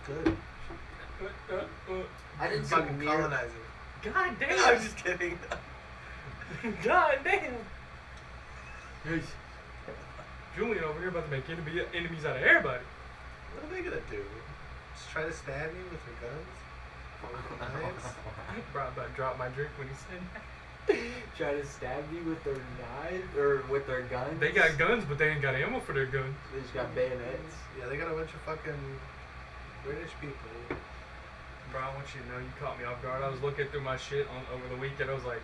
Good. I didn't see Fucking near. colonizer. God damn. I'm just kidding. God damn. Julian over here about to make enemies out of everybody. What are they gonna do? Just try to stab you with their guns? Or with knives? Bro, I'm about to drop my drink when he said that. Try to stab you with their knives or with their guns. They got guns, but they ain't got ammo for their guns. They just got bayonets. Yeah, they got a bunch of fucking British people. Bro, I want you to know you caught me off guard. I was looking through my shit over the weekend. I was like,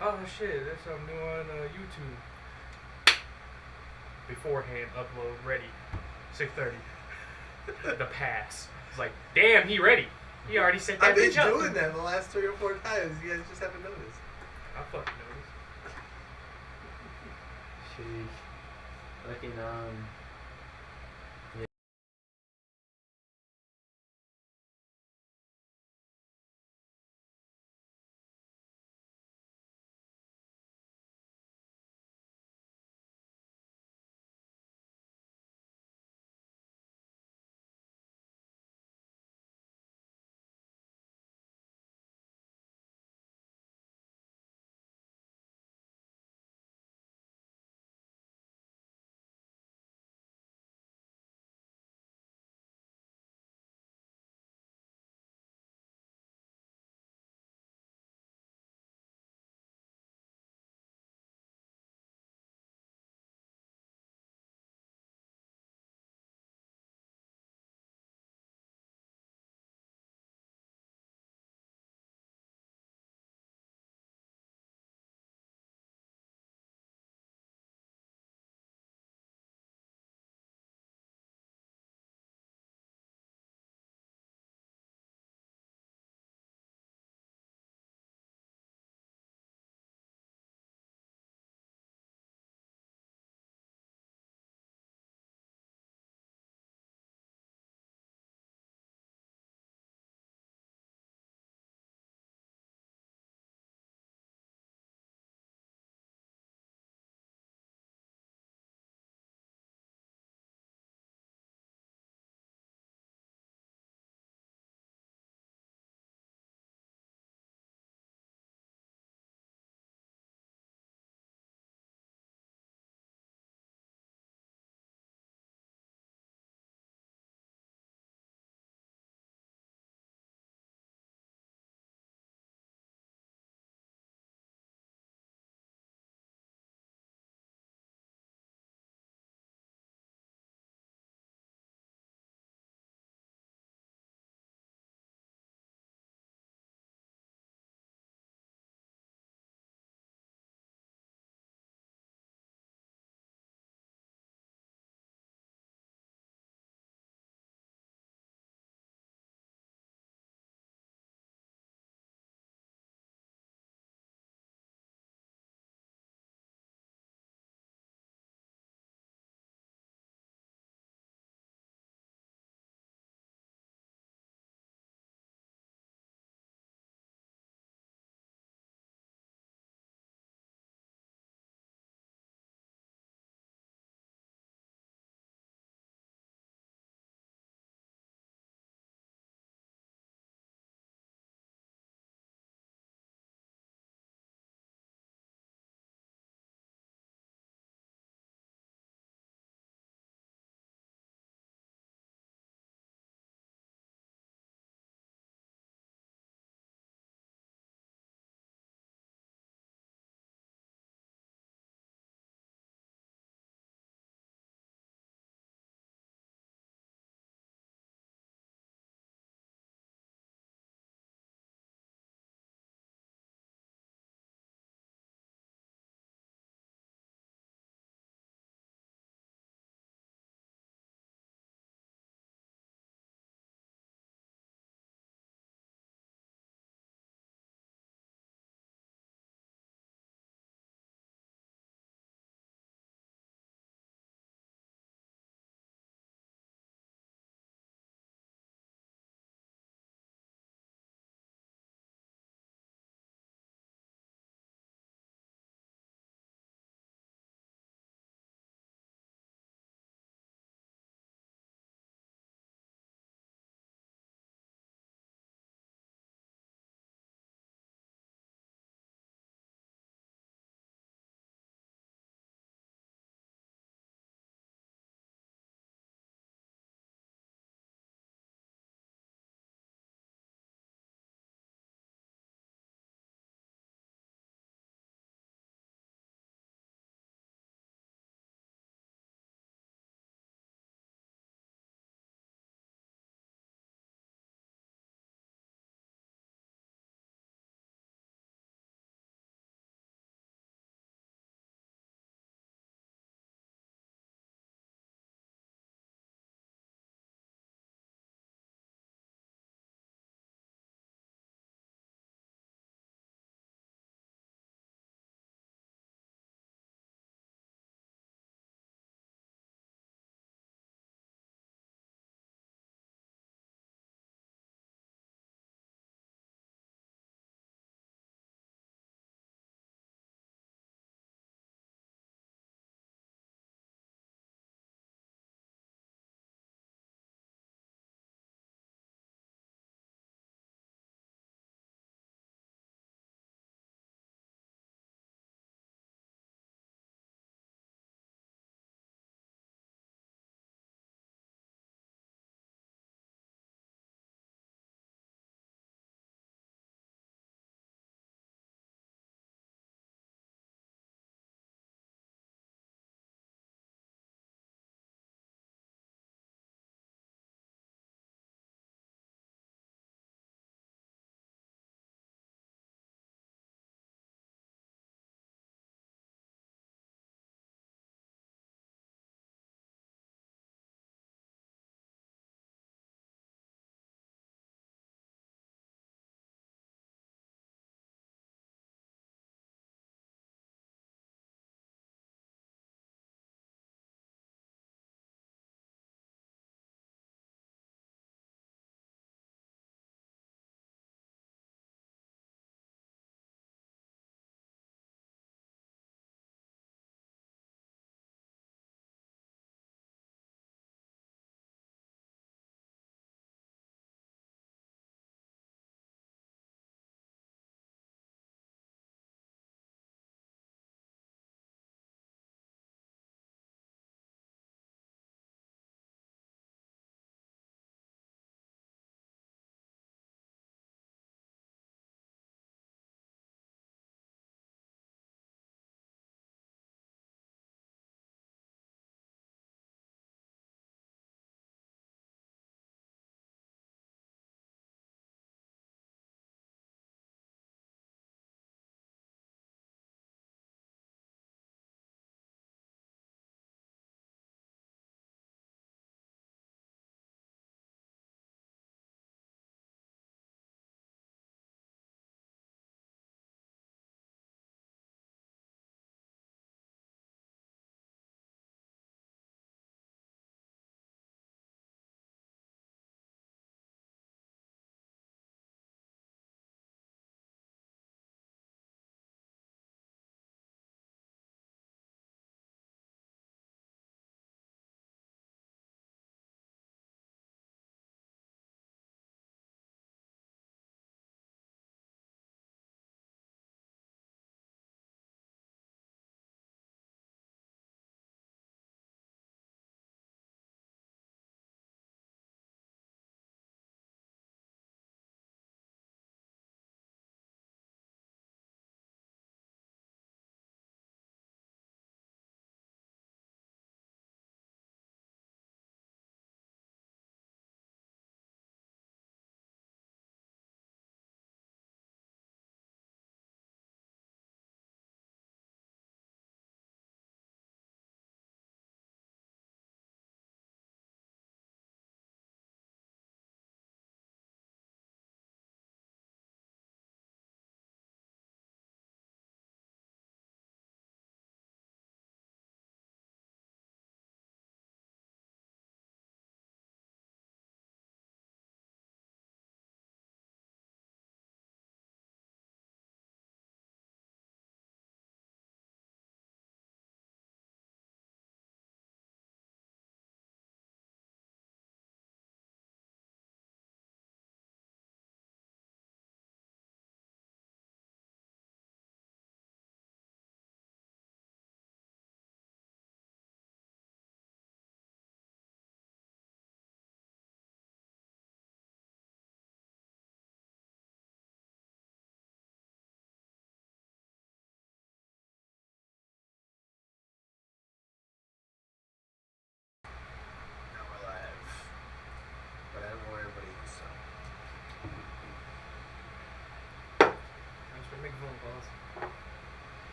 oh shit, there's something new on YouTube. Beforehand, upload ready. 6:30. The pass. It's like, damn, he ready. He already set that I've been bitch up. doing that the last 3 or 4 times. You guys just haven't noticed. I fucking noticed. Sheesh. Looking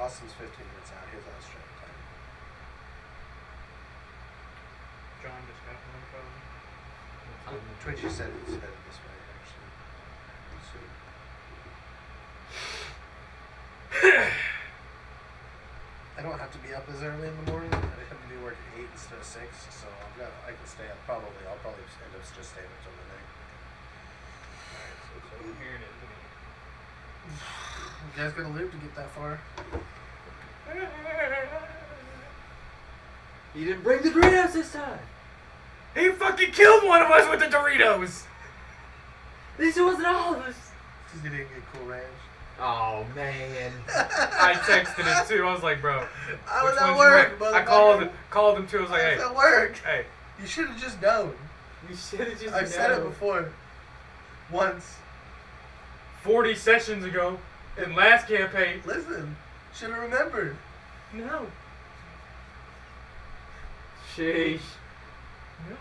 Austin's 15 minutes out. Here's Australia time. John just got one phone. Twitchy said he's headed this way, actually. Soon. I don't have to be up as early in the morning. I have to do work at 8 instead of 6, so I can stay up. I'll probably end up just staying up till midnight. Alright, so here it is. You guys gotta live to get that far. You didn't bring the Doritos this time. He fucking killed one of us with the Doritos! This wasn't all of us. Because you didn't get Cool Ranch. Oh man. I texted him too. I was like, bro. I was which at one's work, you want? I motherfucker. called him too. I was like, I hey, was at work. hey. You should have just known. You should have just. I've said it before. Once. 40 sessions ago, in last campaign. Listen. Should have remembered. No. Sheesh. No.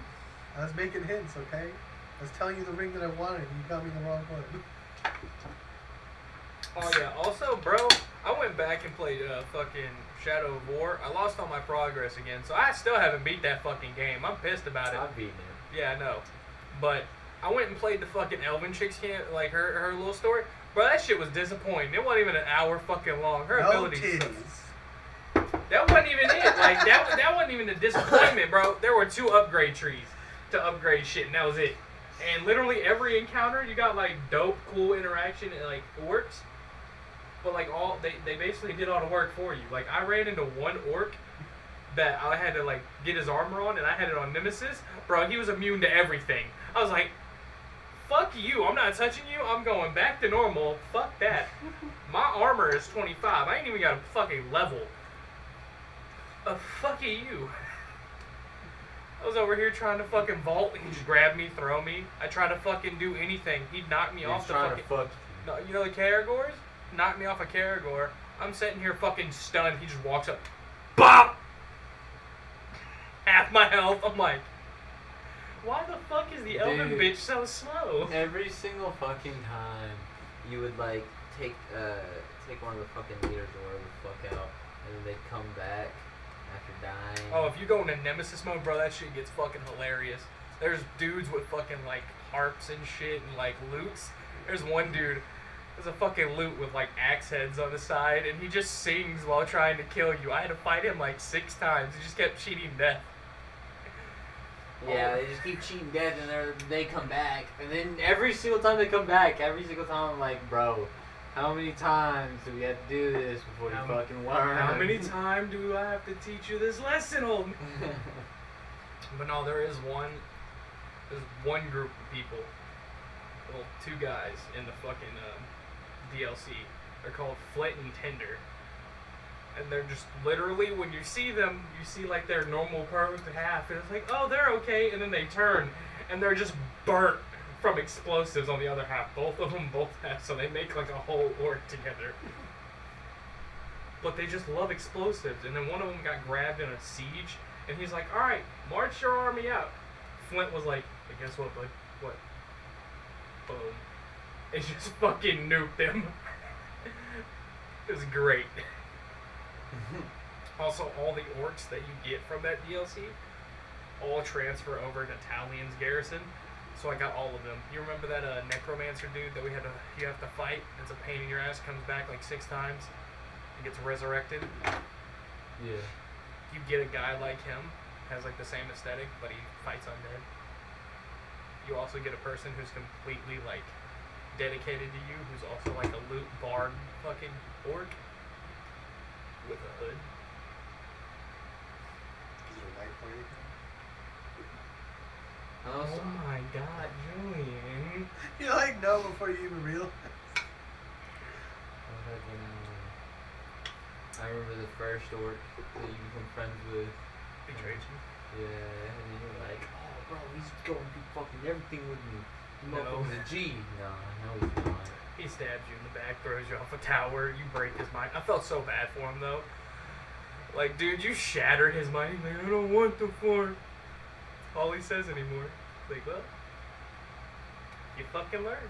I was making hints, okay? I was telling you the ring that I wanted, and you got me the wrong one. Oh yeah. Also, bro, I went back and played fucking Shadow of War. I lost all my progress again, so I still haven't beat that fucking game. I'm pissed about it. I've beaten it. Yeah, I know. But I went and played the fucking Elven Chick's camp, like her little story. Bro, that shit was disappointing. It wasn't even an hour fucking long. Her No abilities. titties. That wasn't even it. Like that wasn't even a disappointment, bro. There were 2 upgrade trees to upgrade shit, and that was it. And literally every encounter, you got like dope, cool interaction, and like orcs. But like they basically did all the work for you. Like I ran into one orc that I had to like get his armor on, and I had it on Nemesis. Bro, he was immune to everything. I was like, fuck you, I'm not touching you, I'm going back to normal. Fuck that. My armor is 25. I ain't even got a fucking level. Fuck you. I was over here trying to fucking vault. He just grabbed me, throw me. I tried to fucking do anything. He'd knock me He's off the trying fucking. to fuck No, you know the Karagors? Knocked me off a Karagor. I'm sitting here fucking stunned. He just walks up. BOP! Half my health. I'm like, why the fuck is the elven Dude. bitch so slow? Every single fucking time you would like take one of the fucking leaders or whatever the fuck out, and then they'd come back after dying. Oh, if you go into Nemesis mode, bro, that shit gets fucking hilarious. There's dudes with fucking like harps and shit and like lutes. There's one dude. There's a fucking lute with like axe heads on the side, and he just sings while trying to kill you. I had to fight him like 6 times. He just kept cheating death. Yeah, they just keep cheating death, and they come back, and then every single time they come back, every single time I'm like, bro, how many times do we have to do this before you fucking learn? How many times do I have to teach you this lesson, old man? But no, there's one group of people, well, 2 guys in the fucking DLC. They're called Flint and Tinder. And they're just literally, when you see them, you see like their normal curved half, and it's like, oh, they're okay, and then they turn, and they're just burnt from explosives on the other half. Both of them both have, so they make like a whole orc together. But they just love explosives, and then one of them got grabbed in a siege, and he's like, alright, march your army out. Flint was like, hey, guess what, bud? What? Boom. It just fucking nuked them. It was great. Also, all the orcs that you get from that DLC all transfer over to Talian's garrison. So I got all of them. You remember that necromancer dude that you have to fight? It's a pain in your ass. Comes back like 6 times. He gets resurrected. Yeah. You get a guy like him, has like the same aesthetic, but he fights undead. You also get a person who's completely like dedicated to you, who's also like a loot bard fucking orc with a hood. Is there light pointing? Also, Oh my god, Julian. You're like, no, before you even realize. I remember the first orc that you become friends with. Betrayed you. Yeah, and then you're like, oh, bro, he's going to do fucking everything with me. He No. motherfucker's a G. No, he's not. He stabs you in the back, throws you off a tower, you break his mind. I felt so bad for him though. Like, dude, you shattered his mind. He's like, I don't want the form. All he says anymore. Like, well, you fucking learn.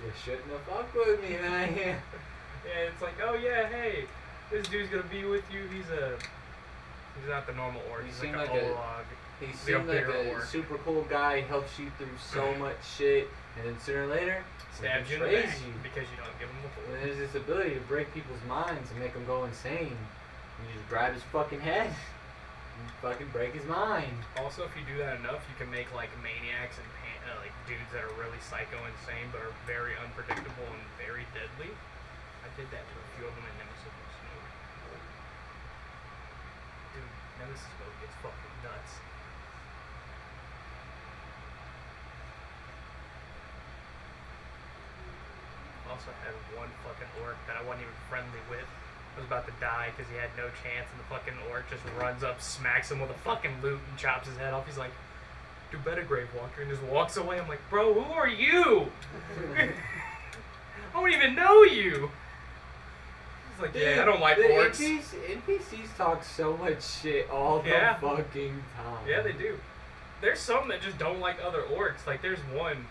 You shouldn't have fucked with me, man. Yeah, it's like, oh yeah, hey, This dude's gonna be with you. He's not the normal orc. He He's seemed like like an a- Olog. He Like a seemed like bigger a orc. super cool guy, helps you through so much shit, and then sooner or later, Stabs you in the betrays back you. because you don't give him a And bullet. there's this ability to break people's minds and make them go insane. You just grab his fucking head and fucking break his mind. Also, if you do that enough, you can make like maniacs and like dudes that are really psycho insane but are very unpredictable and very deadly. I did that to a few of them in Nemesis mode. Dude, Nemesis mode gets fucking nuts. Also had one fucking orc that I wasn't even friendly with. Was about to die because he had no chance, and the fucking orc just runs up, smacks him with a fucking loot, and chops his head off. He's like, "Do better, Grave Walker," and just walks away. I'm like, "Bro, who are you? I don't even know you." He's like, "Yeah, I don't like the orcs." NPCs talk so much shit all the Yeah. fucking time. Yeah, they do. There's some that just don't like other orcs. Like, there's one,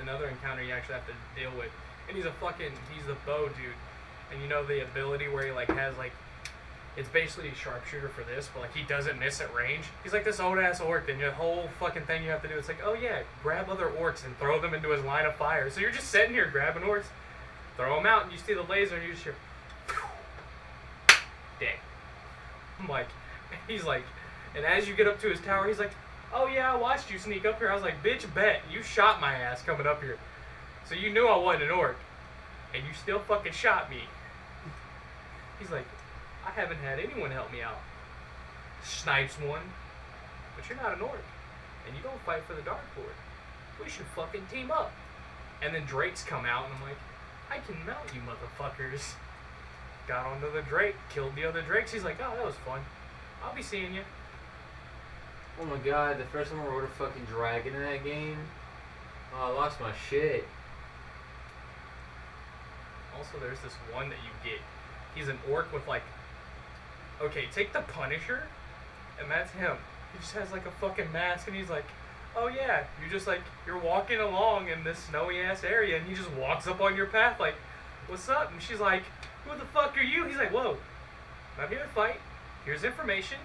another encounter you actually have to deal with, and he's the bow dude. And you know the ability where he like has like, it's basically a sharpshooter for this, but like he doesn't miss at range. He's like this old ass orc, and your whole fucking thing you have to do, it's like, oh yeah, grab other orcs and throw them into his line of fire. So you're just sitting here grabbing orcs, throw them out, and you see the laser, and you just hear, dead. I'm like, he's like, and as you get up to his tower, he's like, oh yeah, I watched you sneak up here. I was like, bitch, bet you shot my ass coming up here, so you knew I wasn't an orc, and you still fucking shot me. He's like, I haven't had anyone help me out. Snipes one, but you're not an orc, and you don't fight for the Dark Lord. We should fucking team up. And then Drakes come out, and I'm like, I can mount you motherfuckers. Got onto the Drake, killed the other Drakes. He's like, oh, that was fun. I'll be seeing you. Oh my god, the first time I rode a fucking dragon in that game, oh, I lost my shit. Also, there's this one that you get. He's an orc with like, okay, take the Punisher, and that's him. He just has like a fucking mask, and he's like, oh yeah, you're walking along in this snowy ass area, and he just walks up on your path like, what's up? And she's like, who the fuck are you? He's like, whoa, not here to fight. Here's information.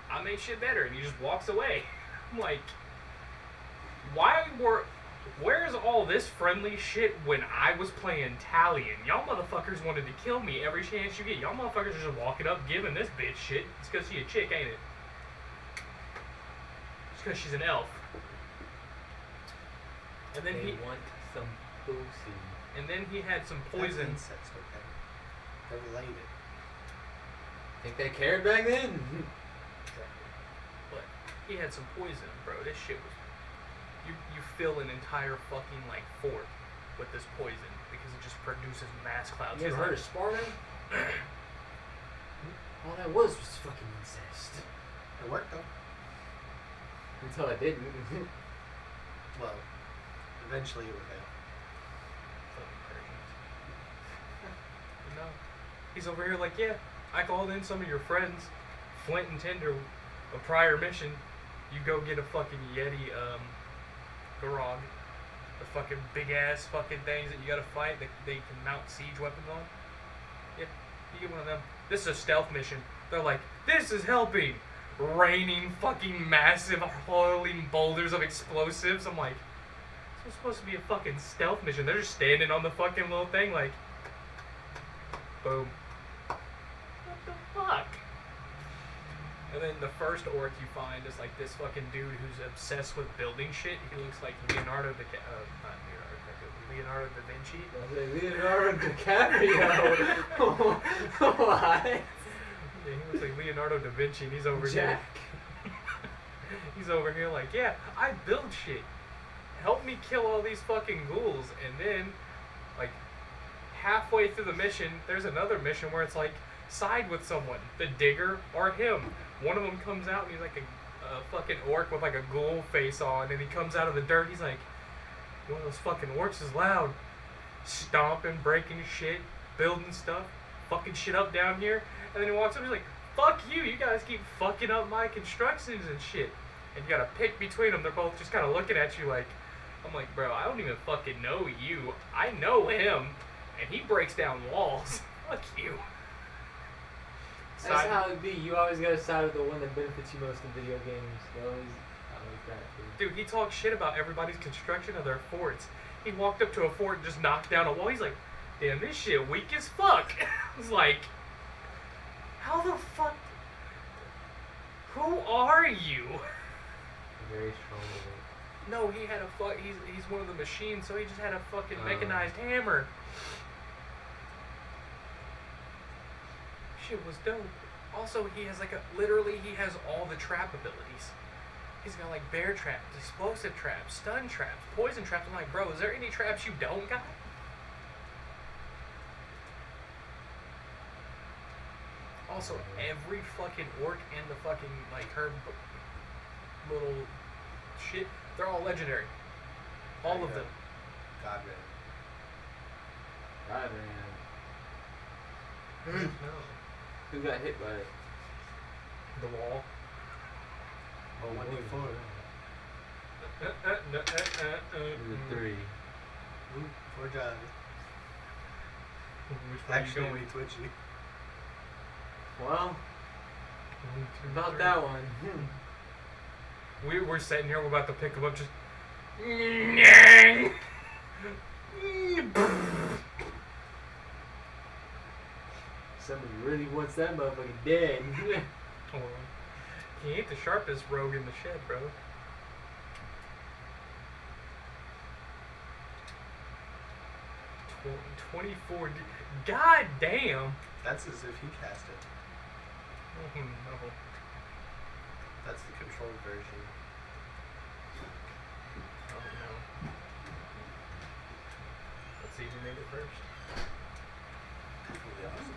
I made shit better, and he just walks away. I'm like, where's all this friendly shit when I was playing Talion? Y'all motherfuckers wanted to kill me every chance you get. Y'all motherfuckers are just walking up giving this bitch shit. It's because she's a chick, ain't it? It's because she's an elf. And then They want some pussy. and then he had some poison. That's incest, okay? They're related. Think they cared back then? But he had some poison, bro. This shit was... You fill an entire fucking, like, fort with this poison because it just produces mass clouds. You ever heard of Sparta? All that was fucking incest. It worked though. Until I didn't. Well, eventually it would fail. Fucking Persians. You know? He's over here like, yeah, I called in some of your friends, Flint and Tinder, a prior mission. You go get a fucking Yeti, Garog. The fucking big ass fucking things that you gotta fight that they can mount siege weapons on. Yeah, you get one of them. This is a stealth mission. They're like, this is helping. Raining fucking massive hurling boulders of explosives. I'm like, this was supposed to be a fucking stealth mission. They're just standing on the fucking little thing like, boom. What the fuck? And then the first orc you find is like this fucking dude who's obsessed with building shit. He looks like Leonardo da Vinci. Leonardo DiCaprio. What? Yeah, he looks like Leonardo da Vinci, and he's over Jack. here. He's over here like, yeah, I build shit. Help me kill all these fucking ghouls. And then, like, halfway through the mission, there's another mission where it's like, side with someone, the digger or him. One of them comes out and he's like a fucking orc with like a ghoul face on, and he comes out of the dirt. He's like, one of those fucking orcs is loud, stomping, breaking shit, building stuff, fucking shit up down here. And then he walks up, he's like, fuck you, you guys keep fucking up my constructions and shit. And you gotta pick between them. They're both just kind of looking at you like, I'm like, bro, I don't even fucking know you. I know him, and he breaks down walls. Fuck you. That's Side- how it be. You always gotta side with the one that benefits you most in video games. They always that. Dude. Dude, he talks shit about everybody's construction of their forts. He walked up to a fort and just knocked down a wall. He's like, damn, this shit weak as fuck. I was like, how the fuck? Who are you? Very strong with it. No, he had a fuck. He's one of the machines, so he just had a fucking mechanized hammer. Shit was dope. Also, he has like literally he has all the trap abilities. He's got like bear traps, explosive traps, stun traps, poison traps. I'm like, bro, is there any traps you don't got? Also, every fucking orc and the fucking like her little shit, they're all legendary. All of them. God God, man. man. No. Who got hit by it? The wall. Oh, 1d4. The 3. Ooh, poor John. Which way Actually, you we going? twitchy. Well, 1, 2, about 3. that one. We're sitting here. We're about to pick him up. Just. Somebody really wants that motherfucker dead. Oh, he ain't the sharpest rogue in the shed, bro. 24. God damn. That's as if he cast it. Oh, no. That's the controlled version. Oh no. Let's see who made it first. Really awesome.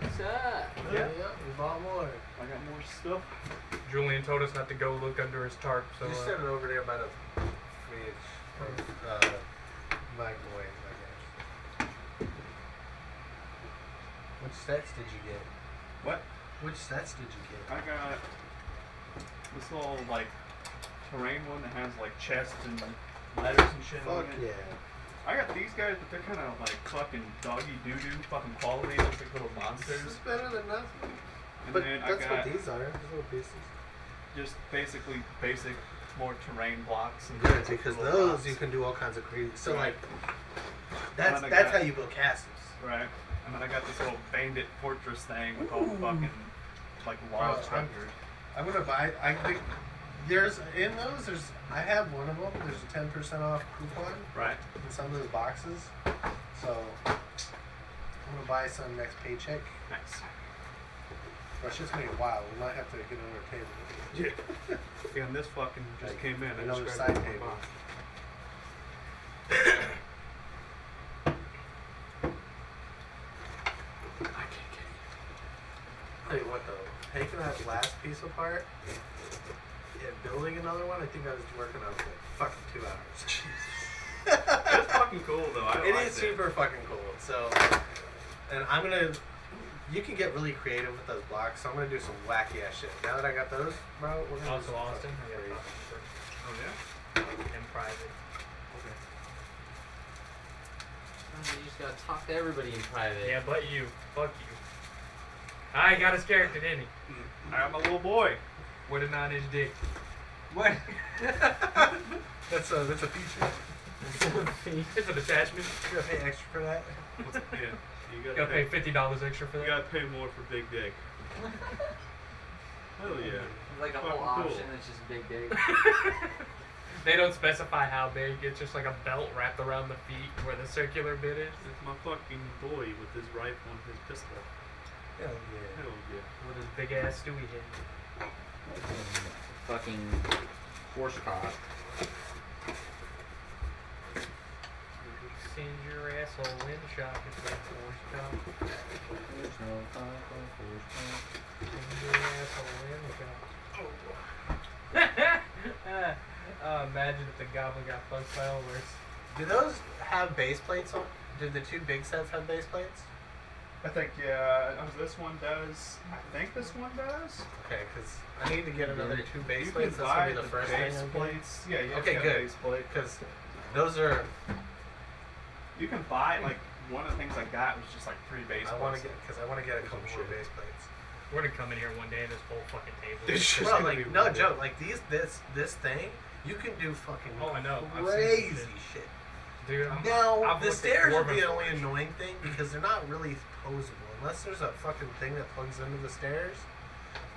What's up? Yeah. We bought more. I got more stuff. Julian told us not to go look under his tarp, so You set it over there by the fridge. Or, microwave, I guess. Which sets did you get? What? Which sets did you get? I got this little like terrain one that has like chests and ladders and shit on Fuck it. yeah. I got these guys, but they're kind of like fucking doggy doo doo fucking quality. They're like little This monsters. is better than nothing. And But then I that's got what these are. These little pieces. just basically basic, more terrain blocks. And Good, because little those rocks. you can do all kinds of crazy. So Right. like, that's And I that's got- how you build castles. Right. And then I got this little bandit fortress thing with all the fucking like log Bro, I'm- structures. I'm gonna buy. I think there's in those. There's I have one of them. There's a 10% off coupon Right. in some of those boxes. So I'm gonna buy some next paycheck. Nice. Well, it's just gonna be a while. We might have to get another table. Yeah. Yeah, and this fucking just Like, came in. I another just side grabbed it from table. my box. I can't get it. Tell you what though, taking that last piece apart and building another one, I think I was working on it for like fucking 2 hours. It's fucking cool though. I It liked is super fucking cool. So, and I'm gonna. You can get really creative with those blocks. So I'm gonna do some wacky ass shit. Now that I got those, bro, we're gonna do Also, some Austin. fucking I got crazy. Oh yeah. in private. Okay. You just gotta talk to everybody in private. Yeah, but you. Fuck you. I got his character, didn't he? I got my little boy. With a 9-inch dick. What? That's a feature. It's an attachment. You gotta pay extra for that. Yeah. You You gotta, gotta pay $50 extra for You that. gotta pay more for big dick. Hell yeah. It's like a whole Fucking cool. option that's just big dick. They don't specify how big. It's just like a belt wrapped around the feet where the circular bit is. It's my fucking boy with his rifle and his pistol. Hell yeah. Hell yeah. With his big ass Stewie head. Fucking horse cock. Send your asshole in the shop if you're forced cock. There's no cock on horse cock. Send your asshole in the shop. Oh, imagine if the goblin got fucked by Ulrich. Do those have base plates on? Do the two big sets have base plates? I think, yeah, this one does. I think this one does. Okay, because I need to get another two base You plates. can That's gonna buy be the first thing. base I'm getting. plates. Yeah, you have Okay, to have good. base plate. Because those are You can buy like one of the things I got was just like 3 base I want to plates. get because I want to get a Some couple more shit. base plates. We're gonna come in here one day and this whole fucking table. It's just Bro, gonna like be no weird. joke, like this thing, you can do fucking Oh, I know. I've seen crazy some shit. Dude, I'm, Now I've the looked at stairs are Dwarven the only Forge. annoying thing because they're not really posable unless there's a fucking thing that plugs into the stairs.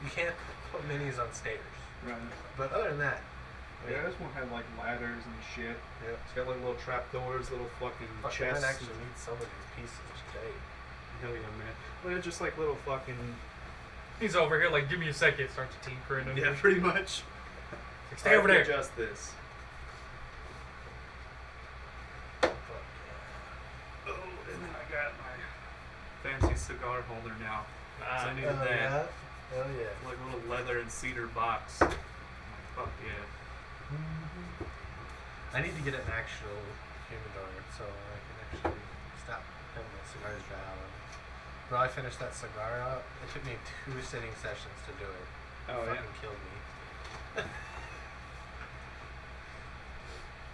You can't put minis on stairs. Right. But other than that, Yeah, this one had like ladders and shit. yeah. It's got like little trap doors, little fucking Fuck, I chests. might actually need some of these pieces today. Hell yeah, man. Well, it's just like little fucking. He's over here like, give me a second. Starts tinkering. under Yeah, it. pretty much. Like, stay over there. Adjust this. Fuck Oh, and then I got my fancy cigar holder now. Ah, I need yeah. that. Yeah. Hell yeah. Like a little leather and cedar box. I'm like, fuck yeah. I need to get an actual humidor so I can actually stop having my cigars dry out. Bro, I finished that cigar up. It took me 2 sitting sessions to do it. Oh, It yeah. fucking killed me.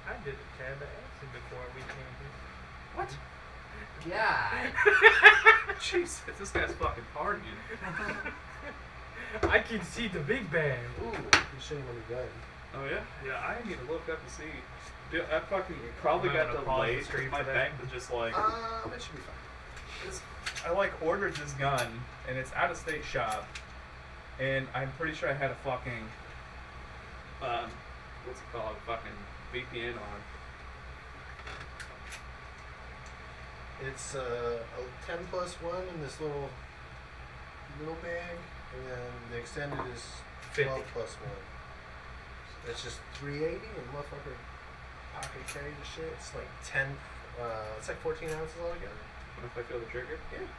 I did a tab acid before we came here. What? God. Jesus, this guy's fucking partying. I can see the big bang. Ooh, you shouldn't want to gun. Oh yeah? Yeah, I need to look up and see. Dude, I fucking probably I'm got gonna pause the delayed stream because my for that. bank was just like. It should be fine. I like ordered this gun and it's out of state shop, and I'm pretty sure I had a fucking what's it called? Fucking VPN on. It's a 10 plus 1 in this little bag, and then the extended is 12 50. plus 1. It's just 380, and motherfucker pocket carry the shit. It's like 10, it's like 14 ounces altogether. What if I feel the trigger? Yeah, it's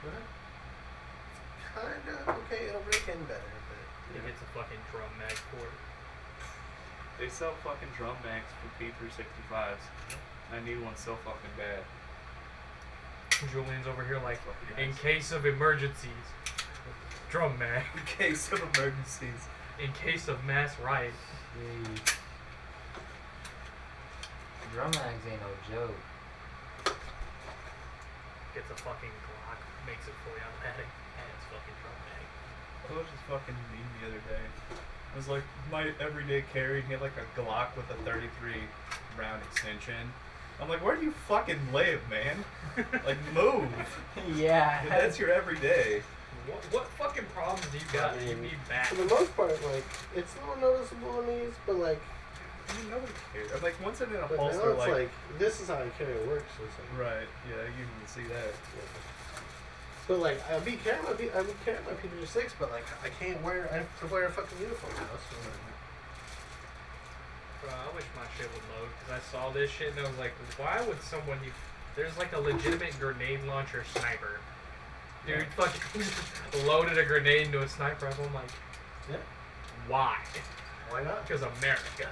kinda okay. It'll break in better, but He gets a fucking drum mag for it. They sell fucking drum mags for P365s. I need one so fucking bad. Julian's over here like, Fucking in nice. case of emergencies, drum mag. In case of emergencies. In case of mass riot. Drum mags ain't no joke. Gets a fucking Glock, makes it fully automatic, and it's fucking drum mag. I was just fucking mean the other day. It was like my everyday carry. He had like a Glock with a 33 round extension. I'm like, where do you fucking live, man? Like, move. Yeah. That's your everyday. What fucking problems do you got that you need back? for the most part, like it's a little noticeable in these, but like, I mean, nobody cares. I'm like, once it's in a but now holster, it's like, like this is how I carry it works. So it's like, right? Yeah, you can see that. But like, I'll be carrying my P306, but like I can't wear. I have to wear a fucking uniform now. So Bro, I wish my shit would load because I saw this shit and I was like, why would someone use? There's like a legitimate grenade launcher sniper. Dude, fucking just loaded a grenade into a sniper rifle. I'm like, yeah, why? why not? Because America.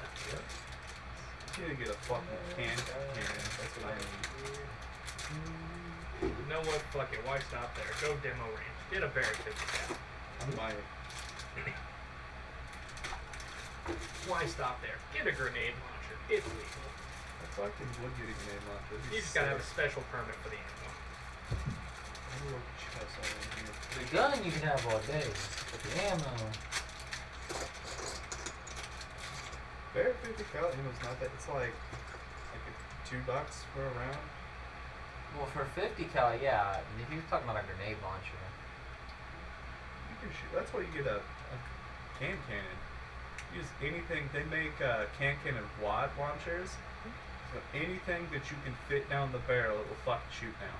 You need to get a fucking cannon. That's what I need. You know what? Fuck it. Why stop there? Go demo range. Get a Barrett 50 cal. I might. Why stop there? Get a grenade launcher. It's legal. I fucking would get a grenade launcher. You just gotta have a special permit for the ammo. The gun you can have all day, but the ammo. Barrett 50 cal ammo's not that. It's like $2 for a round. Well, for 50 cal, yeah. If you're talking about a grenade launcher. You can shoot. That's why you get a can cannon. Use anything. They make can cannon wad launchers. So anything that you can fit down the barrel, it will fucking shoot now.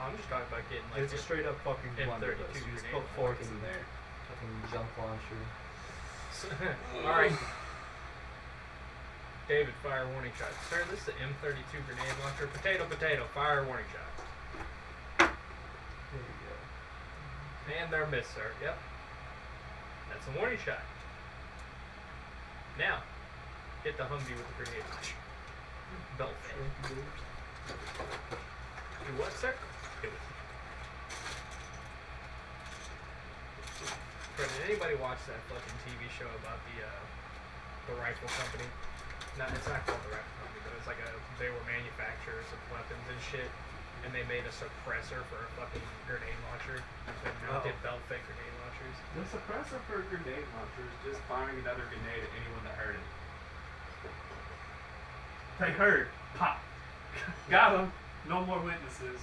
I'm just talking about getting like It's a straight up fucking M32 blunderbuss. You just grenade put forks in there. Fucking junk launcher. Alright. David, fire warning shot. Sir, this is an M32 grenade launcher. Potato, potato, fire warning shot. There you go. And they're missed, sir. Yep. That's a warning shot. Now, hit the Humvee with the grenade launcher. Belt fan. Do what, sir? Do it. Bro, did anybody watch that fucking TV show about the rifle company? it's not called the Raptor company, but it's like they were manufacturers of weapons and shit, and they made a suppressor for a fucking grenade launcher. They mounted belt-fed grenade launchers. The suppressor for a grenade launcher is just firing another grenade at anyone that heard it. They heard. Pop. Got him. No more witnesses.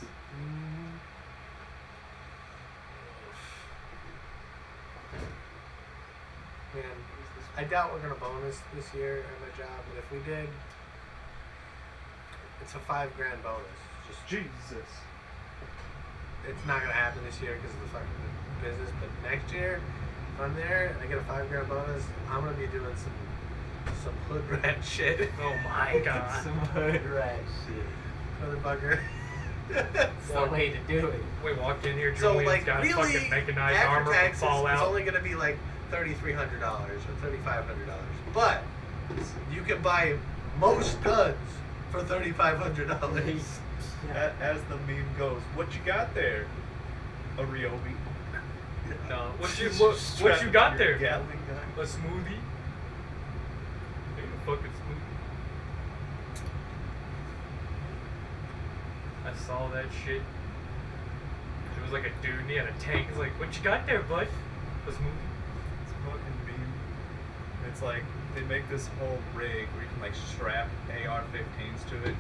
Man, I doubt we're gonna bonus this year at my job, but if we did, it's a $5,000 bonus. Just Jesus. it's not gonna happen this year because of the fucking business. But next year, if I'm there and I get a $5,000 bonus, I'm gonna be doing some hood rat shit. Oh my god. Some hood rat shit. Motherfucker. That's the way to do it. We walked in here, So Julian's like got really, fucking mechanized after armor taxes, from Fallout. it's only gonna be like $3,300 or $3,500. But you can buy most guns for $3,500. As the meme goes, what you got there? A Ryobi. No, what you got there? Gatling gun. A smoothie? Maybe a fucking smoothie. I saw that shit. It was like a dude and he had a tank. He's like, what you got there, bud? A smoothie? It's a fucking meme. It's like they make this whole rig where you can like strap AR-15s to it,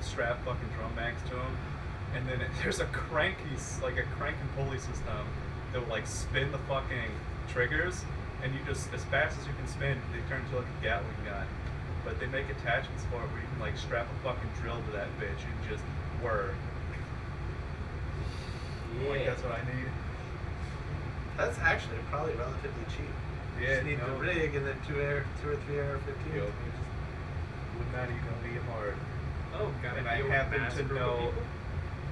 strap fucking drum mags to them, and then there's a crank and pulley system that will like spin the fucking triggers, and you just as fast as you can spin, they turn into like a Gatling gun. But they make attachments for it where you can like strap a fucking drill to that bitch and just whir. Like that's what I need. That's actually probably relatively cheap. You Yeah, just need the no. rig and then two or three AR-15s. Yo. Would not even be hard. Oh, got And a I deal with happen mass to group of know, people?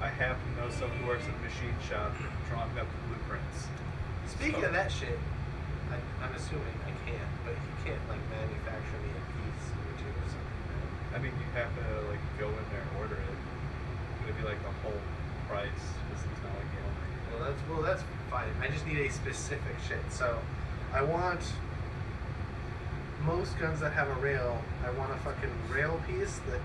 I happen to know someone who works at a machine shop drawing up the blueprints. Speaking So- of that shit, I'm assuming I can't, but you can't like manufacture me a piece or two or something. Right? I mean, you have to like go in there and order it. It'd be like the whole price. It's not like the only. Well, that's fine. I just need a specific shit. So, I want most guns that have a rail. I want a fucking rail piece that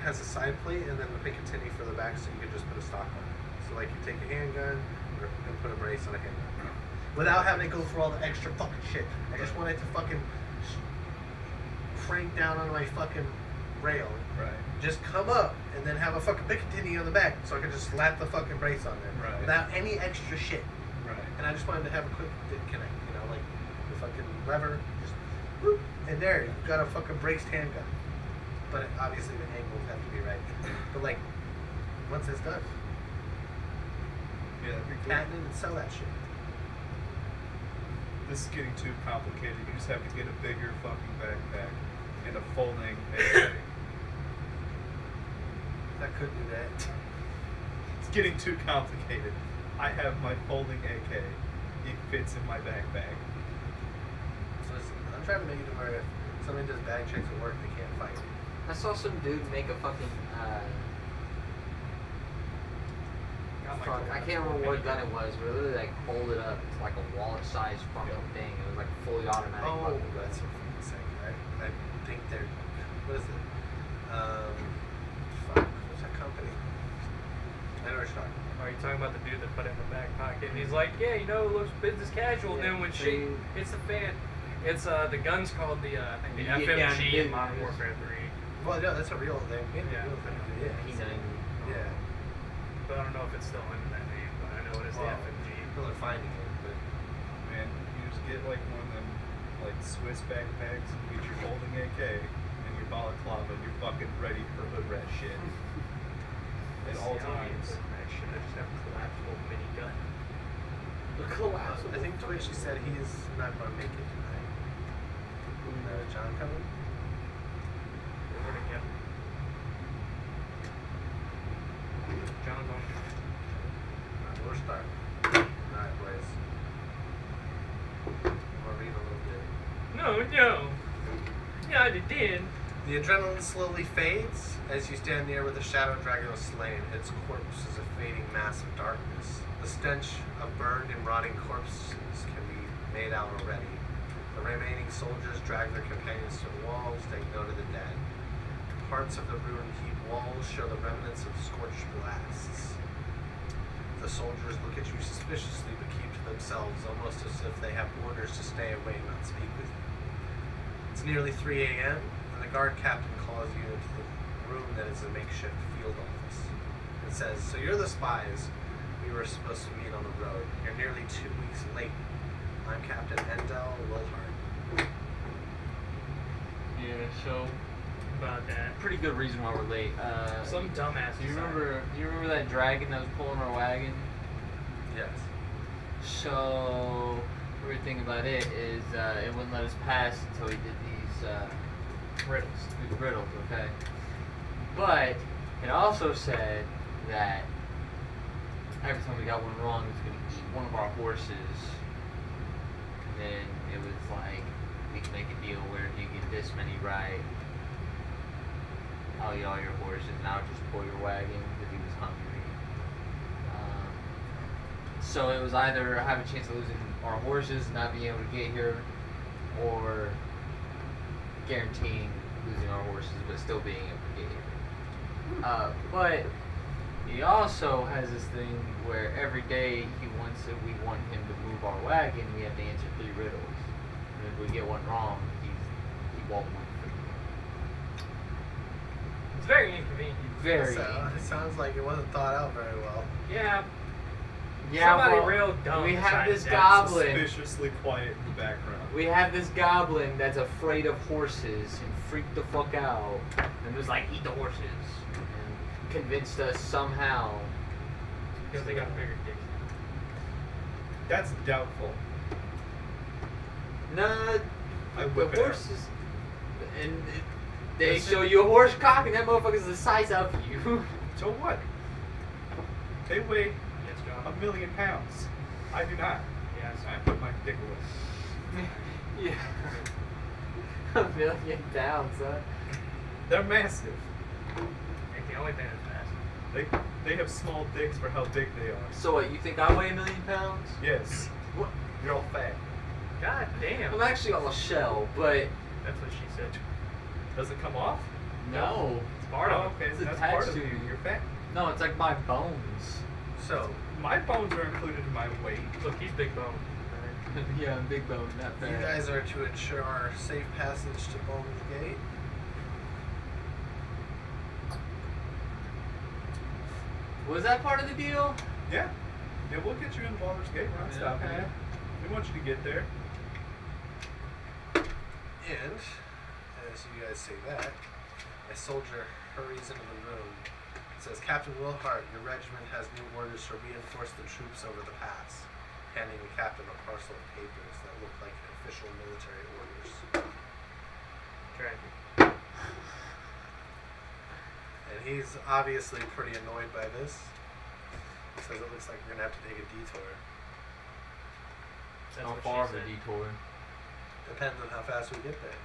has a side plate and then the Picatinny for the back, so you can just put a stock on it. So, like, you take a handgun and put a brace on a handgun, without having to go through all the extra fucking shit. I just want it to fucking crank down on my fucking rail. Right. Just come up and then have a fucking Picatinny on the back, so I can just slap the fucking brace on there Right. without any extra shit. Right. And I just wanted to have a quick disconnect, like the fucking lever, just whoop, and there you've got a fucking braced handgun. But obviously the angles have to be right. But like, once it's done, Yeah, that'd be cool. patent it and sell that shit. This is getting too complicated. You just have to get a bigger fucking backpack and a folding AK. I could do that. It's getting too complicated. I have my folding AK. It fits in my backpack. So listen, I'm trying to make it to where if somebody does bag checks at work, they can't fight me. I saw some dude make a fucking Got my fuck, I can't remember what gun it was, but literally like hold it up, it's like a wallet-sized fucking thing. It was like fully automatic. Oh, fucking gun. that's so fucking sick. I think they're, what is it? Fuck, what's that company? I know what you're talking about. Are you talking about the dude that put it in the back pocket? And he's like, yeah, you know, it looks business casual. Yeah, then when so shit you- hits the fan, it's the gun's called the I think the You get down FMG to in Modern business. Warfare 3. Well, no, that's a real thing. Yeah. Real thing. Yeah. P90. Yeah. But I don't know if it's still under that name, but I know it is Well, the FMG. People are finding it, but Man, you just get like one of them like Swiss backpacks, you get your folding AK and your balaclava, and you're fucking ready for hood rat shit. At all See, I don't need times. that shit. I just have a collapsible minigun. The collapsible. I think Twitch said he's not going to make it tonight. John coming? Where'd it go? John's on. We're starting. Alright, boys. I'm going to read a little bit. No. Not again. The adrenaline slowly fades as you stand near where the shadow dragon was slain. Its corpse is a fading mass of darkness. The stench of burned and rotting corpses can be made out already. The remaining soldiers drag their companions to the walls, take note of the dead. Parts of the ruin-heaped walls show the remnants of scorched blasts. The soldiers look at you suspiciously but keep to themselves, almost as if they have orders to stay away and not speak with you. It's nearly 3 a.m., and the guard captain calls you into the room that is a makeshift field office. It says, "So you're the spies. We were supposed to meet on the road. You're nearly 2 weeks late. I'm Captain Endel Wilhart." Yeah, so About that. pretty good reason why we're late. Some dumbass. Do you remember that dragon that was pulling our wagon? Yes. So the weird thing about it is it wouldn't let us pass until we did these riddles, okay? But it also said that every time we got one wrong, it was going to eat one of our horses. And then it was like, we can make a deal where if you get this many right, I'll eat all your horses and I'll just pull your wagon because he was hungry. So it was either have a chance of losing our horses and not being able to get here, or guaranteeing losing our horses but still being able to get here. But he also has this thing where every day we want him to move our wagon, we have to answer 3 riddles. And if we get one wrong, he won't move for you. It's very inconvenient. Very. So, it sounds like it wasn't thought out very well. Yeah. Yeah, Somebody well, real dumb. we have decided this that. goblin. Suspiciously quiet in the background. We have this goblin that's afraid of horses and freaked the fuck out and was like, eat the horses. And convinced us somehow. Because they got bigger dicks. That's doubtful. Nah, I the whip it out. horses. And they Listen. show you a horse cock and that motherfucker's the size of you. So what? They weigh Yes, John. 1 million pounds. I do not. Yes. I put my dick away. Yeah. 1 million pounds, huh? They're massive. It's the only thing that's massive. They have small dicks for how big they are. So what, you think I weigh 1 million pounds? Yes. What? You're all fat. God damn. I'm actually all shell, but That's what she said. Does it come off? no. It's part of okay. It's That's attached part of to you. you. You're fat. No, it's like my bones. So, My bones are included in my weight. it. Look, he's big bone. Yeah, I'm big bone, not fat. you guys are to ensure our safe passage to Baldur's Gate. Was that part of the deal? Yeah. Yeah, we'll get you in Baldur's Gate. We're not Yeah, stopping okay. you. We want you to get there. And, as you guys say that, a soldier hurries into the room. It says, "Captain Wilhart, your regiment has new orders to reinforce the troops over the pass," handing the captain a parcel of papers that look like official military orders. Tragic. And he's obviously pretty annoyed by this. He says it looks like we're going to have to take a detour. That's How what far of she a said. detour? Depends on how fast we get there.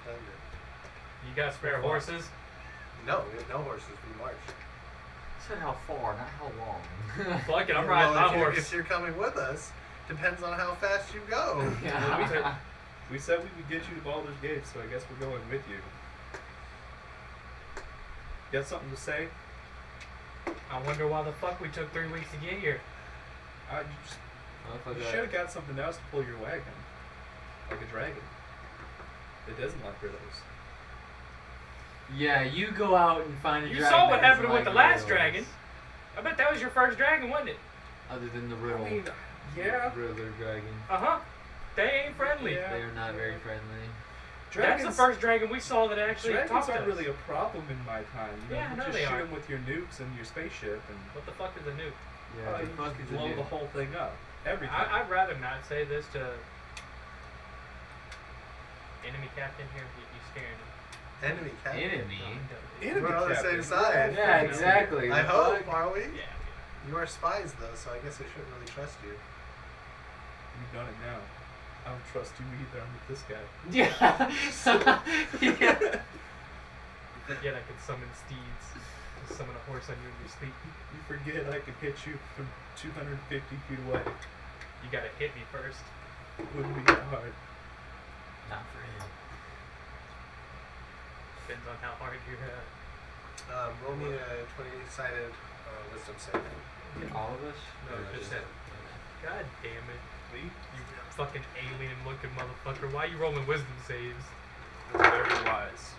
Dependent. You got spare horses? No, we have no horses. We march. I said how far, not how long. Fuck it, I'm Yeah, riding well, my if horse. If you're coming with us, depends on how fast you go. Yeah. We said we could get you to Baldur's Gate, so I guess we're going with you. Got something to say? I wonder why the fuck we took 3 weeks to get here. You should have got something else to pull your wagon. Like a dragon. It doesn't like riddles. Yeah, you go out and find a You dragon. saw what that doesn't happened with like the last riddles. dragon. I bet that was your first dragon, wasn't it? Other than the riddle. I mean, yeah. Riddler dragon. Uh-huh. They ain't friendly. Yeah. They are not very friendly. That's the first dragon we saw that actually Dragons talked to aren't us. really a problem in my time. You know, Yeah, I you know just they shoot aren't. them with your nukes and your spaceship, and What the fuck is a nuke? Yeah, you the fuck just is blow it? the whole thing up. Everything. I'd rather not say this to enemy captain here. You scaring him. Enemy captain. Enemy? Enemy We're on the captain. same side. Yeah, exactly. I The hope, fuck? are we? Yeah. You are spies, though, so I guess I shouldn't really trust you. You've done it now. I don't trust you either. I'm with this guy. Yeah. Yeah. Yet I could summon steeds. Just summon a horse on you in your sleep. You forget I could hit you from 250 feet away. You gotta hit me first. Wouldn't be that hard. Not for him. Depends on how hard you're Roll me a 20-sided wisdom save. All of us? No, Or just him? that. God damn it. Me? You fucking alien looking motherfucker. Why you rolling wisdom saves? That's very wise.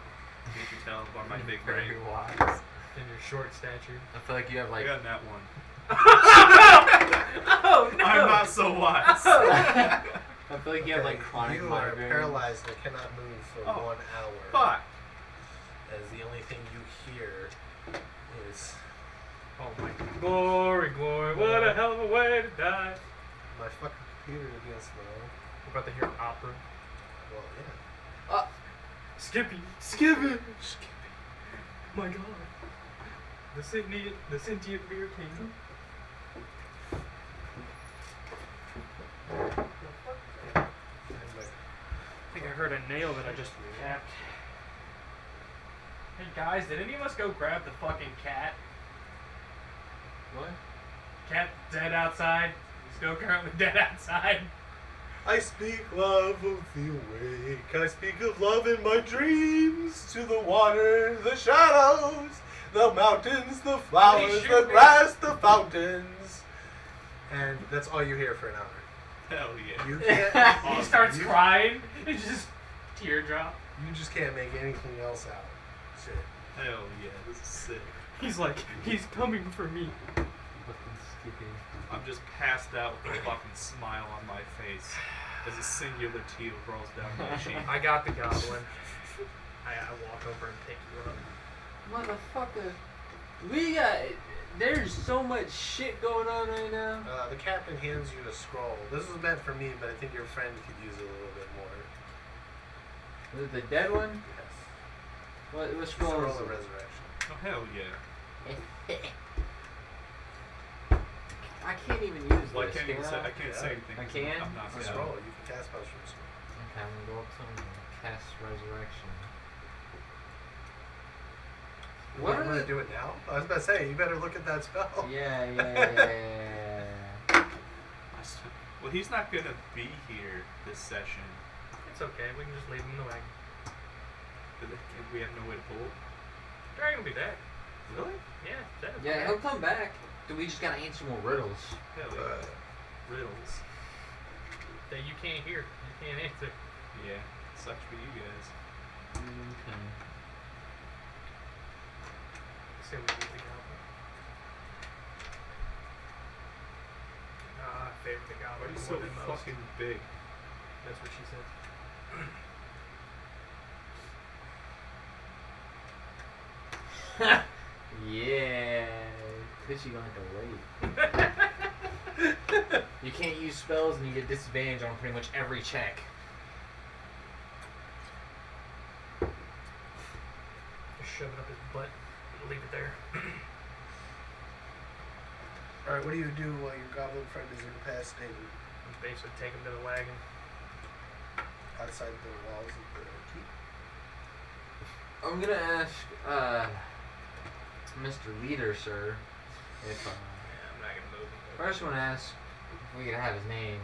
You can tell by my big brain. Very wise. In your short stature. I feel like you have I like. got that one. Oh no! I'm not so wise. I feel like you have like chronic You are migraine. paralyzed and cannot move for Oh, 1 hour. Fuck. As the only thing you hear is Oh my glory, glory, what a hell of a way to die. my fucking computer against slow. We're about to hear opera. Well, yeah. Skippy, Skippy, my god. The sentient beer king. I think I heard a nail that I just tapped. Hey guys, did any of us go grab the fucking cat? What? Cat dead outside. Still currently dead outside. I speak love of the awake. I speak of love in my dreams. To the water, the shadows, the mountains, the flowers, shoot the me. grass, the fountains. And that's all you hear for an hour. Hell yeah. You can't. He starts you, crying. It's just teardrop. You just can't make anything else out. Shit. Hell yeah. This is sick. He's like, he's coming for me. Fucking Skippy. I'm just passed out with a fucking smile on my face as a singular tear rolls down my cheek. I got the goblin. I walk over and pick you up. Motherfucker. We got. There's so much shit going on right now. The captain hands you a scroll. This was meant for me, but I think your friend could use it a little bit more. Was it the dead one? Yes. What Scroll scroll is of it? resurrection. Oh, hell yeah. I can't even use Well, I this. can't even can say, I? I can't say anything. I 'cause can? I'm not It's a yeah. scroll. You can cast spells from a scroll. Okay, I'm gonna go up to him and cast resurrection. You What are want the- to do it now? I was about to say, you better look at that spell. Yeah. I st- Well, he's not gonna be here this session. It's okay. We can just leave him in the wagon. We have no way to pull. Dragon will be back. Really? Yeah, that'll be Yeah, back. he'll come back. Do we just gotta answer more riddles? Hell yeah. Riddles. That you can't hear. You can't answer. Yeah. Sucks for you guys. Okay. Say we need the goblin. I favor the Why are goblin you so more than most. fucking big? That's what she said. Yeah. Cause you gonna have to wait. You can't use spells and you get disadvantage on pretty much every check. Just shove it up his butt. Leave it there. Alright, what do you do while your goblin friend is incapacitated Basically take him to the wagon. outside the walls of the keep? I'm gonna ask, Mr. Leader, sir, if, Yeah, I'm not gonna move him. first I wanna ask if we can have his name.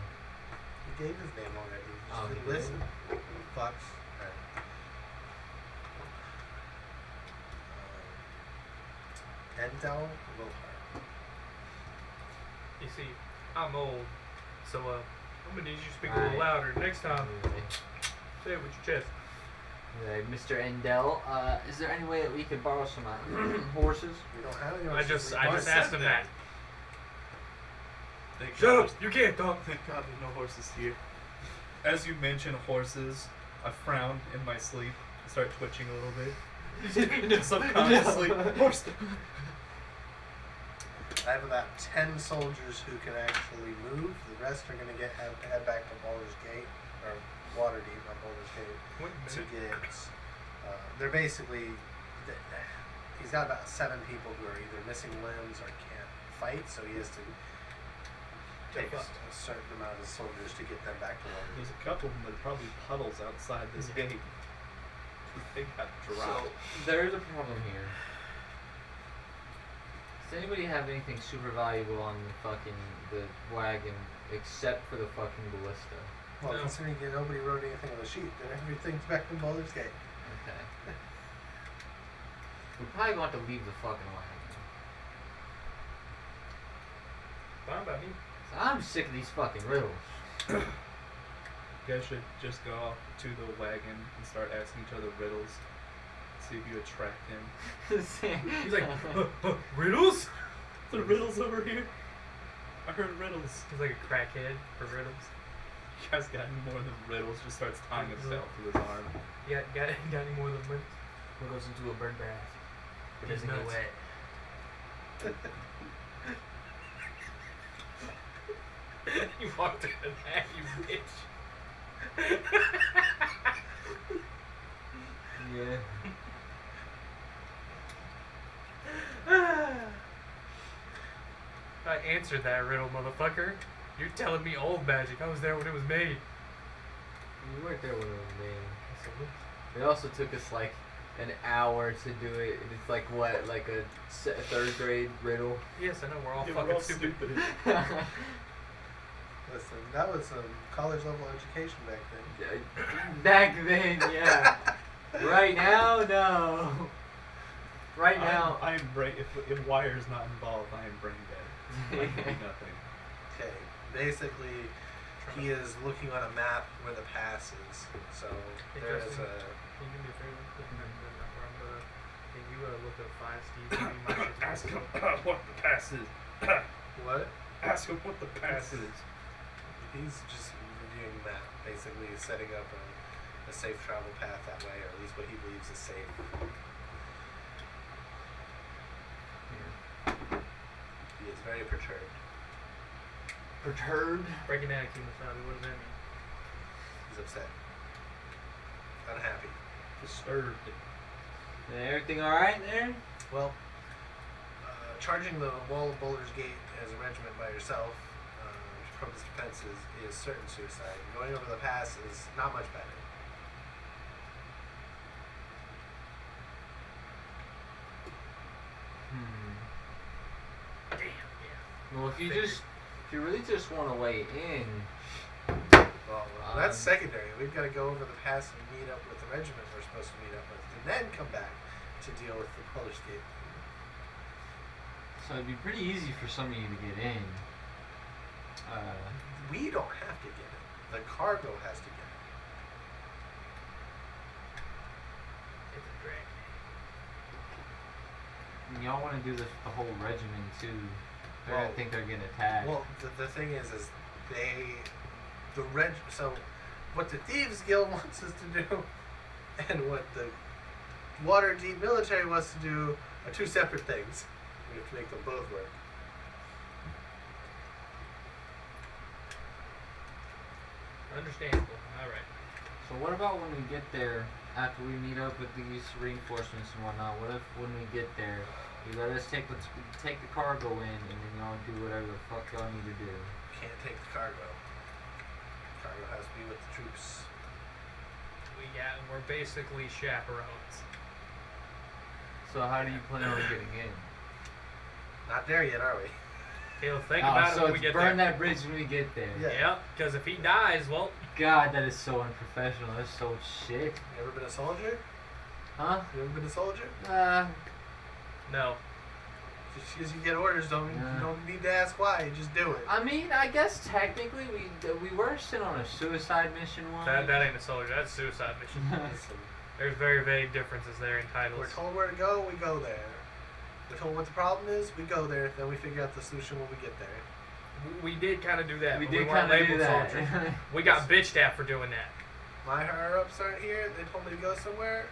He gave his name already. Oh, Just he did? listen. Fox. Alright. Endel Wilhart. You see, I'm old, so I'm gonna need you to speak a little louder. Next time, say it with your chest. Mr. Endel, is there any way that we could borrow some horses? We don't have any. I just I asked said him that. that. Thank Shut God. up! You can't talk. Thank God there's no horses here. As you mention horses, I frown in my sleep. I start twitching a little bit. Subconsciously. Horse. I have about 10 soldiers who can actually move. The rest are going to have to head back to Baldur's Gate, or Waterdeep, not Baldur's Gate, Wait a to minute. get. They're basically. He's got about 7 people who are either missing limbs or can't fight, so he has to take a certain amount of soldiers to get them back to Waterdeep. There's a couple of them that are probably puddles outside this gate. They got So, dropped. there's a problem here. Does anybody have anything super valuable on the wagon except for the fucking ballista? Well, No. considering that nobody wrote anything on the sheet, then everything's back in Baldur's Gate. Okay. We probably want to leave the fucking wagon. Fine by me. So I'm sick of these fucking riddles. You guys should just go off to the wagon and start asking each other riddles. See if you attract him. He's like, riddles? The riddles over here. I heard riddles. He's like a crackhead for riddles. You guys got any more than riddles? Just starts tying himself to his arm. You got any more than riddles? What goes into a bird bath? It doesn't get wet. You walked into that, you bitch. Yeah. I answered that riddle, motherfucker. You're telling me old magic. I was there when it was made. You weren't there when it was made. It also took us like an hour to do it. And it's like what, like a third grade riddle? Yes, I know, we're all Yeah, fucking we're all stupid. Listen, that was college level education back then. Back then, yeah. Right now, no. Right now. I am brain. If wire's not involved, I am brain dead. I can do nothing. Okay, basically, he is looking on a map where the pass is. So Hey, there is Justin. a. Can you do me a favor? Can you look up 5 Steve? Give me my shit. Ask him what the pass is. What? Ask him what the pass is. He's just reviewing the map. Basically, he's setting up a safe travel path that way, or at least what he believes is safe. He is very perturbed. Perturbed? Breaking down Kimasabi, what does that mean? He's upset. Unhappy. Disturbed. Everything alright there? Well, charging the wall of Baldur's Gate as a regiment by yourself from his defenses is certain suicide. Going over the pass is not much better. Damn, yeah. Well, if you really just want to weigh in, Well, that's secondary. We've got to go over the pass and meet up with the regiment we're supposed to meet up with, and then come back to deal with the Baldur's Gate. so it'd be pretty easy for some of you to get in. We don't have to get it. The cargo has to get it. It's a drag. And y'all want to do this with the whole regiment too. They're Well- gonna think they're getting attacked. Well, the thing is so what the Thieves Guild wants us to do and what the Waterdeep military wants to do are two separate things. We have to make them both work. Understandable. Alright. So what about when we get there, after we meet up with these reinforcements and whatnot, what if when we get there, you let us take the cargo in, and then y'all do whatever the fuck y'all need to do? Can't take the cargo. Cargo has to be with the troops. We're basically chaperones. So how do you plan on getting in? Not there yet, are we? He'll think Oh, about it so when we it's get burn there. that bridge when we get there. Yeah. Yep, because if he dies, well, God, that is so unprofessional. That's so shit. You ever been a soldier? Huh? You ever been a soldier? no. Just because you get orders, Yeah. you don't need to ask why. You just do it. I mean, I guess technically we were sent on a suicide mission once. That ain't a soldier. That's suicide mission. Listen, There's very vague differences there in titles. we're told where to go, we go there. We're told what the problem is, we go there. Then we figure out the solution when we get there. We did kind of do that. We but did weren't kind of do labeled that. soldiers. We got bitched at for doing that. My higher ups aren't here. They told me to go somewhere.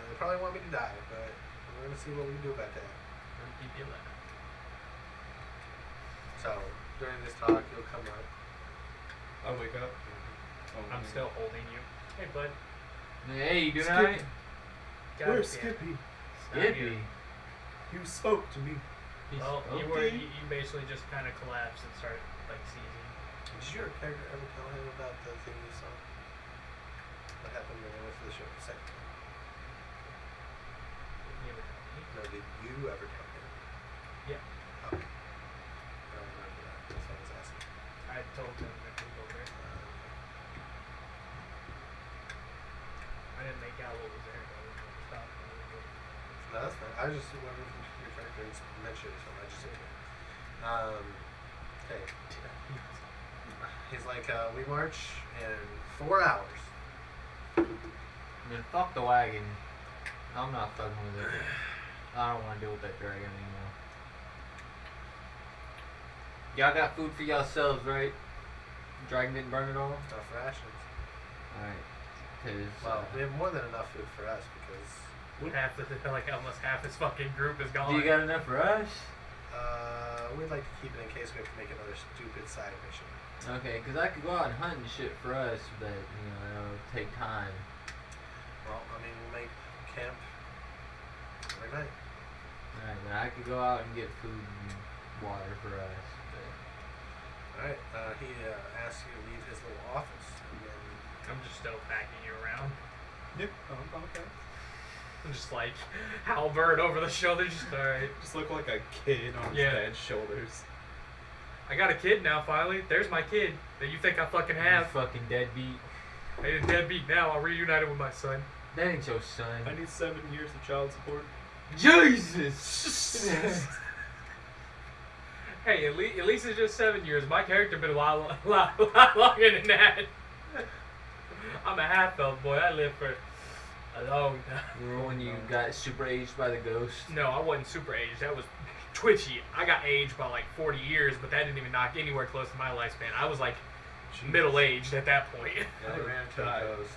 They probably want me to die, but we're gonna see what we can do about that. Keep you alive. So during this talk, you'll come up. I wake up. Oh, I'm man. still holding you. Hey, bud. Hey, you doing Skip. alright? God Where's damn. Skippy? Skippy. You spoke to me. Well, Okay. you basically just kind of collapsed and started like seizing. Did your character ever tell him about the thing you saw? What happened when they went to the ship the second time? You ever tell me? No, did you ever tell him? Yeah. Okay. I don't remember that. That's what I was asking. I told him that we go there. Gallo was there. Though. No, that's fine. I just wondering if your characters mentioned it, so I just said it. Okay. He's like, we march in 4 hours. I mean, fuck the wagon. I'm not fucking with it. I don't want to deal with that dragon anymore. Y'all got food for yourselves, right? Dragon didn't burn it all? Enough rations. Alright. Cause, Well, we have more than enough food for us because Like almost half his fucking group is gone. do you got enough for us? we'd like to keep it in case we have to make another stupid side mission. Okay, cause I could go out and hunt and shit for us, but, you know, it'll take time. Well, I mean, we'll make camp every night. Alright, but I could go out and get food and water for us. But Alright, he asks you to leave his little office, and then I'm just still packing you around. Yep. Oh, okay. I'm just like halberd over the shoulder. Just alright. Just look like a kid on his Yeah. dad's shoulders. I got a kid now. Finally, there's my kid that you think I fucking you have. fucking deadbeat. I ain't a deadbeat now. I'll reunited with my son. That ain't your son. I need 7 years of child support. Jesus! Hey, at least it's just 7 years. My character been a lot longer than that. I'm a half-elf boy. I lived for a long time. Remember when you got super aged by the ghost? No, I wasn't super aged. That was twitchy. I got aged by like 40 years, but that didn't even knock anywhere close to my lifespan. I was like middle-aged at that point. I ran into die. a ghost.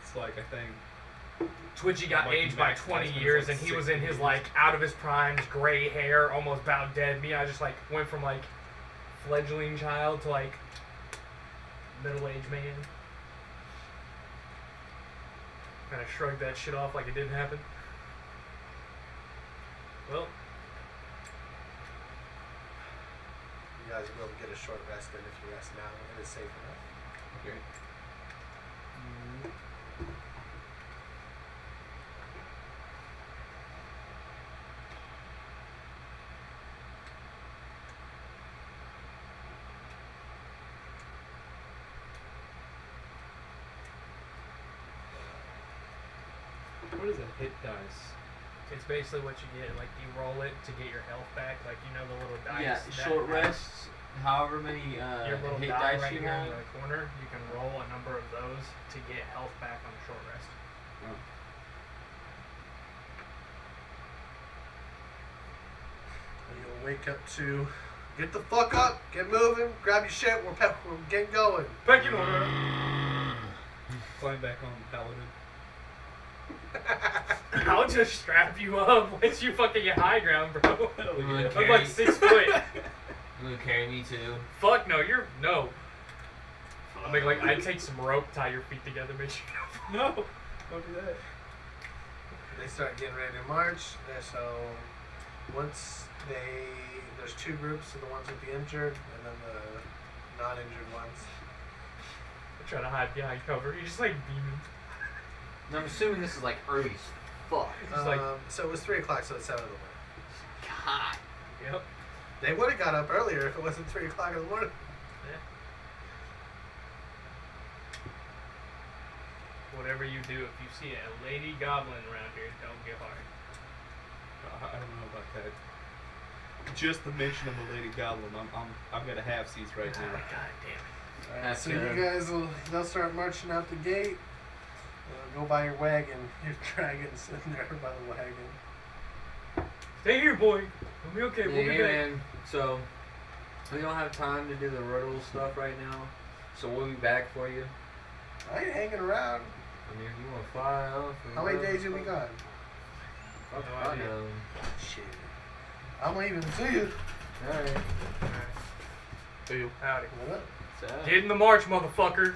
It's like, I think, Twitchy got Like aged by Max 20 Heisman was years, like and he was in 60 his years. like out of his prime, gray hair, almost about dead. Me, I just like went from like fledgling child to like middle-aged man. Kind of shrugged that shit off like it didn't happen. Well, You guys will get a short rest in if you rest now. It is safe enough. okay. What is a hit dice? it's basically what you get. Like you roll it to get your health back. Like you know the little dice. Yeah, that short have rests, however many Your little hit die dice right you here have. in the corner. You can roll a number of those to get health back on a short rest. And you'll wake up to get the fuck up, get moving, grab your shit, we're getting going. Thank you, Lord. Climb back on the paladin. I'll just strap you up once you fucking get high ground, bro. Hell You yeah. wanna I'm like 6 foot. You gonna carry me too? Fuck no, you're no. I mean, like I'd take some rope, tie your feet together, bitch. No! Don't do that. They start getting ready to march, and so once there's 2 groups of the ones with the injured and then the non-injured ones. I'm trying to hide behind cover. You're just like beaming. And I'm assuming this is like early as fuck. It's like- So it was 3 o'clock, so it's 7 in the morning. God. Yep. They would have got up earlier if it wasn't 3 o'clock in the morning. Yeah. Whatever you do, if you see a lady goblin around here, don't get hard. I don't know about that. Just the mention of a lady goblin, I'm gonna have seats right now. God damn it. Alright, That's so good. you guys they'll start marching out the gate. Go by your wagon. Your dragon's sitting there by the wagon. Stay here, boy. We'll be okay. We'll Yeah, be back. man. So we don't have time to do the riddle stuff right now. So we'll be back for you. I ain't hanging around. I mean, if you want to fly off. or How many whatever, days have we fuck- gone? fuck, No I idea. know. Shit. I'm leaving too. Alright. Howdy. What up? So, Get in the march, motherfucker.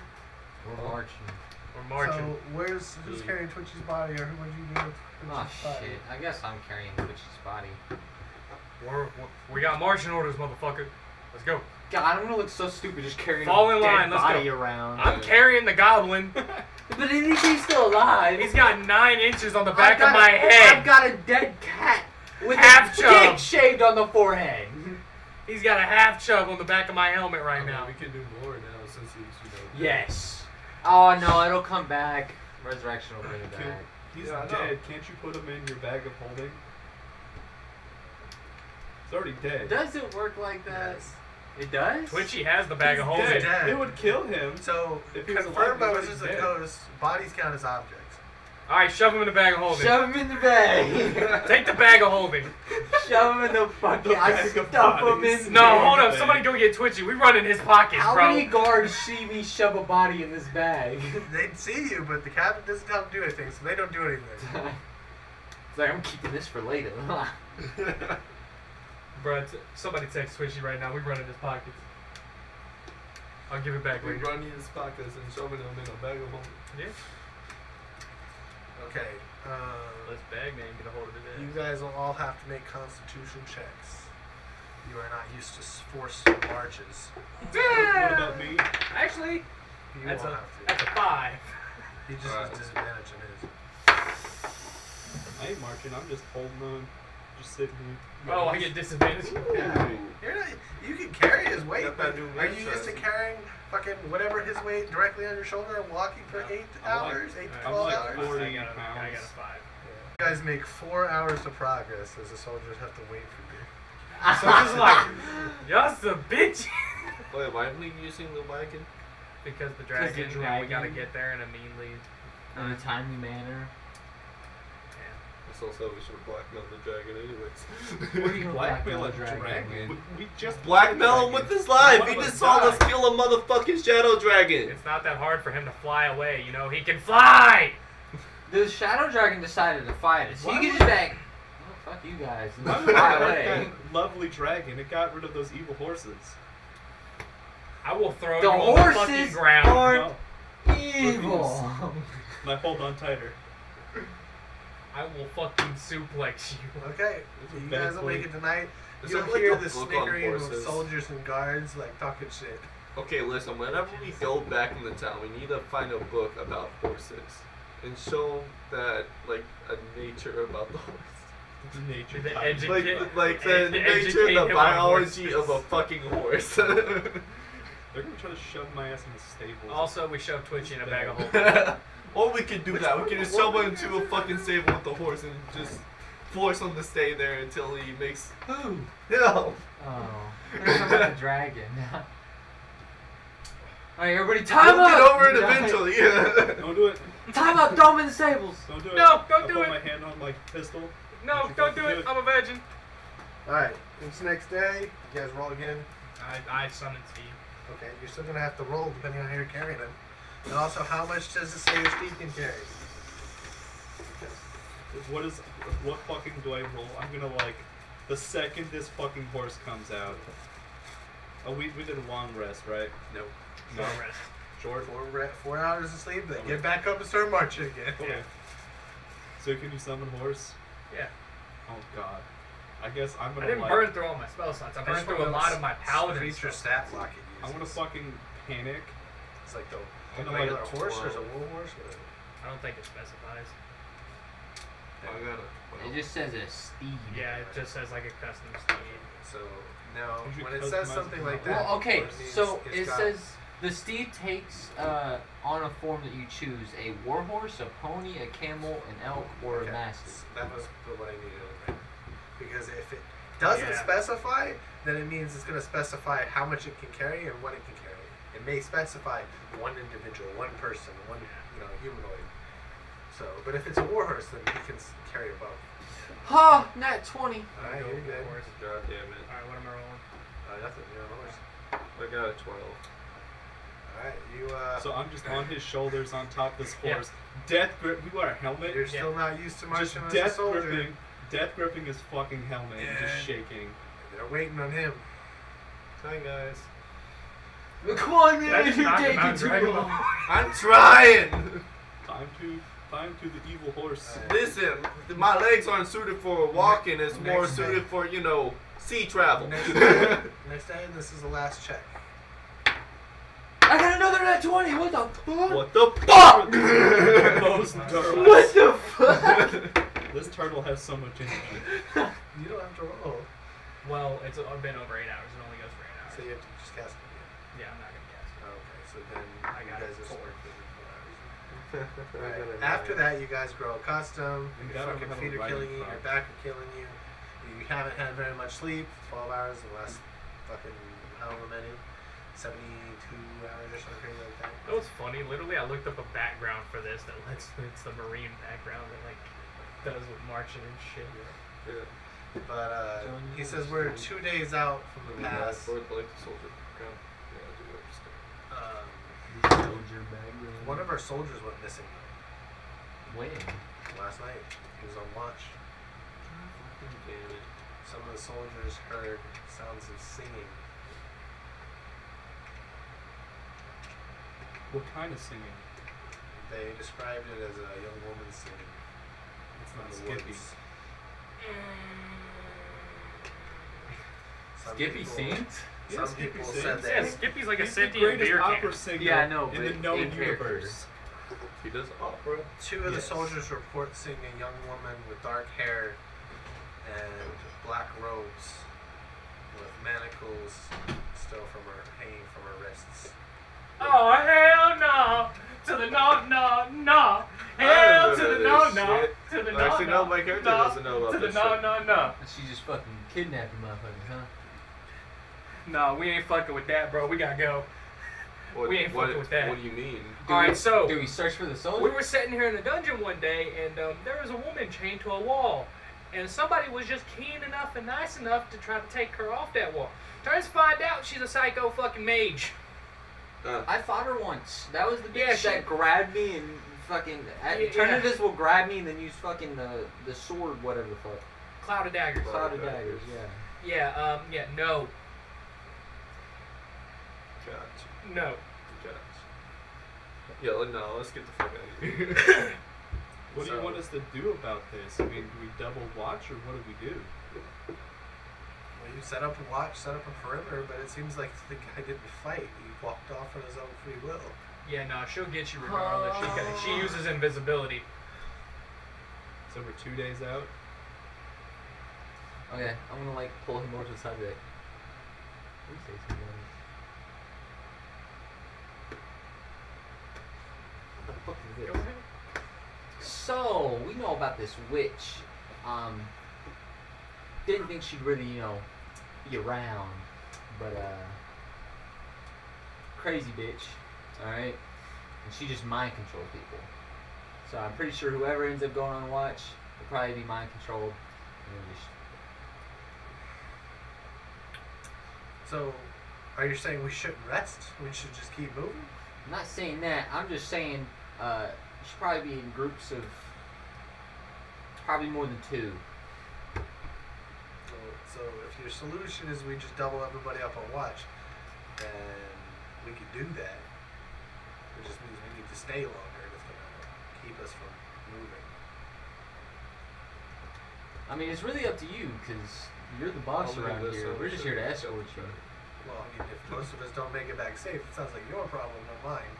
we're marching. We're marching. So who's carrying Twitchy's body, or who would you do with Oh Twitchy's body? shit. I guess I'm carrying Twitch's body. We got marching orders, motherfucker. Let's go. God, I'm gonna look so stupid just carrying Fall a in dead line, let's body go. around. I'm carrying the goblin. But at least he's still alive. He's got 9 inches on the back I've got of my a- head. I've got a dead cat with Half a chub. dick shaved on the forehead. He's got a half chub on the back of my helmet right I mean, now. we can do more now since he's, Yes. Oh no, it'll come back. Resurrection will bring it Kill- back. He's Yeah, I know. dead. Can't you put him in your bag of holding? He's already dead. Does it work like that? Yes. It does? Twitchy has the bag of He's holding. dead. It would kill him. So, If he was confirmed by alive, he's Wizards of already the dead. Coast, bodies count as objects. Alright, shove him in the bag of holding. Shove him in the bag. Take the bag of holding. Shove him in the fucking. The I bag of stuff him bodies. in. No, there. hold up. bag. Somebody go get Twitchy. We run in his pockets, How bro. many guards see me shove a body in this bag? They'd see you, but the captain doesn't tell them to do anything, so they don't do anything. It's like I'm keeping this for later. Bro, somebody text Twitchy right now. We run in his pockets. I'll give it back We later. run in his pockets and shoving them in a bag of holding. Yeah. Okay, Let's bag man get a hold of it. you guys will all have to make constitution checks. You are not used to forced marches. What about me? Actually, You that's won't a have to. 5. He just Alright. has disadvantage in his. I ain't marching. I'm just holding on. Just sitting here. Oh, I get disadvantage. Yeah. You're not, you can carry his weight, Got but that new are you used to interesting. carrying fucking whatever his weight directly on your shoulder and walking for 8 I'm like- hours, 8 to I'm 12 like hours? 40 I got a pounds. 5. You guys make 4 hours of progress as the soldiers have to wait for you. So it's like, y'all some bitch. Wait, why are we using the wagon? Because the the dragon, and we gotta dragon. get there in a meanly. In a timely manner. So we should blackmail the dragon anyways. What are you gonna Blackmail a dragon? dragon. We just Blackmail him with his life. One He of us just saw us died. kill a motherfucking shadow dragon. It's not that hard for him to fly away, you know? He can fly! The shadow dragon decided to fight us. Why He would- could just back. Oh, fuck you guys. And Why just would fly I hurt away. that lovely dragon? It got rid of those evil horses. I will throw The you on the fucking horses ground. aren't No, evil. and I hold on tighter. I will fucking suplex you. Okay, This is you bad guys will make point. it tonight. Is You'll there, like, hear a the book on snickering of horses? soldiers and guards like talking shit. Okay, listen, whenever we go back in the town, we need to find a book about horses and show that, like, a nature about the horse. Nature. The type. educate- Like the Ed- nature educate and the him on biology horses. of a fucking horse. They're gonna try to shove my ass in the stables. Also, we shove Twitchy in a bag of holding. Or we could do that. We could just shove him into a fucking stable with the horse and just force him to stay there until he makes. Who? No. Oh. There's about the dragon. Alright, everybody, We'll time get up! over it eventually. Yeah. Don't do it. Time up, throw him in the stables! Don't do it. No, don't I do put it. my hand on my pistol. No, don't do it. I'm a virgin. Alright, it's next day. You guys roll again. I summoned Steve. Okay, you're still gonna have to roll depending on how you're carrying them. And also, how much does it say your speed can carry? What fucking do I roll? I'm gonna like the second this fucking horse comes out. Oh, we did a long rest, right? Nope. No. Short rest. Short. 4 hours of sleep, then get back up and start marching again. Okay. So can you summon horse? Yeah. Oh god. I guess I'm gonna I didn't like, burn through all my spell slots. I burned through a lot of my paladin feature stuff. stat block it I'm uses. gonna fucking panic. It's like the I'm a gonna regular like horse or is it a 12. wool horse? What is it? I don't think it specifies. I got it. It just says a steed. Yeah, it just says like a custom steed. So now, Would you when it customize says it? something like that, Well, okay, what it means so it's it got- says the steed takes on a form that you choose a warhorse, a pony, a camel, an elk, or Okay, a mastiff. That was what I needed. Right? Because if it doesn't Yeah. specify, then it means it's going to specify how much it can carry and what it can carry. It may specify one individual, one person, one humanoid. So, but if it's a warhorse, then he can carry a bow. Ha! Nat 20. Alright, you're good. God damn it. Alright, what am I rolling? Nothing. You're on a horse. I got a 12. Alright, you So I'm just on his shoulders on top of this Yeah. horse. Death grip. We wear a helmet. you're still not used to Just marching as a death soldier. gripping. Death gripping his fucking helmet and just Yeah. shaking. They're waiting on him. Hi guys. Come on, Did I man, just you're knock him taking out too Dragon long. Ball? I'm trying. Time to the evil horse. Alright. Listen, my legs aren't suited for walking. It's more Next day. suited for sea travel. Next day, next day, and this is the last check. I got another nat 20. What the fuck? What the fuck? Most turtles. What the fuck? This turtle has so much energy. You don't have to roll. Well, it's been over 8 hours. It only goes for 8 hours. So you have to just cast it again. Yeah, I'm not gonna cast it. Okay, so then I you got guys it. are 4. stuck within 4 hours. Right. After that, you guys grow accustomed. And Your gotta fucking have a feet are killing writing you. Your prompt. back are killing you. You haven't had very much sleep. 12 hours the last fucking however many. 72 hours or something crazy like that. That was funny. Literally, I looked up a background for this that lets it's the Marine background that like does with marching and shit. Yeah. But he says we're 2 days out from the pass. Or like the soldier background. Yeah, I do understand. Soldier background. One of our soldiers went missing When? last night. He was on watch. Fucking damn it. Some of the soldiers heard sounds of singing. What kind of singing? They described it as a young woman singing. It's in not the Skippy. woods. Some Skippy people- sings? Yeah, Some Skippy people sings. said Yeah, that Skippy's like a He's the sentient greatest beer opera can. singer Yeah, I know, in but the known in character. universe. He does opera. two of the Yes. soldiers report seeing a young woman with dark hair and black robes with manacles still from her hanging from her wrists. Oh hell no! To the no no no! Hell to the no no! To the no Actually, no, my character doesn't know about To the this no shit. no no! She just fucking kidnapped the motherfuckers, huh? No, we ain't fucking with that, bro. We gotta go. What, We ain't what, fucking with that. What do you mean? Alright, so Do we search for the soldier? we were sitting here in the dungeon one day, and there was a woman chained to a wall, and somebody was just keen enough and nice enough to try to take her off that wall. Turns to find out she's a psycho fucking mage. I fought her once. That was the bitch Yeah, she- that grabbed me and fucking. Yeah. Eternatus will grab me and then use fucking the sword, whatever the fuck. Cloud of daggers. Cloud of daggers, yeah. Yeah, no. Gotcha. No. Gotcha. Yeah, no, let's get the fuck out of here. What do you So- want us to do about this? I mean, do we double watch or what do we do? Well, you set up a watch, set up a perimeter, but it seems like the guy didn't fight. He walked off on his own free will. Yeah, no, she'll get you regardless. She uses invisibility. So we're 2 days out. Okay, I'm gonna like pull him over to the side of it. Let me say something. What the fuck is Go this? ahead. So we know about this witch. Didn't think she'd really, be around, but crazy bitch. All right, and she just mind controls people. So I'm pretty sure whoever ends up going on watch will probably be mind controlled. And then just So, are you saying we shouldn't rest? We should just keep moving? I'm not saying that. I'm just saying you should probably be in groups of probably more than 2. So if your solution is we just double everybody up on watch, then we could do that. It just means we need to stay longer. It's gonna keep us from moving. I mean, it's really up to you because you're the boss I'll leave around this here. so We're just here to we escort should- you. Well, I mean, if most of us don't make it back safe, it sounds like your problem, not mine.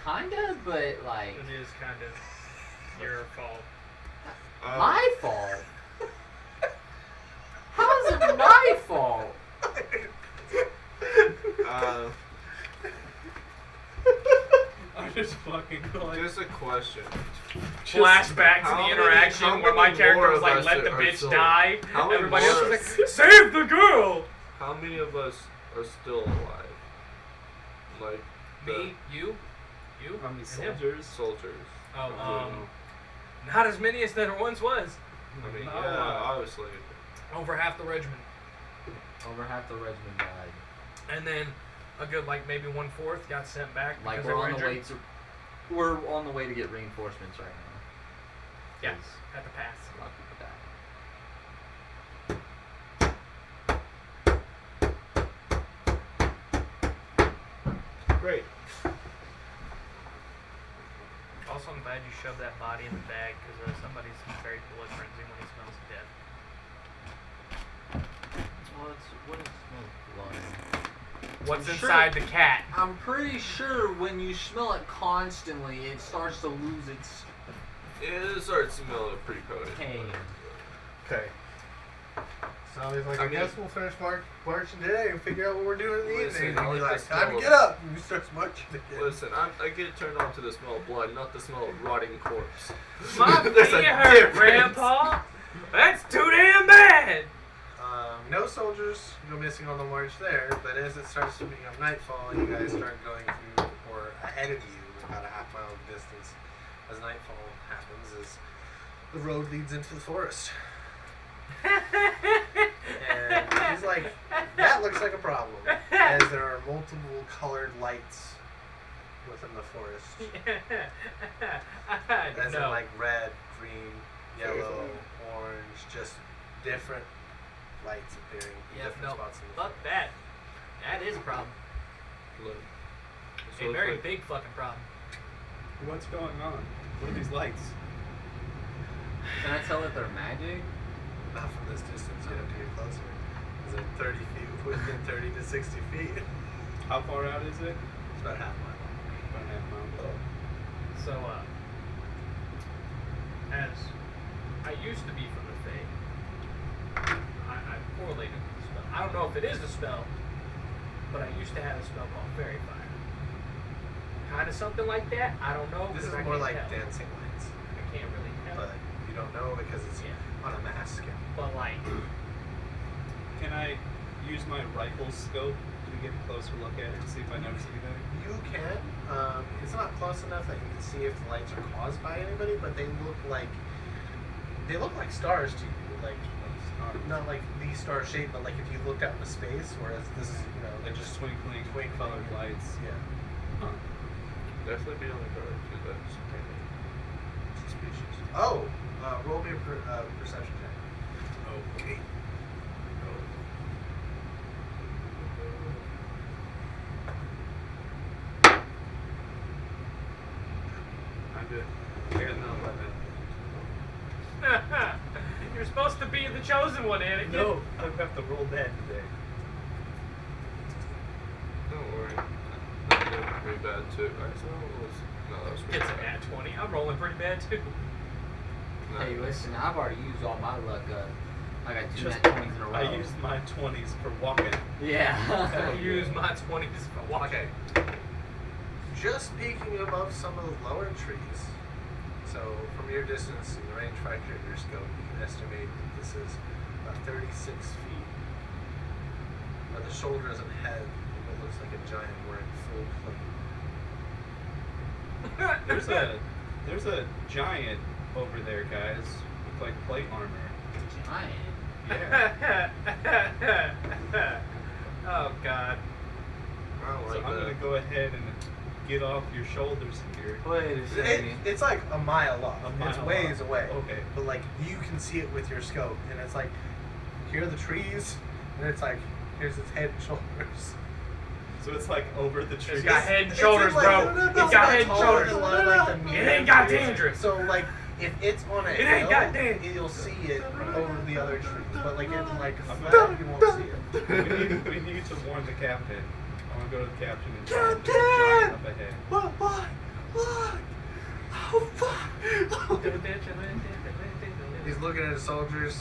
Kinda, but like It is kind of your fault. my fault. How is it my fault? I'm just fucking going. Just a question. Flashback to how the many- interaction how where my many character more was of like, us "Let the are bitch still- die." how many Everybody else more- was like, "Save the girl." How many of us are still alive? Like Me, you. How many and him. soldiers? soldiers. Oh, not as many as there once was. I mean, Not a yeah, lot. obviously. Over half the regiment, Over half the regiment died. and then a good maybe 1/4 got sent back Like because we're they were on the way injured. to, we're on the way to get reinforcements right now. Yeah, 'Cause at the pass. a lot of people died. Great. Also, I'm glad you shoved that body in the bag because somebody's very blood frenzy when he smells death. Well, what is blood? What's I'm sure- inside the cat? I'm pretty sure when you smell it constantly, it starts to lose its It starts smelling pretty coded. pain. Okay. So he's like, I I mean- guess we'll finish marching today and figure out what we're doing in the Listen, evening. I And like you're the like, time smell to of- get up. And he starts marching again. Listen, I get turned on to the smell of blood, not the smell of rotting corpse. My There's a feet hurt, difference. Grandpa. That's too damn bad. No soldiers go missing on the march there, but as it starts to become nightfall, you guys start going through, or ahead of you, about a half-mile distance, as nightfall happens, as the road leads into the forest. And he's like, that looks like a problem, as there are multiple colored lights within the forest. As in No. like red, green, yellow, orange, just different lights appearing in Yeah, different no. spots in the Fuck forest. that. That is a problem. Look. A very big fucking problem. What's going on? What are these lights? Can I tell that they're magic? Not from this distance, you have to get closer. Is it 30 feet, within 30 to 60 feet? How far out is it? It's about half a mile. About half mile. So, as I used to be from the Fae, I correlated with the spell. I don't know if it is a spell, but I used to have a spell called Fairy Fire. Kind of something like that. I don't know. This is because I more can't like tell. dancing lights, I can't really tell. but you don't know because it's Yeah. on a mass scale. But like, Can I use my rifle scope to get a closer look at it and see if I notice anything? You can. It's not close enough that you can see if the lights are caused by anybody, but they look like stars to you. Like not like the star shape, but like if you looked out into space, whereas this is They're they're just twinkling, twinkling. colored lights. Yeah. Huh. Definitely be on the guard to that suspicious. Oh, roll me a perception check. Okay. I'm good. I got no weapon. you're supposed to be the chosen one, Anakin. No, I have to roll that today. Don't worry. I'm doing pretty bad too. Actually, no, that was pretty It's a bad. nat 20. I'm rolling pretty bad too. No. Hey, listen, I've already used all my luck. I got two Just- nat 20s in a row. I used my 20s for walking. I Yeah. use my 20s for walking. Okay. Just peeking above some of the lower trees. So from your distance and the range factor of your scope, you can estimate that this is about 36 feet. By the shoulders and head, it looks like a giant wearing full plate. There's a giant over there, guys, with like plate armor. Giant. Yeah. Oh God. I don't So like I'm that. gonna go ahead and get off your shoulders here. Wait a It, second. it's like a mile off. A mile it's ways off. away. Okay. But like you can see it with your scope, and it's like here are the trees, and it's like here's its head and shoulders. So it's like over the trees. It's got head and It's shoulders, like- bro. no, no, no, It's got not head and taller shoulders. than one, like, the It medium ain't got trees. dandruff. So like if it's on a It ain't hill, got dandruff. you'll see it over the other trees. But like in like I'm flat, gonna- you won't see it. we need to warn the captain. I want to go to the captain and tell him Captain! there's a giant up ahead. What? Look! Oh fuck! He's looking at his soldiers.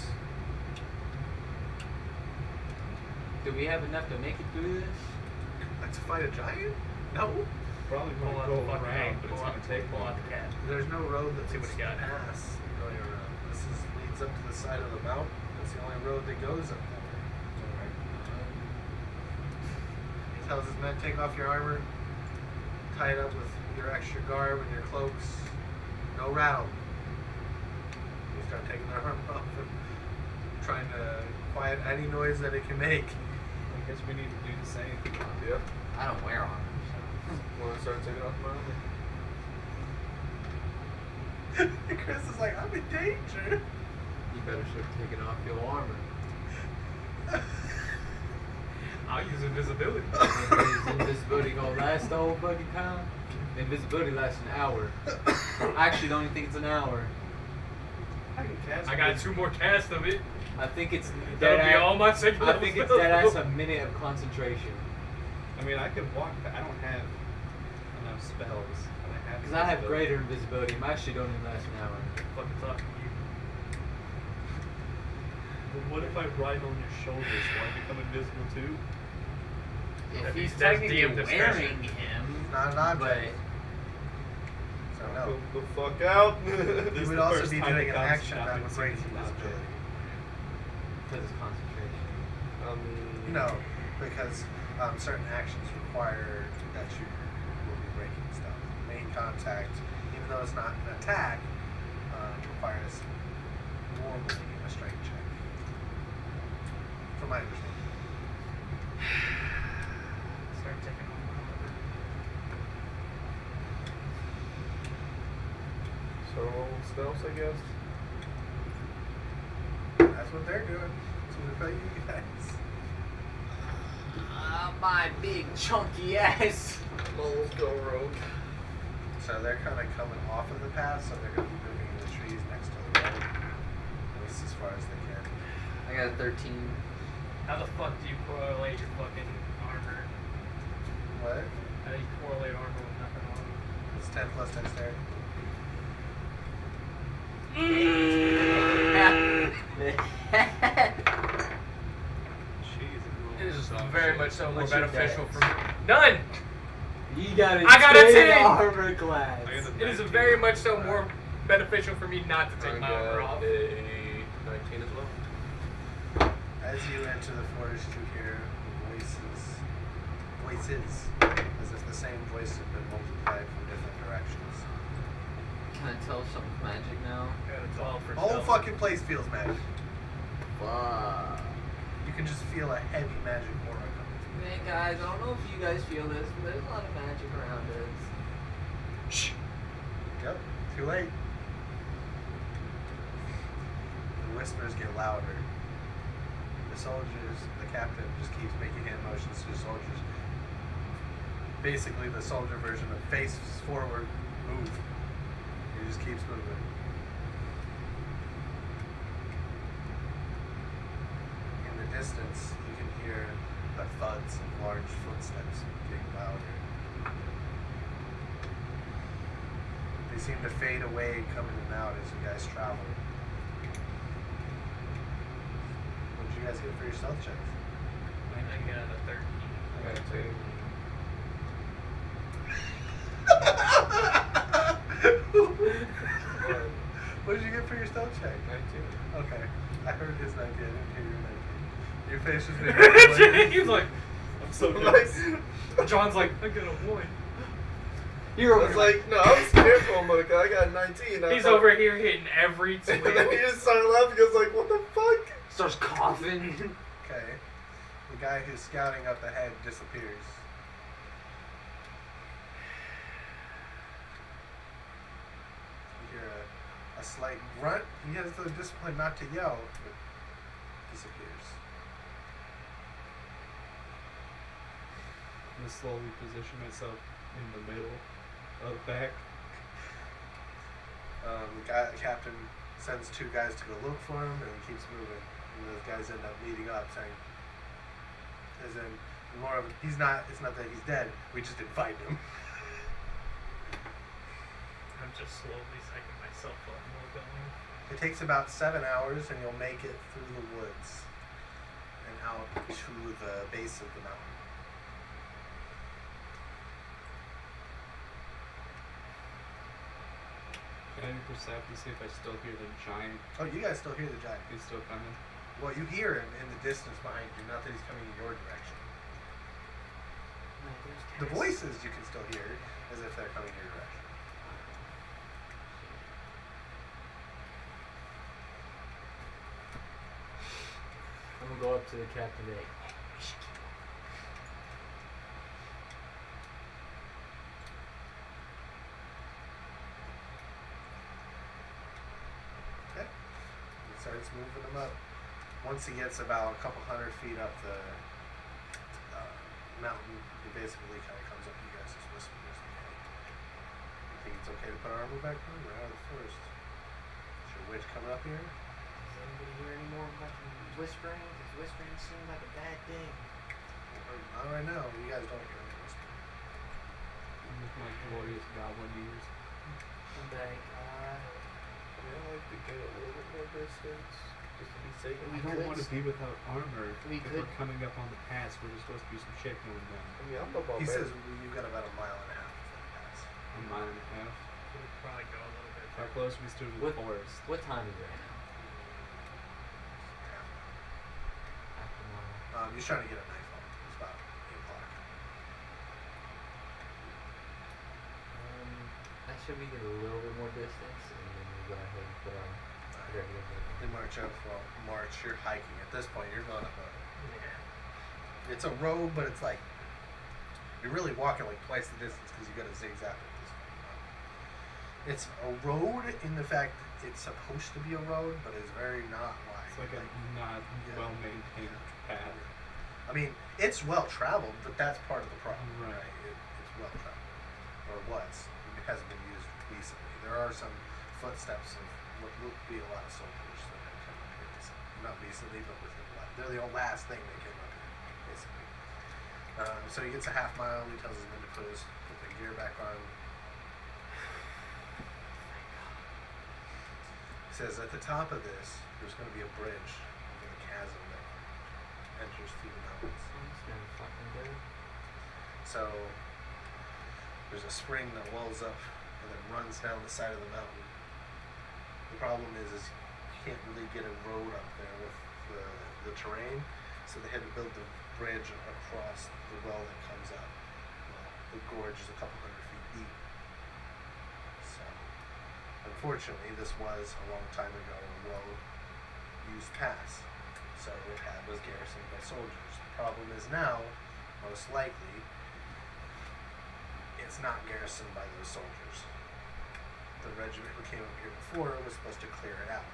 Do we have enough to make it through this? Like to fight a giant? No. Probably Pull won't out go the fucking around, but it's pull out, gonna take pull long. out the cat. There's no road that See what leads he to got. pass going around. This leads up to the side of the mountain. That's the only road that goes up there. He tells his men, take off your armor, tie it up with your extra garb and your cloaks. No rattle. They start taking their armor off and trying to quiet any noise that it can make. I guess we need to do the same. Yep. I don't wear armor. Want to start taking off my armor? And Chris is like, I'm in danger. You better start taking off your armor. I'll use invisibility. Is invisibility gonna last the whole fucking time? Invisibility lasts an hour. I actually don't even think it's an hour. I can cast. I got 2 more casts of it. I think it's That'll dead be ass. all my second I level think it's spells. dead ass a minute of concentration. I mean, I could walk. I don't have enough spells. And I have Because I have invisibility. greater invisibility. My shit don't even last an hour. Fucking talking to you. But what if I ride on your shoulders? Will I become invisible too? If he's That's technically DM discretion. wearing him, He's not an object. So no. Go the fuck out. You This would is the also first be time doing it an comes action to that would break nothing. invisibility. because it's concentration. No, because certain actions require that you will be breaking stuff. Main contact, even though it's not an attack, requires normally a strength check. From my understanding. Start taking on my armor. So stealth, I guess. That's what they're doing. That's what they pay you guys. My big chunky ass. Moles go rogue. So they're kind of coming off of the path, so they're going to be moving in the trees next to the road. At least as far as they can. I got a 13. How the fuck do you correlate your fucking armor? What? How do you correlate armor with nothing on it? It's 10 plus dexterity. It is Dog very shit. much so more What's your beneficial dex? for me. None! You got a I got a 10. armor class. I got a It is 19. very much so more beneficial for me not to take I my armor got off. a 19 as well. As you enter the forest, you hear voices, as if the same voice had been multiplied from different directions. Can I tell if something's magic now? I got a 12 for The whole stealth. fucking place feels magic. Fuck. You can just feel a heavy magic aura coming through. Man, guys, I don't know if you guys feel this, but there's a lot of magic around us. Yep, too late. The whispers get louder. The soldiers, the captain just keeps making hand motions to the soldiers. Basically, the soldier version of face forward, move. He just keeps moving. In the distance, you can hear the thuds of large footsteps getting louder. They seem to fade away, coming in and out as you guys travel. What did you guys get for your stealth checks? I got a 13. I got a 2. What did you get for your stealth check? 19. Okay. I heard his 19. I didn't hear your 19. Your face was maybe He was like, I'm so Nice. nice. John's like, I got a 1. You're I over was like, no, I'm scared for him, but I got 19. I He's thought- over here hitting every And then he twig. just started laughing. I was like, what the fuck? starts coughing. Okay. The guy who's scouting up ahead disappears. You hear a slight grunt. He has the discipline not to yell, but disappears. I'm gonna slowly position myself in the middle of the back. The captain sends 2 guys to go look for him, and he keeps moving. And those guys end up meeting up, saying, as in, more of, he's not, it's not that he's dead, we just didn't find him. I'm just slowly psyching myself up more going. It takes about 7 hours, and you'll make it through the woods and out to the base of the mountain. Can I percept to see if I still hear the giant? Oh, you guys still hear the giant. He's still coming. Well, you hear him in the distance behind you, not that he's coming in your direction. The voices you can still hear as if they're coming in your direction. I'm gonna go up to the captain and Okay. He starts moving them up. Once he gets about a couple hundred feet up the mountain, he basically kind of comes up to you guys and whispers, okay, you think it's okay to put our armor back on? We're out of the forest. Is your witch coming up here? Does anybody hear any more fucking whispering? Because whispering seems like a bad thing. Or not right now. You guys don't hear any whispering. I'm with my glorious goblin ears. I'm like, I like to get a little bit more distance. Just to be safe. We don't want to be without armor. we if could- we're coming up on the pass, we're just supposed to do some shit going down. I mean, I'm a He barbarian. says you've got about a mile and a half before the pass. A mile and a half. We'll probably go a little bit. How close are we still to the What- forest? What time is it right now? After mile. He's trying to get a knife on. It's about 8 o'clock. That should we get a little bit more distance, and then we go ahead and put on regular. They march up. Well, march. You're hiking. At this point, you're going up a. Yeah. It's a road, but it's like you're really walking like twice the distance because you got to zigzag at this point. It's a road in the fact that it's supposed to be a road, but it's very not wide. It's like a not Yeah. well maintained path. I mean, it's well traveled, but that's part of the problem, Right. right? It's well traveled, or was. It hasn't been used recently. There are some footsteps of what will be a lot of soldiers that have come up here recently. Not recently, but within the last. They're the last thing that came up here, basically. So he gets a half mile. He tells his men to put the gear back on. He says at the top of this, there's going to be a bridge over the chasm that enters through the mountains. I'm just gonna fucking do it. So there's a spring that wells up and then runs down the side of the mountain. The problem is you can't really get a road up there with the terrain, so they had to build the bridge across the well that comes up. Well, the gorge is a couple hundred feet deep. So unfortunately, this was a long time ago a well-used pass, so it was garrisoned by soldiers. The problem is now, most likely, it's not garrisoned by those soldiers. The regiment who came up here before was supposed to clear it out.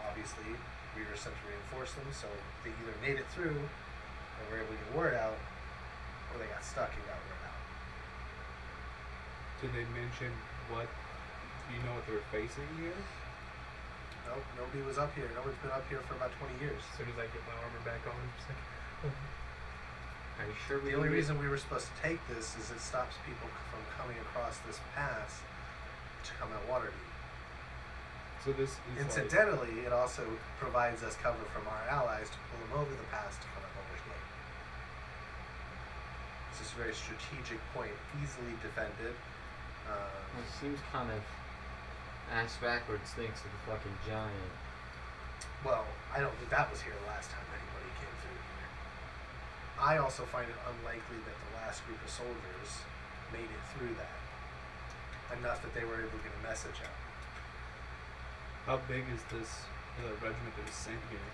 Obviously, we were sent to reinforce them, so they either made it through, and were able to get word out, or they got stuck and got word out. Did they mention what? Do you know what they were facing here? Nope, nobody was up here. No one's been up here for about 20 years. As soon as I get my armor back on, I'm just like, Are you sure we The only can get- reason we were supposed to take this is it stops people from coming across this pass to come at Waterdeep. So this is Incidentally, it also provides us cover from our allies to pull them over the pass to come at Baldur's Gate. It's just a very strategic point, easily defended. Well, it seems kind of ass backwards thanks to the fucking giant. Well, I don't think that was here the last time anybody came through here. I also find it unlikely that the last group of soldiers made it through that. Enough that they were able to get a message out. How big is this regiment that was sent here?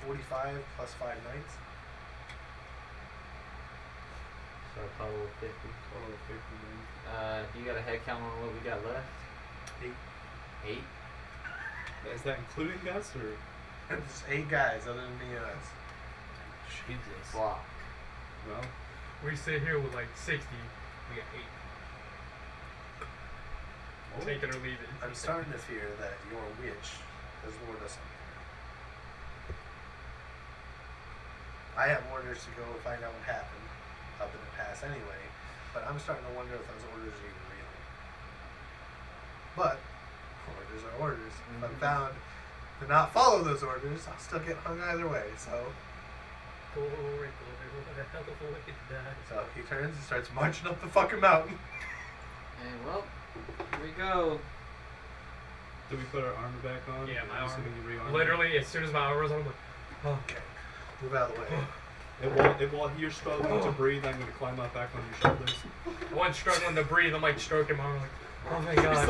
45 plus 5 knights. So a total of 50. Total of 50 men. Do you got a head count on what we got left? 8. 8? Is that including us or? There's 8 guys other than me and us. Jesus. Fuck. Well, we sit here with like 60, we got 8. Take it or leave it. I'm starting to fear that your witch has lured us up here. I have orders to go find out what happened up in the pass anyway, but I'm starting to wonder if those orders are even real. But orders are orders. If I'm found to not follow those orders, I'll still get hung either way. So Glory, glory, what a hell of a way to die. so he turns and starts marching up the fucking mountain. And well, here we go. do we put our armor back on? Yeah, my Assuming armor. you rearm it? Literally, as soon as my armor was on, I'm like, oh. Okay, move out of the way. While you're struggling to breathe, I'm going to climb up back on your shoulders. I wasn't struggling to breathe. I'm like stroking my arm, like, oh my It's god.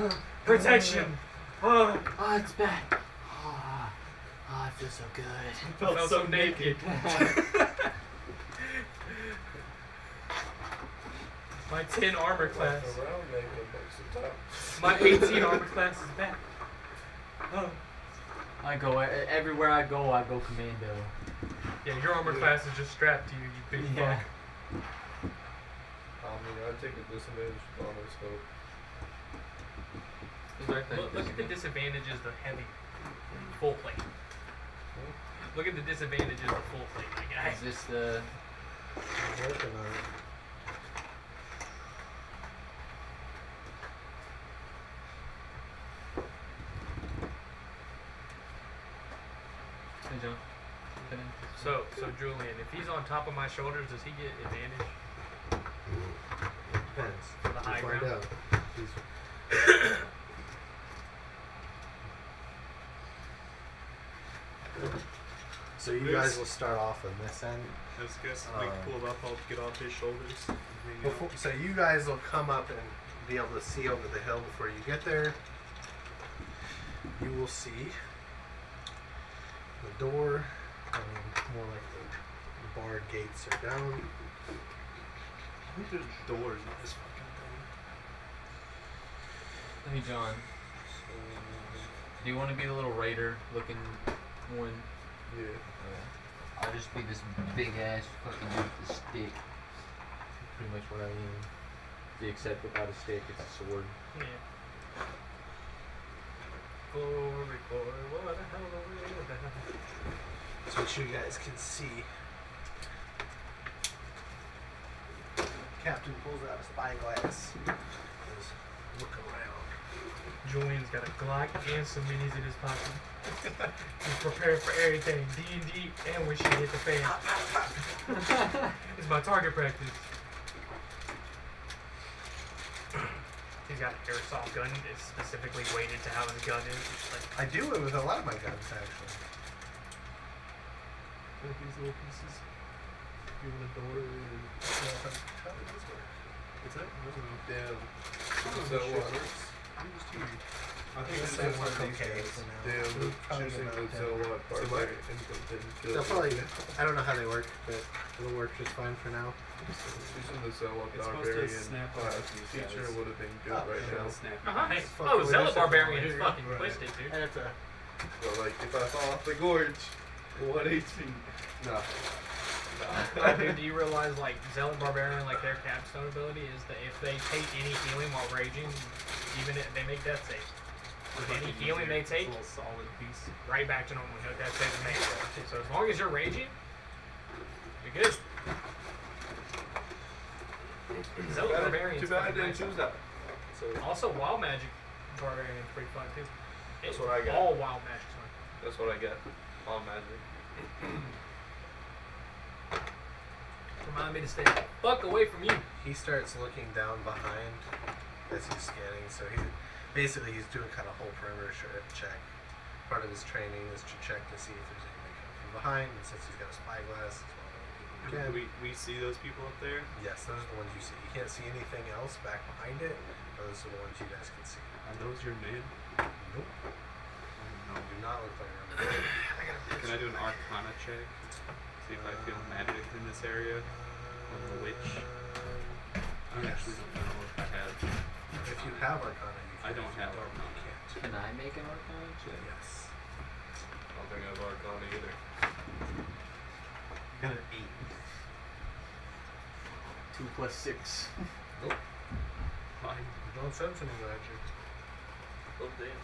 like, Protection. Oh, Oh, it's back. Oh, I feel so good. I felt so naked. My 10 armor class. Around naked most of the time. My 18 armor class is back. Oh. I go everywhere I go commando. Yeah, your armor class is just strapped to you, you big Yeah. fuck. I mean, I take a disadvantage on my scope. Look at the disadvantages of heavy full plate. Look at the disadvantages of full plate, my guy. Is this the? I'm working on it. Hey, John. So Julian, if he's on top of my shoulders, does he get advantage? Depends. For the high We'll find ground. out. He's- So you guys will start off on this end. As guess we pull up, I'll get off his shoulders. and hang out. Before, so you guys will come up and be able to see over the hill before you get there. You will see the door. I mean, more like the barred gates are down. I think there's doors in this fucking thing. Hey, John. Do you want to be the little raider looking one? Yeah. I'll just be this big ass fucking dude with a stick. Pretty much what I am. Except without a stick, it's a sword. Yeah. Glory, glory, what a hell of a way. So what you guys can see. Captain pulls out a spyglass. Goes, look around. Julian's got a Glock and some minis in his pocket. He's prepared for everything. D&D and when shit hit the fan. It's my target practice. He's got an airsoft gun that's specifically weighted to how his gun is. It's like, I do it with a lot of my guns, actually. Like these little pieces. Given a door and How does this work? what's that? I don't know. Damn. Is that what works? I'm just here. I think this will work okay for now. Damn, Probably choosing about the that. Zillow barbarian They'll probably, I don't know how they work, but it'll work just fine for now. Choosing the Zillow It's supposed to barbarian snap class out these feature guys. would have been good Oh, right yeah. now. Snap. hey, Fuck oh, with Zealot this Barbarian one. is fucking Right. twisted, dude. And it's a, But like, if I fall off the gorge, 1 HP. No. Dude, do you realize, like, Zealot Barbarian, like, their capstone ability is that if they take any healing while raging, even if they make death saves. With any healing they take, It's a little solid piece. right back to normal. No death saves are made. So as long as you're raging, you're good. Zealot Barbarian. Too bad I didn't choose that. So Also, Wild Magic Barbarian is pretty fun, too. That's what I got. All Wild Magic's fun. that's what I get. All magic. Remind me to stay the fuck away from you. he starts looking down behind as he's scanning. So he's doing kind of whole perimeter check. Part of his training is to check to see if there's anything coming from behind. And since he's got a spyglass, as well as people can. We see those people up there. Yes, those are the ones you see. You can't see anything else back behind it. Those are the ones you guys can see. Are those your men? Nope. No. Do not look like them. Can I do an Arcana check? See if I feel magic in this area. On the witch. I Yes. actually don't know if I have. If you have Arcana, you can. I don't If you have you Arcana. can't. Can I make an arcana check? Yes. I don't think I have Arcana either. Got an 8. 2 plus 6. Fine. Don't sense any magic. Oh damn.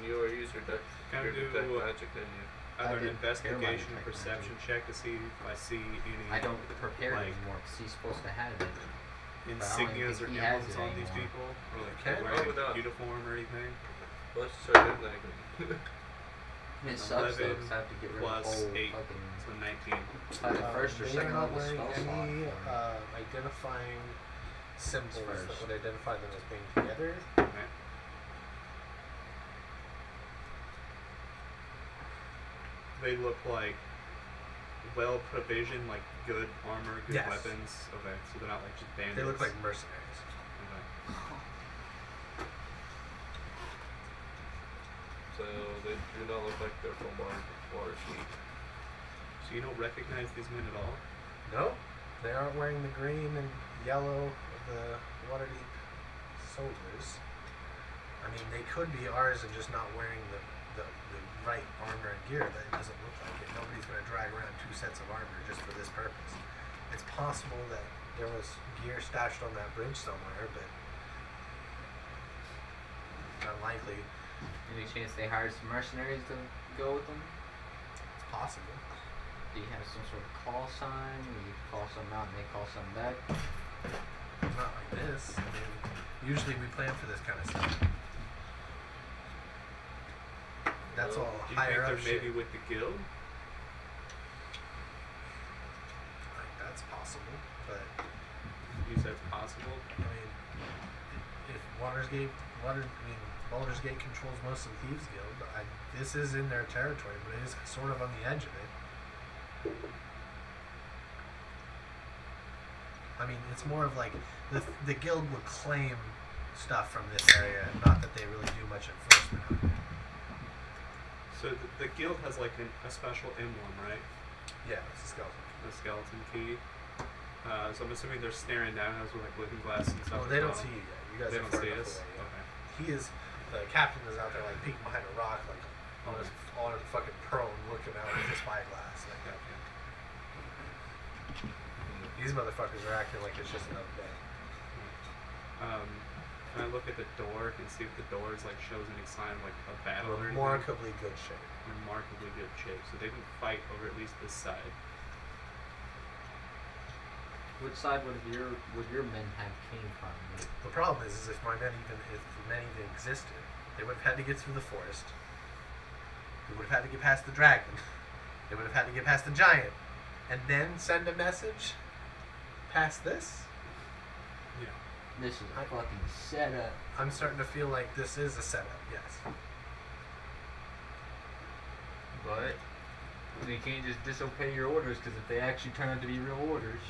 You already used your deck. Can I your do detect what? magic, didn't you? Either I an did prepare my investigation or detect perception magic. check to see if I see any I don't prepare Like- anymore because he's supposed to have it. insignias or think he has emblems it on these anymore. people, or like Okay. wearing Oh, without- a uniform or anything. Let's start doing that. It sucks though 11 because I have to get rid of plus whole 8, fucking. so 19. Like the first or They second are not level wearing spell slot. any for me. identifying symbols that First. would identify them as being together. Okay. They look like well provisioned, like good armor, good Yes. weapons. Okay, so they're not like just bandits. They look like mercenaries. Okay. So they do not look like they're from Water Street. So you don't recognize these men at all? No, they aren't wearing the green and yellow of the Waterdeep soldiers. I mean, they could be ours and just not wearing the right armor and gear. That doesn't look like it. Nobody's going to drag around 2 sets of armor just for this purpose. It's possible that there was gear stashed on that bridge somewhere, but unlikely. Any chance they hired some mercenaries to go with them? It's possible. Do you have some sort of call sign? Where you call something out and they call something back? Not like this. I mean, usually we plan for this kind of stuff. That's all Do you higher think up they're shit. maybe with the guild? Like, that's possible, but You said it's possible. I mean, if Baldur's Gate controls most of the Thieves Guild. This is in their territory, but it is sort of on the edge of it. I mean, it's more of like the guild would claim stuff from this area, not that they really do much enforcement on it. So the guild has like a special emblem, right? Yeah, it's a skeleton. The skeleton key. So I'm assuming they're staring down at us with like looking glass and stuff. Well, they as don't well. see you yet. You guys They are don't far see enough us. away, yeah. Okay. He is, the captain is out there like peeking behind a rock, like on his fucking prone, looking out with a spyglass. Like that. These motherfuckers are acting like it's just another day. Can I look at the door and see if the door is like shows any sign of like a battle or anything? Remarkably good shape. Remarkably good shape. So they didn't fight over at least this side. Which side would your men have came from? The problem is if the men even existed, they would have had to get through the forest. They would have had to get past the dragon. They would have had to get past the giant, and then send a message past this. Yeah. This is a fucking setup. I'm starting to feel like this is a setup. Yes. But you can't just disobey your orders, because if they actually turn out to be real orders,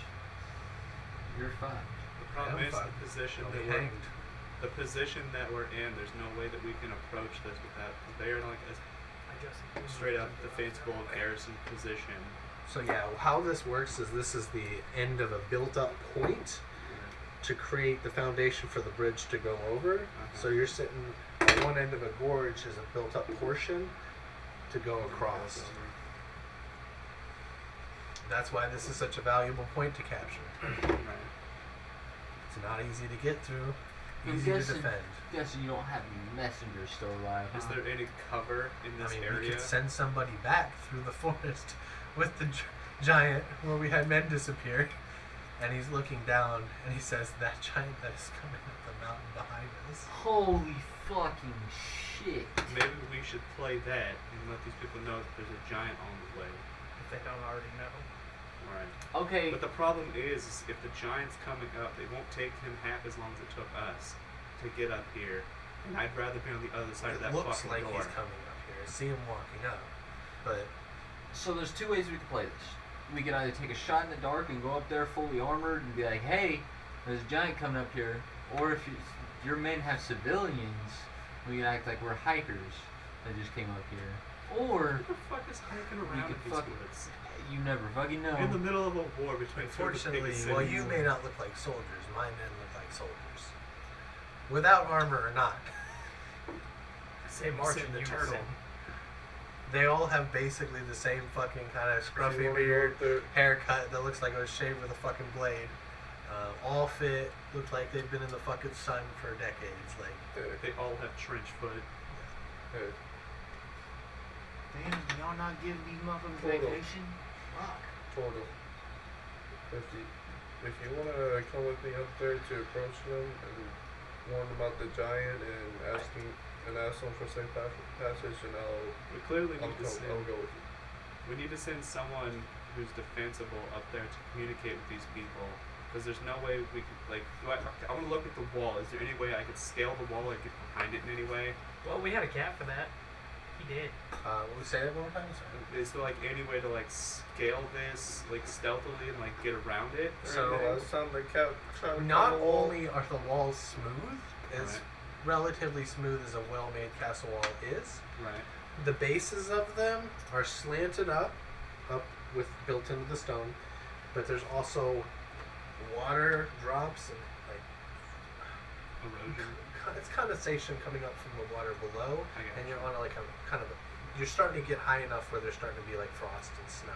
you're fucked. The problem Yeah, is fuck. the position They'll that be hanged. the position that we're in. There's no way that we can approach this without. They're like I guess a straight up defensible garrison position. So yeah, how this works is this is the end of a built-up point to create the foundation for the bridge to go over. So you're sitting at one end of a gorge is a built-up portion to go across. That's why this is such a valuable point to capture. Right. It's not easy to get through, I'm easy to guessing- defend. Guessing you don't have messengers still alive. Is huh? there any cover in I this mean, we area? could send somebody back through the forest with the giant where we had men disappear. And he's looking down and he says, that giant that is coming up the mountain behind us. Holy fucking shit. Maybe we should play that and let these people know that there's a giant on the way. If they don't already know. Right. Okay. But the problem is if the giant's coming up, it won't take him half as long as it took us to get up here. And I'd rather be on the other side of It that looks fucking like door. he's coming up here. I see him walking up. But So there's two ways we could play this. We could either take a shot in the dark and go up there fully armored and be like, hey, there's a giant coming up here. Or if your men have civilians, we can act like we're hikers that just came up here. Or Who the fuck is hiking around could in these fuck- woods? you never fucking know. In the middle of a war between two of the unfortunately, biggest while cities. you may not look like soldiers, my men look like soldiers. Without armor or not. Say March Send and the you turtle. send- They all have basically the same fucking kind of scruffy beard, haircut that looks like it was shaved with a fucking blade. All fit, look like they've been in the fucking sun for decades. Like, They all have trench foot. Damn, y'all not giving these motherfuckers Total. vacation? Fuck. Total. If you wanna come with me up there to approach them and warn them about the giant and ask them for safe passage, and We clearly I'll need to send. go with you. We need to send someone who's defensible up there to communicate with these people. Because there's no way we could, like, I want to look at the wall. Is there any way I could scale the wall or get behind it in any way? Well, we had a cat for that. He did. what we say that one more time? Sorry. Is there, like, any way to, like, scale this, like, stealthily and, like, get around it? Or So- anything? Last time they kept trying to Not climb the wall. only are the walls smooth, as Right. relatively smooth as a well-made castle wall is, Right. the bases of them are slanted up with built into the stone, but there's also water drops and like Erosion. it's condensation coming up from the water below, I got and you. you're on like a kind of you're starting to get high enough where there's starting to be like frost and snow.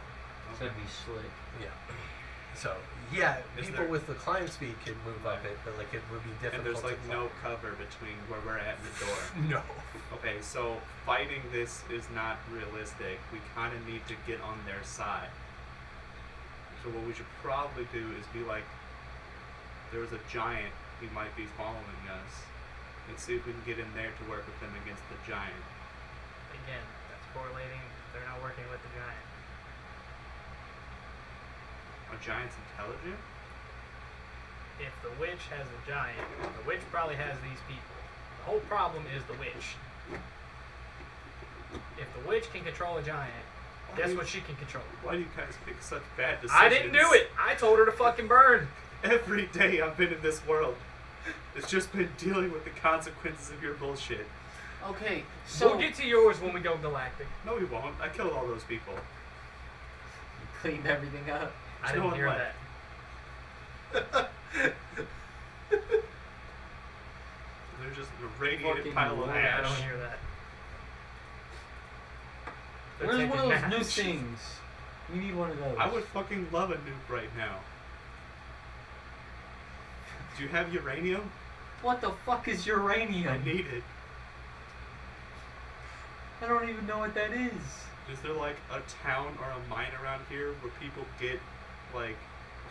So it'd be slick. Yeah. So yeah, Is people there- with the climb speed could move up Right. it, but like it would be difficult. And there's, like, to no climb. cover between where we're at and the door. No. Okay, so fighting this is not realistic. We kind of need to get on their side. So what we should probably do is be like, there was a giant who might be following us, and see if we can get in there to work with them against the giant. Again, correlating. They're not working with the giant. Are giants intelligent? If the witch has a giant, the witch probably has these people. The whole problem is the witch. If the witch can control a giant, guess what she can control? Why do you guys pick such bad decisions? I didn't do it. I told her to fucking burn. Every day I've been in this world, it's just been dealing with the consequences of your bullshit. Okay, so We'll get to yours when we go galactic. No, we won't. I killed all those people. cleaned everything up. I No didn't one hear left. that. They're just a radiated Fucking pile of Lord, I ash. don't hear that. They're Where's one of taking those new naps. things? We need one of those. I would fucking love a nuke right now. Do you have uranium? What the fuck is uranium? I need it. I don't even know what that is. Is there like a town or a mine around here where people get like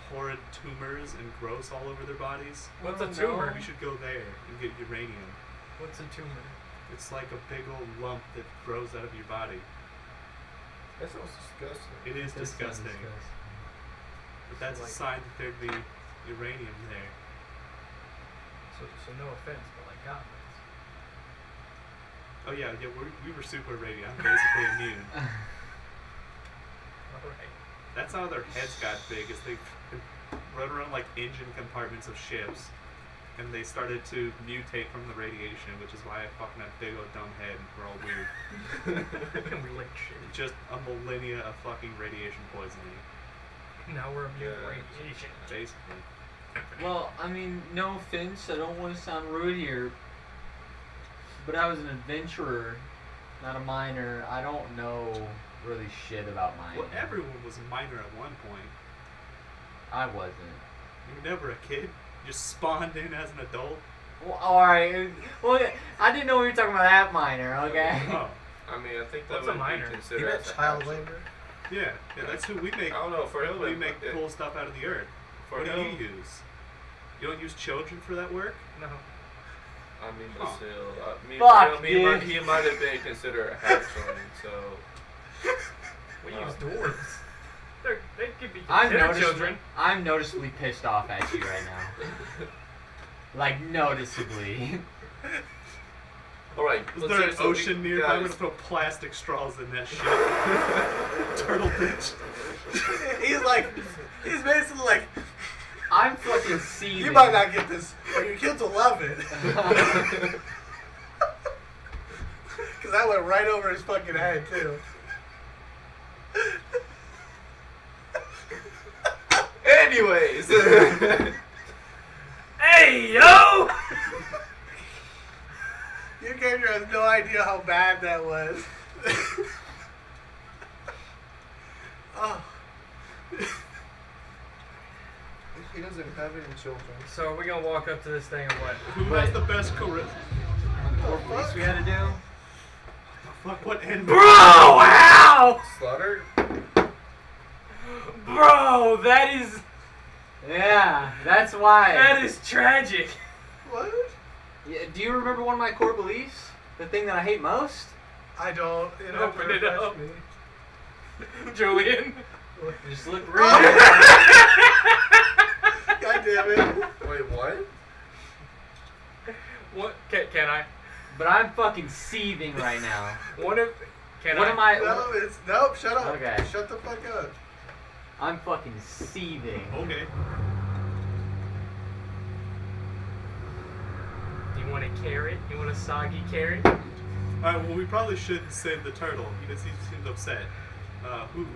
horrid tumors and gross all over their bodies? What's a Oh, no. tumor? We should go there and get uranium. What's a tumor? It's like a big old lump that grows out of your body. That sounds disgusting. It is That sounds disgusting. But that's Like- a sign that there'd be uranium there. So no offense, but like goblins. Oh yeah, we were super radiant. I'm basically immune. Alright. That's how their heads got big, is they run around like engine compartments of ships, and they started to mutate from the radiation, which is why I fucking have big old dumb head and we're all weird. And we like shit. Just a millennia of fucking radiation poisoning, Now we're immune to Yeah. radiation. basically. Well, I mean, no offense, I don't want to sound rude here, but I was an adventurer, not a miner. I don't know really shit about mining. Well, everyone was a miner at one point. I wasn't. You were never a kid. You just spawned in as an adult. Well, alright. Well, I didn't know we were talking about that miner, okay? Oh, I mean, I think that What's a would minor? be You considered meant as a child hatch. labor? yeah, that's who we make. I don't know, for him, We it- make it- cool stuff out of the earth. For What do him, you use? You don't use children for that work? No. I mean, Huh. still, Fuck, he might, dude. he might have been considered a hatchling, so. We Oh. use dwarves. They could be I'm considered noticeably, children. I'm noticeably pissed off at you right now. Like, noticeably. Alright, Is let's there an say something, ocean nearby? I'm guys. gonna throw plastic straws in that shit. Turtle bitch. He's basically like, I'm fucking seething. you might not get this, but your kids will love it. Because that went right over his fucking head, too. Anyways! Hey, yo! Your character has no idea how bad that was. Oh. He doesn't have any children. So are we gonna walk up to this thing or what? Who has the best charisma? What police we had to do? Fuck, what enemy? Bro, how? Slaughter? Bro, that is Yeah, that's why. that is tragic. What? Yeah, do you remember one of my core beliefs? The thing that I hate most? I don't. It Open it up. me. Julian. Just look real. God damn it. Wait, what? What can I? But I'm fucking seething right now. One of can What I? am I? No, it's nope. Shut up. Okay. Shut the fuck up. I'm fucking seething. Okay. Do you want a carrot? You want a soggy carrot? Alright, well, we probably shouldn't save the turtle. He seems upset.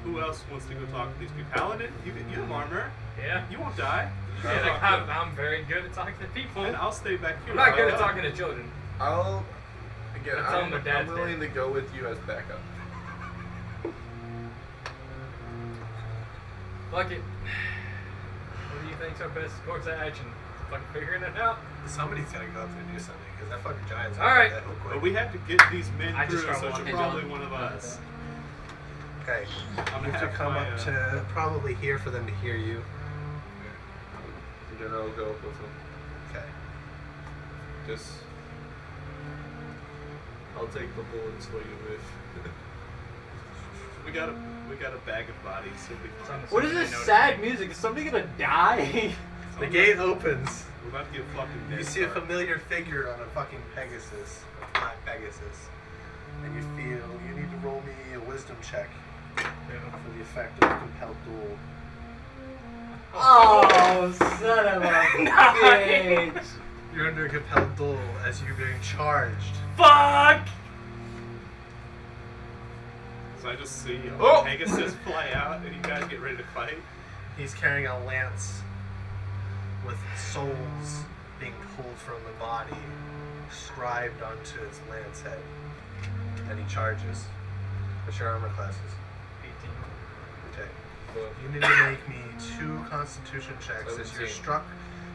Who else wants to go talk to these people? Paladin, you have armor. Yeah. You won't die. You And can talk to I'm very good at talking to people. them. And I'll stay back here. I'm not good at talking to children. I'll. Again, That's all I'm my dad's willing to go with you as backup. Fuck it. What do you think's our best course of action? Fucking figuring it out. Somebody's gotta go up there and do something because that fucking giant's All right. that real quick. But we have to get these men I just through, start so it's walking. probably one of us. Okay. I'm You gonna have to come my, up to probably here for them to hear you. And then I'll go with him. Okay. Just. I'll take the bullets for you if. We got a bag of bodies, so we It's on the What is side, this I noticed sad it. music? Is somebody gonna die? The gate opens. We're about to get fucking You dead see a start. familiar figure on a fucking Pegasus, a black Pegasus, and you feel you need to roll me a wisdom check for the effect of compelled duel. Oh, son of a Nice. bitch! You're under compelled duel as you're being charged. Fuck! So I just see Oh! Pegasus fly out, and you guys get ready to fight. He's carrying a lance with souls being pulled from the body, scribed onto its lance head, and he charges. What's your armor classes? 18. Okay. Well, You need to make me 2 Constitution checks as you're 17. struck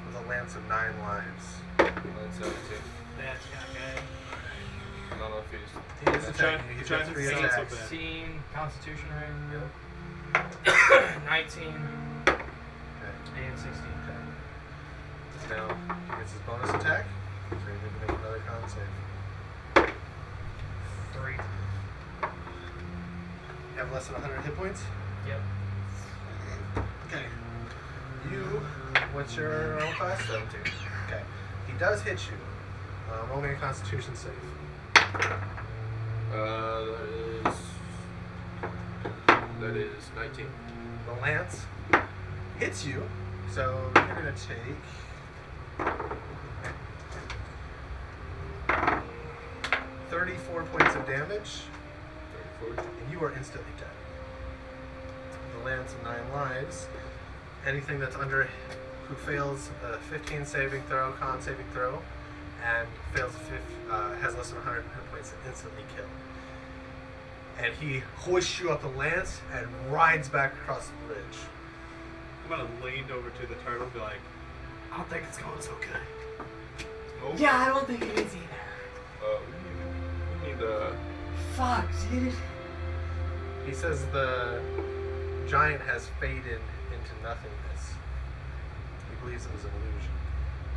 with a lance of 9 lives. 917. That's not good. I don't know if he's. He is I'm attacking trying- you. He's trying got to 3 say it's attacks. so bad. 16 Constitution, right? 19 Okay. and 16. Okay. Now he gets his bonus attack, so you need to make another con save. 3. You have less than 100 hit points? Yep. Okay. You, what's your armor class? 17. Okay. He does hit you. Roll me a Constitution save. That is 19. The lance hits you, so you're gonna take 34 points of damage, 34. and you are instantly dead. The lance of 9 lives. Anything that's under, who fails a 15 saving throw, con saving throw, and fails has less than 100 hit points, instantly killed. And he hoists you up the lance and rides back across the bridge. I'm gonna lean over to the turtle and be like, I don't think it's going so good. Oh. Yeah, I don't think it is either. We need the. Fuck, dude. He says the giant has faded into nothingness. He believes it was an illusion.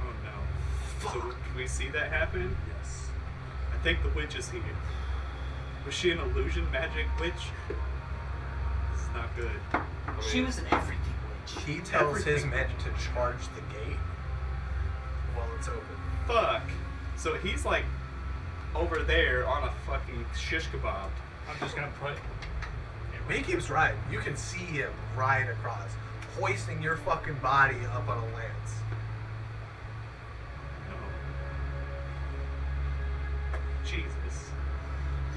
Oh no. So can we see that happen? Yes. I think the witch is here. Was she an illusion magic witch? It's not good. She was an everything witch. He tells his Everything. men to charge the gate while it's open. Fuck. So he's like over there on a fucking shish kebab. I'm just gonna put. But he keeps riding. You can see him ride across, hoisting your fucking body up on a lance. Oh. Jesus.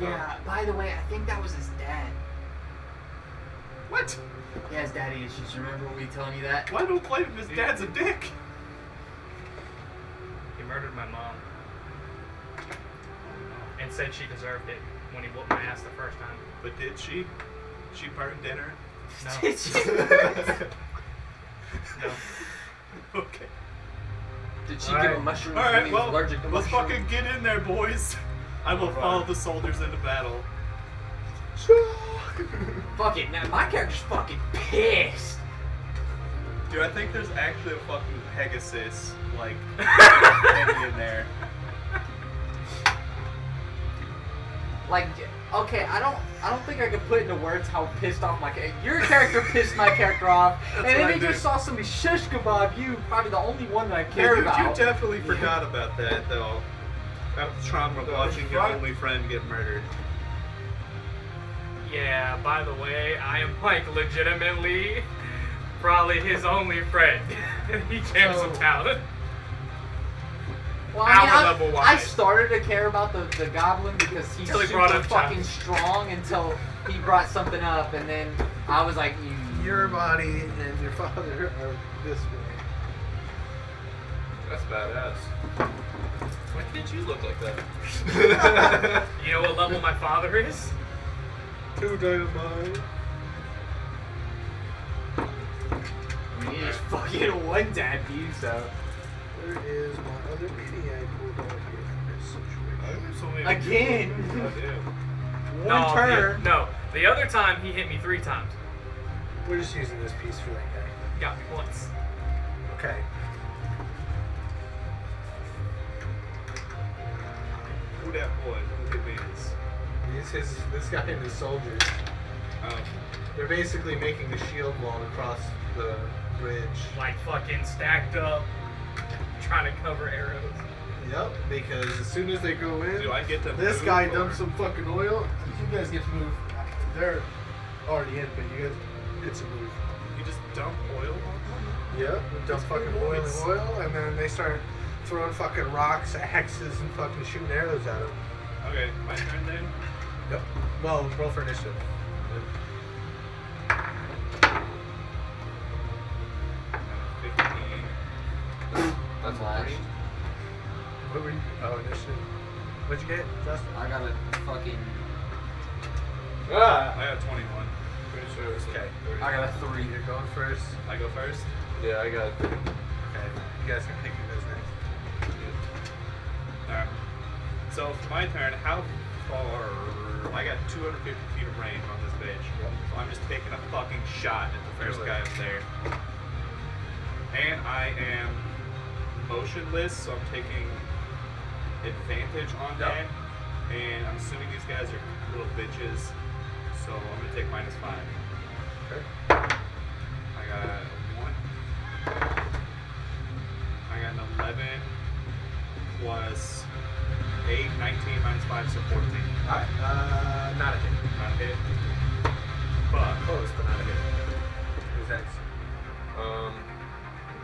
Yeah, by the way, I think that was his dad. What? He has daddy issues. Remember me telling you that? Why don't blame him? His dad's a dick. He murdered my mom and said she deserved it when he whooped my ass the first time. But did she? She burned dinner? No. Did she? No. Okay. Did she Alright. give him mushrooms when Alright, he was well, allergic to let's mushrooms? fucking get in there, boys. I will Alright. follow the soldiers into battle. Fuck it, now my character's fucking pissed. Dude, I think there's actually a fucking Pegasus, like, hanging in there. Like, okay, I don't think I can put into words how pissed off my character. Your character pissed my character off, and That's then what I he did. just saw somebody shish kebab you, probably the only one that I care Dude, about. you definitely forgot about that, though. About the trauma of watching your Right. only friend get murdered. Yeah, by the way, I am like legitimately probably his only friend. He cares So- about. Well, Power I level mean, I wise. started to care about the goblin because he's Till he super brought up fucking Chuck. strong until he brought something up, and then I was like, Your body and your father are this way. That's badass. When did you look like that? You know what level my father is? 2 dynamite. I mean, he's fucking one dad view, so. Where is my other meeting I pulled out here for this situation? Again. No, One turn. No, the other time he hit me 3 times. We're just using this piece for that guy. He got me once. Okay. Who that boy? Who hit me? This guy and his soldiers. Oh. They're basically making a shield wall across the bridge. Like fucking stacked up, trying to cover arrows. Yep, because as soon as they go in, Do I get to this move, guy or- dumps some fucking oil. You guys get to move. They're already in, but you guys get to move. You just dump oil on them? Yep, dump fucking oil and oil, and then they start throwing fucking rocks, axes, and fucking shooting arrows at them. Okay, my turn then. Yep. Well, roll for initiative. 15. That's last. What were you? Oh, initiative. What'd you get, Justin? I got a fucking. Ah! I got 21. Pretty sure it's Okay. I got a 3. You're going first. I go first. Yeah, I got. Okay. You guys can pick your business. Alright. So for my turn, how far? I got 250 feet of range on this bitch. So I'm just taking a fucking shot at the first Do it. guy up there. And I am motionless, so I'm taking advantage on Yep. that. And I'm assuming these guys are little bitches, so I'm gonna take -5. Okay. I got a 1. I got an 11 plus 8, 19 -5, so 14. Alright. Not a hit. Not a hit. But Close, but not a hit. Who's next? I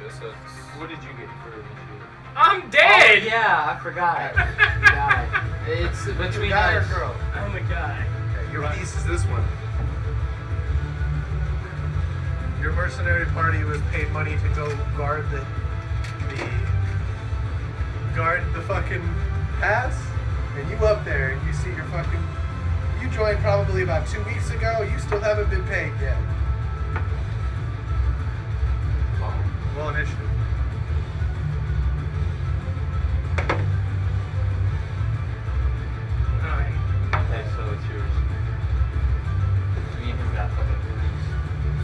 guess that's. What did you get for initiative? I'm dead! Oh, yeah, I forgot. You died. It's between Guy or us. girl? I'm a guy. Okay, your Right. piece is this one. Your mercenary party was paid money to go guard the fucking pass, and you up there and you see your fucking. You joined probably about 2 weeks ago. You still haven't been paid yet. Well, initiative. Nine. Okay, so it's yours. Me and him got fucking movies.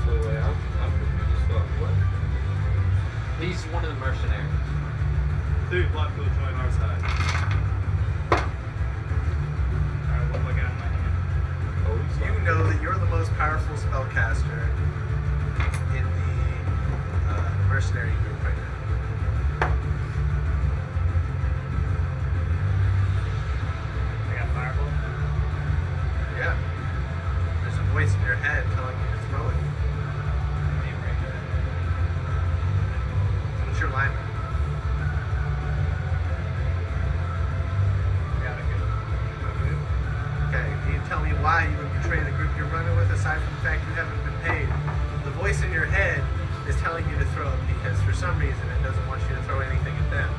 So wait, I'm confused as fuck. What? He's one of the mercenaries. 3 black will join our side. Alright, what do I got in my hand? Oh, he's You fine. know that you're the most powerful spellcaster in the mercenary group right now. I got fireball. Yeah. There's a voice in your head telling you to throw it. What's your line? Got a good. Okay, can you tell me why you would betray the group you're running with aside from the fact you haven't been paid? The voice in your head is telling you to throw it because for some reason it doesn't want you to throw anything at them.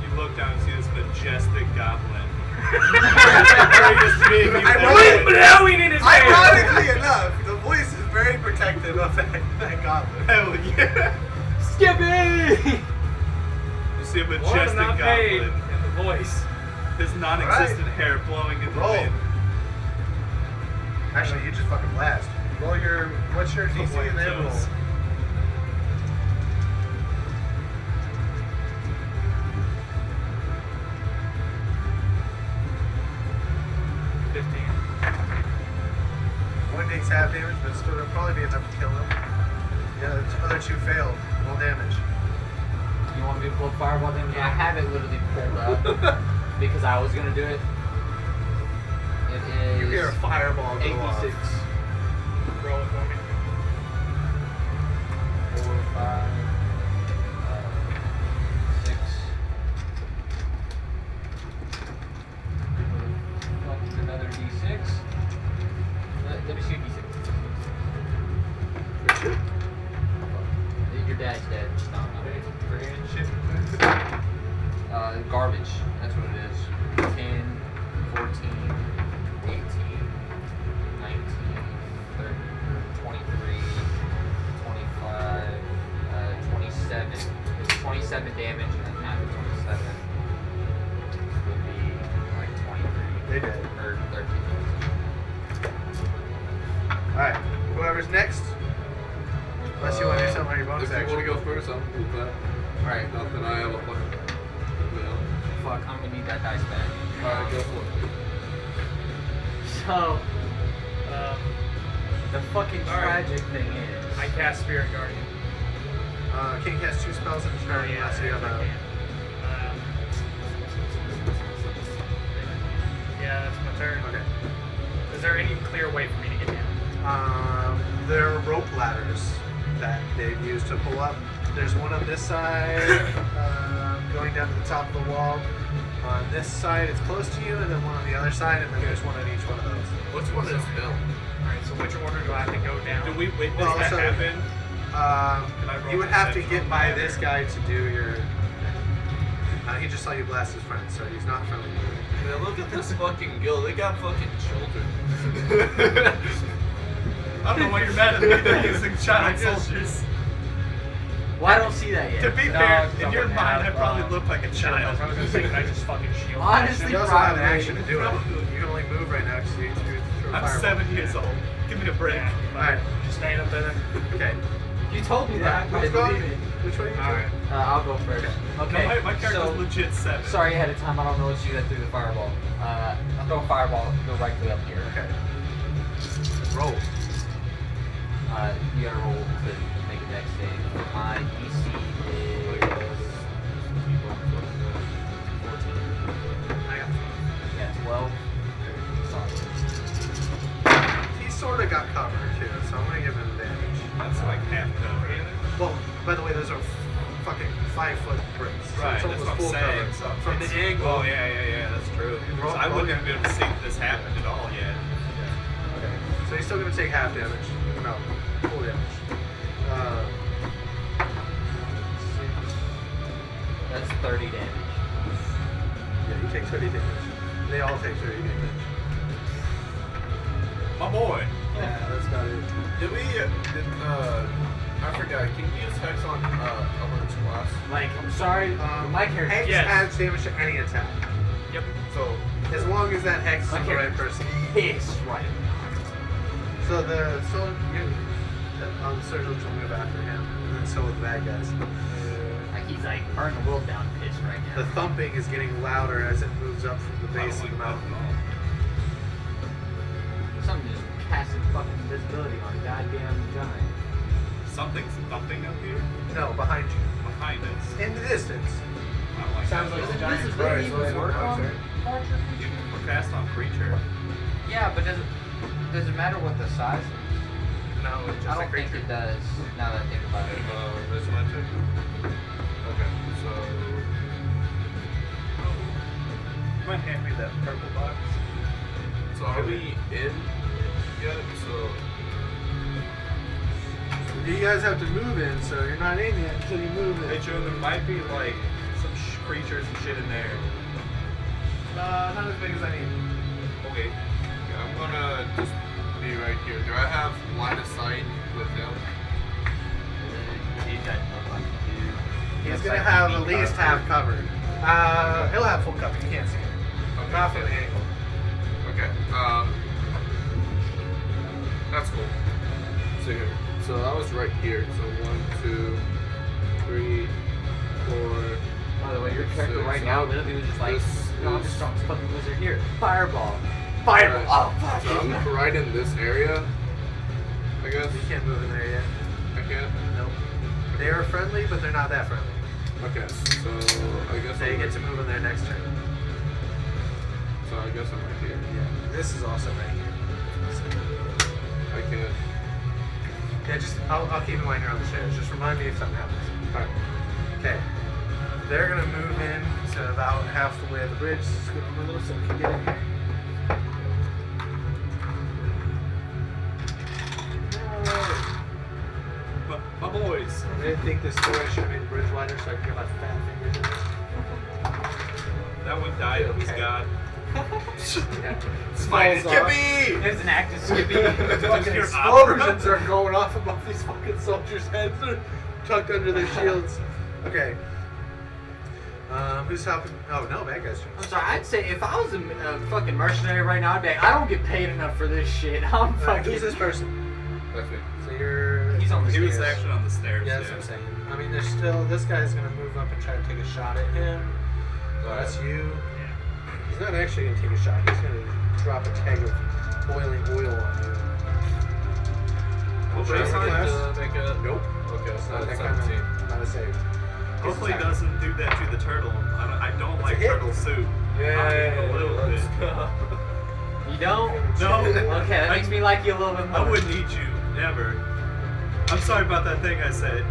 You look down and see this majestic goblin. Greatest being you've ever Wait, seen. blowing in his hair! Ironically enough, the voice is very protective of that goblin. Hell yeah! Skippy! You see a One majestic not paid goblin. in the voice. His non-existent hair blowing in the Roll. wind. Actually, you just fucking blast. Roll your. What's your DC and then roll? Toes. One takes half damage, but still it'll probably be enough to kill him. Yeah, the other 2 failed. Roll damage. You want me to pull fireball damage? I have it literally pulled up because I was gonna do it. It is You hear a fireball go off. 86. Roll it for me. 4, 5, 6. Fuck, another D6. Let me see a D6. Your dad's dead. No, not dead. Garbage. That's what it is. 10, 14, 18, 19, 30, 23, 25, 27. It's 27 damage, and then half of 27 would be like 23. They did. Or 13. Alright, whoever's next. Unless you want to do something on your bonus If you action. want to go first, I'm cool with that. Alright. Nothing, I have a fucking. Fuck, I'm gonna need that dice back. Alright, go for it. So, The fucking All right. tragic thing is, I cast Spirit Guardian. Can't cast 2 spells in a turn unless you have I a. can. Yeah, that's my turn. Okay. Is there any clear way for me to get down? There are rope ladders that they've used to pull up. There's one on this side, going down to the top of the wall. On this side, it's close to you, and then one on the other side, and then there's one on each one of those. What's one is Bill? Alright, so which order do I have to go down? Do we witness Well, that so- happen? Um, Can I roll you would have to perception get on by that, this or- guy to do your. He just saw you blast his friend, so he's not friendly. Man, look at this fucking guild. They got fucking children. I don't know why you're mad at me. They're using child soldiers. well, I don't see that yet. To be No, fair, it in your doesn't mind, I have, probably um, look like a child. I was gonna say, can I just fucking shield? Honestly, You also have an action to do it. You can only move right now because you threw a I'm fireball. 7 years old. Give me a break. Yeah, Alright. just stand up there. Okay. You told me that. I Who's believe going? it. Which way are you Alright. I'll go first. Okay. No, my character's so, legit 7. sorry ahead of time. I don't know what you got through the fireball. I'll throw a fireball. Go right to up here. Okay. Roll. You gotta roll to make a next save. My DC is 14. Yeah, 12. Solid. He sort of got covered too, so I'm gonna give him advantage. That's like half cover. Well, by the way, those are fucking 5-foot bricks. So Right, it's that's almost what I'm full saying. cover. So From the it's- angle. Oh, yeah, that's true. Roll- So I roll wouldn't have again. been able to see that this happened at all yet. Okay. So he's still gonna take half damage. No, full damage. That's 30 damage. Yeah, you take 30 damage. They all take 30 damage. My boy. Yeah, that's about it. Did we? I forgot. Can you use hex on Elmer's class? Like, I'm sorry, my character. Hex Yes. adds damage to any attack. Yep. So As long as that hex is My the right character's person. pissed right now. So the surgeons will move after him, and then so will the bad guys. Like, he's like, burn the world down pissed right The now. thumping is getting louder as it moves up from the I base don't of the like that mountain. at all. Something just casting fucking invisibility on a goddamn giant. Something's thumping up here No, behind you. behind us. In the distance. I don't like Sounds that. like Does the giant this Christ, even that's work what I'm on saying. larger You creatures? can cast on creature. Yeah, but does it matter what the size is? No, it's I just a don't think creature. it does, now that I think about it. this my turn. Okay, so You might hand me that purple box. are we in yet? So You guys have to move in, so you're not in yet until you move in. Hey Joe, there might be like some creatures and shit in there. Not as big as I need. okay, I'm gonna just be right here. Do I have line of sight with him? He's got no fucking dude. He's Looks gonna like have he at beat least Carver. half covered. He'll have full cover. You can't see it. Okay. Not from the angle. Okay. That's cool. So here. So I was right here. So 1, 2, 3, 4. By the way, your character So- right so now literally was just like, this no, I'm is- the strongest fucking wizard here. Fireball. Fireball. Oh, fuck. So I'm right in this area. I guess You can't move in there yet. I can't. Nope. They are friendly, but they're not that friendly. Okay. So I guess They I'm get right- to move in their next turn. So I guess I'm right here. Yeah. This is also right here. I can't. Yeah, just I'll keep in mind you're on the stairs. Just remind me if something happens. Alright. Okay. They're gonna move in to about half the way of the bridge. Scoot them a little so we can get in here. My boys. I didn't think this story should have made the bridge wider so I could get my fat fingers in it. That one died. It was Okay. God. Yeah. Smite Falls off. Skippy! There's an active Skippy. Fucking Your explosions are going off above these fucking soldiers' heads. They're tucked under their shields. Okay. Who's helping? Oh no, bad guys. I'm sorry, I'd say if I was a fucking mercenary right now, I'd be like, I don't get paid enough for this shit. I'm fucking. Who's this person? That's me. So you're. He's on the He was stairs. actually on the stairs. Yeah, that's what I'm saying. I mean, there's still. This guy's gonna move up and try to take a shot at him. That's you. He's not actually gonna take a shot. He's gonna drop a keg of boiling oil on you. Brace Armor class? class? Make a. Nope. Okay, It's so not it's that kind 17. of, not a save. Hopefully it attack. doesn't do that to the turtle. I don't It's a like hit. turtle soup. Yeah, A little let's bit. go. You don't? No. Okay, that makes me like you a little bit more. I wouldn't eat you, never. I'm sorry about that thing I said.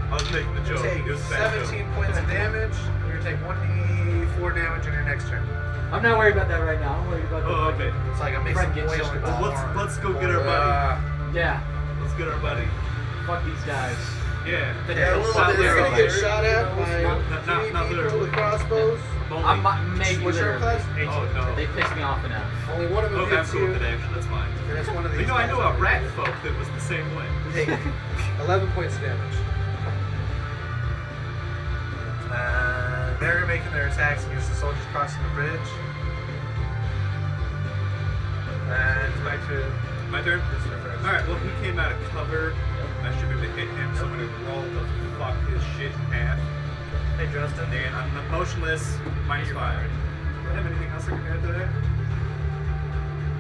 I was making the You joke. take It was a bad 17 joke. points of damage. You're gonna take 1d4 damage on your next turn. I'm not worried about that right now. I'm worried about the Oh, okay. It's like I'm making Friend gets oil just and about. more. Let's go get our buddy. Yeah, Let's get our buddy. fuck these guys. Yeah. Yeah, a little Not bit. You're gonna literally. get shot at by Not three people literally. with crossbows. I'm maybe What's your literally. class? Oh no. They piss me off enough. Only one of them Okay, I'm hits cool you, with it actually. That's fine. and it's one of these. You know, I guys know a over rat here. folk that was the same way. Take 11 points of damage. They're making their attacks against the soldiers crossing the bridge. And it's back to My turn? this first. Alright, well, he came out of cover. I should be able to hit him, so I'm going to roll the fuck his shit in half. Hey, Justin. And I'm motionless, minus 5. Do I have anything else I can add to that?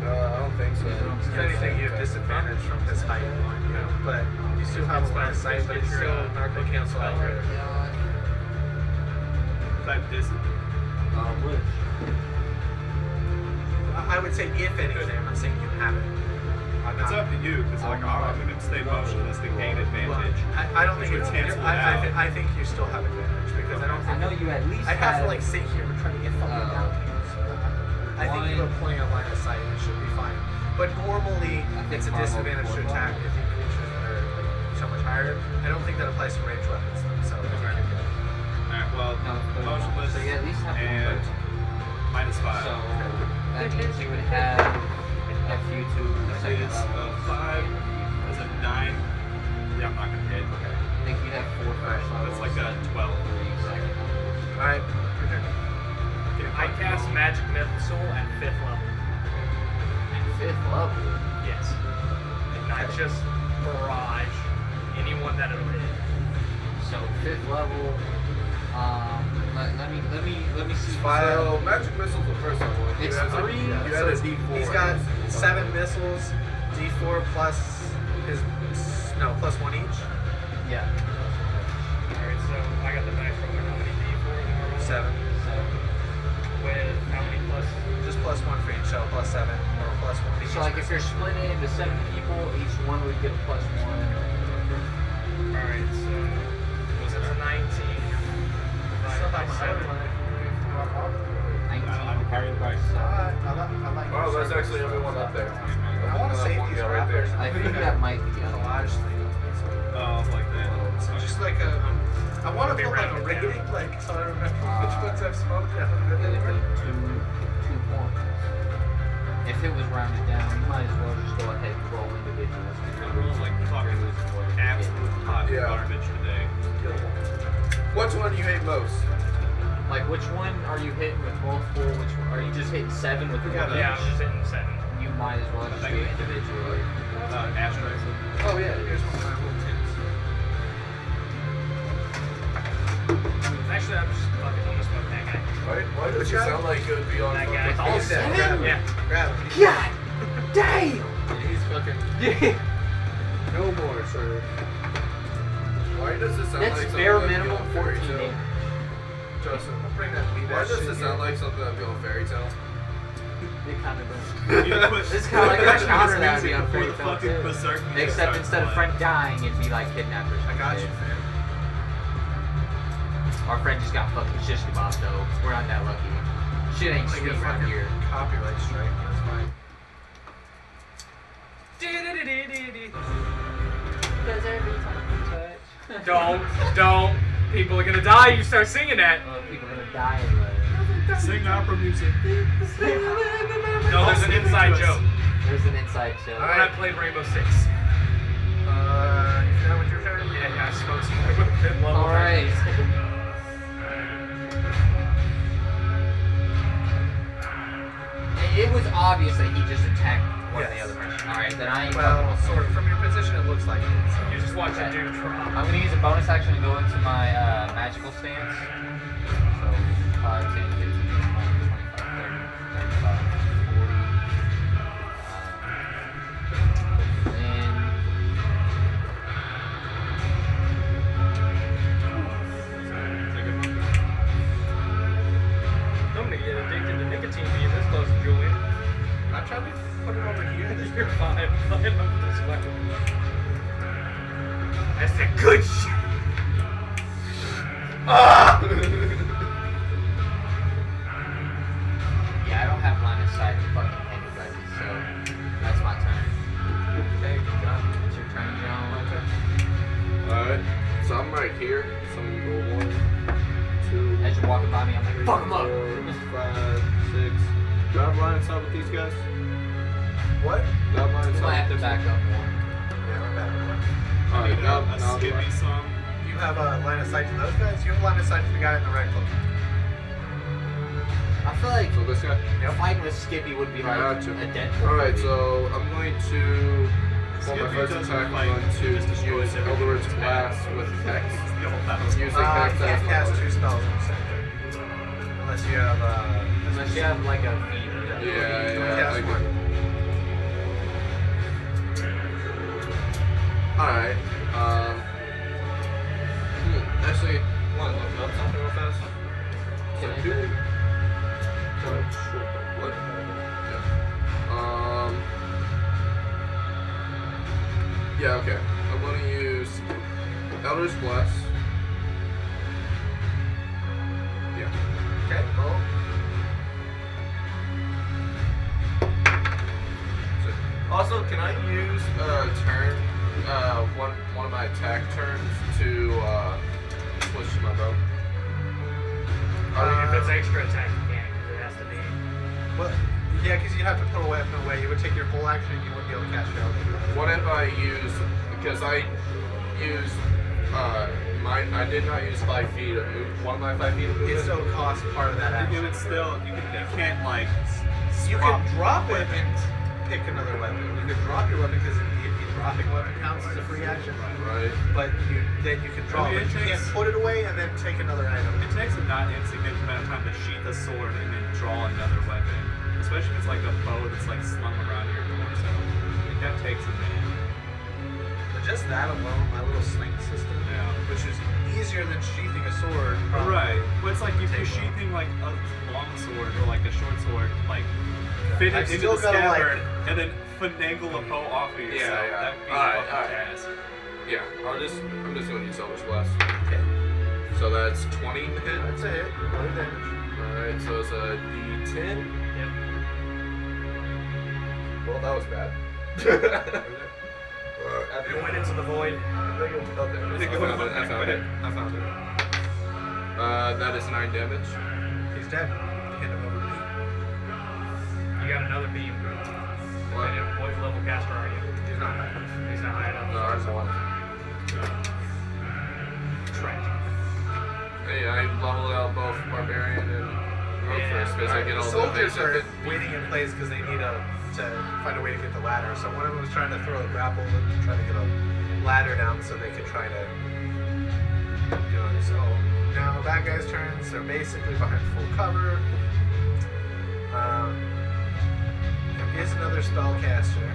I don't think so. If anything, you have disadvantage from his height, you know, but you still have a line of sight, but it's still not going to cancel out your. Type dis. I would say, if anything, I'm not saying you have it. It's up to you, because like, I'm going to stay motionless to gain advantage. I don't think Which it's would cancel it I out. I think you still have advantage because I don't I think. know you at least I have to like sit here and try to get fucking down here. So I think you have plenty of line of sight and it should be fine. But normally it's a disadvantage to attack if you creatures that are like so much higher. I don't think that applies to ranged weapons though. So Alright, well, No, but- motionless so you at least have and minus 5. So that means you would have a few to That second is level. 5. That's a 9. Yeah, I'm not going to hit. I think you'd have 4 first levels. That's like a 12. 3 second levels. alright, your turn. Okay, I cast Magic Missile at 5th level. At 5th level. Yes. And not just barrage anyone that it'll hit. So 5th level. Let me see. So, magic missile's the first level. You It's had a- 3. You had a D4. He's got 7 missiles, D4 plus his plus 1 each. Yeah. Alright, so I got the dice roller. How many D4 normal? 7. With how many plus? Just plus 1 for each, so plus 7 or plus 1 for each. So like if you're split it into 7 people, each one would get a +1. Alright, so it's a 19. Still have my other one. 19 divided by 7. Oh, that's actually everyone up there. I want to save these Yeah, right there. I think that might be a on. collage thing. Oh, like that. So just like a, I want to Be put like a rounded rating, down. like so I remember which ones I've smoked. It would be 2 points. If it was rounded down, you might as well just go ahead and roll individuals. I'm rolling like fucking absolute hot Yeah. garbage today. Which one do you hate most? Like which one are you hitting with multiple? Which one, are you just hitting 7 with one Yeah, each? Yeah, I'm just hitting 7. You might as well just do it individually. Asteroids. Oh yeah, here's one of my little tins. Actually, I'm just fucking almost smoking that guy. Why does it sound like it would be on That fucking guy. It's all Facebook? Yeah, 7? Yeah. Grab him. God damn! He's fucking Yeah. no more, sir. Why does it sound That's like something bare that'd be minimum on Fairy 14 Tail? damage. Justin, Bring that weed why ass does shit it here. sound like something that'd be on Fairy Tale? They kind of does. It's It's kind of like a counter that would be on Fairy Tail fucking too. berserk music Except starts instead of playing. friend dying, it'd be like kidnappers. I got you, fam. Our friend just got fucking shish kebab though. We're not that lucky. Shit ain't I sweet get a around fucking here. copyright strike. That's fine. Because every time you touch. Don't. People are gonna die. You start singing that. People are gonna die anyway. Sing opera music. No, there's an inside joke. There's an inside show. When I played Rainbow Six. You forgot what your turn? Yeah, I smoked some with 5th level. Alright. It was obvious that he just attacked one of the Yes. other person. Alright, then I ain't Well, fucking- sort of. From your position, it looks like it. You just watch a dude drop. I'm gonna use a bonus action to go into my magical stance. So 5, 10, 15, 20, 25, 30, 35, 40. Then 5. Climb up this fucking. That's the good shit. Ah! Yeah, I don't have line of sight to fucking anybody, so that's my turn. Okay, good job. It's your turn, John. Alright, so I'm right here. So I'm gonna go 1, 2, As you're walking by me, I'm like, 3, fuck him up. 4, 5, 6. Do I have line of sight with these guys? What? Do I have line of You might have sight? to back up more. Yeah, we're back. Alright, now a skippy song. You have a line of sight to those guys? You have a line of sight to the guy in the red cloak. I feel like So this guy? fighting with Skippy would be like I got you. a dead. Alright, so I'm going to, for my Skippy first doesn't attack, I'm fight, going to just destroys use everything Eldritch that's Blast bad. with Hex. It's the whole battle. I'm using Hex You as can't cast my 2 spells in a second. Unless you have, Unless you have like a feat. Yeah, cast I one. get. Alright, actually, Want to look up something real fast? can I do it? What? Yeah. Yeah, okay. I'm gonna use Eldritch Blast. Yeah. Okay, roll. Also, can I use turn one of my attack turns to switch to my bow? If it's extra attack, you can't, because it has to be. Well, yeah, because you'd have to put a weapon away. You would take your full action, you wouldn't be able to cast your own. What if I use, because I used I did not use 5 feet of move. One of my 5 feet of It movement. still costs part of that You action. can still, you can't like. You swap can drop it weapons. and pick another weapon. You can drop your weapon because dropping weapon counts as a free action. Right. But then you can draw I mean, it. it You can't takes- put it away and then take another item. It takes a not insignificant amount of time to sheath a sword and then draw another weapon. Especially if it's like a bow that's like slung around your torso. Like, that takes a minute. But just that alone, my little sling system, Yeah. which is easier than sheathing a sword. probably. Right. But it's like if you're Take one. sheathing like a long sword or like a short sword, like fit I've it into still the gotta, like- scabbard and then finagle a bow off of yourself. Yeah, yeah. That'd be Alright, a fucking alright. task. Yeah. I'm just gonna use Eldritch Blast. Okay. So that's 20 to hit. That's a hit. Roll damage. Alright, so it's a D10. Yep. Well, that was bad. It went into the void. Okay, I found it. That is 9 damage. He's dead. Hand him over to me. You got another beam. What? What level caster are you? He's not high. He's not high enough. No, I'm one. Trent. Hey, I leveled out both Barbarian and Rogue Yeah. first because I get all the soldiers things are that waiting in place because they need to find a way to get the ladder. So one of them was trying to throw a grapple to try to get a ladder down so they could try to do it. So now bad guys' turns. They're basically behind full cover. There is another spellcaster.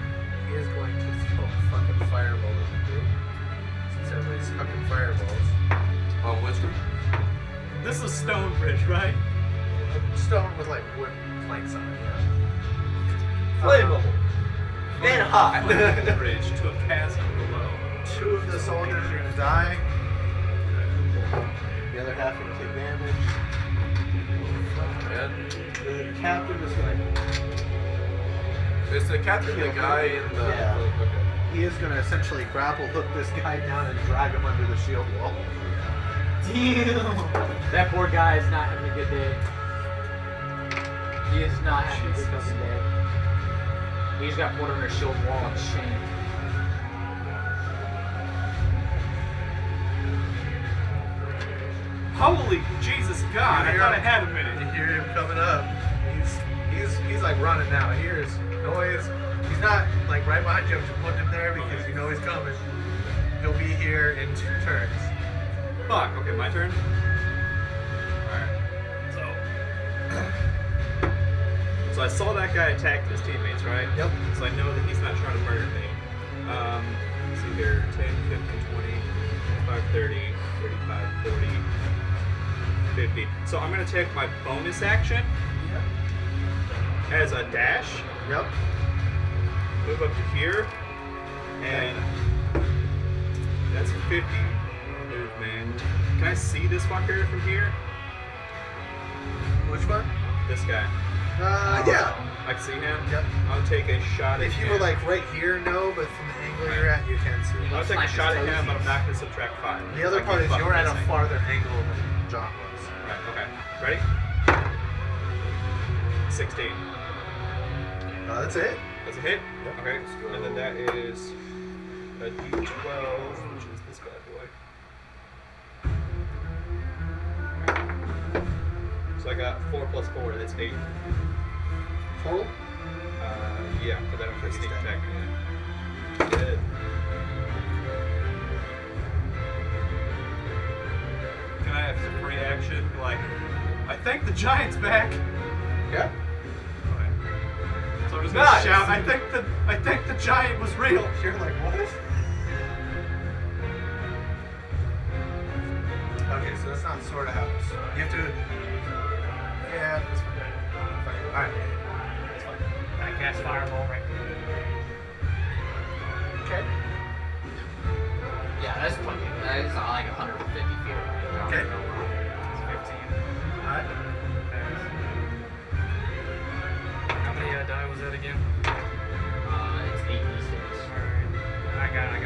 He is going to throw a fucking fireball at the group since everybody's fucking fireballs. which group? This is Stonebridge, right? Stone with like wood planks on it. Yeah. Flammable. And hot. Bridge to a chasm below. 2 of the soldiers are gonna die. The other half are gonna take damage. And The captain is gonna. is the captain the guy in the? Yeah. Okay. He is gonna essentially grapple hook this guy down and drag him under the shield wall. Damn! That poor guy is not having a good day. He is not having a good fucking day. He just got put under a shield wall and shamed. Holy Jesus God! I thought I had a minute. You hear him coming up. He's like running now. He hears noise. He's not like right behind you. I'm just putting him there because you know he's coming. He'll be here in 2 turns. Fuck. Okay, my turn. Alright. So I saw that guy attack his teammates, right? Yep. So I know that he's not trying to murder me. Let's see here. 10, 15, 20, 25, 30, 35, 40, 50. So I'm gonna take my bonus action Yep. as a dash. Yep. move up to here, and that's 50 movement. Can I see this fucker from here? Which one? This guy. Yeah. I can see him. Yep. I'll take a shot at If him. you were like right here, no, but from the angle you're at, you can see. I'll take a Snipe shot his at him, but I'm toesies. not going to subtract 5. The other I part keep is you're at a fucking farther angle than John was. missing. Right, okay. Ready? 16. That's it. That's a hit? Okay. And then that is a D12, which is this bad boy. So I got 4 plus 4, that's 8. Total? Yeah, but that was for sneak attack. Good. Can I have some free action? Like, I think the giant's back. Yeah. Okay. So I'm just gonna Nice. shout. I think the giant was real. You're like, what? Okay, so that's not sort of happens. You have to. Yeah, that's fine. Alright. I cast fireball right now. Okay. Yeah, that's plenty. That is like 150 feet away. Okay. It's 15. Alright. How many die was that again? It's 8d6. Alright. I got it.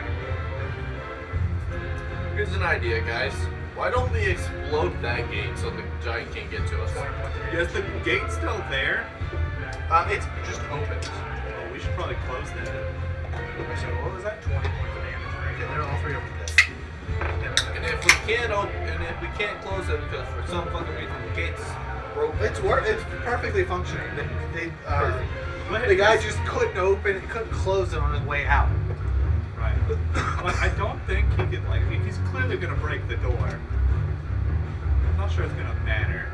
Here's an idea, guys. Why don't we explode that gate so the giant can't get to us? Is the gate still there? It's just open. Oh, we should probably close that. So what was that? 20 points of damage. Okay, they're all 3 of them dead. And if we can't close it because for some fucking reason the gate's broken. It's perfectly functioning. Perfect. The guy just couldn't close it on his way out. Right. But I don't think he could, like, he's clearly gonna break the door. I'm not sure it's gonna matter.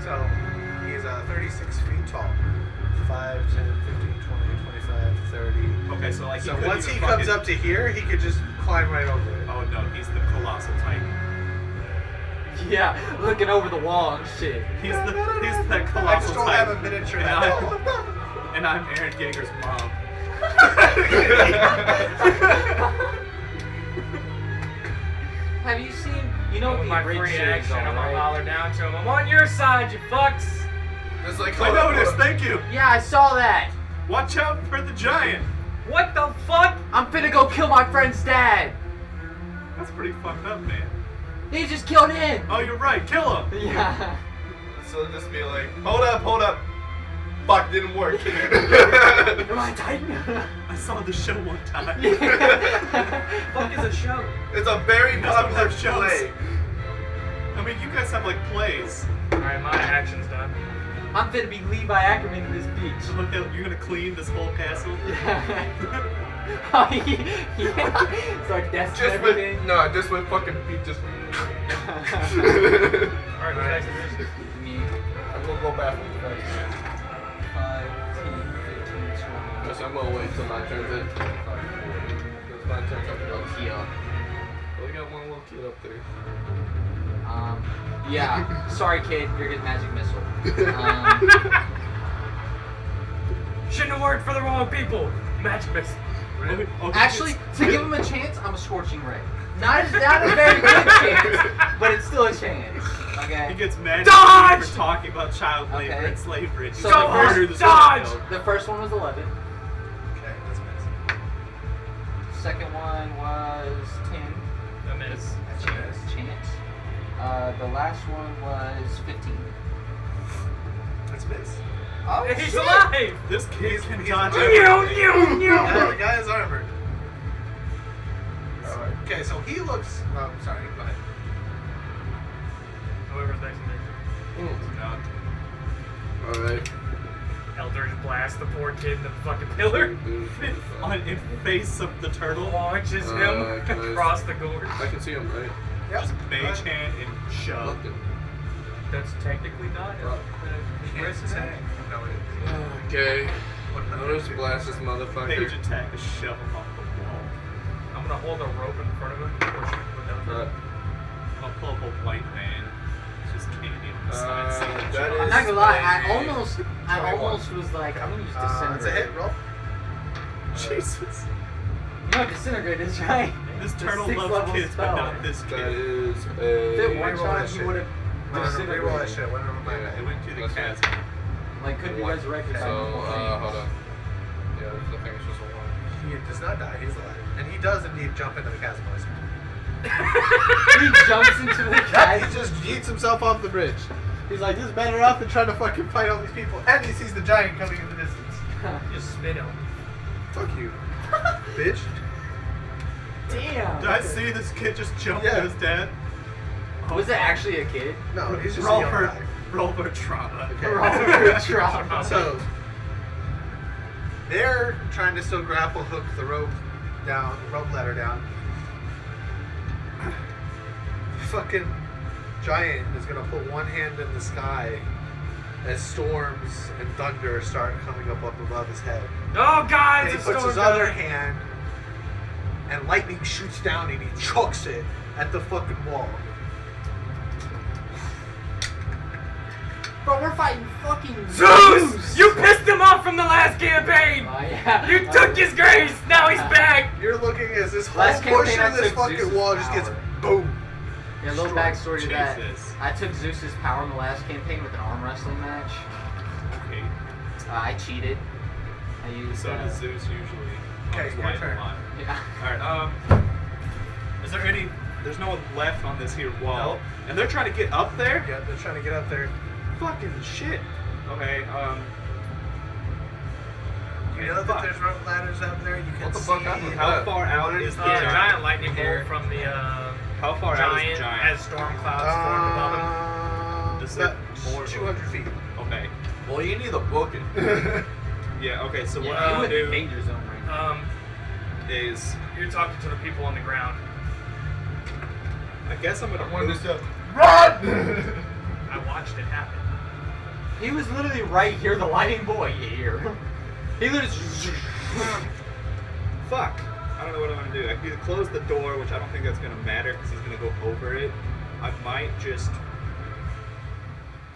So he's 36 feet tall. 5, 10, 15, 20, 25, 30. Okay, so like, So couldn't once he even comes fucking- up to here, he could just climb right over it. Oh no, he's the colossal titan. Yeah, looking over the wall and shit. He's that colossal I just don't have a titan. miniature And that tall. and I'm Aaron Yeager's mom. Have you seen? You know With what my the bridge free series action, are, I'm gonna right? holler down to him. I'm on your side, you fucks! It's like I noticed, thank you. Yeah, I saw that. Watch out for the giant. What the fuck? I'm finna go kill my friend's dad. That's pretty fucked up, man. He just killed him. Oh, you're right, kill him. Yeah. So just be like, hold up. Fuck, didn't work. Am I Titan? I saw the show one time. Fuck is a show? It's a very That's one of popular those shows. play. I mean, you guys have like plays. Alright, my action's done. I'm finna be Levi Ackerman in this beach. So you're gonna clean this whole castle? Oh, yeah. It's like that's Just everything. just with fucking feet, just. Alright, my next division. Me. I'm gonna go bathroom first. 5, 10, 15, 20. Guess I'm gonna wait till my turn's in. Because my turn's up. Oh, here. Well, we got one little kid up there. Yeah. Sorry, kid. You're getting magic missile. Shouldn't have worked for the wrong people. Match miss. Okay, Actually, to give him a chance, I'm a scorching ray. Not a very good chance, but it's still a chance. he Okay. gets mad Dodge! for talking about child labor Okay. and slavery. And So just the murder first the dodge! child. The first one was 11. Okay, that's missed. Second one was 10. A miss. Chance. The last one was 15. That's missed. Oh, He's alive! This kid He's- can he's dodge alive. everything. Yeah, the guy is armored. Okay, so he looks. Oh, sorry. Go ahead. Whoever's next in Alright. Eldritch blast the poor kid in the fucking pillar. In face of the turtle. Launches him can I- across the gorge. I can see him, right? Yep. Just mage hand and shove. Look at That's technically not Can't say. No, it is. Okay. What I'll just blast this motherfucker. Mage attack is shove him off the wall. I'm gonna hold a rope in front of him or shoot him down. Right. I'll pull up a white man. It's just candy on the side. saying that jump. is- I'm not gonna lie, I 28. almost was like, I'm gonna use It's a hit. Disintegrate. Roll. Jesus. You know what disintegrate is, right? This It's a turtle 6th loves level kids, spell. but not this That kid. is If it a one Reroll shot, that he shit. would have No, reroll that disintegrated. shit. When Yeah, it went to the That's right. chasm. Like, could be One. resurrected by So, normal hold means. on. Yeah, I think it's just a one. He does not die. He's alive, and he does indeed jump into the chasm. He jumps into the He chasm. just yeets himself off the bridge. He's like, this is better off than trying to fucking fight all these people. And he sees the giant coming in the distance. Just spit him. Fuck you, bitch. Damn. Did I see this kid just jump Yeah. to his dad? Was it actually a kid? No, he's just a roll young for guy. roll for trauma. Okay. Robert Trump. So they're trying to still grapple hook the rope ladder down. Fucking giant is gonna put one hand in the sky as storms and thunder start coming up above his head. Oh God! And he It's puts a his storm other coming. hand and lightning shoots down and he chucks it at the fucking wall. Bro, we're fighting fucking Zeus! You pissed him off from the last campaign. Oh, yeah. You took his grace. Now he's back. You're looking as this whole Last portion campaign I of this took fucking Zeus's wall just gets power. boom. Yeah, a little Destroyed. backstory to that. Jesus. I took Zeus's power in the last campaign with an arm wrestling match. Okay. I cheated. I used. So does Zeus usually. Okay, on his your way turn. to line. Yeah. Alright, is there any there's no one left on this here wall. No. And they're trying to get up there? Yeah, they're trying to get up there. Fucking shit. Okay, You know that there's rope ladders up there. You can What the see fuck happened? how far out is the Giant lightning Here. bolt from the How far out is giant, the giant? as storm clouds formed above him. Is about it more 200 feet. Okay. Well, you need a book. Yeah, okay, so what Yeah, I'm you gonna in the do danger zone right now. is You're talking to the people on the ground. I guess I'm gonna move. I watched it happen. He was literally right here, the lighting boy here. He literally. Fuck. I don't know what I'm gonna do. I can either close the door, which I don't think that's gonna matter because he's gonna go over it. I might just.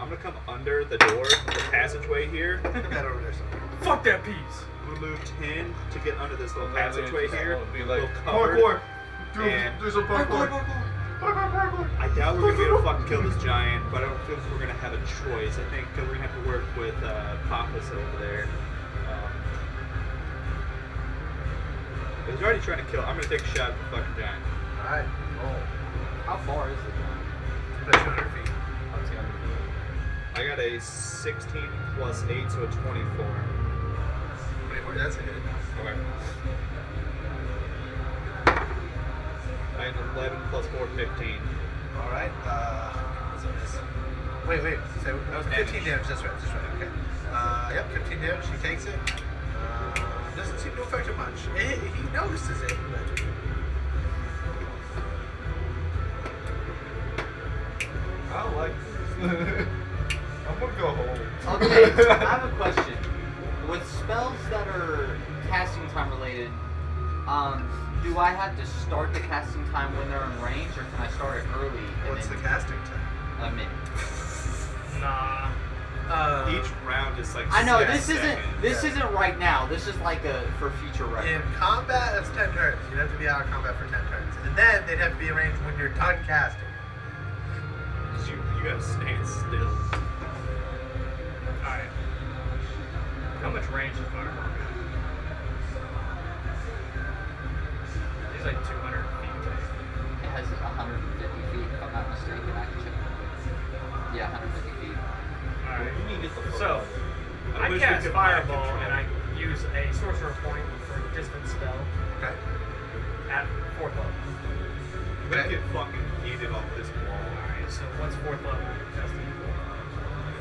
I'm gonna come under the door, the passageway here. Put that over there somewhere. Fuck that piece. I'm gonna move 10 to get under this little And then passageway just here. be like, little cupboard. And Do some parkour. I doubt we're gonna be able to fucking kill this giant, but I don't feel we're gonna have a choice. I think we're gonna have to work with Pappas over there. He's already trying to kill. I'm gonna take a shot at the fucking giant. Alright, roll. How far is it? About 200 feet. I got a 16 plus 8, so a 24. 24, that's a hit. Okay. I had 11 plus 4, 15. Alright, what's this? Wait, so that was 15 damage, that's right, okay. Yep, 15 damage, he takes it. Doesn't seem to affect him much. He notices it, but... I like this. I'm gonna go home. Okay, I have a question. With spells that are casting time related, do I have to start the casting time when they're in range, or can I start it early? And What's the then casting time? a minute? Nah. Each round is like. I know 6 this isn't seconds. isn't right now. This is like a for future In reference. combat, that's 10 turns. You'd have to be out of combat for 10 turns. And then they'd have to be arranged when you're done casting. You gotta stand still. Alright. How much range is Fireball? He's like 200 feet away. It has 150 feet, if I'm not mistaken. I can check. Yeah, 150 feet. Alright. You need to get the fuck So, out. I wish we cast could mind Fireball control. and I use a sorcerer point for a distance spell Okay. at 4th level. We get fucking yeeted off this wall. Alright, so what's 4th level? Testing.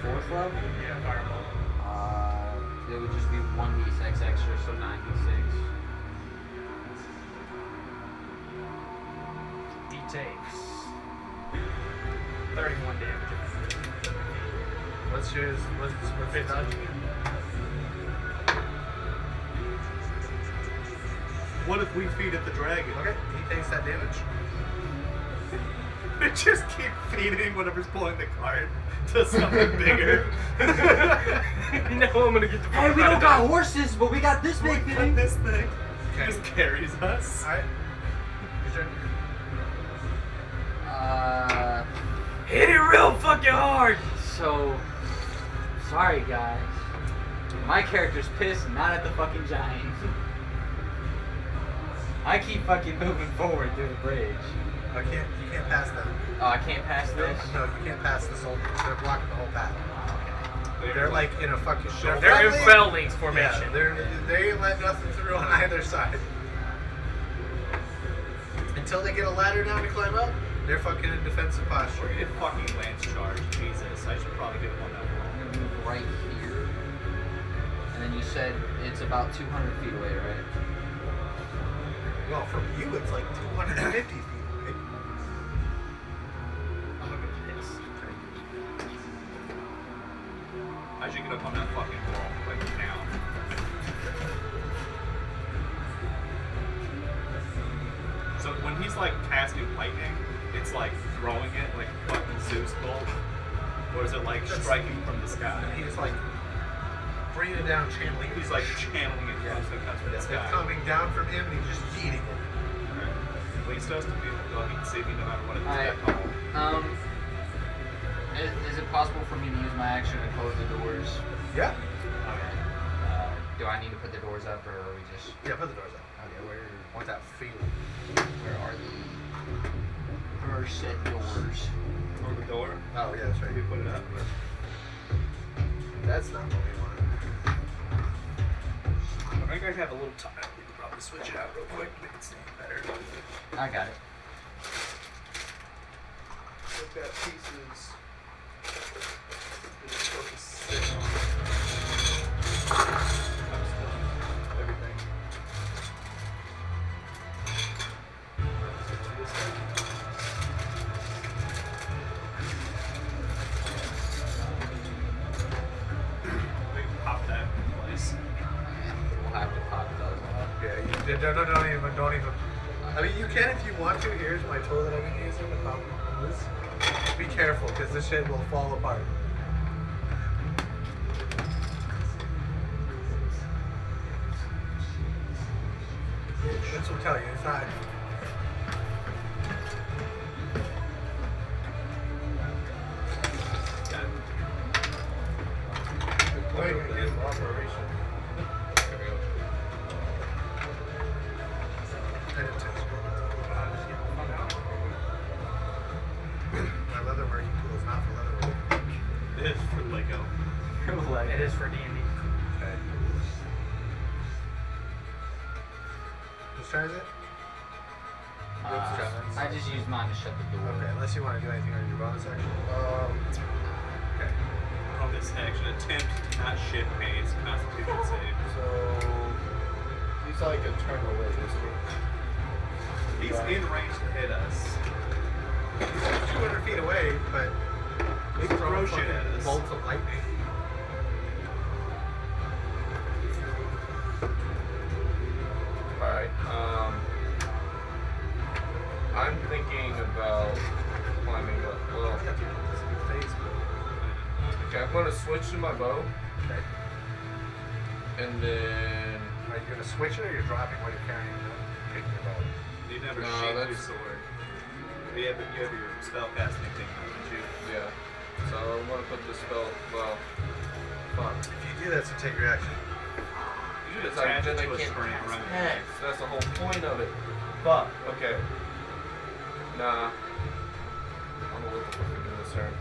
4th level? Yeah, Fireball. It would just be 1d6 extra, so 96. He takes 31 damage. What's his dodge? What if we feed it the dragon? Okay, he takes that damage. They just keep feeding whatever's pulling the cart to something bigger. No, I'm gonna get the fuck Hey, we out don't of got there. horses, but we got this We big got thing. this thing. Okay. Just carries us. Alright. Your turn. Hit it real fucking hard. So, sorry guys. My character's pissed, not at the fucking giant. I keep fucking moving forward through the bridge. You can't pass them. Oh, I can't pass this? No, you can't pass this whole. They're blocking the whole path. Okay. They're like in a fucking show. They're in phalanx formation. Yeah, they ain't let nothing through on either side. Until they get a ladder down to climb up, they're fucking in defensive posture. We're gonna get fucking lance charge. Jesus, I should probably get one that I'm gonna move right here. And then you said it's about 200 feet away, right? Well, from you, it's like 250 feet away. I'm gonna get pissed. I should get up on that fucking wall right now. So when he's like casting lightning, it's like throwing it like a fucking Zeus bolt? Or is it like striking from the sky? He's like bringing it down, channeling. He's like channeling it Yeah. close to comes from the It's sky. coming down from him, and he's just eating it. Alright. Well, he's supposed to be able to see me no matter what it's Alright. that tall. Is it possible for me to use my action to close the doors? Yeah. Okay. Do I need to put the doors up, or are we just? Yeah, put the doors up. Okay, Want that feeling. where are the first set doors? Or the door. Oh, yeah, that's right. You put it up. That's not what we want. I think I have a little tile. We could probably switch it out real quick, make it stand better. I got it. I've got pieces. It's supposed to sit on. Everything. We can pop that in place. We'll have to pop those off. Yeah, you don't even. I mean, you can if you want to. Here's my tool that I've been using to pop this. Be careful, because this shit will fall apart. This will tell you, it's not. Got it. Deploying in operation. My leather working tool is not for leather working. It is for Lego. It is for D&D. Okay. Whose turn is it? I just used mine to shut the door. Okay, unless you want to do anything on your bonus action. Okay. On this action, attempt to not shit pace, Constitution save. So he's like a turn away, isn't he? He's in range to hit us. He's like 200 feet away, but He can throw shit at us. bolts of lightning. Alright, I'm thinking about climbing up. Well, You have to do this in your face, but okay, I'm gonna switch to my bow, okay. and then Are you gonna switch it or you're dropping while you're carrying it? Picking your bow. You never No, sheath your that's- sword. You have your spell casting thing, don't you? yeah. So I'm gonna put the spell. Well, fuck. If you do that, so take your action. You should It's like, attach then it I to a can't string and run it. Heck, that's the whole point of it. Fuck. Okay. Nah. I'm gonna let the fucking do this turn.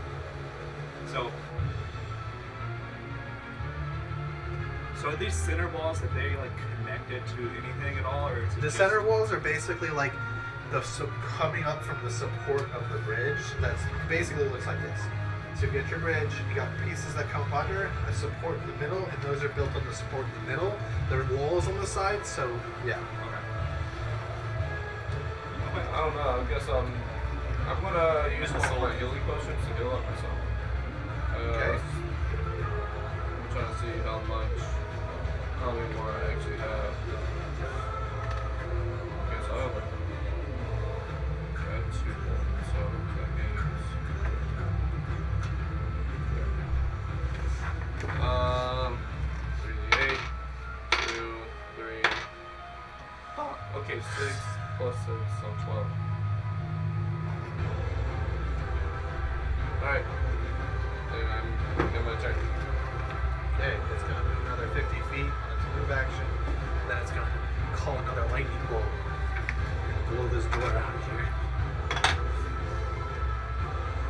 So are these center walls, are they like connected to anything at all, or is it The just- center walls are basically like coming up from the support of the bridge. That's basically looks like this. So you get your bridge, you got pieces that come under, a support in the middle, and those are built on the support in the middle. There are walls on the side, so yeah. Okay. I don't know. I guess I'm gonna use This one is of my sold. healing potions to heal up myself. Okay. I'm trying to see how many more I actually have. Okay, so I have like I have 2 more, so I can Alright. Then I'm my turn. Okay, it's gonna move another 50 feet on its move action, and then it's gonna call another lightning bolt and blow this door out of here.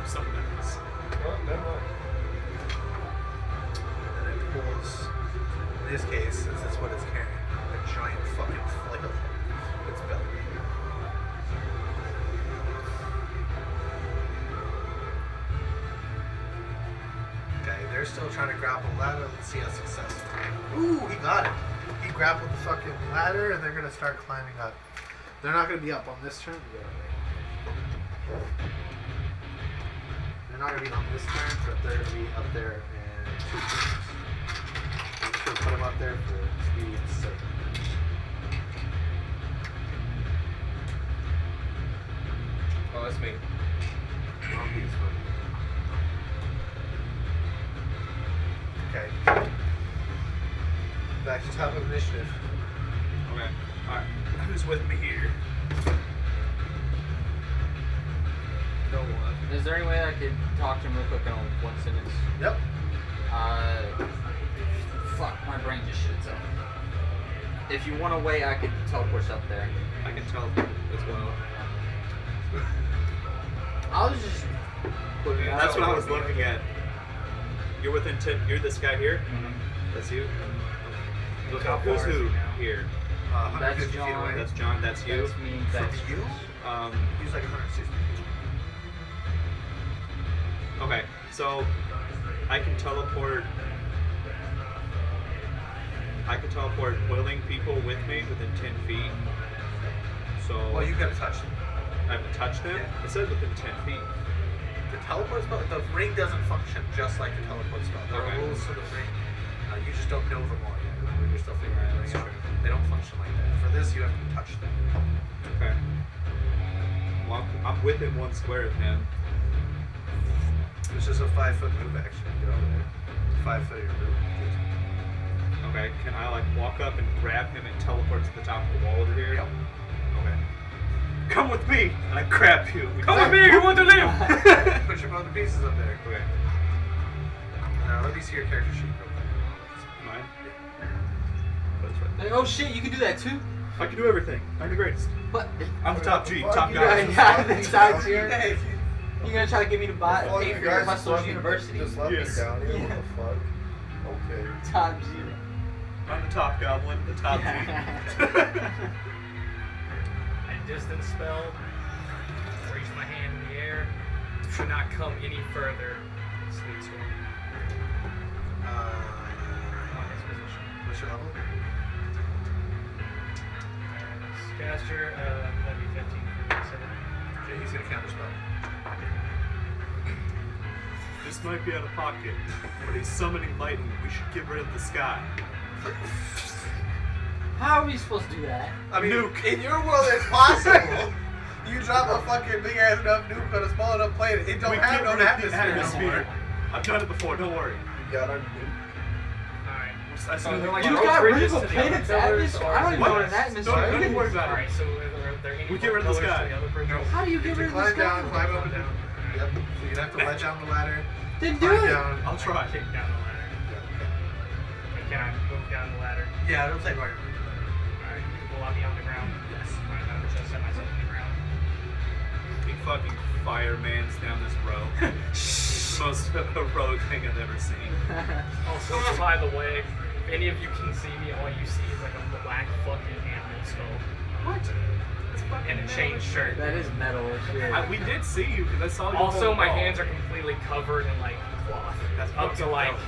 Something else. Oh, never mind. And then it pulls, in this case, since it's what it's carrying, a giant fucking flail. Its belly. Okay, they're still trying to grapple the ladder. Let's see how successful. Ooh, he got it. He grappled the fucking ladder, and they're gonna start climbing up. They're not gonna be up on this turn. They're not gonna be on this turn, but they're gonna be up there in 2 turns. I'm just gonna put them up there for speed's sake. Oh, that's me. On these ones. Okay. Back to top of initiative. Okay. Alright. Who's with me here? No one. Is there any way I could talk to him real quick in one sentence? Yep. Fuck, my brain just shit itself. If you want a way, I could teleport up there. I can tell as well. I was just putting it out. That's what I was looking at. You're within 10. You're this guy here? Mhm. That's you? Look How how who's far is who he now? here? 150 feet John. away. That's John. That's you? That's me. From That's you? He's like 160 feet. Okay, so I can teleport. Willing people with me within 10 feet. So Well, you gotta touch them. I haven't touched them. Yeah. It says within 10 feet. The teleport spell, the ring doesn't function just like the teleport spell. There Okay. are rules to the ring. You just don't know them all yet. You're still figuring Right, it that's out. true. They don't function like that. For this, you have to touch them. Okay. Well, I'm within 1 square of him. It's just a 5-foot move action. Get over there. 5 foot of your move. Okay, can I like walk up and grab him and teleport to the top of the wall over here? Yep. Okay. Come with me! And I grab you. Come with me, you want to live! Put your other pieces up there. Okay. Now, let me see your character sheet real quick. Mine? That's right. Like, oh shit, you can do that too? I can do everything. I'm the greatest. But I'm the top G, top You guy. yeah, the top Hey, tier. You gonna try to get me to buy Fuck, pay you for your guys Hustlers University? Just let Yes. me down here. Yeah. What the fuck? Okay. Top zero. I'm the top goblin, the top G. I distance spell. Raise my hand in the air. Should not come any further. Sleep storm on his position. What's your level? Caster, that'd be 15 for me, 7. Okay, he's gonna counter spell. This might be out of pocket, but he's summoning lightning. We should get rid of the sky. How are we supposed to do that? I mean, Nuke. in your world, it's possible. You drop a fucking big ass enough nuke on a small enough planet. It don't We have get no rid of the atmosphere no more. atmosphere. I've done it before, don't worry. You got our nuke. Alright. I So still they're like You rope got rid bridges of a to the planet's other pillars, atmosphere? or I don't is even it know what just- an atmosphere Don't is. worry about it. Alright, so are there any We get rid of the pillars sky. to the other bridges? How do you get If rid you of climb this down, guy? climb over down. Yep. So you'd have to ledge down the ladder. Then do Climb it. down. I'll try. Kick down the ladder. And can I move down the ladder? Yeah, it'll take like. Alright. Will I be on the ground? Yes. Alright, I'm just set myself on the ground. Big fucking fireman's down this row. It's the most heroic thing I've ever seen. Also, by the way, if any of you can see me, all you see is like a black fucking animal skull. What? It's fucking And a chain shirt. That is metal as shit. We did see you because I saw you. Also, on the my wall. hands are completely covered in like cloth. That's up to fucking like dope.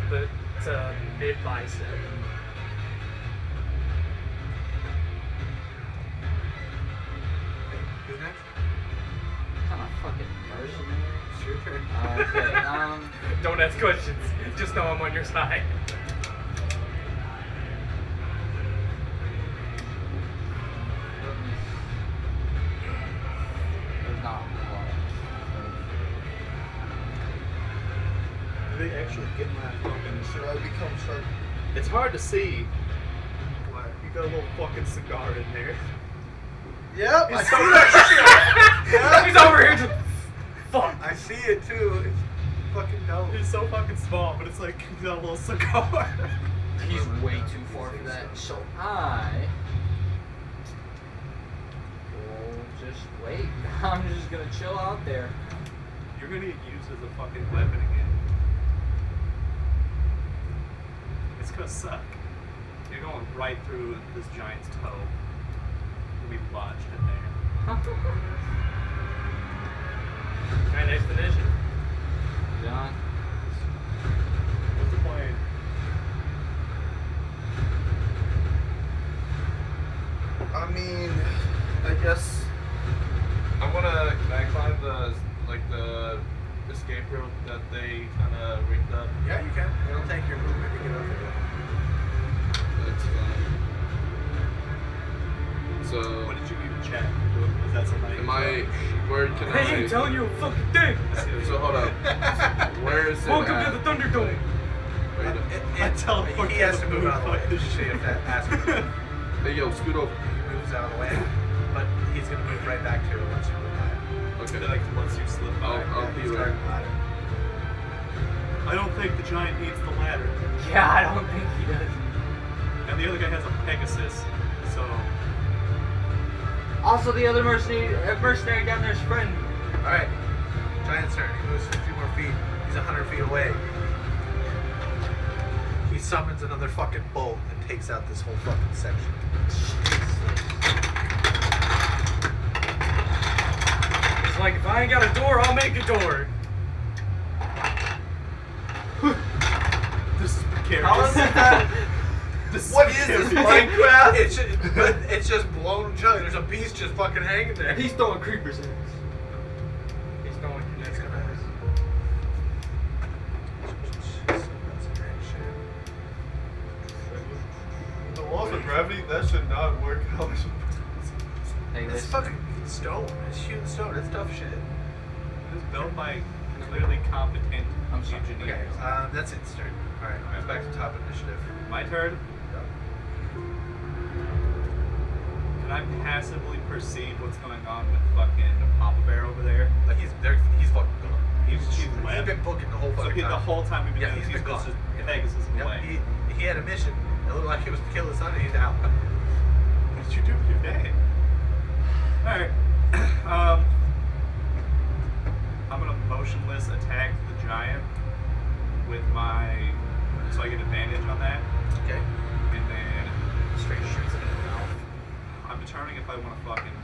the to mid bicep. Who's next? Kind of fucking mercenary. It's your turn. Okay. Don't ask questions. Just know I'm on your side. There's not a lot. Do they actually get my fucking? Should I become shark? It's hard to see. What? You got a little fucking cigar in there. Yep. I It's see so that shit. He's over here just fuck. I see it too. It's fucking dope. He's so fucking small, but it's like he's got a little cigar. He's way too far for that. So I will just wait. I'm just gonna chill out there. You're gonna get used as a fucking weapon again. It's gonna suck. You're going right through this giant's toe. You'll be lodged in there. Alright, next initiative. John. What's the plan? I mean, I guess I wanna. Can I climb the escape rope that they kind of rigged up? Yeah, you can. It'll take your movement to get up there. That's fine. So, What did you even check? Is that something? am I? Where can I ain't telling you a fucking thing. So hold up. Where is it? Welcome at? to the Thunderdome. Wait, I teleport He to has the to move out of the way. moon. See if that has to move. hey, yo, scoot over. He moves out of the way, but he's gonna move right back to it once you move by. Okay. Like once you slip by. I'll be He's right. starting the ladder. I don't think the giant needs the ladder. Yeah, I don't think he does. And the other guy has a Pegasus, so Also, the other mercenary down there's friend. All right, Giant's turn. He moves 50 more feet. He's 100 feet away. He summons another fucking bolt and takes out this whole fucking section. It's like, if I ain't got a door, I'll make a door. this is precarious. How is that? This What is this, precarious. Minecraft? It's just blown chunk. There's a beast just fucking hanging there. He's throwing creepers in. He's going to next class. The laws of gravity, that should not work out. Like It's this. fucking stone. It's shooting stone. It's tough shit. It was built by clearly competent I'm sorry. engineers. That's its turn. All right, it's back to top initiative. My turn. Can I passively perceive what's going on with fucking Papa Bear over there? Like he's fucking gone. He's He's left. been booking the whole So fucking the time. whole time we've been Yeah, doing he's this, been he's gone. just Pegasus Yep, away. he had a mission. It looked like it was to kill his son, and he's out. What did you do with your day? Alright. I'm gonna motionless attack the giant with my. So I get advantage on that. Okay. And then Straight shoots him in the mouth. I'm determining if I want to fucking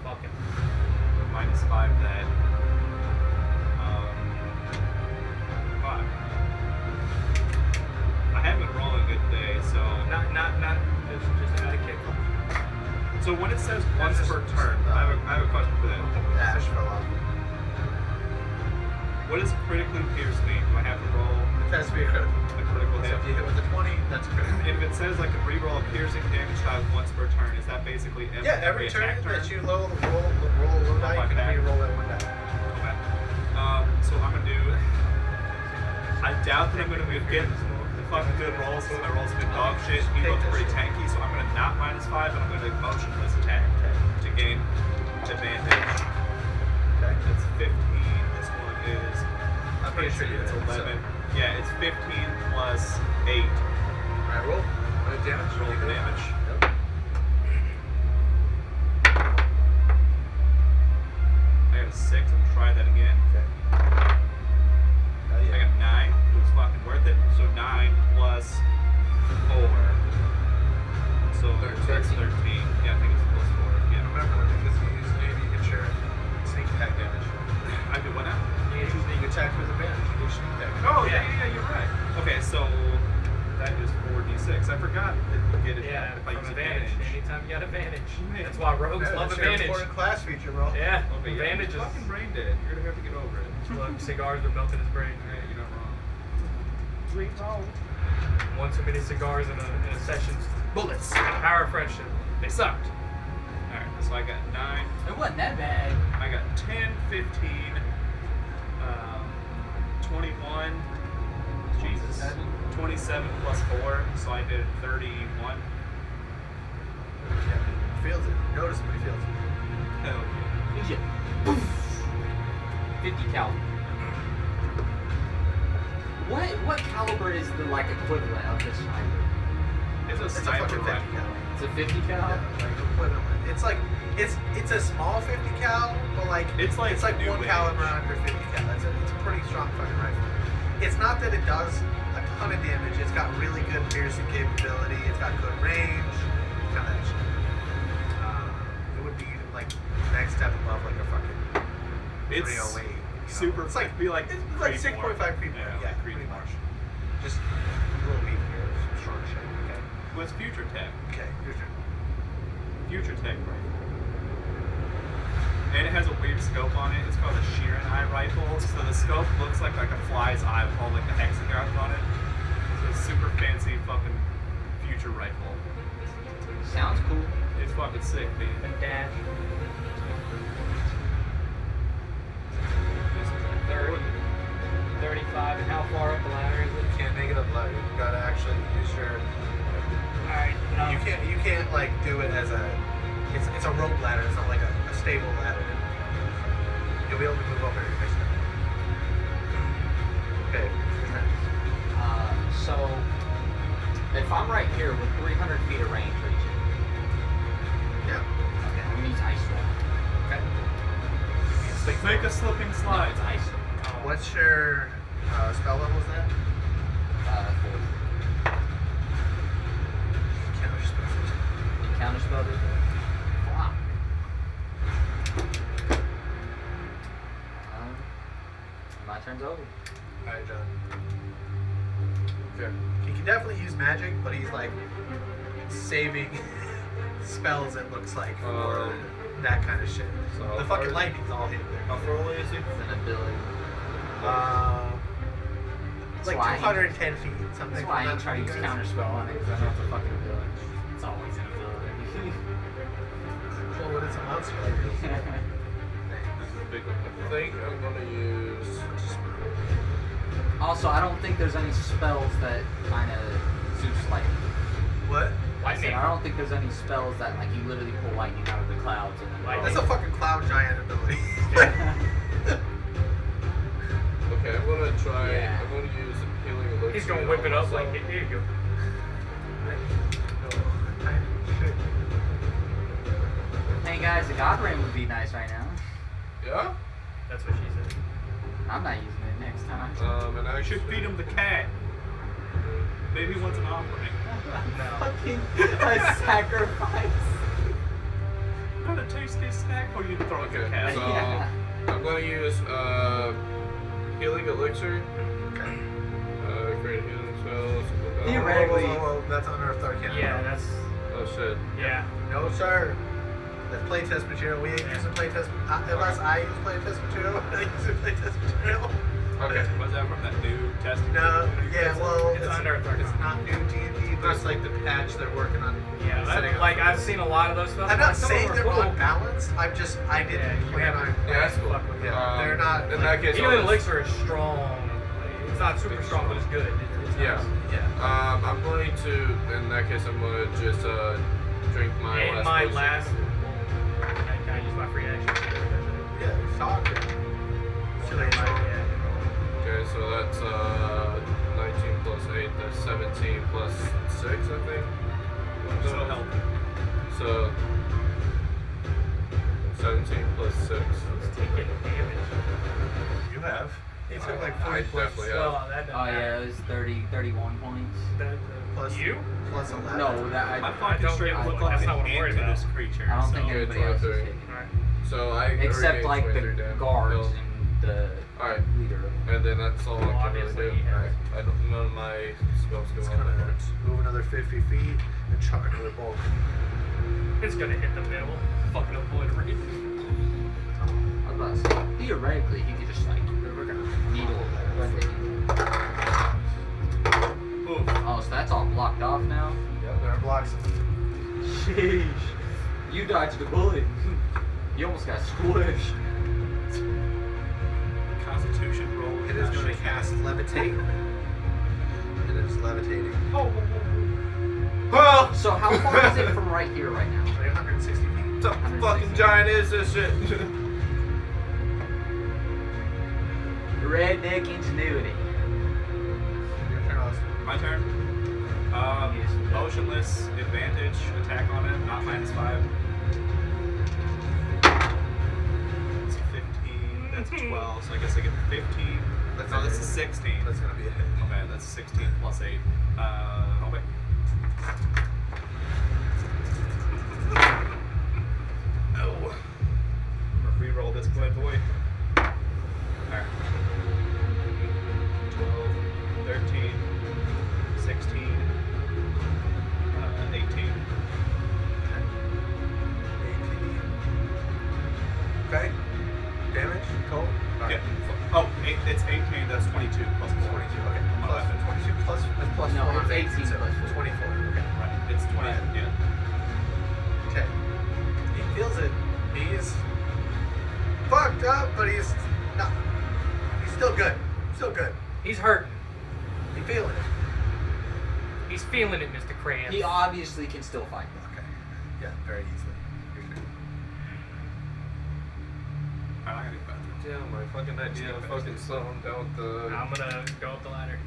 Fucking. -5 that. 5. I haven't been rolling a good day, so. Not. Just had a kick. So when it says once per turn, I have a question for that. Ash fell off. What does critically pierce mean? Do I have to roll It has to be a critical. a critical So hit? if you hit with a 20, that's a critical. If it says I can re-roll a piercing damage die once per turn, is that basically Every turn attack that you roll a low die, you can re-roll that one die. Okay. So I'm gonna do. I doubt that I'm gonna be getting the fucking good rolls because my rolls have been dog shit. He looks pretty tanky, so I'm gonna not -5, and I'm gonna motionless attack to gain advantage. Okay. That's 15. This one is. I'm pretty sure you it's did, 11. so- Yeah, it's 15 plus 8. Alright, roll. Damage. Roll the damage. Yep. I got a 6. I'm gonna try that again. Okay. I got 9. It was fucking worth it. So 9 plus 4. So 13. 13. Yeah, I think it's plus 4. Yeah. Remember, because you use maybe you can share sneak attack damage. I did what now? You use sneak attack with advantage. You do sneak attack. Oh, yeah, you're right. Okay, so that is 4d6. I forgot that you get it Yeah, if I from use advantage. advantage. Anytime you got advantage. Man. That's why rogues love That's your advantage. important class feature, bro. Yeah, Okay, yeah, advantage you're is. fucking brain dead. You're gonna have to get over it. Look, cigars are melting his brain. Hey, you're not wrong. Sweet home. One too many cigars in a session. Bullets. Power of friendship. They sucked. Alright, so I got 9. It wasn't that bad. I got 10, 15, 21. Jesus. 27 plus 4, so I did 31. Yeah, feels it. Noticeably feels it. Hell yeah. Yeah. 50 caliber. What caliber is the like equivalent of this sniper? It's a It's a sniper fucking 50 rifle. cal. It's a 50 cal. Yeah, like equivalent. It's like it's a small 50 cal, but like It's like new one age. caliber under 50 cal. It's a pretty strong fucking rifle. It's not that it does a ton of damage. It's got really good piercing capability. It's got good range. Kind of shit. It would be like next step above like a fucking It's 308. You know? super. It's like it'd be like it's like Creedmoor. 6.5 Creedmoor. Yeah, Yeah, like pretty Creedmoor. much. Just a little beefier, some strong shit. Okay. What's Future Tech? Okay. Your turn. Future Tech rifle. And it has a weird scope on it. It's called a Sheeran eye rifle. So the scope looks like a fly's eye with all like the hexagons on it. So it's super fancy fucking future rifle. Sounds cool. It's fucking sick, man. And dash. This is 30, 35, and how far up the ladder is it? You can't make it up ladder. You gotta actually use your. Alright, no. You can't like do it as a. It's a rope ladder. It's not like a stable ladder. You'll be able to move up every next step. Okay. your turn. So if I'm right here with 300 feet of range reaching, Yeah. okay, I'm gonna use ice wall. Okay. Make a slipping No, slide. it's ice. What's your spell level? Is that? 4. Counter spell. Counter spell. Fuck. My turn's over. Alright, John. Okay. He can definitely use magic, but he's like saving spells. It looks like for that kind of shit. So The how far fucking is- lightning's all hit How there. far away is he? It's an ability. It's like That's why I- 210 feet, something. That's why I from ain't that. trying to use counter spell on it, because I know it's a fucking ability. It's always an ability. Well, when it's a monster like this. This is a big one. I think I'm gonna use. Also, I don't think there's any spells that kind of Zeus lightning. What? I said Lightning. I don't think there's any spells that like you literally pull lightning out of the clouds and then Lightning. That's a fucking cloud giant ability. Okay, I'm gonna try. Yeah. I'm gonna use healing elixir. He's gonna whip it up like, here you go. Hey guys, a god ring would be nice right now. Yeah. That's what she said. I'm not using it next time. And I I should feed him the cat. Maybe he wants an offering. Fucking a sacrifice. Got a tasty snack for you to throw at the Okay, cat. so Yeah. I'm gonna use healing elixir. Okay. Create healing spells. Theoretically- Whoa, that's unearthed arcana. Yeah, that's, Oh shit. yeah. No, sir. That's playtest material. We ain't using playtest unless I use playtest material. I use playtest material. Okay. Was that from that new testing? No, yeah, well, It's unearthed It's arcana. not new D&D, but it's like the patch they're working on. Yeah, setting that, up like for I've this. seen a lot of those stuff. I'm not Some of saying them they're are cool. unbalanced. I didn't Yeah, you plan have on. to- Yeah, that's cool. fuck with it. Yeah, they're not. In like- that case, Healing I'll just- elixir is strong. Like, it's not super strong, but it's good. It's Yeah. nice. Yeah. I'm going to. In that case, I'm gonna just drink my And last. my potion. last. Can I use my free action? Yeah, talk. Well, Should never I mind, try? yeah. Okay, so that's 19 plus 8. That's 17 plus 6, I think. So healthy. So 17 plus 6. It's taking damage. You have. He took like I 40 plus, definitely have. Well, that doesn't Oh yeah, matter. it was 31 points. That, plus you? plus 11. No, that I I fucking don't straight give a look fuck. like That's an not what I'm ant worried to about. this creature. I don't so. think Okay, anybody else is 23. taking it. Alright. So I Except already like the 23 damage. guards Health. and the Alright. leader of it. And then that's all Well, I can really obviously do. he has. Alright. I don't. None of my spells go It's on. gonna move another 50 feet and chuck another bolt. It's gonna hit the middle. Fucking obliterate. I was about to say, theoretically, he could just like needle run the Oof. Oh, so that's all blocked off now? Yep, there are blocks. Sheesh. You dodged a bullet. You almost got squished. Constitution roll. It is going to cast levitate. It is levitating. Oh. Well, So how far is it from right here right now? 360 feet. what the fucking giant is this shit? redneck ingenuity. Your turn, Austin. My turn. Motionless, advantage, attack on him, not -5. That's 15, that's 12, so I guess I get 15. That's No, a this hit. is 16. That's gonna be a hit. Okay, that's 16 plus 8. Oh wait. Oh. I'm gonna re-roll this good boy. Alright. 12, 13, 16, 18. 18. Okay. Damage? Cold? Yeah. Oh, it's 18, that's 22 plus 4. 22. Okay. My Plus weapon. 22 plus plus No, 4 it's is 18 so plus 4. 24. Okay. Right, it's 20, Right. yeah. Okay. He feels it. He's fucked up, but he's not. He's still good. Still good. He's hurting. He's feeling it. He's feeling it, Mr. Cran. He obviously can still fight. Okay. Yeah, very easily. Your turn. I'm not gonna do better. Yeah, my fucking idea of fucking slow him down with the. I'm gonna go up the ladder.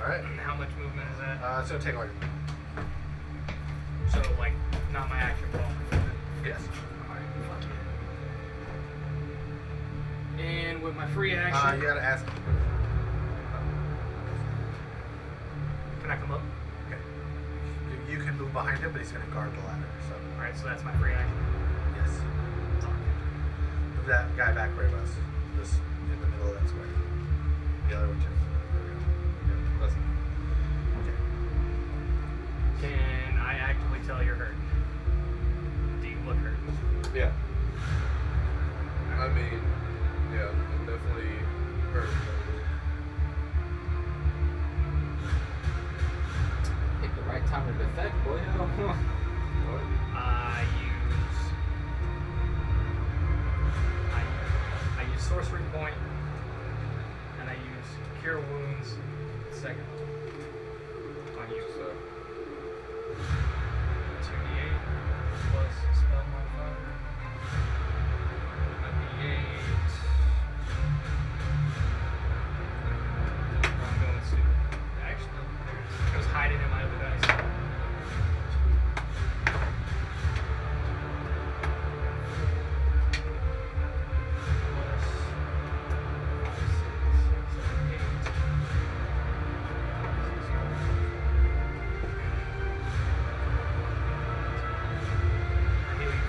All right. How much movement is that? It's gonna take like. So, like, not my action ball. Yes. Alright, fuck it. And with my free action, You gotta ask. can I come up? Okay. You can move behind him, but he's gonna guard the ladder. So Alright, so that's my free action. yes. Move that guy back where he was. Just in the middle of that square. The other one too. There we go. Yeah, that's it. Okay. Can I actively tell you're hurt? Do you look hurt? Yeah. I mean, yeah, I'm definitely hurt. Pick the right time to defect, boy. What? I use sorcery point, and I use cure wounds. Second on you. So, 2d8 plus spell modifier. A d8. I'm going to actually. I was hiding in my other dice.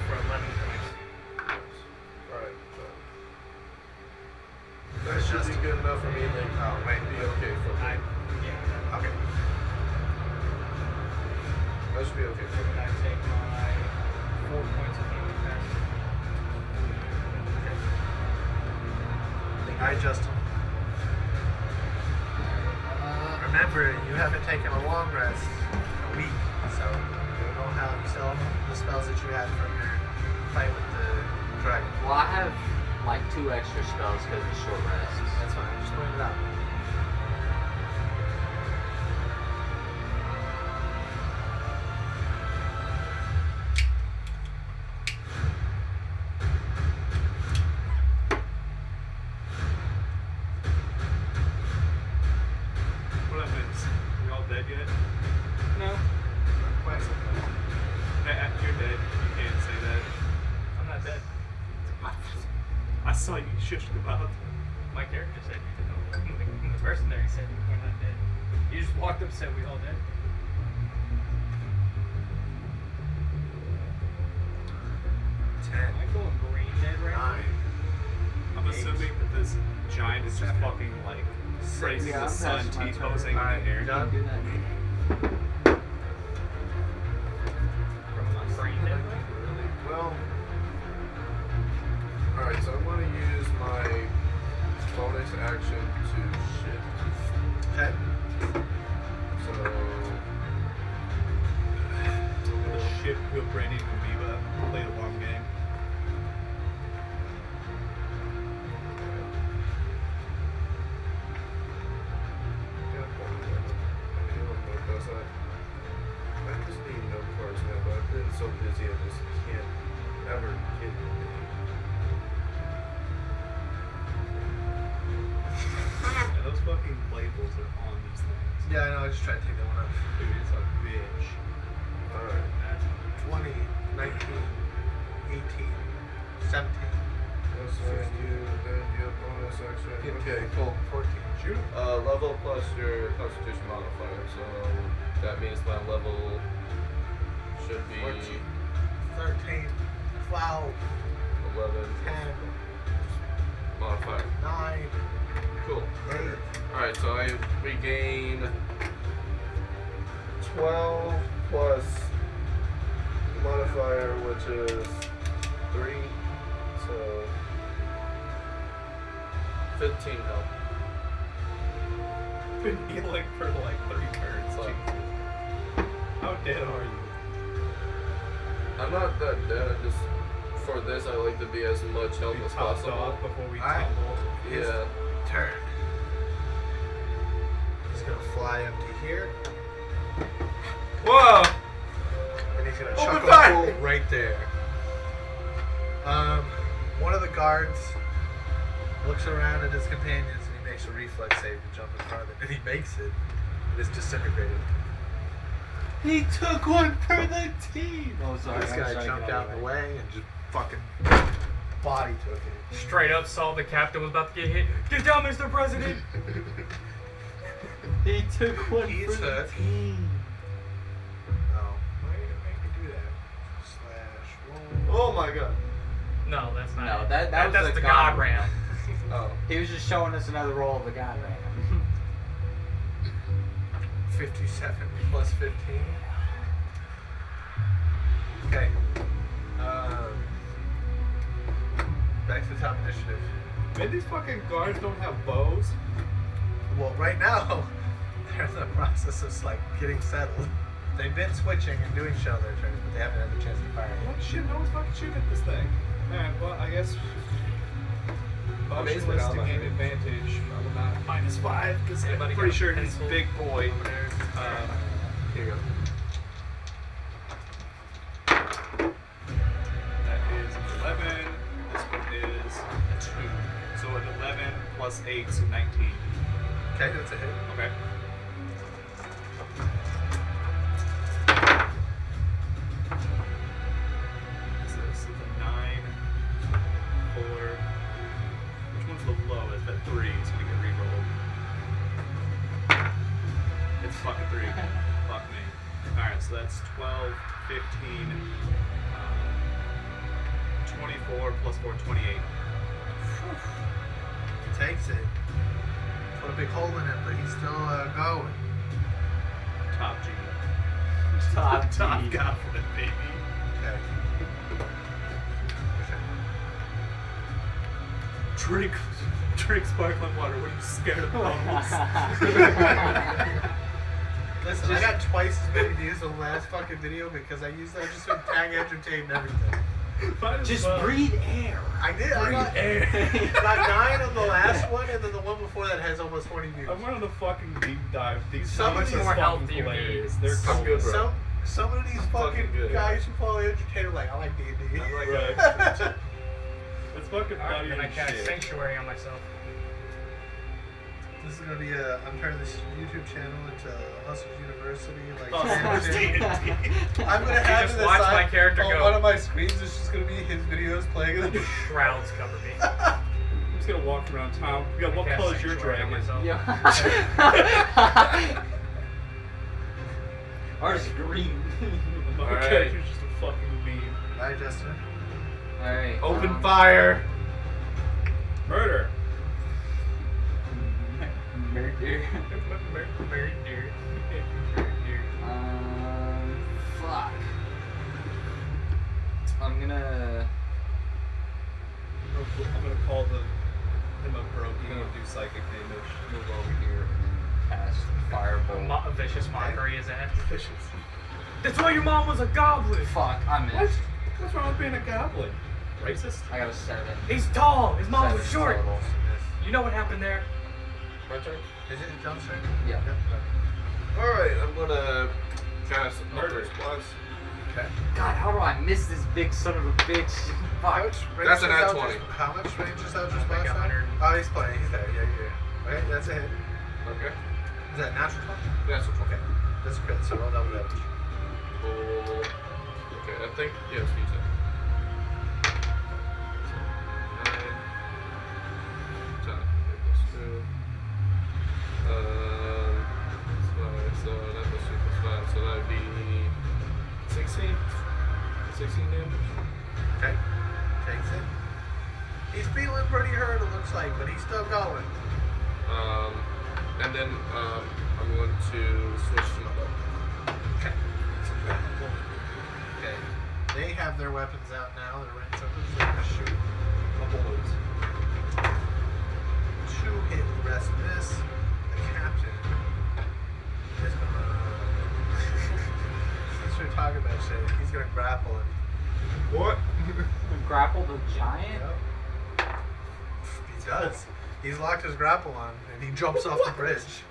For 11 points. alright. That That's should just be good enough for me to Oh wait. be okay for I, me. yeah. Okay. That should be okay for me. I take my 4 points of healing back. I just remember you haven't taken a long rest in a week, so you don't know how you still have the spells that you had from your fight with the dragon. Well, I have like 2 extra spells because of short rest. That's fine. I'm just pointing it out. What up, mates? We all dead yet? No, Quite simple. You're dead. You can't say that. I'm not dead. I saw you shush about. My character said the person there said we're not dead. You just walked up and said we all dead. 10, Am I going brain dead right 9, I'm assuming that this giant is just fucking like praising Yeah, the I'm sun, passing my turn. T-posing in Alright, the air. done? Do that. from my brain dead? Really? Well. Alright, so I'm gonna use my bonus action to shift. Okay. So. Shit, with Brandy and Amoeba, play the long game. I just need no cards now, but I've been so busy I just can't ever get anything. fucking labels are on these things. Yeah, I know. I just tried to take that one off. Dude, it's a bitch. Alright. 20, 19, 18, 17, That's when you bonus action. 15, Okay. Cool. 14. Shoot 'em. Level plus your Constitution modifier. So that means my level should be 14, 13, 12, 11 10, modifier. 9, Cool. 8. Alright, so I regain 12 plus Modifier, which is 3. So 15 health. Been healing for like 3 turns. Fuck. Jesus. How dead are you? I'm not that dead. I just for this I like to be as much health We as topped possible. off before we Alright. tumbled. Yeah. Turn. He's gonna fly empty here, Whoa! and he's gonna Open chuck a fire! bolt right there. One of the guards looks around at his companions and he makes a reflex save to jump in front of it, and he makes it. It is disintegrated. He took one for the team. Oh, sorry. This I'm guy sorry, jumped get out of the way and just fucking body took it. Straight up saw the captain was about to get hit. Get down, Mr. President! He took one He for the took- team. No. Why are you gonna make me do that? /1. Oh my god. No, that's not No, it. that was that's the the God God Ram. Oh. He was just showing us another roll of the God Ram. 57 plus 15. Okay. Back to the top initiative. Man, these fucking guards don't have bows. Well, right now, they're in the process of like getting settled. They've been switching and doing shell their turns, but they haven't had the chance to fire What yet. shit? No one's fucking shooting at this thing. Alright, well, I guess. Amazing, Motionless to Alma. gain advantage. I will not -5 because I'm Anybody pretty got a sure he's pencil big boy. over there? Here you go. That is 11. This one is 2. So an 11 plus 8, so 19. Okay, that's a hit. Okay. So this is a 9, 4. Which one's the lowest? At 3, so we can reroll. It's fucking 3. Fuck me. Alright, so that's 12, 15, 24 plus 4, 28. He takes it. Put a big hole in it, but he's still going. Top G. Top Top G. goblin, baby. Okay. Drink sparkling water. What are you scared of bubbles? Listen, I got twice as many views on the last fucking video because I used that just to tag entertain and everything. Might as Just well. breathe air. I did. I got, air. got 9 on the last one, and then the one before that has almost 20 views. I'm one of the fucking deep dive. These Some How much of these more fucking health do you hilarious. need? They're I'm cool. good, bro. Some of these fucking good. guys who follow entertain are like, I like D&D. I like Right. that. It's fucking Alright, funny then I as cast shit. Sanctuary on myself. This is gonna be I'm turning this YouTube channel into Hustlers University. Like, Hustlers shit. D&D. I'm gonna You have just it watch aside my character on go. one of my screens. It's just gonna be his videos playing. In the Shrouds cover me. I'm just gonna walk around town. Yeah, what Cast color is your Sanctuary on dragon? myself. Ours is green. My Alright. character's just a fucking meme. Bye, Justin. Alright. Open fire. Murder. Murder. Murder. Fuck. I'm gonna. I'm gonna call him a Brokey and do psychic damage. Move over here and then cast Firebolt. A vicious mockery is that? That's why your mom was a goblin. Fuck, I What? missed. What's wrong with being a goblin? Racist? I got a 7. He's tall. His mom was 7 short. total. You know what happened there? My turn. Is it John's turn? Yeah. Alright, I'm gonna cast Murder. Murder Splice. Okay. God, how do I miss this big son of a bitch? How Fuck. much range That's is an at Eldritch- 20. How much range is Eldritch I think Blast? 100. Oh, he's playing. He's there. Yeah, yeah. Okay, that's a hit. Okay. Is that natural 20? That's what. Okay. That's crit, so roll double damage. Oh. Okay, I think yes, you said. So 9, 10, plus 2. That's 5, so that plus 2 plus 5, so that would be 16. 16 damage. Okay. Takes it. He's feeling pretty hurt, it looks like, but he's still going. And then I'm going to switch to my bow. Okay. Okay. They have their weapons out now. They're ready to shoot. Two hit the rest of this. The captain is gonna. Since we're talking about shit, he's gonna grapple and. What? Grapple the giant? He does. He's locked his grapple on and he jumps off the bridge.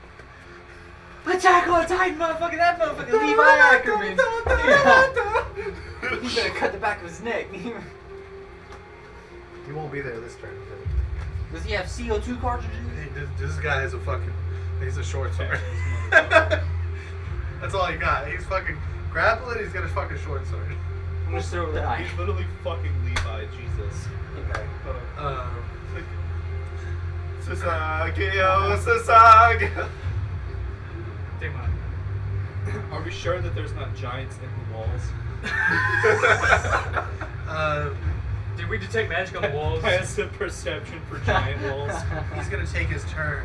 Attack on Titan, motherfucker! That motherfucker Levi Ackerman! He's gonna cut the back of his neck. He won't be there this turn. Does he have CO2 cartridges? This guy is a fucking. He's a short sword. That's all he got. He's fucking grappling. He's got a fucking short sword. I'm gonna throw the eye. He's literally fucking Levi, Jesus. Okay. Sasageo, Sasageo. Take mine. Are we sure that there's not giants in the walls? Did we detect magic on the walls? Passive perception for giant walls. He's gonna take his turn.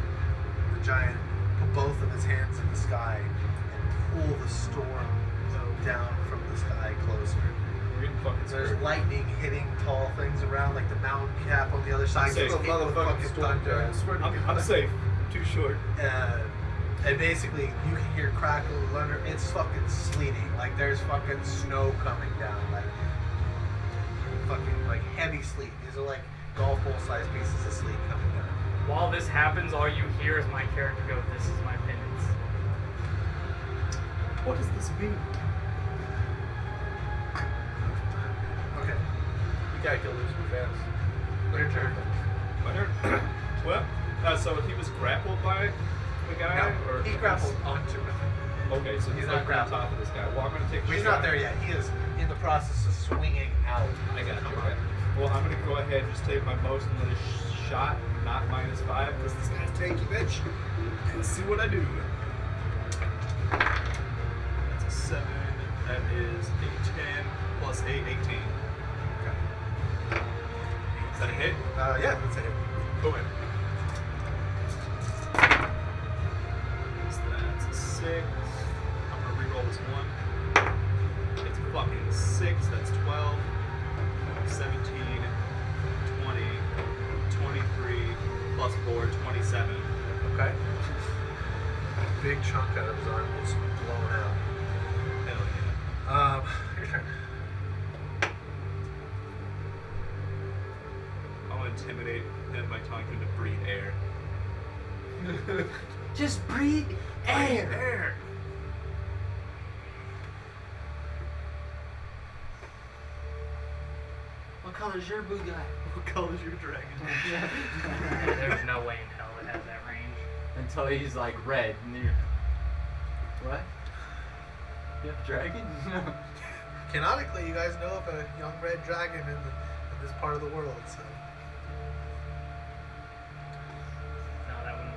The giant put both of his hands in the sky and pull the storm down from the sky closer. We're getting fucking There's scared. lightning hitting tall things around, like the mountain cap on the other side. safe. Just hit with fucking thunder. I swear to I'm God. safe. Too short. And basically, you can hear crackle, thunder. It's fucking sleeting. Like there's fucking snow coming down. Like fucking like heavy sleet. These are like golf ball sized pieces of sleet coming down. While this happens, all you hear is my character go, "This is my penance." What does this mean? Okay. You gotta kill this fast. Your turn. My turn. Well, so he was grappled by the guy? No, or he grappled onto it. Okay, so He's he's not not on grappled. top of this guy. Well, I'm gonna take a He's shot. not there yet. He is in the process of swinging out. I got you. Okay. Well, I'm gonna go ahead and just take my most another shot, not -5, because this guy's tanky, bitch. And see what I do. That's a 7. That is a 10 plus 8, 18. Is that a hit? Yeah, that's a hit. Go in. So that's a 6. I'm gonna reroll this one. It's fucking 6. That's 12, 17, 20, 23, plus 4, 27. Okay. Big chunk out of his arm is blown out. Hell yeah. Your turn. I want to intimidate him by telling him to breathe air. Just breathe air. Air! What color's your blue guy? What color is your dragon? There's no way in hell it has that range. Until he's like red. And you're... What? You have a dragon? Canonically, you guys know of a young red dragon in this part of the world, so. No, that wouldn't.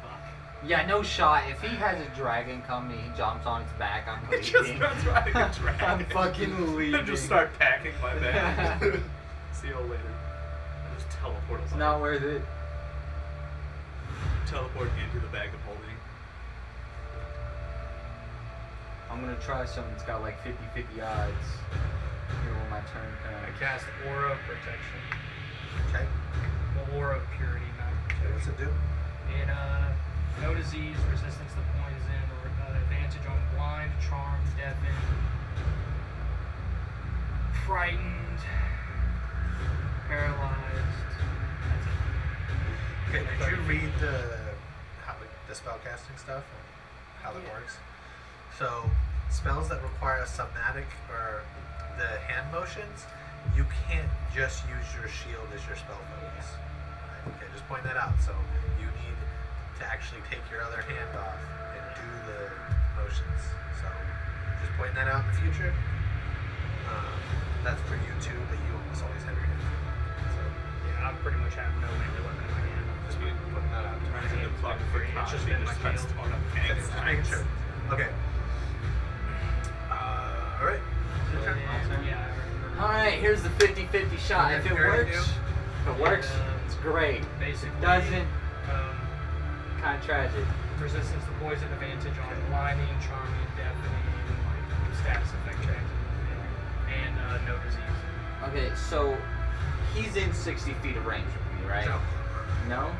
Fuck. Yeah, no shot. If he has a dragon come and he jumps on its back, I'm He leaving. just starts riding a dragon. I'm fucking leaving. I just start packing my bag. See you all later. I just teleport It's away. not worth it. Teleport into the bag of holding. I'm gonna try something that's got like 50-50 odds. Here when my turn I comes. cast Aura of Protection. Okay. Well, Aura of Purity, not Okay, what's Protection. it do? It, no disease, resistance to poison, or advantage on blind, charmed, deafened, frightened, paralyzed. That's it. Okay, did you read the spellcasting stuff and how it works? So, spells that require a somatic or the hand motions, you can't just use your shield as your spell focus. Right? Okay, just point that out. So, you need to actually take your other hand off and do the motions. So just pointing that out in the future. That's for you too, but you almost always have your hand. So Yeah, I pretty much have no melee weapon in my hand. just putting that out. My The hand's fucking been free. It's just been my starts shield. throwing up Okay, cannons. just making sure. Okay. All right. Your turn. Yeah, I remember. Alright, here's the 50-50 shot. If it Very works, new. if it works, it's great. Basically, Doesn't, um, kind of tragic. resistance to poison, advantage on blinding, charming, deafening, like status effect check, and no disease. Okay, so he's in 60 feet of range with me, right? No. No?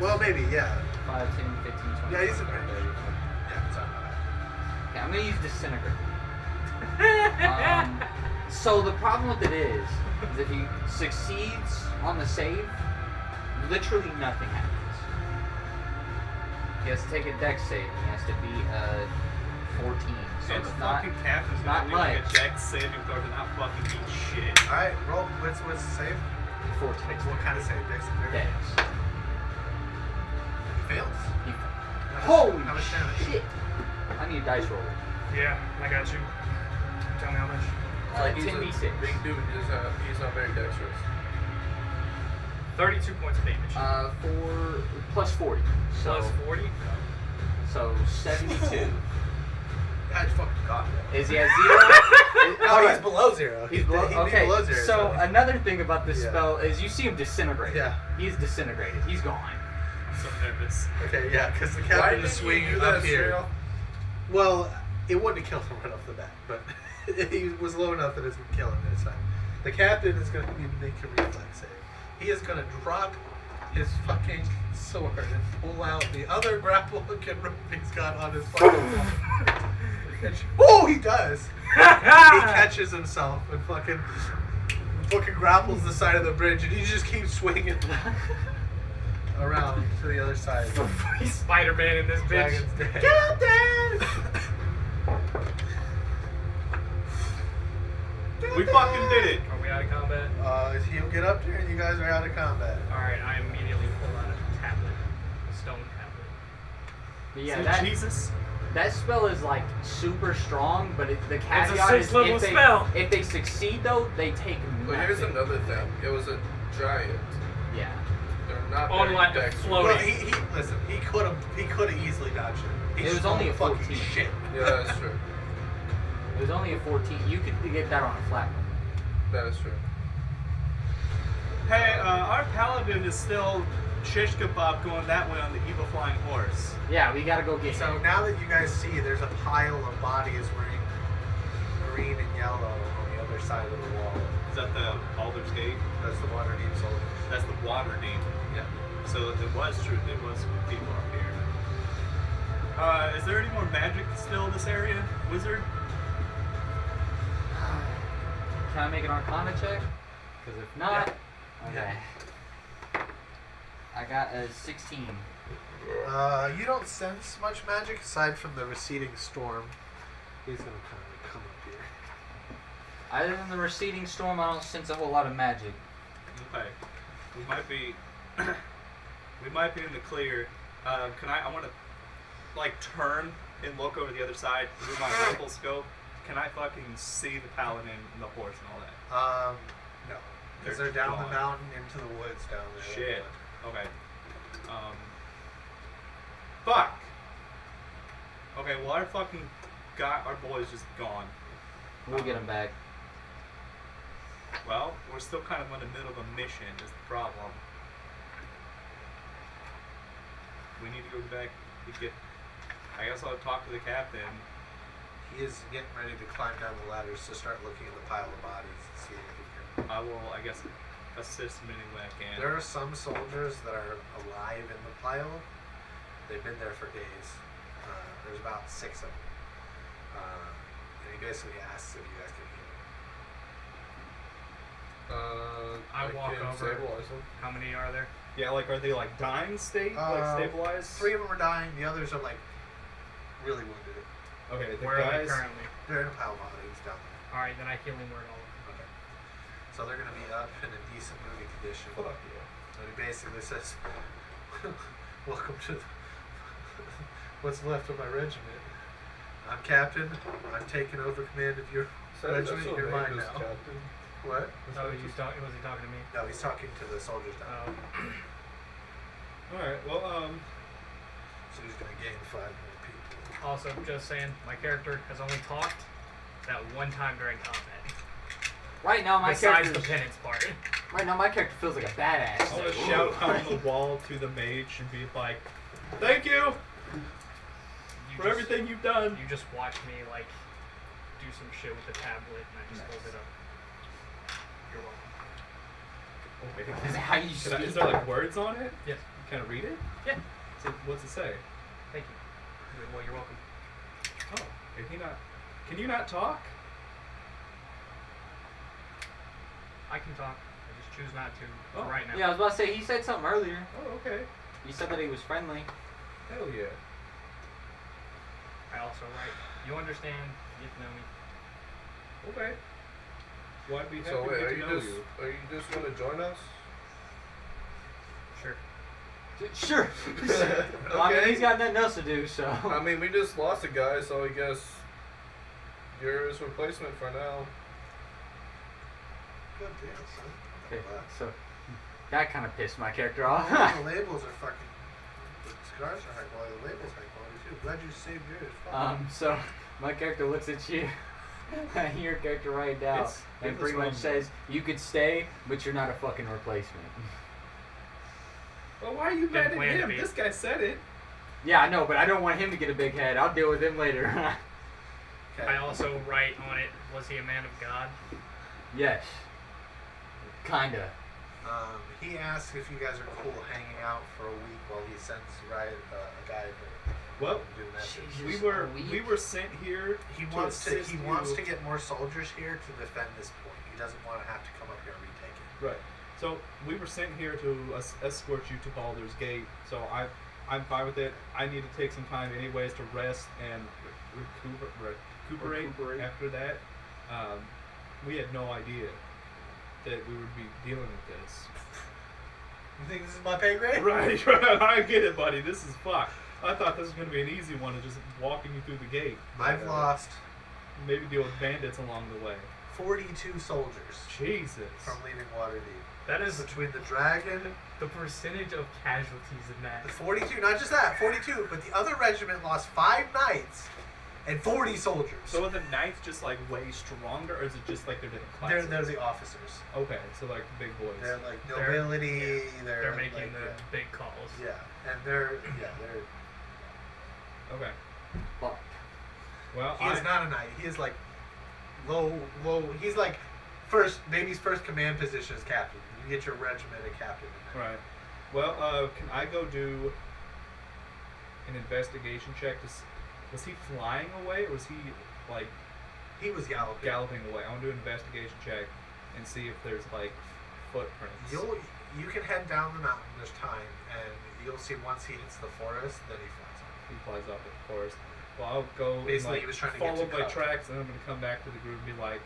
Well, maybe. Yeah. 5, 10, 15, 20. Yeah, he's in 25, range. 30. Yeah. Sorry about Okay, I'm gonna use disintegrate. So the problem with it is if he succeeds on the save, literally nothing happens. He has to take a dex save, and he has to be a 14. So And it's the not. fucking captain's not gonna do like a much. dex saving throw to not fucking eat shit. that. All right. Roll. What's the save? 14. What kind of save? Dex. Dex. He fails. He, How holy much damage? shit! I need a dice roll. Yeah, I got you. Tell me how much. He's a 10d6. big dude. He's not very dexterous. 32 points of damage. Plus 40. So, Plus 40. so 72. I fucking got it. Is he at 0? No, Alright. he's below 0. He's below. He's Okay. below 0. So another thing about this Yeah. spell is you see him disintegrate. Yeah. He's disintegrated. He's gone. I'm so nervous. Okay, yeah, because the Why captain did is you swinging do that up straight here. off? Well, it wouldn't have killed him right off the bat, but he was low enough that it's going to kill him this time. The captain is going to need to make a reflex save. He is going to drop his fucking sword and pull out the other grapple-looking rope he's got on his fucking... Oh, he does! He catches himself and fucking grapples the side of the bridge, and he just keeps swinging around to the other side. He's Spider-Man in this bitch. Dragon's Den. Captain! We fucking did it. Are we out of combat? He'll get up there and you guys are out of combat. Alright, I immediately pull out a tablet. A stone tablet. But yeah, So that Jesus. that spell is like super strong, but the caveat is 6th level spell. if they succeed though, they take But here's nothing. another thing. It was a giant. Yeah. They're not On very like a dexterous. float. Well, he listen. He could have easily dodged it. He's It was just only full a of fucking 14. shit. Yeah, that's true. It was only a 14. You could get that on a flat one. That is true. Hey, our paladin is still shish kebab going that way on the evil flying horse. Yeah, we gotta go get So him. now that you guys see, there's a pile of bodies wearing green and yellow on the other side of the wall. Is that the Alder's Gate? That's the Waterdeep soldiers. That's the water deep. Yeah. So it was true. There was people up here. Is there any more magic still in this area, wizard? Can I make an Arcana check? Because if not, okay. I got a 16. You don't sense much magic aside from the receding storm. He's gonna kind of come up here. Other than the receding storm, I don't sense a whole lot of magic. Okay. We might be. We might be in the clear. Can I want to like turn and look over the other side through my rifle scope? Can I fucking see the paladin and the horse and all that? No. Because they're down the gone. mountain into the woods down there. Shit. Okay. Fuck. Okay, well our fucking our boy's just gone. We'll get him back. Well, we're still kind of in the middle of a mission is the problem. We need to go back to get I guess I'll talk to the captain. He is getting ready to climb down the ladders to start looking at the pile of bodies and see if he can. I will, I guess, assist him any way I can. There are some soldiers that are alive in the pile. They've been there for days. There's about 6 of them. And he basically asks if you guys can heal. I walk can over. stabilize them. How many are there? Yeah, like, are they like dying state? Like stabilized? 3 of them are dying. The others are like really wounded. Okay, the Where are they guys. currently? They're in a pile of bodies down there. Alright, then I healing word all of them. Okay. So they're gonna be up in a decent moving condition. Fuck yeah. And he basically says, "Welcome to what's left of my regiment. I'm captain. I'm taking over command of your regiment. You're mine now. Captain. What? Oh, was he talking to me? No, he's talking to the soldiers now. Oh. All right. Well, So he's gonna gain 5 more people. Also, just saying, my character has only talked that one time during combat. Right now, my Besides character. the penance part. Right now, my character feels like a badass. I want to Like, shout ooh. on the wall to the mage and be like, "Thank you You for just- everything you've done." You just watch me like do some shit with the tablet, and I just Nice. hold it up. You're welcome. Okay. Is that how you Is speak? there like words on it? Yes. Can I read it? Yeah. So, what's it say? Thank you. Well, you're welcome. Oh, can he not? Can you not talk? I can talk. I just choose not to Oh. right now. Yeah, I was about to say, he said something earlier. Oh, okay. He said that he was friendly. Hell yeah. I also write. You understand? You get to know me. Okay. Well, I'd be happy So wait, to are get you to know just you. are you just gonna join us? Sure. Sure. I mean, Okay. he's got nothing else to do, so. I mean, we just lost a guy, so I guess you're his replacement for now. Good deal, son. Okay, so that kind of pissed my character off. The labels are fucking. The cigars are high quality. The labels high quality too. Glad you saved yours. Fuck. So my character looks at you, your character right now, It's- and it was pretty much fun. says, "You could stay, but you're not a fucking replacement." Well, why are you Didn't mad at plan to him? be. This guy said it. Yeah, I know, but I don't want him to get a big head. I'll deal with him later. Okay. I also write on it. Was he a man of God? Yes. Kinda. He asks if you guys are cool hanging out for a week while he sends Riot a guy to Well, do a message. Jesus. we were sent here. He wants to assist wants you. to get more soldiers here to defend this point. He doesn't want to have to come up here and retake it. Right. So we were sent here to escort you to Baldur's Gate. So I'm fine with it. I need to take some time anyways to rest and recuperate after that. We had no idea that we would be dealing with this. You think this is my pay grade? Right. I get it, buddy. This is fucked. I thought this was going to be an easy one of just walking you through the gate. I've lost Maybe deal with bandits along the way. 42 soldiers Jesus. from leaving Waterdeep. That is Between the dragon, the percentage of casualties in that. the 42, not just that, 42, but the other regiment lost 5 knights and 40 soldiers. So are the knights just like way stronger, or is it just like they're different they're classes? the officers. Okay, so like the big boys. They're like They're- nobility. They're like, making the big calls. yeah, and they're Okay. Fuck. Well, He is not a knight. He is like low. He's like maybe his first command position is captain. You get your regiment a captain. In there. Right. Well, can I go do an investigation check to was he flying away, or was he like He was galloping. galloping away? I want to do an investigation check and see if there's like footprints. You can head down the mountain. There's time, and you'll see once he hits the forest, then he flies off. He flies off, of course. Well, I'll go and, Basically, like, he was trying to get follow to my cover. tracks, and I'm going to come back to the group and be like,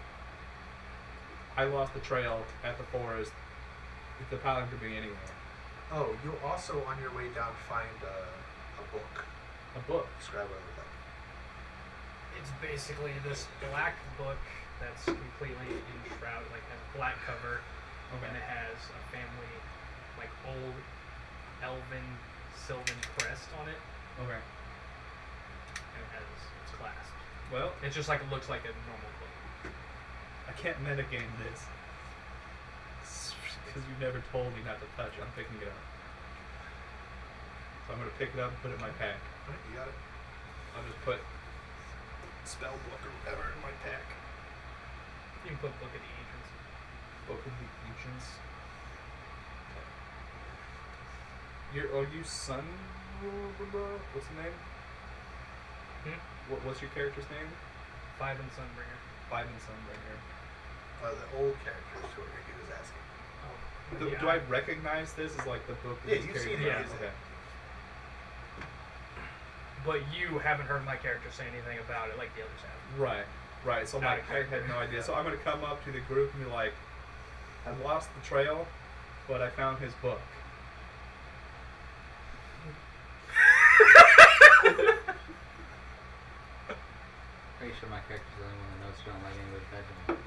I lost the trail at the forest. The pattern could be anywhere. Oh, you'll also on your way down find a book. A book. Describe what it looks like. It's basically this black book that's completely enshrouded, like has black cover, and it has a family, like old elven sylvan crest on it, Okay. and it has it's clasped. Well, It's just like it looks like a normal book. I can't metagame this. Because you never told me not to touch it. I'm picking it up. So I'm going to pick it up and put it in my pack. Alright, you got it. I'll just put spell book or whatever in my pack. You can put Book of the Ancients. Book of the Ancients. Are you son? What's the name? What's your character's name? Five and Sunbringer. Biden Sunbringer. The old characters who he was asking. Yeah, Do I recognize this as like the book? that Yeah, this you've character seen it has? easily. Okay. But you haven't heard my character say anything about it like the others have. Right. So Not like, a I had character. no idea. So I'm gonna come up to the group and be like, I lost the trail, but I found his book. character's the only one that knows don't like anybody touching him.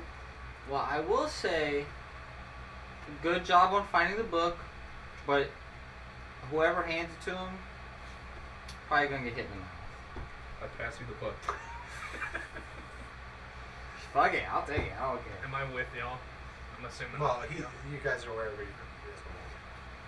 Well, I will say, good job on finding the book, but whoever hands it to him, probably gonna get hit in the mouth. I pass you the book. Fuck it, I'll take it. I don't care. Am I with y'all? I'm assuming. Well, you guys are wherever you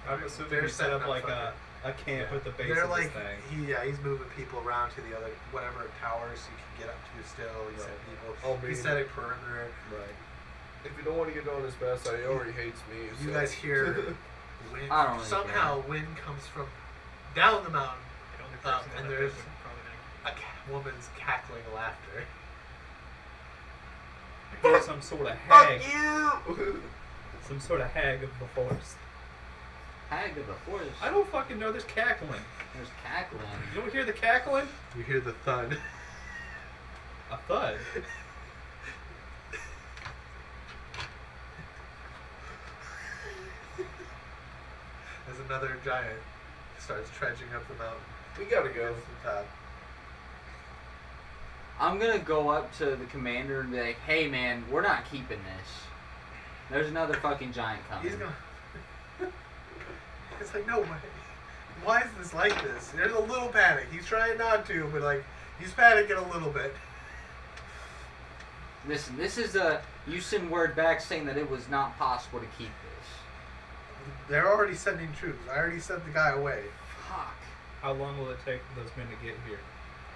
I'm assuming They're they set setting up up like fucking- a camp Yeah. at the base They're of like, this thing. he's moving people around to the other whatever towers you can get up to still. He's setting people. Oh, He's man. setting perimeter. Right. If you don't want to get on his bad side, he already hates me. You so- guys hear wind. I don't really somehow wind comes from down the mountain. The only and person that there's would probably a not- woman's cackling laughter. I hear some sort of hag. you! Some sort of hag of the forest. Hag of the forest. I don't fucking know. There's cackling. There's cackling. You don't hear the cackling? You hear the thud. A thud. As another giant starts trudging up the mountain. We gotta go. Gets to the top. I'm gonna go up to the commander and be like, "Hey, man, we're not keeping this. There's another fucking giant coming." He's gonna. It's like, no way. Why is this like this? There's a little panic. He's trying not to, but like, he's panicking a little bit. Listen, this is you send word back saying that it was not possible to keep this. They're already sending troops. I already sent the guy away. Fuck. How long will it take for those men to get here?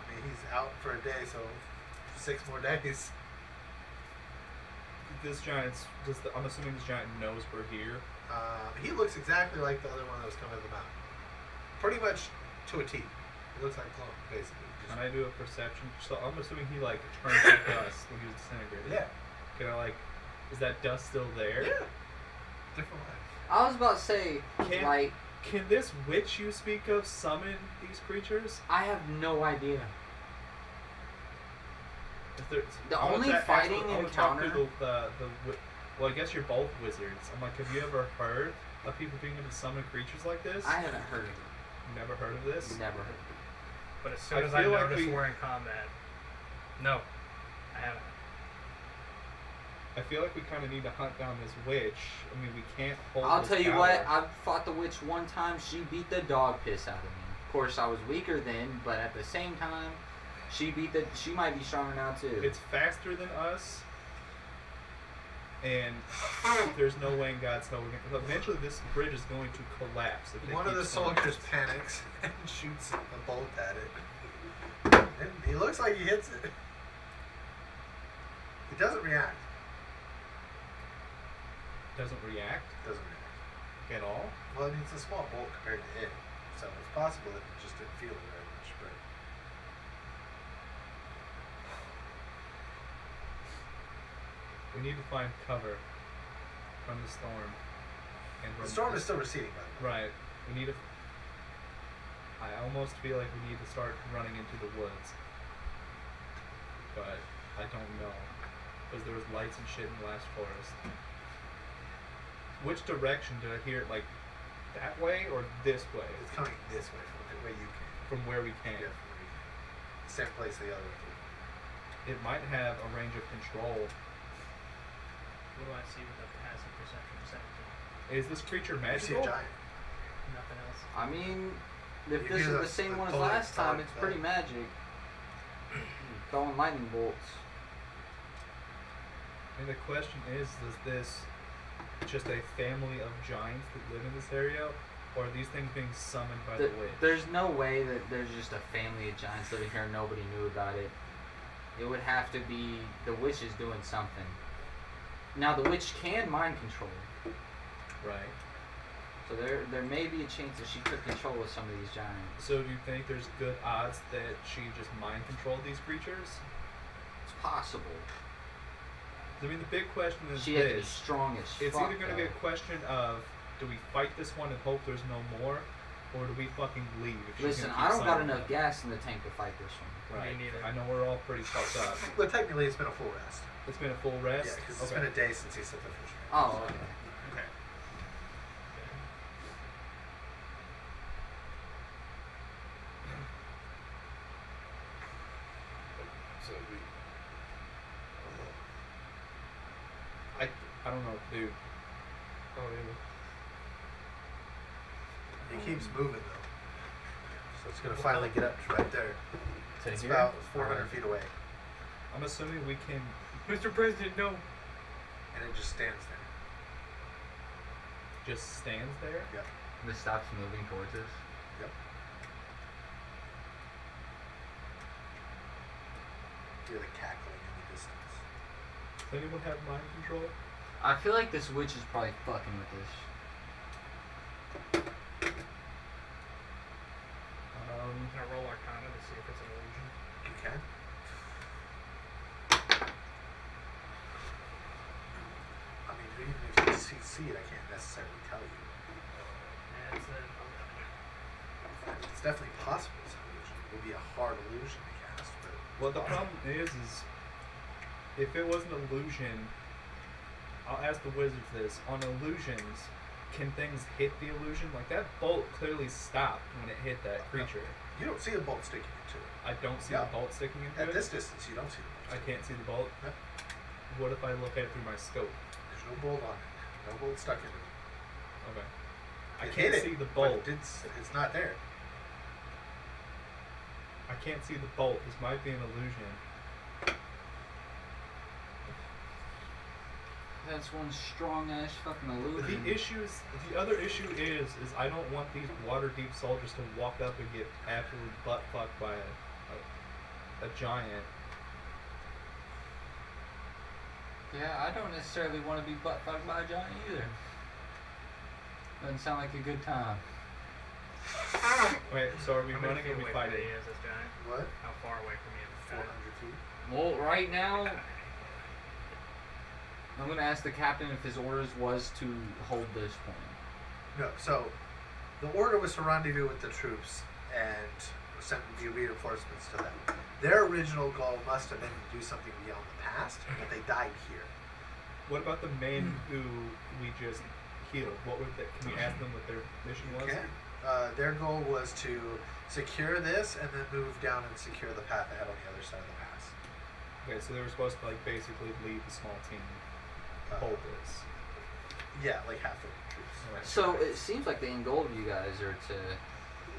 I mean, he's out for a day, so 6 more days. This giant's. I'm assuming this giant knows we're here. He looks exactly like the other one that was coming to the mountain. Pretty much to a T. He looks like clone, basically. Can I do a perception? So I'm assuming he like turned to dust when he was disintegrated. Yeah. Can I like? Is that dust still there? Yeah. Different life. I was about to say, Can- like, Can this witch you speak of summon these creatures? I have no idea. If there- The I wanna only ta- fighting I wanna talk to encounter- well, I guess you're both wizards. I'm like, have you ever heard of people being able to summon creatures like this? I haven't heard of it. Never heard of this. Never heard of it. But as soon I as I feel like notice we- we're in combat, no, I haven't. I feel like we kind of need to hunt down this witch. I mean, we can't hold. I'll this tell you tower. what, I fought the witch one time. She beat the dog piss out of me. Of course, I was weaker then, but at the same time, she might be stronger now too. It's faster than us, and there's no way in God's hell we're gonna. Eventually, this bridge is going to collapse. If they One of keep the summoning soldiers this. panics and shoots a bolt at it. And he looks like he hits it. He doesn't react. Doesn't react Doesn't react. at all. Well, I mean, it's a small bolt compared to it. So it's possible that he just didn't feel it very much. But We need to find cover from the storm. And the from storm is still receding, by the way. Right. We need to. I almost feel like we need to start running into the woods. But I don't know. Because there was lights and shit in the last forest. Which direction did I hear it? Like, that way or this way? It's coming this way from the way you came. From where we came. Yeah, from where you came. Same place the other way. It might have a range of control. What do I see with a passive perception of 17? Is this creature You see a magical? giant. Nothing else. I mean, if You this hear is the same the one as bullet last time, thud, it's thud. pretty magic. Throwing lightning bolts. And the question is this just a family of giants that live in this area? Or are these things being summoned by the witch? There's no way that there's just a family of giants living here and nobody knew about it. It would have to be the witch is doing something. Now the witch can mind control, Right. so there may be a chance that she took control of some of these giants. So do you think there's good odds that she just mind controlled these creatures? It's possible. I mean, the big question is She had to be this. strong as It's fuck. either going to be a question of, do we fight this one and hope there's no more, or do we fucking leave? If she's Listen, gonna keep I don't got summoning enough them? gas in the tank to fight this one. Right. Me neither. I know we're all pretty fucked up. But technically, it's been a full rest. It's been a full rest? Yeah, because it's Okay. been a day since he set the fish. Oh, okay. Okay. So I don't know what to do. I don't even. It keeps moving though. So it's gonna finally get up to right there. To It's here? about 400 feet away. I'm assuming we can. Mr. President, no. And it just stands there. Just stands there. Yep. This stops moving towards us. Yep. Hear the cackling in the distance. Does anyone have mind control? I feel like this witch is probably fucking with us. Can I roll Arcana to see if it's an illusion? You can. I mean, even if you see it, I can't necessarily tell you. That's an 11. It's definitely possible it's an illusion. It would be a hard illusion to cast, but Well, the problem is if it was an illusion, I'll ask the wizards this. On illusions, can things hit the illusion? Like that bolt clearly stopped when it hit that creature. you don't see a bolt sticking into it. I don't see Yeah. the bolt sticking into At it. this distance, you don't see the bolt. I can't see the bolt. Yep. What if I look at it through my scope? There's no bolt on it. No bolt stuck in it. Okay. I It can't hit see it, the but bolt. it's not there. I can't see the bolt. This might be an illusion. That's one strong ass fucking illusion. The other issue is I don't want these water deep soldiers to walk up and get absolutely butt fucked by a giant. Yeah, I don't necessarily want to be butt fucked by a giant either. Doesn't sound like a good time. Wait, so are we How many running feet or are we away from fighting? me is this giant? What? How far away from me is this 400 giant? feet. Well, right now, I'm gonna ask the captain if his orders was to hold this point. No, so the order was to rendezvous with the troops and send the reinforcements to them. Their original goal must have been to do something beyond the past, but they died here. What about the men who we just healed? What would that? Can we ask them what their mission was? Okay. Their goal was to secure this and then move down and secure the path ahead on the other side of the pass. Okay, so they were supposed to like basically lead the small team hold this. Yeah, like half of the troops. Alright. So it seems like the end goal of you guys are to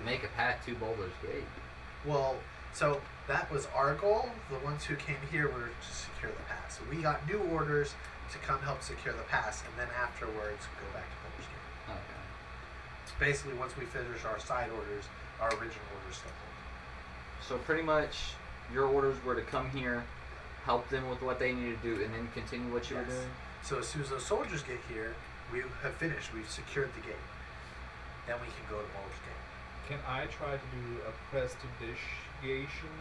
make a path to Boulder's Gate. Well, so that was our goal. The ones who came here were to secure the pass. So we got new orders to come help secure the pass, and then afterwards go back to Boulder's Gate. Okay. Basically, once we finish our side orders, our original orders still hold. So pretty much, your orders were to come here, help them with what they needed to do, and then continue what you were Yes. doing. So as soon as those soldiers get here, we have finished. We've secured the gate. Then we can go to Boulder's Gate. Can I try to do a prestidigitation?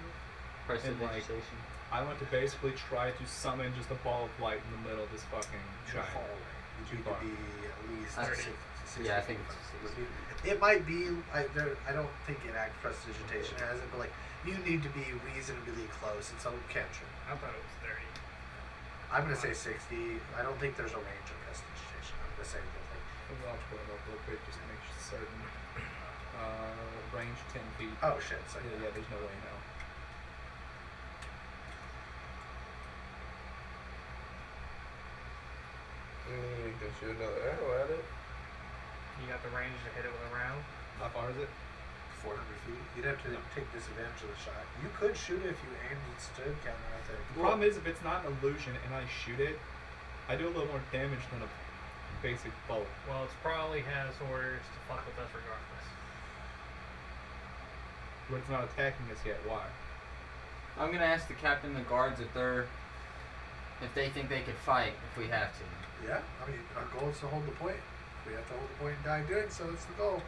Prestidigitation. I want to basically try to summon just a ball of light in the middle of this fucking Too giant. far away. You Too need far. to be at least That's- 60 yeah, I feet think from it's it. 60. It might be. I don't think it acts prestidigitation has it, but like you need to be reasonably close. It's a cantrip. I thought it was 30. I'm gonna say 60. I don't think there's a range of prestidigitation. I'm gonna say that like. I'll pull it up real quick just to make certain. Range 10 feet. Oh shit! So Yeah, there's no way now. You can shoot another arrow at it. You got the range to hit it with a round? How far is it? 400 feet. You'd have to take disadvantage of the shot. You could shoot it if you aimed and stood counter right there. The problem is if it's not an illusion and I shoot it, I do a little more damage than a basic bolt. Well, it probably has orders to fuck with us regardless. But it's not attacking us yet. Why? I'm gonna ask the captain and the guards if they think they could fight if we have to. Yeah, I mean, our goal is to hold the point. If we have to hold the point and die doing so, it's the goal.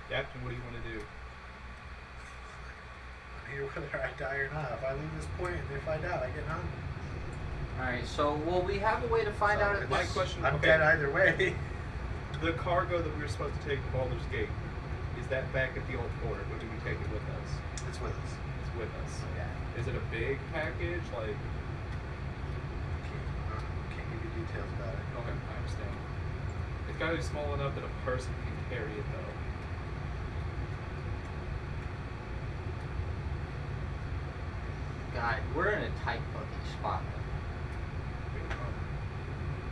Captain, what do you want to do? I'm here whether I die or not. If I leave this point and they find out, I get hung. Alright, so will we have a way to find So out if it's- My this... question- I'm okay. dead either way. The cargo that we were supposed to take to Baldur's Gate, is that back at the old fort, or do we take it with us? It's with us. It's with us. Yeah. Is it a big package? Like, Can't give you details about it. okay, I understand. It's gotta be small enough that a person can carry it, though. God, we're in a tight fucking spot.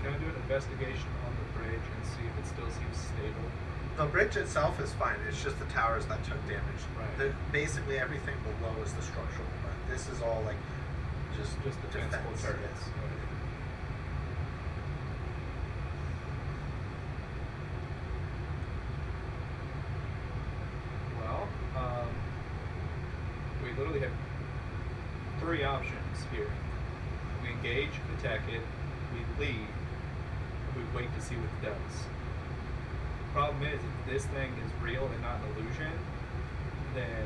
Can I do an investigation on the bridge and see if it still seems stable? The bridge itself is fine. It's just the towers that took damage. Right. Basically everything below is the structural part. This is all like just defensible defense. turrets. Yes. Well, we literally have three options here. We engage, attack it, we leave, or we wait to see what it does. Problem is, if this thing is real and not an illusion, then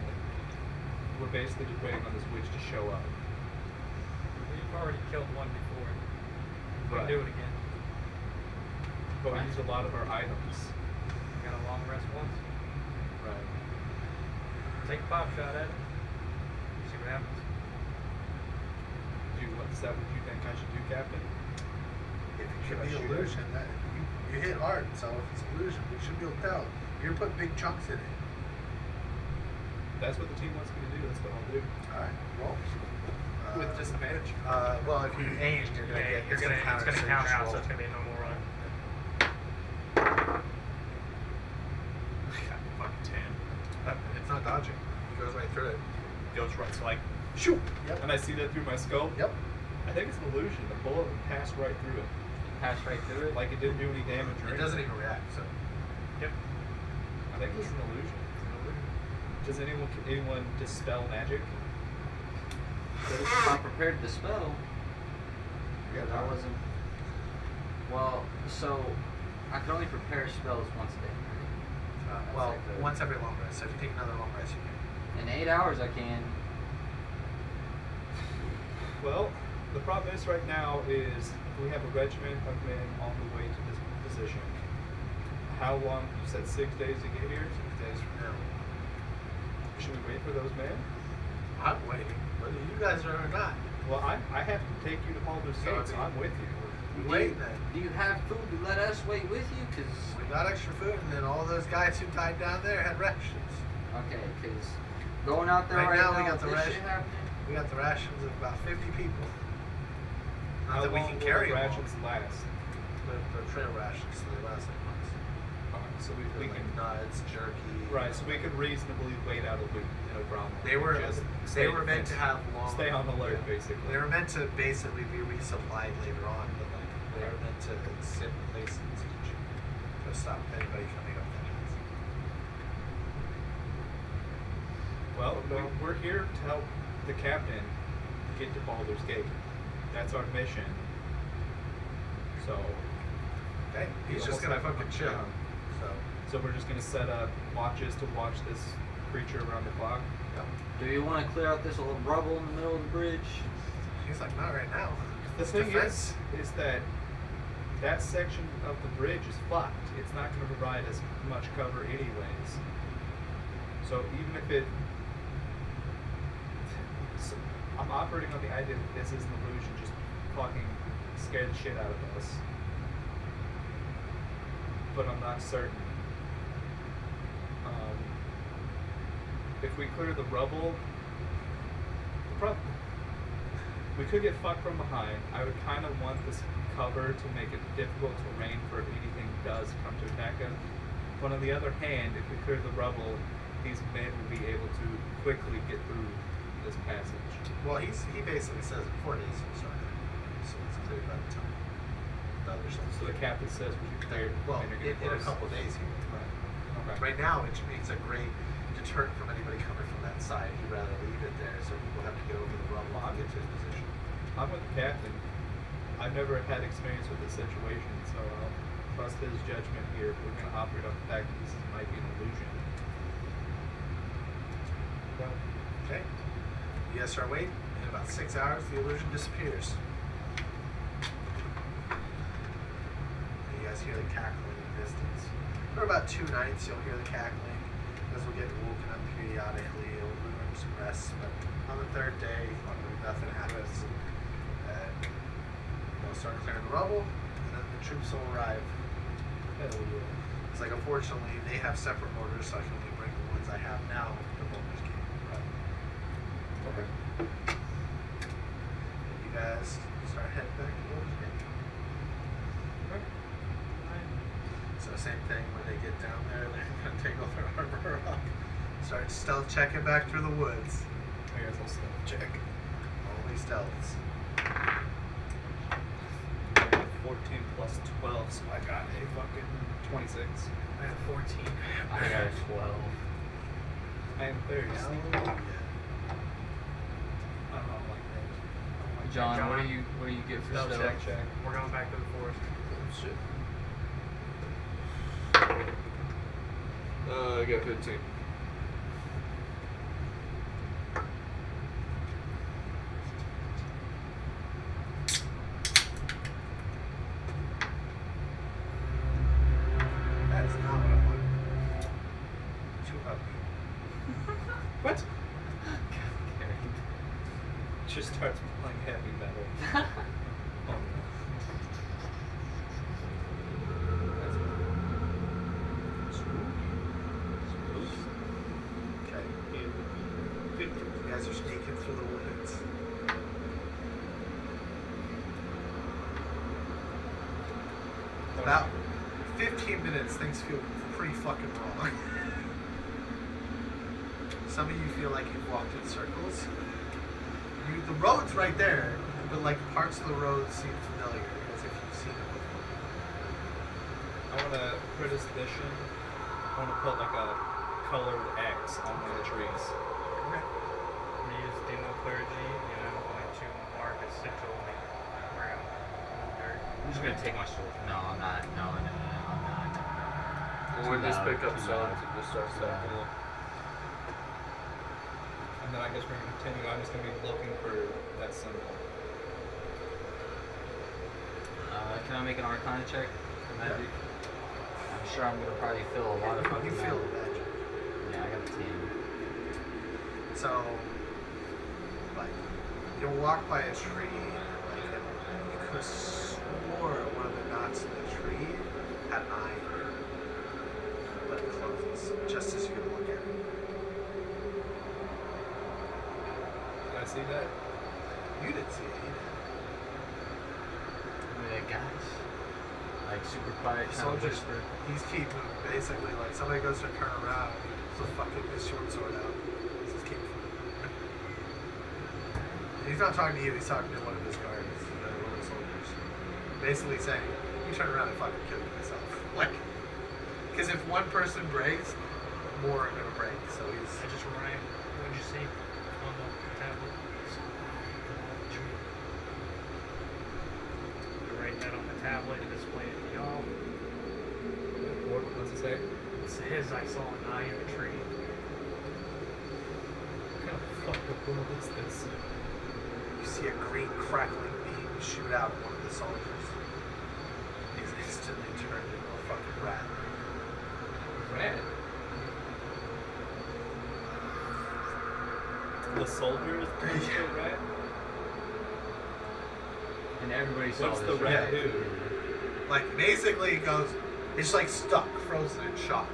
we're basically just waiting on this witch to show up. You've already killed one before. We Right. can do it again. But we used a lot of our items. Got a long rest once. Right. Take a pop shot at it. See what happens. Is that what you think I should do, Captain? If it Should should I be shoot it? illusion, that you hit hard, so if it's illusion, we should be able to tell. You're putting big chunks in it. That's what the team wants me to do. That's what I'll do. Alright, well. With disadvantage. Well, if you aim, you're gonna get it's gonna counter out, so it's gonna be a normal run. Fucking 10. It's not dodging. It goes right through it. Goes right, so like, shoot! Yep. And I see that through my scope. Yep. I think it's an illusion. The bullet passed right through it. Pass right through it. Like it didn't do any damage or It anything. doesn't even react, so. Yep. I think it's an illusion. Does anyone dispel magic? I'm prepared to spell. Yeah, I wasn't. Well, so I can only prepare spells once a day. That's Well, like the- once every long rest. So if you take another long rest, you can. In 8 hours, I can. Well, the problem is right now is we have a regiment of men on the way to this position. How long? You said 6 days to get here? 6 days from now. Should we wait for those men? I'm waiting, whether you guys are or not. Well, I have to take you to Baldur's So, Gate, so I I'm with you. We wait then. Do you have food to let us wait with you? Cause We got extra food, and then all those guys who died down there had rations. okay, cause going out there Right right, now, we now got the with this shit ration. happening. We got the rations of about 50 people. Not How that we long can will carry the them all. rations last? They're trail rations, so they last like months. Alright, so we They're can like nuts, jerky. right, so we could reasonably wait out a week, no problem. They were Just they stay were meant to have long. stay on alert, yeah. basically. They were meant to basically be resupplied later on, but like they were meant to sit in place in siege to stop anybody coming up that fast. Well, we're here to help the captain get to Baldur's Gate. That's our mission. So, Okay, he's We just almost gonna have fucking to- chill. yeah. So we're just gonna set up watches to watch this creature around the clock. yeah. Do you want to clear out this little rubble in the middle of the bridge? He's like, not right now. The It's thing defense. is that that section of the bridge is fucked. It's not going to provide as much cover anyways. So even if it, so I'm operating on the idea that this is an illusion, just fucking scare the shit out of us. But I'm not certain. If we clear the rubble, we could get fucked from behind. I would kind of want this cover to make it difficult terrain for if anything does come to attack us. But on the other hand, if we clear the rubble, these men will be able to quickly get through this passage. Well, he basically says in 4 days he'll start clearing, so it's cleared by the time the other stuff. So the captain says we can clear. Well, and in you're gonna a close. couple days he will. Okay. Right now, it's a great deterrent from anybody coming from that side. He'd rather leave it there so people have to get over the rubble and get to his position. I'm with the captain. I've never had experience with this situation, so I'll trust his judgment here. If we're going to operate on the fact that this might be an illusion. Okay. You guys start waiting. In about 6 hours, the illusion disappears. You guys hear the cackling in the distance. For about 2 nights, you'll hear the cackling as we'll get woken up periodically. It'll ruin some rest, but on the 3rd day, nothing happens. They'll start clearing the rubble, and then the troops will arrive. Hell yeah. It's like, unfortunately, they have separate orders, so I can only bring the ones I have now to Baldur's Gate. Okay. And you guys start heading back to Baldur's Gate. stealth checking back through the woods. I guess I'll stealth check. Only stealths. I got 14 plus 12, so I got a fucking 26. I have 14. I got a 12. I am very Hell sneaky. yeah. I don't know, like that. John, what do you get for Stealth stealth? check. We're going back to the forest. Shit. I got 15. That is not what I wanted. Too upbeat. What? Just starts playing heavy metal. Oh no. That's Okay. You guys are sneaking through the woods. About 15 minutes, things feel pretty fucking wrong. Some of you feel like you've walked in circles. The road's right there, but like parts of the road seem familiar, as if you've seen it before. I want to, for this mission, I want to put like a colored X on one of the trees. Okay. We use Demo Clergy, and I'm going to mark a sigil around the dirt. I'm just gonna take my sword. No, I'm not. No, I'm not. We'll just loud, pick up too stones loud. and just start stacking them. And then I guess we're going to continue. I'm just going to be looking for that symbol. Can I make an Arcana check for magic? I'm sure I'm gonna probably feel a lot of fucking You feel magic. the magic. Yeah, I got a 10. So, like, you'll walk by a tree, like, and you could have swore one of the knots in the tree had an eye in it. But it closes just as you look at it. Did I see that? You didn't see it either. I mean, like, guys, like super quiet, kind of Soldiers, whisper. he's keeping basically like somebody goes to turn around, he pulls his short sword out. He's just keeping. He's not talking to you. He's talking to one of his guards, one of the soldiers. Basically saying, "You turn around and fucking kill yourself." Like, because if one person breaks, more are gonna break. So he's. I just write, what did you see on the tablet? You write that on the tablet and display it to y'all. What's it say? It says I saw an eye in a tree. What kind of fucked up world is this? You see a green crackling beam shoot out at one of the soldiers. He's instantly turned into a fucking rat. Rat. The soldier is turned into a rat? And everybody saw What's this. the rat Yeah. do? Like basically it goes, it's like stuck, frozen in shock.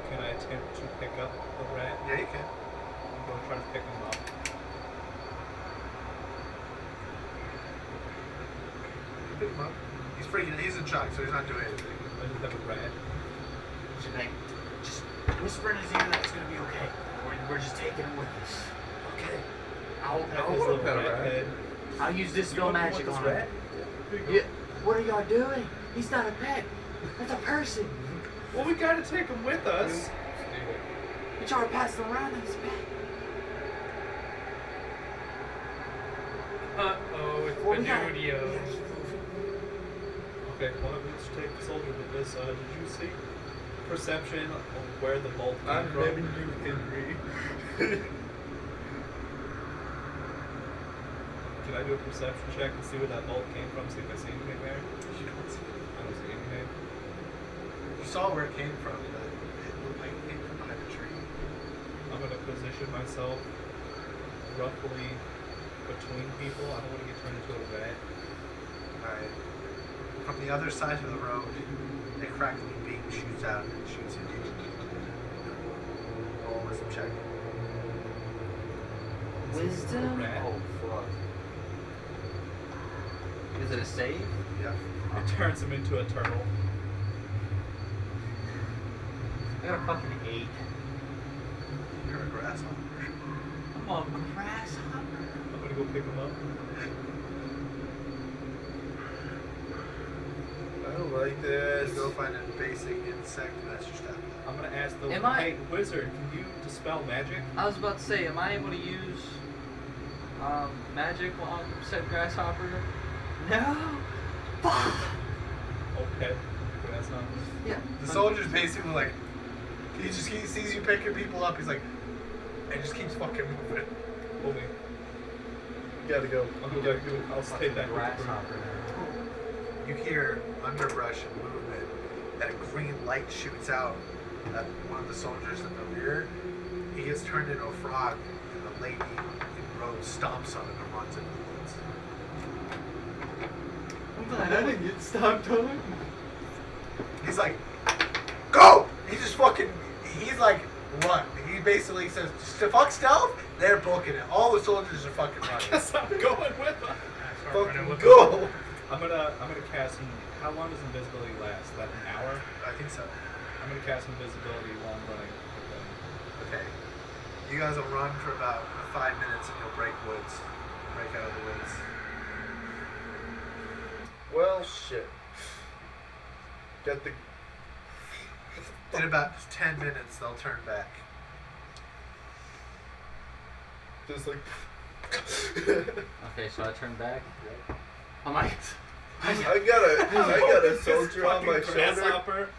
Can I attempt to pick up the rat? Yeah, you can. I'm going to try to pick him up. You pick him up. He's freaking. He's in shock, so he's not doing anything. I just have a rat. She's like, just whisper in his ear that it's gonna be okay. We're just taking him with us. Okay. Pet I'll his little pet a rat rat. head. I'll use this You spell want magic this on rat? him. Yeah. What are y'all doing? He's not a pet. That's a person. Well, we gotta take him with us. But y'all are passing around as a pet. Uh-oh, it's Well, we gotta- Benudio. Okay, why don't we just take the soldier with this? Did you see perception of where the bolt came I'm from? letting you, Henry. Can I do a perception check and see where that bolt came from? See if I see anything there? You don't see it. I don't see anything. You saw where it came from, but it looked like it came from behind a tree. I'm gonna position myself roughly between people. I don't want to get turned into a rat. Alright. From the other side of the road, a crackling beam shoots out and shoots into you. Roll wisdom check. Wisdom? Rat. Oh, fuck. Is it a save? Yeah. It turns him into a turtle. I got a fucking 8. grasshopper. I'm a grasshopper. I'm gonna go pick him up. I don't like Just this. go find a basic insect and that's your stat. I'm gonna ask the Am I- hey wizard, can you dispel magic? I was about to say, am I able to use magic while I'm said grasshopper? No. Fuck. Okay. That's not. Yeah. The soldier's basically like, he sees you picking people up, he's like, and just keeps fucking moving. Hold me. You gotta go. I'll go back to it. I'll stay back with the group. grasshopper. You hear underbrush and movement, and a green light shoots out at one of the soldiers in the rear. He gets turned into a frog, and the lady in robes stomps on it and runs into the woods. I'm glad I didn't get stopped on. He's like, go! He's like, run. He basically says, fuck stealth, they're booking it. All the soldiers are fucking running. Guess I'm going with them. I start running Fucking with go! I'm gonna cast. How long does invisibility last? Like an hour? I think so. I'm gonna cast invisibility while I'm running. Okay. You guys will run for about 5 minutes and you'll break woods. Break out of the woods. Well, shit. Get the. In about 10 minutes, they'll turn back. Just like. Okay, so I turn back. I'm like, I got a soldier on my Fucking shoulder. grasshopper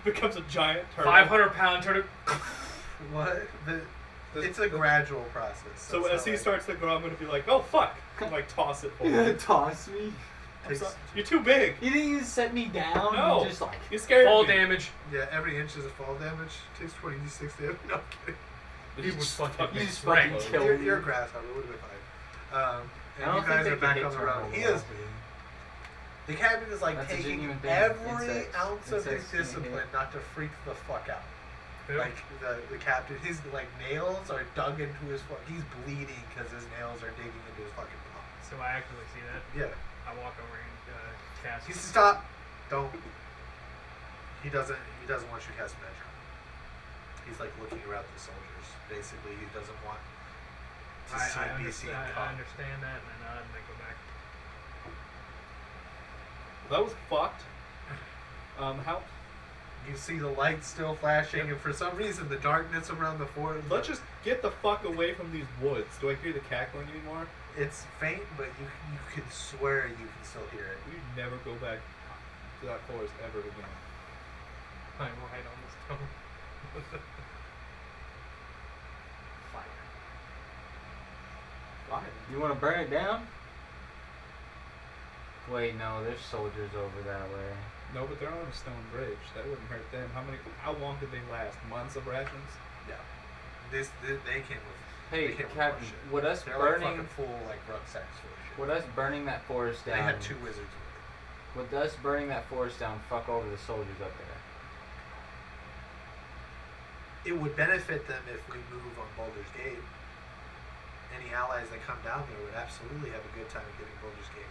becomes a giant turtle. 500-pound turtle. What? It's a gradual process. So It's as not he like- starts to grow, I'm gonna be like, oh fuck, and like toss it forward. toss me. I'm you're too big. You didn't even set me down. No. You just like. You scared Fall me. damage. Yeah, every inch is a fall damage. Takes 20d6 damage. No, I'm kidding. He was fucking You just wrecked. fucking killed You're a me. grasshopper. It would have been fine. I And don't you guys think are they back can on hit the road. turtle He is. velocity. The captain is like That's a taking genuine thing. every Insects. ounce of his Insects can discipline hit. not to freak the fuck out. Who? Like the captain, his like nails are dug into his foot. He's bleeding because his nails are digging into his fucking palms. So I actually see that. Yeah. I walk over and cast. He says, "Stop! Don't." He doesn't want you to cast magic. He's like looking around the soldiers. Basically, he doesn't want to be seen. I understand that, and then I go back. That was fucked. How? You see the lights still flashing, and for some reason, the darkness around the forest. Let's just get the fuck away from these woods. Do I hear the cackling anymore? It's faint, but you can swear you can still hear it. We never go back to that forest ever again. I'm right on the stone. Fire. Fire. You want to burn it down? Wait, no. There's soldiers over that way. No, but they're on a stone bridge. That wouldn't hurt them. How long did they last? Months of rations? Yeah. They came with. Hey, they came with Captain. more shit. Would us They're burning? like fucking full like rucksacks full of shit. Would us burning that forest down? They had 2 wizards with them. Would us burning that forest down fuck over the soldiers up there? It would benefit them if we move on Baldur's Gate. Any allies that come down there would absolutely have a good time getting Baldur's Gate,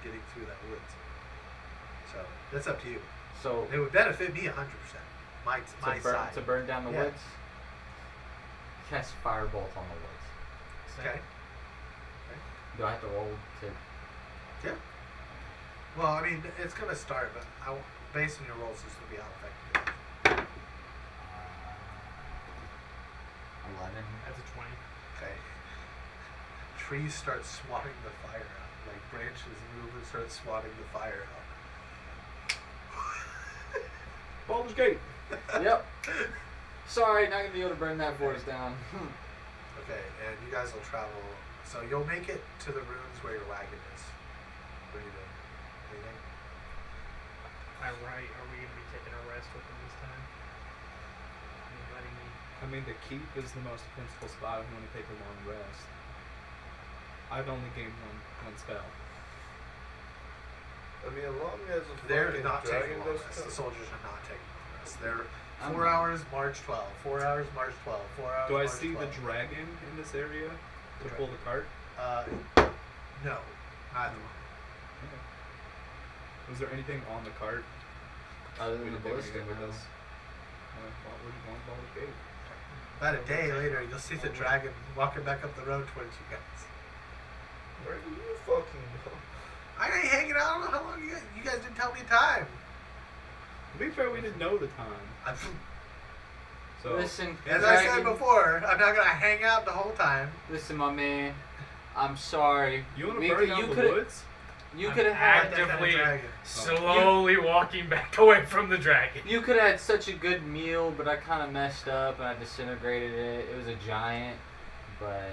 getting through that woods. So that's up to you. So It would benefit me 100%. My side. to burn down the Yeah. woods. Cast firebolt on the woods. Okay. Do I have to roll to? Yeah. Well, I mean, it's gonna start, but based on your rolls, this will be how effective. 11. That's a 20. Okay. Trees start swatting the fire out. Like branches move and start swatting the fire out. Baldur's Gate. Yep. Sorry, not gonna be able to burn that forest down. Okay, and you guys will travel. So you'll make it to the ruins where your wagon is. What are you doing? Anything? Are we gonna be taking a rest with them this time? Letting me. I mean, the keep is the most defensible spot. I'm going to take a long rest. I've only gained one spell. I mean, as long as a They're fucking not dragon taking long does rest. The come. soldiers are not taking long rest. They're I'm 4 hours, March 12. 4 hours, March 12. 4 hours. Do I March see 12. the dragon in this area to pull the cart? No, neither one. Okay. Was there anything on the cart? Other We than the didn't take ballista anything with no. us. We're going Baldur's Gate. About a day later, you'll see the dragon walking back up the road towards you guys. Where do you fucking go? I ain't hanging out. I don't know how long you guys didn't tell me time. To be fair, we didn't know the time. So Listen, As I said Dragon, before, I'm not gonna hang out the whole time. listen, my man. I'm sorry. you want We to burn could- down you the coulda- woods? You I'm could have had. That kind of Actively- dragon. Slowly walking back away from the dragon. You could have had such a good meal, but I kind of messed up and I disintegrated it. It was a giant, but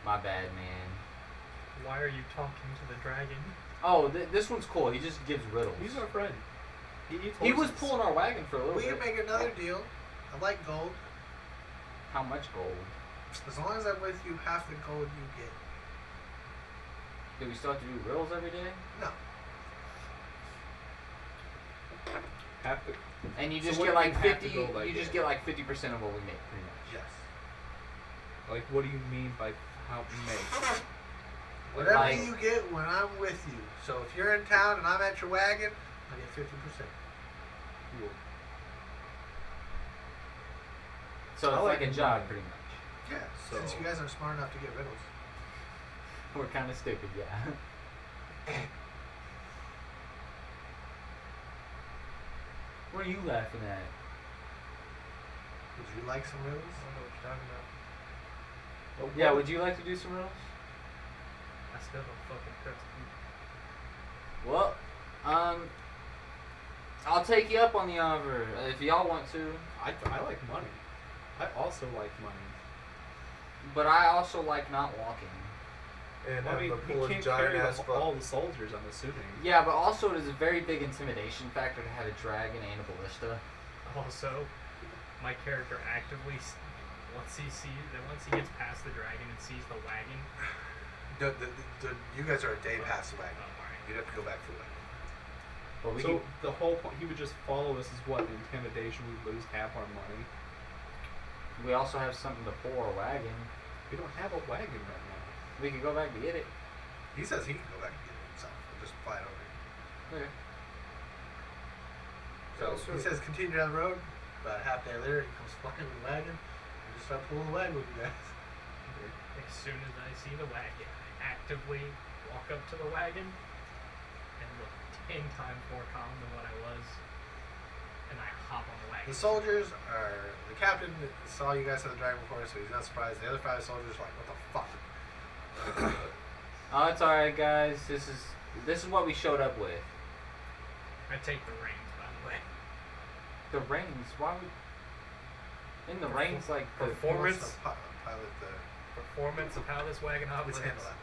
my bad, man. Why are you talking to the dragon? Oh, this one's cool. He just gives riddles. He's our friend. He eats He was horses. pulling our wagon for a little We bit. can make another deal. I like gold. How much gold? As long as I'm with you, half the gold you get. Do we still have to do riddles every day? No. Have to. And you So just what get do like you have to 50. go by You just day? get like 50% of what we make, pretty much. Yes. Like, what do you mean by how make? Whatever Like- you get when I'm with you. So if you're in town and I'm at your wagon, I get 50%. Cool. So I it's like like a the job, money. pretty much. Yeah. Since So- you guys are smart enough to get riddles. We're kind of stupid, yeah. What are you laughing at? Would you like some riddles? I don't know what you're talking about. Yeah, would you like to do some riddles? I still don't fucking trust you. Well, I'll take you up on the offer if y'all want to. I like money. I also like money. But I also like not walking. And I mean, I'm he the can't giant carry ass all the soldiers, I'm assuming. Yeah, but also it is a very big intimidation factor to have a dragon and a ballista. Also, my character actively, once he gets past the dragon and sees the wagon, You guys are a day past the wagon. oh, alright. You'd have to go back for the wagon. But we So can, the whole point, he would just follow us is what? Intimidation, we lose half our money. we also have something to pull our wagon. We don't have a wagon right now. We could go back to get it. He says he can go back and get it himself. Or just fly it over here. Okay. So he says continue down the road. About a half day later, he comes fucking with the wagon. And just start pulling the wagon with you guys. As soon as I see the wagon, I actively walk up to the wagon and look 10 times more calm than what I was, and I hop on the wagon. The soldiers are. The captain saw you guys have the dragon before, so he's not surprised. The other 5 soldiers are like, what the fuck? Oh, it's alright, guys. This is what we showed up with. I take the reins, by the way. The reins. Why would? In the reins, like the Performance. He wants to pilot the. Performance of how this wagon Let's operates. handle that.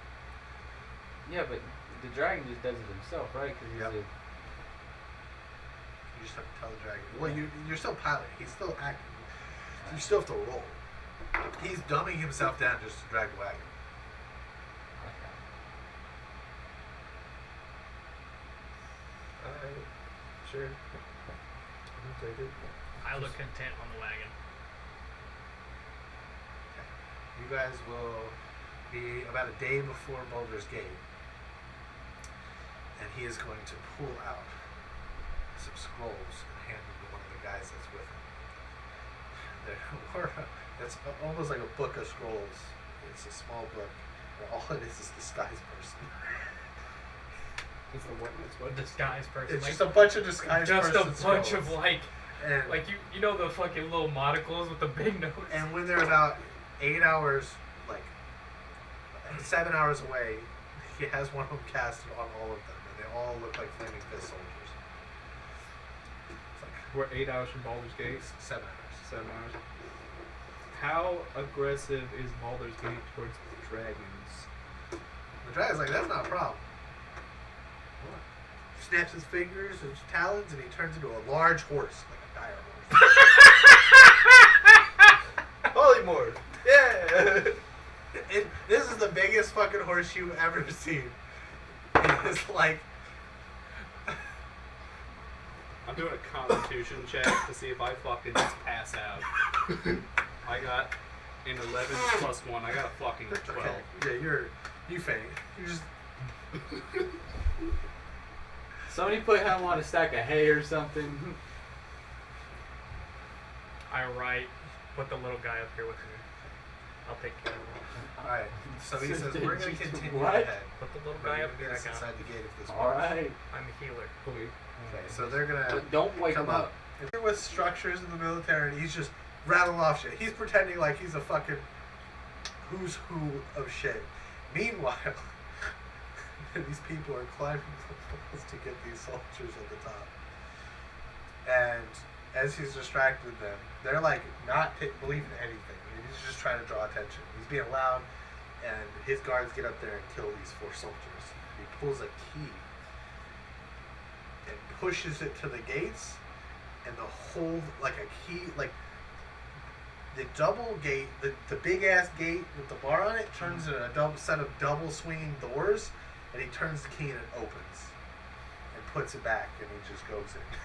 Yeah, but the dragon just does it himself, right? Because he's Yep. a. You just have to tell the dragon. Well, you're still piloting. He's still acting. You still have to roll. He's dumbing himself down just to drag the wagon. Sure. I'll take it. I look content on the wagon. You guys will be about a day before Baldur's Gate, and he is going to pull out some scrolls and hand them to one of the guys that's with him. It's almost like a book of scrolls. It's a small book, and all it is disguise person. It's the what? It's what? Disguise person. It's like, just a bunch of disguise just person a bunch scrolls. of like and, you know the fucking little monocles with the big nose. and when they're about 8 hours, like 7 hours away, he has one of them casted on all of them, and they all look like Flaming Fist soldiers. It's like We're 8 hours from Baldur's Gate. 7 hours. 7 hours. How aggressive is Baldur's Gate towards the dragons? The dragon's like, that's not a problem. Snaps his fingers and his talons, and he turns into a large horse, like a dire horse. Polymorph! Yeah! This is the biggest fucking horse you've ever seen. It's like, I'm doing a constitution check to see if I fucking just pass out. I got an 11 plus 1. I got a fucking 12. okay, yeah, you faint. You just, Somebody put him on a stack of hay or something. I write Put the little guy up here with me. I'll take care of him. Alright, so he says we're gonna continue What? ahead. Put the little But guy you're up gonna here. get I us got inside him. the gate if this works. Alright. I'm a healer. Okay, so they're gonna But don't wake come him up. If you're with structures in the military and he's just rattling off shit. He's pretending like he's a fucking who's who of shit. Meanwhile, these people are climbing the walls to get these soldiers at the top. And as he's distracted them, they're like not believing anything. He's just trying to draw attention. He's being loud, and his guards get up there and kill these 4 soldiers. He pulls a key and pushes it to the gates, and the whole, like a key, like the double gate, the big ass gate with the bar on it turns into a double set of double swinging doors, and he turns the key and it opens and puts it back, and he just goes in.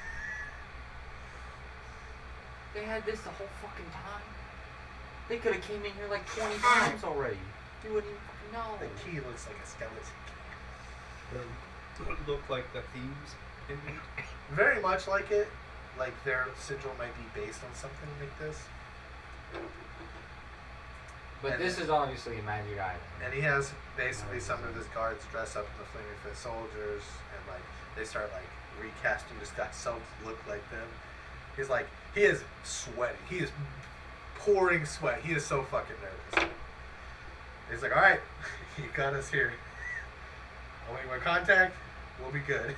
They had this the whole fucking time. They could have came in here like 20 times already. You wouldn't even fucking know. The key looks like a skeleton. Look like the thieves in it. Very much like it. Like their sigil might be based on something like this. But And this then- is obviously a magic item. And he has basically some of his guards dress up in the Flaming Fist soldiers, and like they start like recasting this guy so to look like them. He's like, he is sweating. He is pouring sweat. He is so fucking nervous. He's like, all right, you got us here. Only one contact, we'll be good.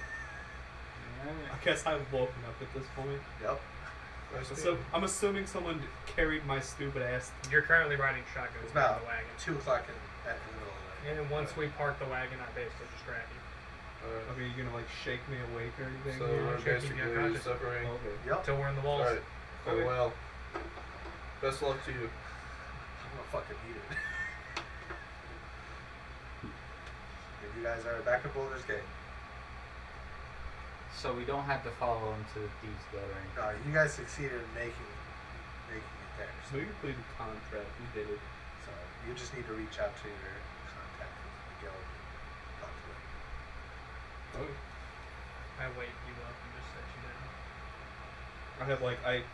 I guess I've woken up at this point. Yep. So I'm assuming someone carried my stupid ass. You're currently riding shotgun It's behind about the wagon. 2 o'clock in the middle of the night. And then once we park the wagon, I basically just grab you. Alright. Okay, you gonna like shake me awake or anything? So Yeah, we're sure, keep you basically unconscious. separating. Okay. Yep. Till we're in the walls. Alright. Okay. Well, best of luck to you. I'm gonna fucking eat it. And you guys are back at Boulder's Gate. So we don't have to follow him to the Thieves Guild or anything. You guys succeeded in making it there. So you completed the contract. You did it. So you just need to reach out to your contact with the guild. Talk to them. Okay. I wake you up and just set you down. I have like I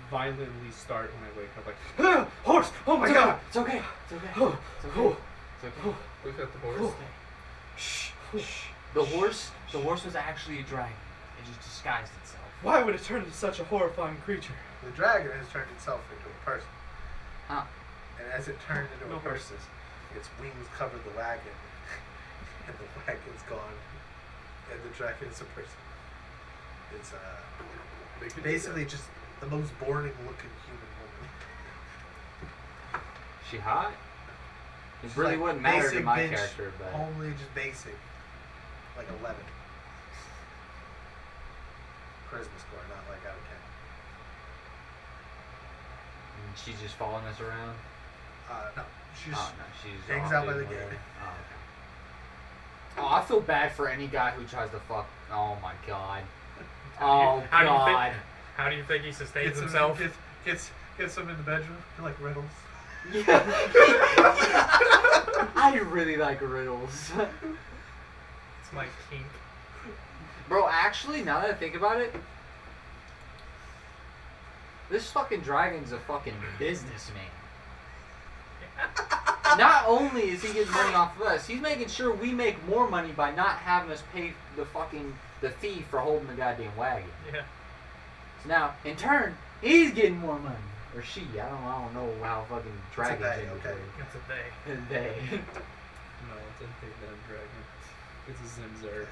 violently start when I wake up like ah, horse! Oh my It's god! okay. It's okay. It's okay. It's okay. It's okay. Look at the horse. It's okay. Shh. Shh. The horse was actually a dragon. It just disguised itself. Why would it turn into such a horrifying creature? The dragon has turned itself into a person. Huh. And as it turned into No a person, horses. its wings covered the wagon. And the wagon's gone. And the dragon is a person. It's They could do basically just the most boring looking human woman. She hot? It She's really like wouldn't matter to basic my bitch, character, but Homely, just basic. Like 11. Charisma score, not like out of 10. she's just following us around. No, she's Oh no, she's hangs off out by doing the gate. whatever. Oh, okay. Oh, I feel bad for any guy who tries to fuck. Oh my god. Oh How do you god. think? How do you think he sustains Gets him, himself? gets him in the bedroom. Like riddles. Yeah. I really like riddles. It's my kink. Bro, actually, now that I think about it, this fucking dragon's a fucking businessman. Not only is he getting money off of us, he's making sure we make more money by not having us pay the fee for holding the goddamn wagon. Yeah. So now, in he's getting more money. Or she, I don't know how fucking dragons they, in okay. It's a day. They. No, it's a big damn dragon. It's a Zimzer.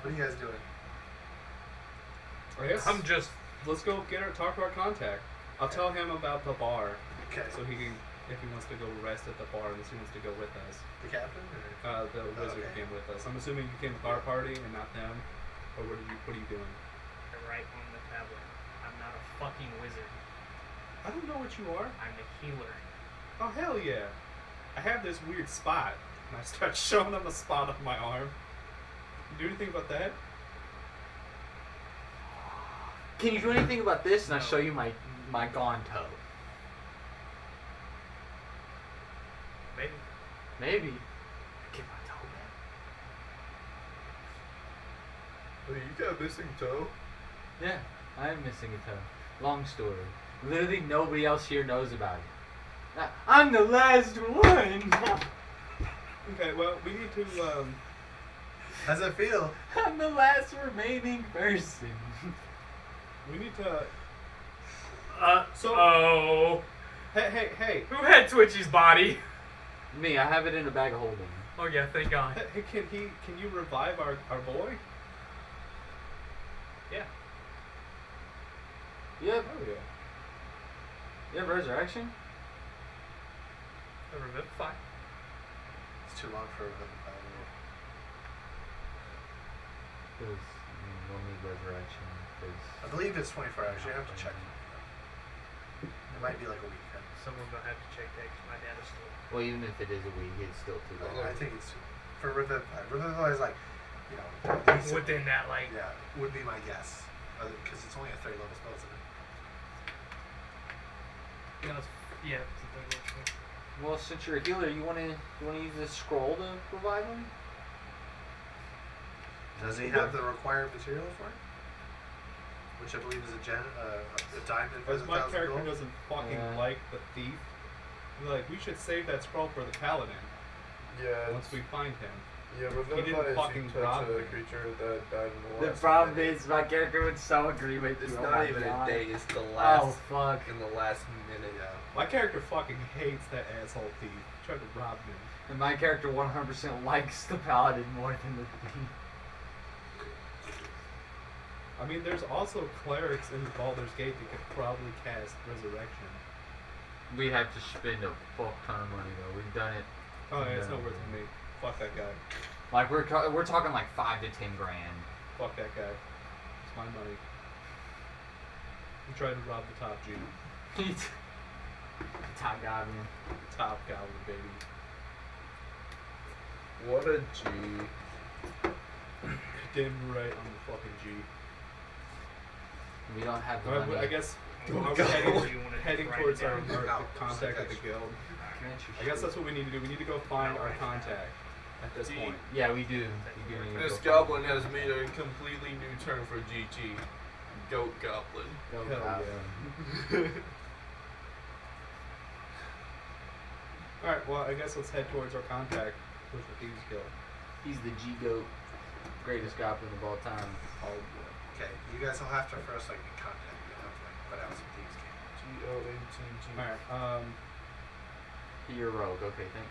What are you guys doing? I guess I'm just. let's go talk to our contact. I'll tell him about the bar, Okay. so he can, if he wants to go rest at the bar, unless he wants to go with us. The captain? Or? The wizard okay. came with us. I'm assuming you came with our party and not them. Or what are you doing? You're right on the tablet. I'm not a fucking wizard. I don't know what you are. I'm a healer. Oh hell yeah! I have this weird spot, and I start showing them a spot on my arm. You do anything about that? Can you do anything about this? And I'll No. show you my gone toe. Maybe. Maybe. Get my toe back. Wait, you got a missing toe? Yeah, I am missing a toe. Long story. Literally nobody else here knows about it. I'm the last one. Okay, well, we need to, How's it feel? I'm the last remaining person. we need to, So- Oh. hey, Who had Twitchy's body? Me, I have it in a bag of holding. Oh yeah, thank God. hey, can you revive our boy? Yeah. You have, Oh, yeah. you have resurrection? A revivify. It's too long for a Because we'll need resurrection. I believe it's 24 hours. You have to check. It might be like a weekend. Someone's gonna have to check that 'cause my dad is still. Well, even if it is a week, it's still too long. I think it's for Revivify. Revivify is like, you know, decent. Within that, like. Yeah, would be my guess. Because it's only a 30 level spell, isn't it? Yeah, it's a thing. Well, since you're a healer, you wanna use this scroll to revive him? Does he have the required material for it? Which I believe is a diamond for As the my 1,000 character gold. doesn't fucking Yeah. like the thief, we're like, we should save that scroll for the paladin Yeah. once we find him. Yeah, didn't Revivify is fucking you touch rob a me. creature that died in the The last problem minute. is my character would so agree with It's you. Oh not my even God. a day. It's the Oh last fuck. in the last minute. Yeah. My character fucking hates that asshole thief. He tried to rob me. And my character 100% likes the paladin more than the thief. I mean, there's also clerics in Baldur's Gate that could probably cast resurrection. We have to spend a fuck ton of money though. We've done it. Oh, yeah, it's No. not worth it to me. Fuck that guy. Like we're talking like 5 to 10 grand. Fuck that guy. It's my money. He tried to rob the top G. Top goblin. Top goblin, baby. What a G. Damn right on the fucking G. We don't have the Alright, money. I guess Oh, we're God. heading, You wanna heading write towards it our, down? our contact at the guild. I guess that's what we need to do. We need to go find our contact at this point. Yeah, we do. We do need to This go goblin has made a completely new term for GT. Goat goblin. Go Hell goblin. Alright, well, I guess let's head towards our contact with the Thieves Guild. He's the G goat, greatest goblin of all time. Oh, Okay, you guys will have to first like get contact. You'll have to like put out some thieves game. G-O-A-T-G. Alright, You're a rogue. Okay, thank.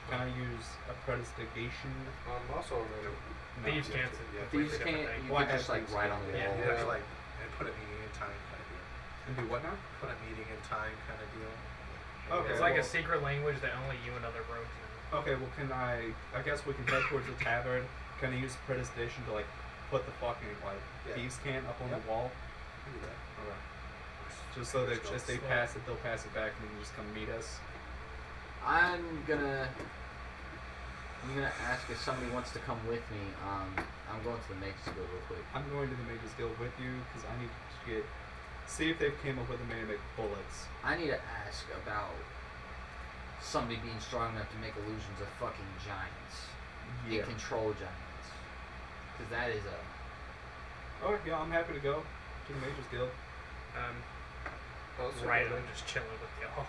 can I use a prestigitation? I'm also a rogue. Thieves you have can't. to- you have to- Thieves different can't. thing. You Well, can I just have like thieves write on can't. the Yeah, wall. You have to Yeah. like and put a meeting in time kind of deal. And do what now? Put a meeting in time kind of deal. Okay, It's like a well- secret language that only you and other rogues know. Okay, well, can I guess we can head towards the tavern. Can I use prestidigitation to, like, put the fucking, like, Yeah. thieves can up on Yep. the wall? Do that. Alright. Just so that as they Slow. pass it, they'll pass it back and they can just come meet us. I'm gonna ask if somebody wants to come with me. I'm going to the Mages Guild real quick. I'm going to the Mages Guild with you because I need to see if they've came up with a way to make bullets. I need to ask about somebody being strong enough to make illusions of fucking giants Yeah. and control giants. Because that is a. Oh, yeah, I'm happy to go to the Mages Guild. Also, Right, but I'm just chilling with y'all.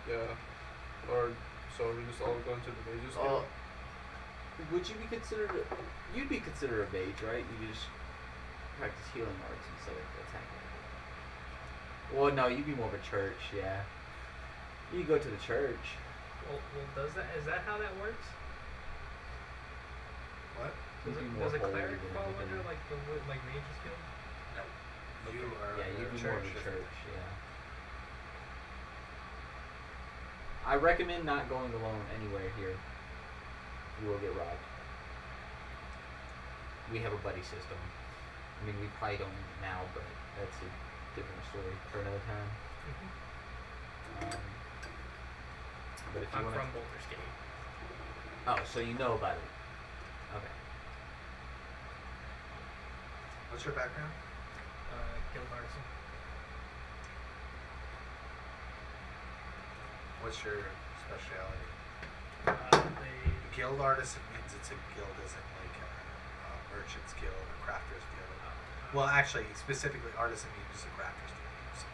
Yeah. Or, so we're just all going to the Mages Guild? Would you be considered? You'd be considered a mage, right? You just practice healing arts instead of attacking. Well, no, you'd be more of a church, yeah. You go to the church. Well, is that how that works? What? You'd be more Does a holy cleric than fall everything. under like the like Mages Guild? No. You are. Yeah, you'd be a more of a church. church, yeah. I recommend not going alone anywhere here. You will get robbed. We have a buddy system. I mean, we probably don't now, but that's a different story for another time. But if you I'm want from Baldur's Gate. oh, so you know about it. Okay. What's your background? Guild artisan. What's your specialty? They Guild artisan means it's a guild, isn't like a merchant's guild or crafter's guild. Well, actually, specifically artisan means a crafter's guild. So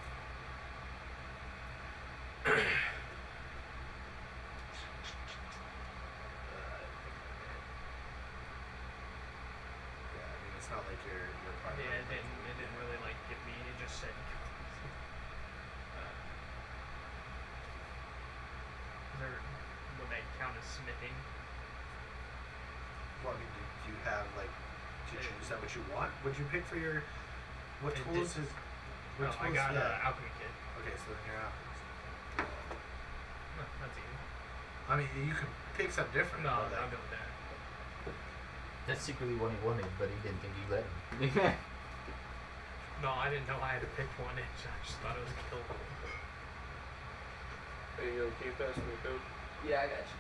like your part. Yeah, it didn't really like give me. It just said. Would that count as smithing? Well, I mean, do you have like? Is that what you want? What'd you pick for your? What It tools is? No, What I tools? got an Yeah. alchemy kit. Okay, so then you're out. That's easy. I mean, you can pick something different. No, but, I'm like, doing that. That's secretly what he wanted, but he didn't think you let him. No, I didn't know I had to pick 1 inch. I just thought it was killable. Hey, yo, can you pass me a coke? Yeah, I got you.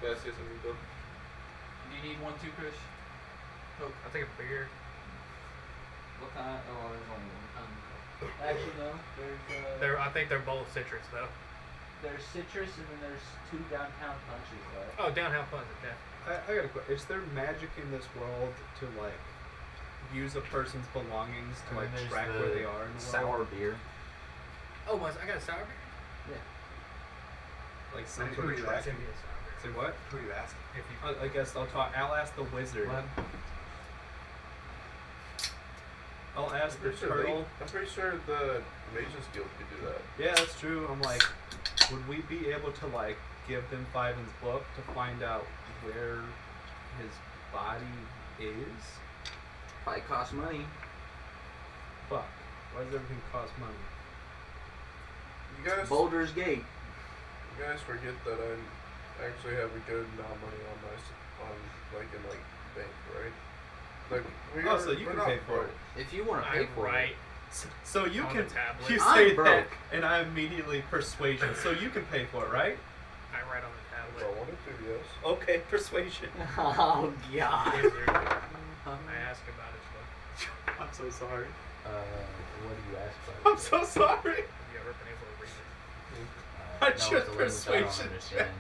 Gracias, amigo. Do you need one too, Chris? Coke. I'll take a beer. What kind? Oh, there's only one kind. Actually, no. I think they're both citrus though. There's citrus and then there's 2 downtown punches though. Oh, downtown fun, yeah. I got a question. Is there magic in this world to like use a person's belongings to like track where they are in the world? beer. Oh, I got a sour beer. Like some Who sort are of you It's tracking? gonna be a sour beer. Say what? Who are you asking? If you I guess I'll talk. I'll ask the wizard. What? I'll ask the turtle. I'm pretty sure the Mages Guild could do that. Yeah, that's true. I'm like, would we be able to like give them Fiven's book to find out where his body is? Probably costs money. Fuck. Why does everything cost money? You guys, Boulder's Gate. you guys forget that I actually have a good amount of money on in bank, right? Like Oh, so you we're can not pay for broke. it. If you want to pay I for write it. So you on can the tablet. you I'm say that, broke. and I immediately persuasion. So you can pay for it, right? I write on the If I tablet. wanted to, yes. Okay, persuasion. Oh God. Wizard. I ask about his book. I'm so sorry. What do you ask for? I'm so sorry. Have you ever been able to read it? I No, it's just a language I don't persuasion understand.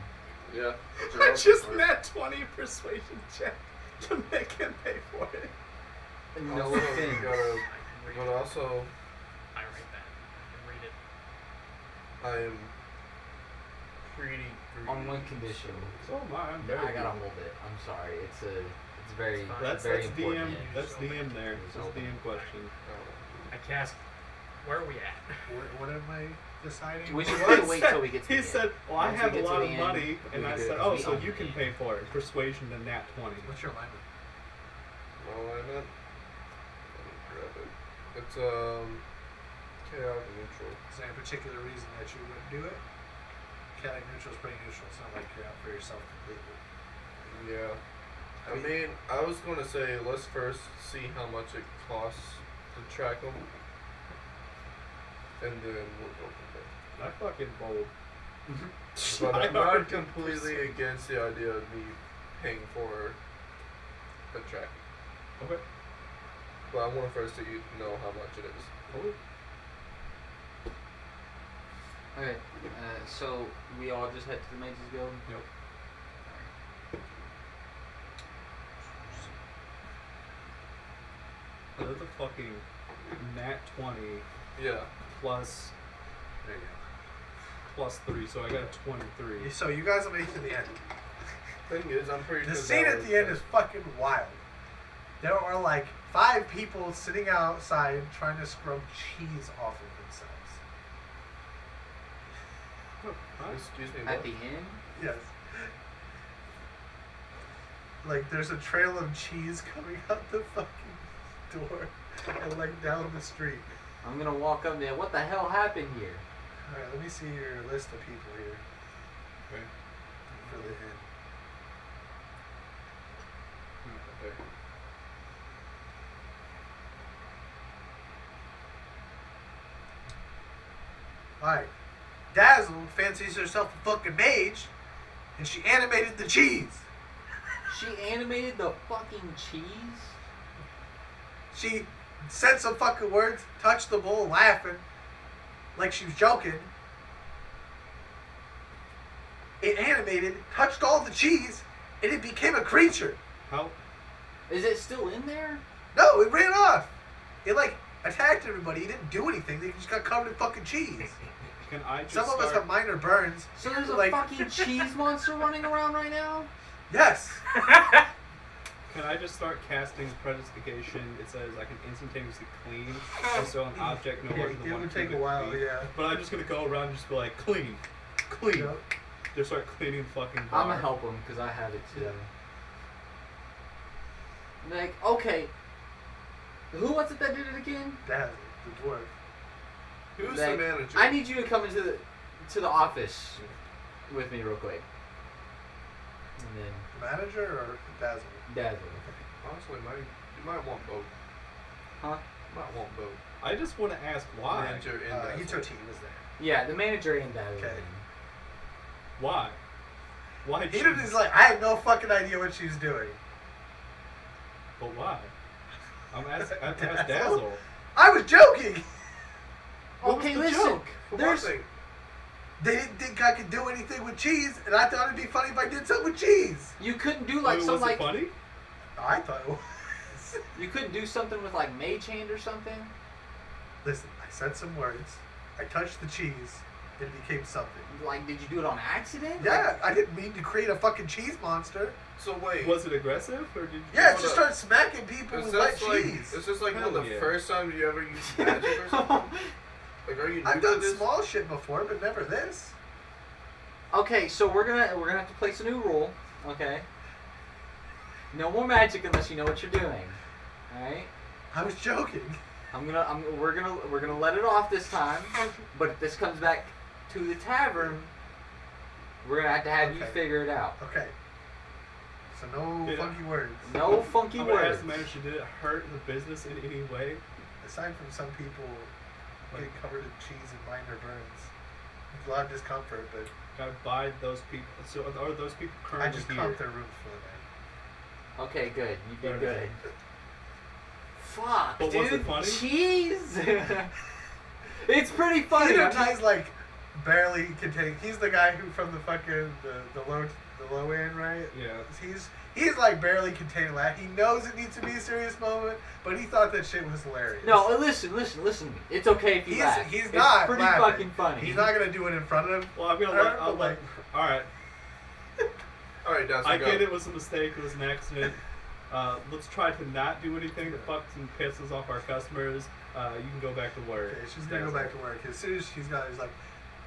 Yeah. I just net 20 persuasion check to make him pay for it. No Also, you offense. gotta, I can read but it. also, I write that. I can read it. I am pretty greedy. On one condition. So am I. I'm No, very I gotta good. hold it. I'm sorry. It's very, It's fine. That's very DM. important. hint. That's Just open DM it. there. Just That's open DM it. question. I cast. Where are we at? What am I deciding? We should He probably wait said- till we get to He the said, end. "Well, I Once we have a get to lot the of end, money," we and can I do it said, 'cause "Oh, we so own you the can game." pay for it." Persuasion to nat 20. What's your alignment? No, I meant. Let me grab it. It's chaotic neutral. Is there any particular reason that you wouldn't do it? Chaotic neutral is pretty neutral. It's not like you're out for yourself completely. Yeah. I mean, I was gonna say let's first see how much it costs to track them, and then we'll go from there. I fucking bold. But I'm I not already completely persuaded. against the idea of me paying for a track. Okay. But I want to first know how much it is. Cool. Okay. So we all just head to the Mages Guild. Yep. That's a fucking nat 20 Yeah. plus There you plus 3, so I got a 23. go. So you guys will make it to the end. Thing is, I'm pretty The sure scene that at was the end is fucking wild. There are like 5 people sitting outside trying to scrub cheese off of themselves. Huh? Excuse me. At What? the end. Yes. Like there's a trail of cheese coming out the fucking door and like down the street. I'm gonna walk up there. What the hell happened here? Alright, let me see your list of people here Okay. for the end. Okay. Alright. Dazzle fancies herself a fucking mage and she animated the cheese. She animated the fucking cheese. She said some fucking words, touched the bowl, laughing like she was joking. It animated, touched all the cheese, and it became a creature. How? Is it still in there? No, it ran off. It like attacked everybody. It didn't do anything. They just got covered in fucking cheese. Can I just Some of us have minor burns. So there's a Like- fucking cheese monster running around right now? Yes. Can I just start casting predication? It says I can instantaneously clean, and so an object no Yeah, more than it 1 would take a cubic while, feet. yeah. But I'm just gonna go around and just be like, clean, clean. Yep. Just start cleaning the fucking I'm bar. gonna help him because I have it too. Yeah. Like, okay, who was it that did it again? That the dwarf. Who's Like, the manager? I need you to come into the office with me real quick. And then Manager or Dazzle? Dazzle. Honestly, you might want both. Huh? You might want both. I just want to ask why. Manager and Dazzle. Hitochi was there. Yeah, the manager and Dazzle. Okay. Why? Why? Hitochi's cheese? like, I have no fucking idea what she's doing. But why? I'm asking Dazzle? Dazzle. I was joking! What was Okay, the listen. joke? For There's one thing, They didn't think I could do anything with cheese, and I thought it'd be funny if I did something with cheese. you couldn't do like was some it like funny? I thought it was. you couldn't do something with like mage hand or something. Listen, I said some words. I touched the cheese. It became something. Like, did you do it on accident? Yeah, I didn't mean to create a fucking cheese monster. so wait. Was it aggressive or did you? Yeah, Hold just up. start smacking people Is with wet this like cheese. is this like one of Hell the yeah. first times you ever used magic or something? Like, are you new I've to done this? small shit before, but never this. Okay, so we're gonna have to place a new rule. Okay. No more magic unless you know what you're doing. All right. I was joking. We're gonna let it off this time. But if this comes back to the tavern, we're gonna have to have you Okay. figure it out. Okay. So no Yeah. funky words. No funky I'm gonna words. ask the manager, did it hurt the business in any way? Aside from some people getting covered in cheese and minor burns. It's a lot of discomfort, but I buy those people. So are those people I currently just here? comped their rooms for the night. Okay, good. You did Fair good. Fuck, But dude. was it funny? Cheese. It's pretty funny. You know, I'm not- he's like barely can take. He's the guy who from the fucking the low end, right? Yeah. He's like barely containing laugh. He knows it needs to be a serious moment, but he thought that shit was hilarious. No, listen to me. It's okay if you laugh. He's It's not pretty laughing. fucking funny. He's not gonna do it in front of Well, I'm gonna her, let. but like, All right. All right, Dazzle, I go. get it was a mistake. It was an accident. Let's try to not do anything that fucks and pisses off our customers. You can go back to work. okay, she's gonna go back to work. As soon as he's like,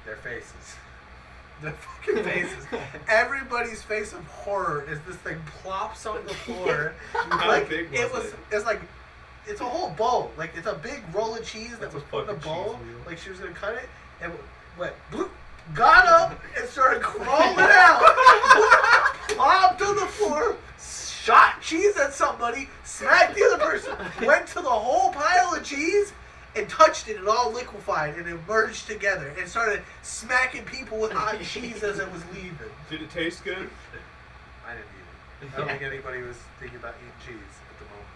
their faces. Their fucking faces. Everybody's face of horror as this thing plops on the floor. How like big was it? It's like it's a whole bowl. Like it's a big roll of cheese that That's was a put in a fucking bowl. cheese wheel. Like she was gonna cut it and went bloop, got up and started crawling out. Plopped on the floor, shot cheese at somebody, smacked the other person, went to the whole pile of cheese and touched it, and all liquefied and it merged together and started smacking people with hot cheese as it was leaving. Did it taste good? I didn't eat it. I don't think anybody was thinking about eating cheese at the moment.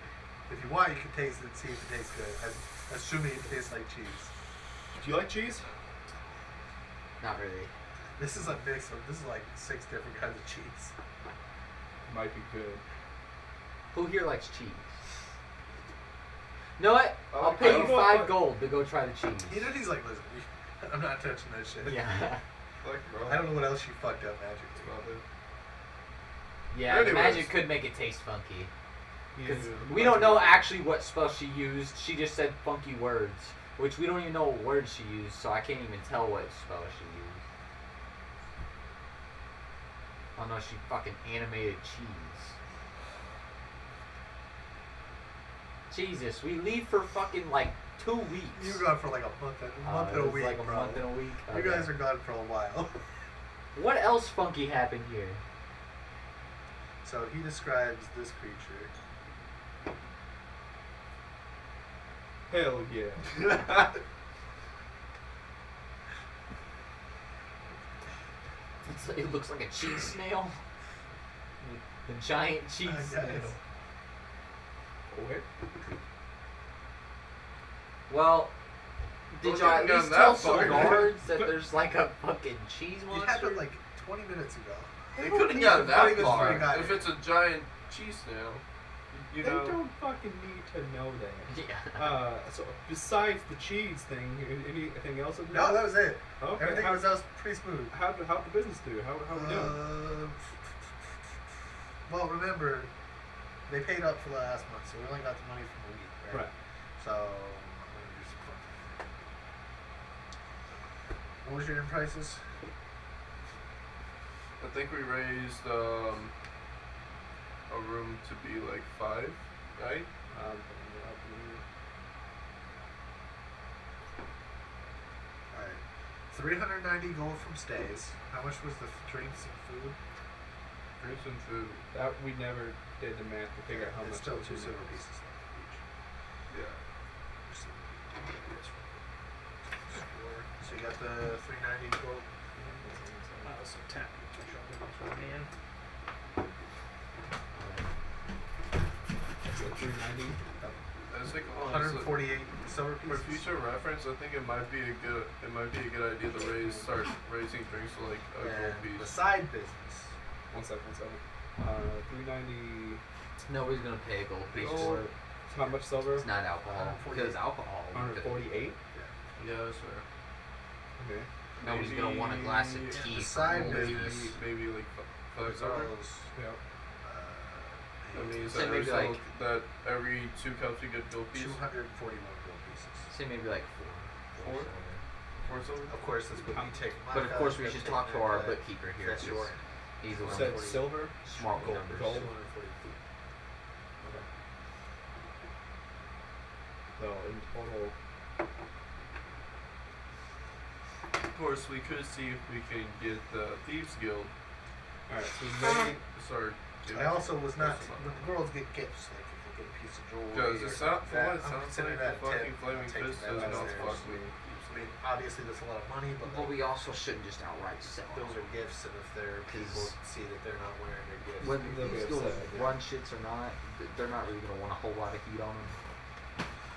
If you want, you can taste it and see if it tastes good. I'm assuming it tastes like cheese. Do you like cheese? Not really. This is a mix of, this is like 6 different kinds of cheese. Might be good. Who here likes cheese? You know what? I I'll like- pay I you don't know 5 if I- gold to go try the cheese. You know, he's like, listen, I'm not touching that shit. Yeah. Like, bro. I don't know what else you fucked up magically. That's about it. Yeah, the Anyways. magic could make it taste funky. Because Yeah. we don't know actually what spell she used. She just said funky words, which we don't even know what words she used, so I can't even tell what spell she used. Oh no, she fucking animated cheese. Jesus, we leave for fucking like 2 weeks. You were gone for like a month and It a was week, like a bro. month and a week. You Okay. guys are gone for a while. What else funky happened here? So he describes this creature. Hell yeah. It looks like a cheese snail. The giant cheese I guess. snail. What? Well, did Don't y'all at even least go tell that some far. guards that there's like a fucking cheese It monster? happened like 20 minutes ago. They don't couldn't need get to that fight us far before we got if here. it's a giant cheese snail. You They know. don't fucking need to know that. Yeah. So besides the cheese thing, anything else? in No, there? that was it. Okay. Everything how, else pretty smooth. how'd the business do? How we doing? Well, remember, they paid up for the last month, so we only got the money from a week, right? Right. So I'm gonna do some fun. What was your in prices? I think we raised a room to be like 5, right? Alright. 390 gold from stays. How much was the drinks and food? Drinks and food. That we never did the math to figure out how It's much. still it was 2 in silver there. pieces each. Yeah. So you got the 390 gold. So 10. Man. So 390. I think honestly, 148 silver for pieces. future reference, I think it might be a good idea to start raising drinks to like a gold And the piece. side business. 1 second. 390. Nobody's gonna pay a gold piece Oh. for it. How much silver? It's not alcohol. 148. Because alcohol. 148. Yeah, that's fair. Okay. Nobody's gonna want a glass of Maybe- tea. The for side gold Maybe business. piece. maybe like As 5 silver. well as, Yeah. That means Say that maybe every like- that every 2 cups you get gold piece. 241 gold pieces. Say maybe like 4. Four? 4 silver. Of course, this would be taken. But of course, we should talk to our bookkeeper here. That's 'cause your. He's the You one said that's silver. smart with Gold. numbers. Gold. 240. So in total, Of course, we could see if we can get the Thieves Guild. all right. So they Sorry. I also was not. That's When the girls get gifts, like if they get a piece of jewelry. Because or it something sounds, like from what it that, I'm sounds considering like, that the a fucking tip. Flaming I'm taking Fist that does not downstairs. fuck with I mean, obviously that's a lot of money, but But like, we also shouldn't just outright sell. those are gifts, and if their people 'Cause see that they're not wearing their gifts, Whether They'll be these schools upset, yeah. run shits or not, they're not really gonna want a whole lot of heat on them.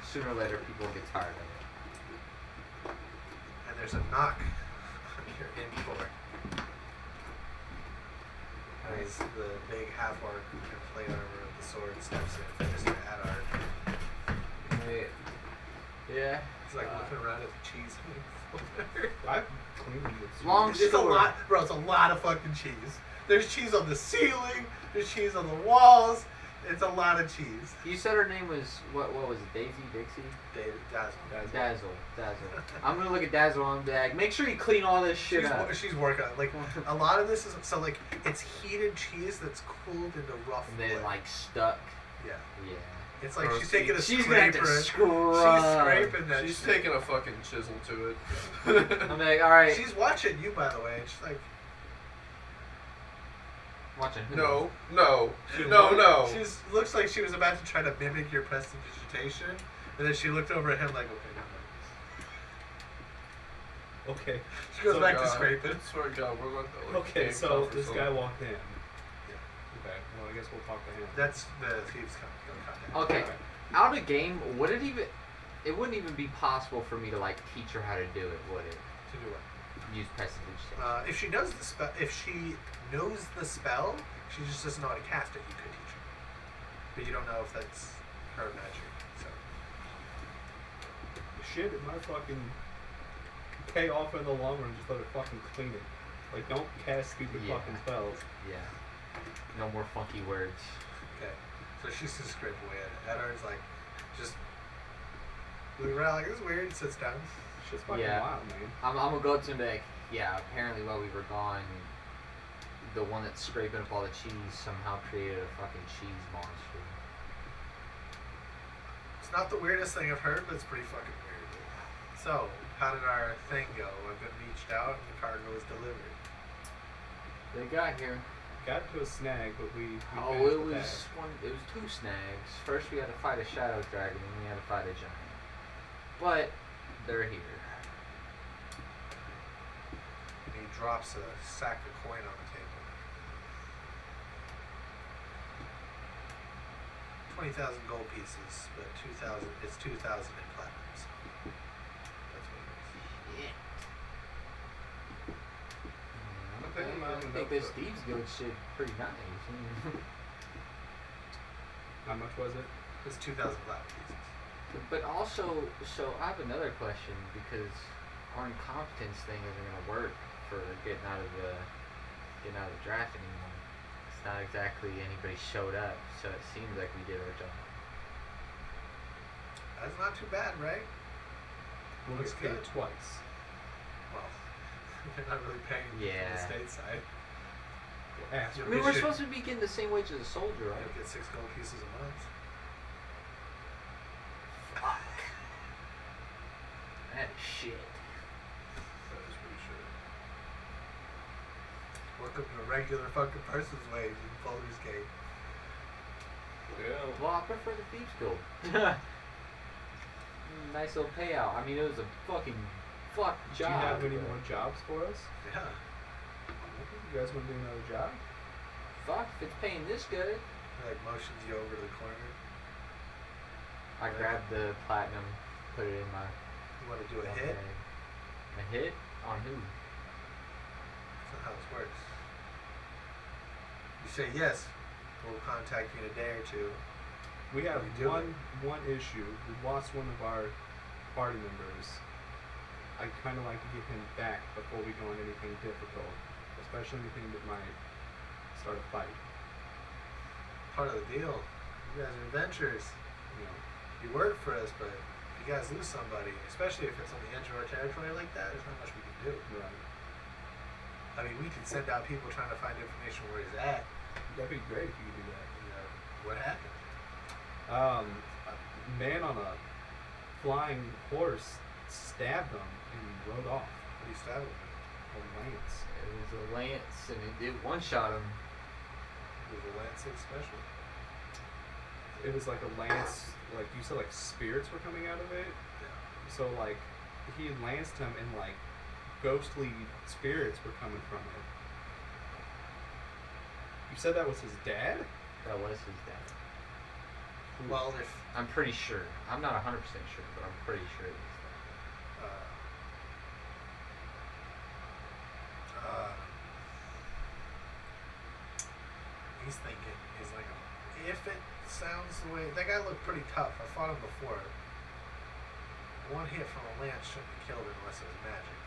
Sooner or later, people get tired of it. and there's a knock on your in door. As the big half orc in plate armor with the sword steps in, Mr. Adar. Wait. Yeah. He's like looking around at the cheese. I cleaned it. Long It's a story. lot, bro. It's a lot of fucking cheese. There's cheese on the ceiling. There's cheese on the walls. It's a lot of cheese. You said her name was what? What was it? Daisy, Dixie, David Dazzle. Dazzle. I'm gonna look at Dazzle on the bag. Make sure you clean all this shit up. She's working on it. Like a lot of this is so like it's heated cheese that's cooled into rough And then wood. like stuck. Yeah. Yeah. It's like Bro, she's taking a She's gonna have scraper. to She's scrub. scraping that. She's shit. taking a fucking chisel to it. I'm like, all right. She's watching you, by the way. And she's like, Watching who? No. She's looks like she was about to try to mimic your prestidigitation, and then she looked over at him like, okay. Never mind. Okay. She goes So, back to God, scraping. I swear to God, we're going to like, Okay. game So conference this on- guy walked in. Okay. Well, I guess we'll talk to him. That's the thieves' contact. Okay. Alright. Out of game, would it even? It wouldn't even be possible for me to like teach her how to do it, would it? To do what? Use prestidigitation. If she knows the spell, if she knows the spell, she just doesn't know how to cast it. You could teach her, but you don't know if that's her magic. So Shit, it might fucking pay off in the long run. Just let her fucking clean it. Like, don't cast stupid Yeah. fucking spells. Yeah. No more funky words. okay, so she's just scrape away at it. Edar's like, just looking around like this is weird. Sits down. Shit's fucking Yeah. wild, man. I'm gonna go up to him and be like, yeah, apparently while we were gone, the one that's scraping up all the cheese somehow created a fucking cheese monster. It's not the weirdest thing I've heard, but it's pretty fucking weird. So, how did our thing go? I've been reached out and the cargo was delivered. They got here. Got to a snag, but we Oh, finished it with was one. It was 2 snags. First we had to fight a shadow dragon, and we had to fight a giant. But they're here. And he drops a sack of coin on the table. 20,000 gold pieces, but 2,000. It's 2,000 in platinum. So that's what it is. Yeah. I think I'm I adding think up this the- Steve's Guild shit pretty nice. How much was it? It's 2,000 platinum pieces. But also, so I have another question because our incompetence thing isn't gonna work for getting out of the draft anymore. not exactly anybody showed up, so it seems like we did our job. That's not too bad, right? We'll Looks get paid good. twice. Well, you're not really paying from Yeah. the state side. Ask Yeah, I mean, we we're should- supposed to be getting the same wage as a soldier, right? You'll get 6 gold pieces a month. Fuck. That is shit. That is pretty shit. Welcome to a regular fucking person's wage in Baldur's Gate. Yeah. Well, I prefer the Thieves Guild. Nice little payout. I mean, it was a fucking fuck Do job. you have any but more jobs for us? Yeah. You guys want to do another job? Fuck, if it's paying this good. He, like motions you over to the corner. I grabbed the platinum, put it in my You want to do a my hit? bag. A hit? On who? That's not how this works. You say yes, we'll contact you in a day or two. We have We do one issue. We lost one of our party members. I kind of like to get him back before we go on anything difficult, especially anything that might start a fight. Part of the deal. You guys are adventurers. You know, You work for us, but if you guys lose somebody, especially if it's on the edge of our territory like that, there's not much we can do. right? I mean, we could send out people trying to find information where he's at. That'd be great if you could do that. You know, what happened? A man on a flying horse stabbed him and rode off. What do you stab him with? A lance. It was a lance, and it did one shot him. It was a Lancet special. It was like a lance, like you said, like spirits were coming out of it. Yeah. So like he lanced him and like ghostly spirits were coming from it. You said that was his dad? That was his dad. Well, if I'm pretty sure. I'm not 100% sure, but I'm pretty sure it was that. he's thinking, he's like, if it sounds the way that guy looked pretty tough. I fought him before. One hit from a lance shouldn't have killed him unless it was magic.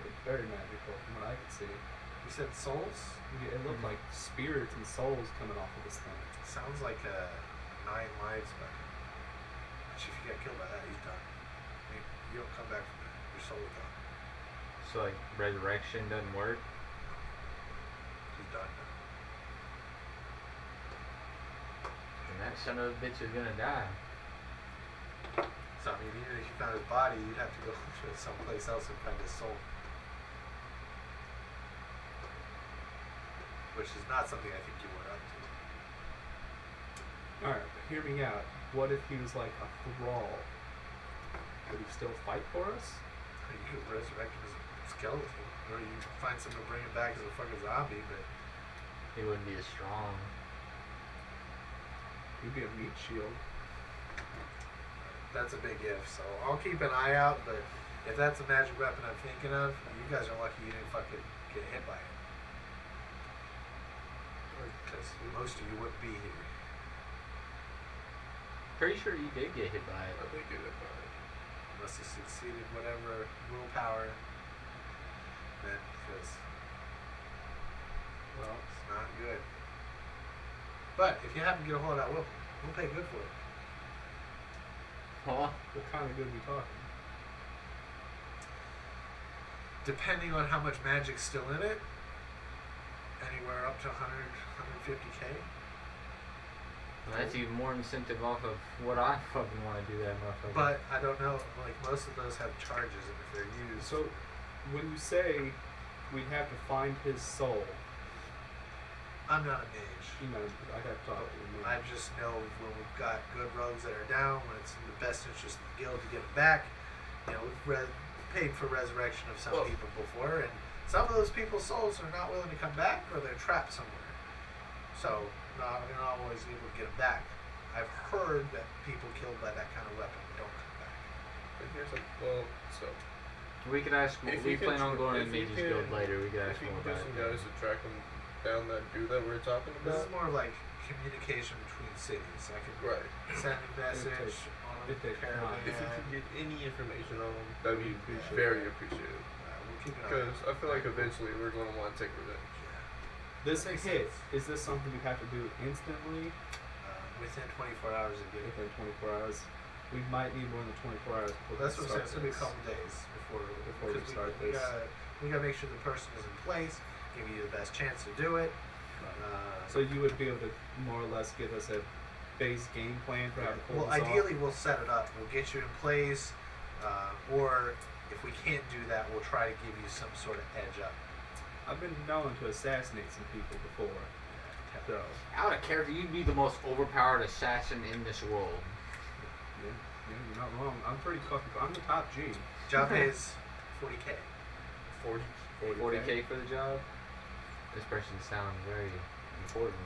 It's very magical from what I could see. You said souls? Yeah, it looked like spirits and souls coming off of this thing. Sounds like a 9 lives weapon. Which if you get killed by that, he's done. I mean, you don't come back from that. Your soul is gone. So like resurrection doesn't work. He's done now. And that son of a bitch is gonna die. So I mean, even if you found his body, you'd have to go to someplace else and find his soul. Which is not something I think you were up to. Alright, but hear me out. What if he was like a thrall? Would he still fight for us? You could resurrect him as a skeleton, or you could find someone to bring him back as a fucking zombie, but He wouldn't be as strong. He'd be a meat shield. that's a big if. So I'll keep an eye out, but if that's a magic weapon I'm thinking of, you guys are lucky you didn't fucking get hit by it. Because most of you wouldn't be here. Pretty sure you did get hit by it. I think it is. Unless you succeeded whatever willpower, then because well, it's not good. But if you happen to get a hold of that weapon, we'll pay good for it. Huh? What kind of good are we talking? Depending on how much magic's still in it, anywhere up to 100, 150k. Well, that's even more incentive off of what I fucking want to do that motherfucker. But I don't know, like most of those have charges, and if they're used, So, when you say we'd have to find his soul, I'm not a mage. you know, I'd have to talk to him. I just know when we've got good rogues that are down, when it's in the best interest of the guild to get them back. You know, we've paid for resurrection of some Well- people before, and some of those people's souls are not willing to come back, or they're trapped somewhere. So, you're not always able to get them back. I've heard that people killed by that kind of weapon don't come back. But here's a well, so we could ask. if We you can plan on tr- going if to you Mage's can- Guild later. We could ask if you more can about get some it. guys to track them down that dude that we're talking This about. is more like communication between cities. I could Right. send a message on a it'd take caravan. time. If you can get any information on them, that'd be Appreciate very appreciated. We'll keep an eye on Because it. I feel like eventually we're going to want to take revenge. Yeah. This That makes hit, sense. is this something we have to do instantly? Within 24 hours of getting Within 24 hours? We might need more than 24 hours before Well, that's we what I'm saying. start It's gonna be a this. couple days before Before we because start we this. gotta make sure the person is in place, give you the best chance to do it. So you would be able to more or less give us a base game plan for how to pull well, this off? ideally we'll set it up. We'll get you in place, or if we can't do that, we'll try to give you some sort of edge up. I've been known to assassinate some people before. So, Out of character, you'd be the most overpowered assassin in this world. yeah, you're not wrong. I'm pretty fucking. I'm the top G. Job pays 40K. 40K for the job. This person sounds very important.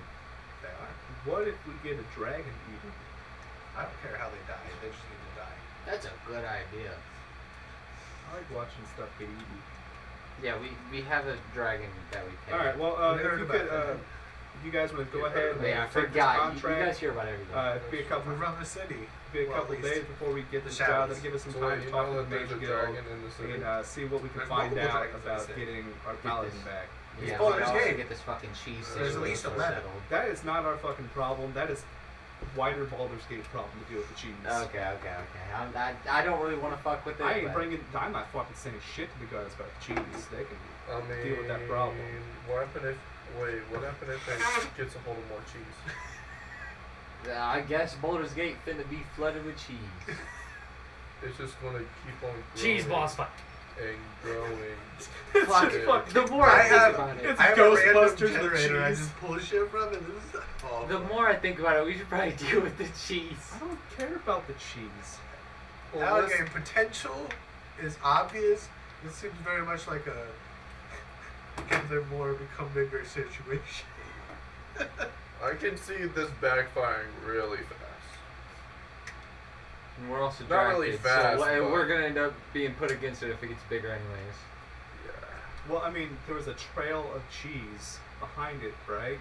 They are. What if we get a dragon eater? I don't care how they die. They just need to die. That's a good idea. I like watching stuff get eaten. Yeah, we have a dragon that we pay. All right. Well, We if heard you about could, that. if you guys want to go ahead and Yeah, I take this forgot. You contract, guys hear about everything. it'd be a couple. We run the city. Be a Well, couple at least days before we get the this job. shadows. That'll give us some So time wait, to you talk know to the that there's Major a Guild dragon in the city? and see what we can There's find multiple out dragons in the about city. getting our Get paladin this- back. yeah, Baldur's we can also Gate. get this fucking cheese. There's at least 11. settled. That is not our fucking problem. That is wider Baldur's Gate problem to deal with the cheese. Okay. I don't really want to fuck with it. I ain't but- bringing. I'm not fucking saying shit to the guys about the cheese. They can. I mean, Deal with that problem. What happened if it gets a hold of more cheese? I guess Baldur's Gate finna be flooded with cheese. It's just gonna keep on growing Cheese boss fight. and growing. Fuck, Yeah. fuck. The more I think about it, it's I have a random Ghostbusters with generator. I cheese. just pull shit from it. This is awful. the more I think about it, we should probably deal with the cheese. I don't care about the cheese. Well, let's- Alligator potential is obvious. This seems very much like a give them more, become bigger situation. I can see this backfiring really fast. And we're also Not drafted, really fast, so but- we're gonna end up being put against it if it gets bigger, anyways. Yeah. Well, I mean, there was a trail of cheese behind it, right?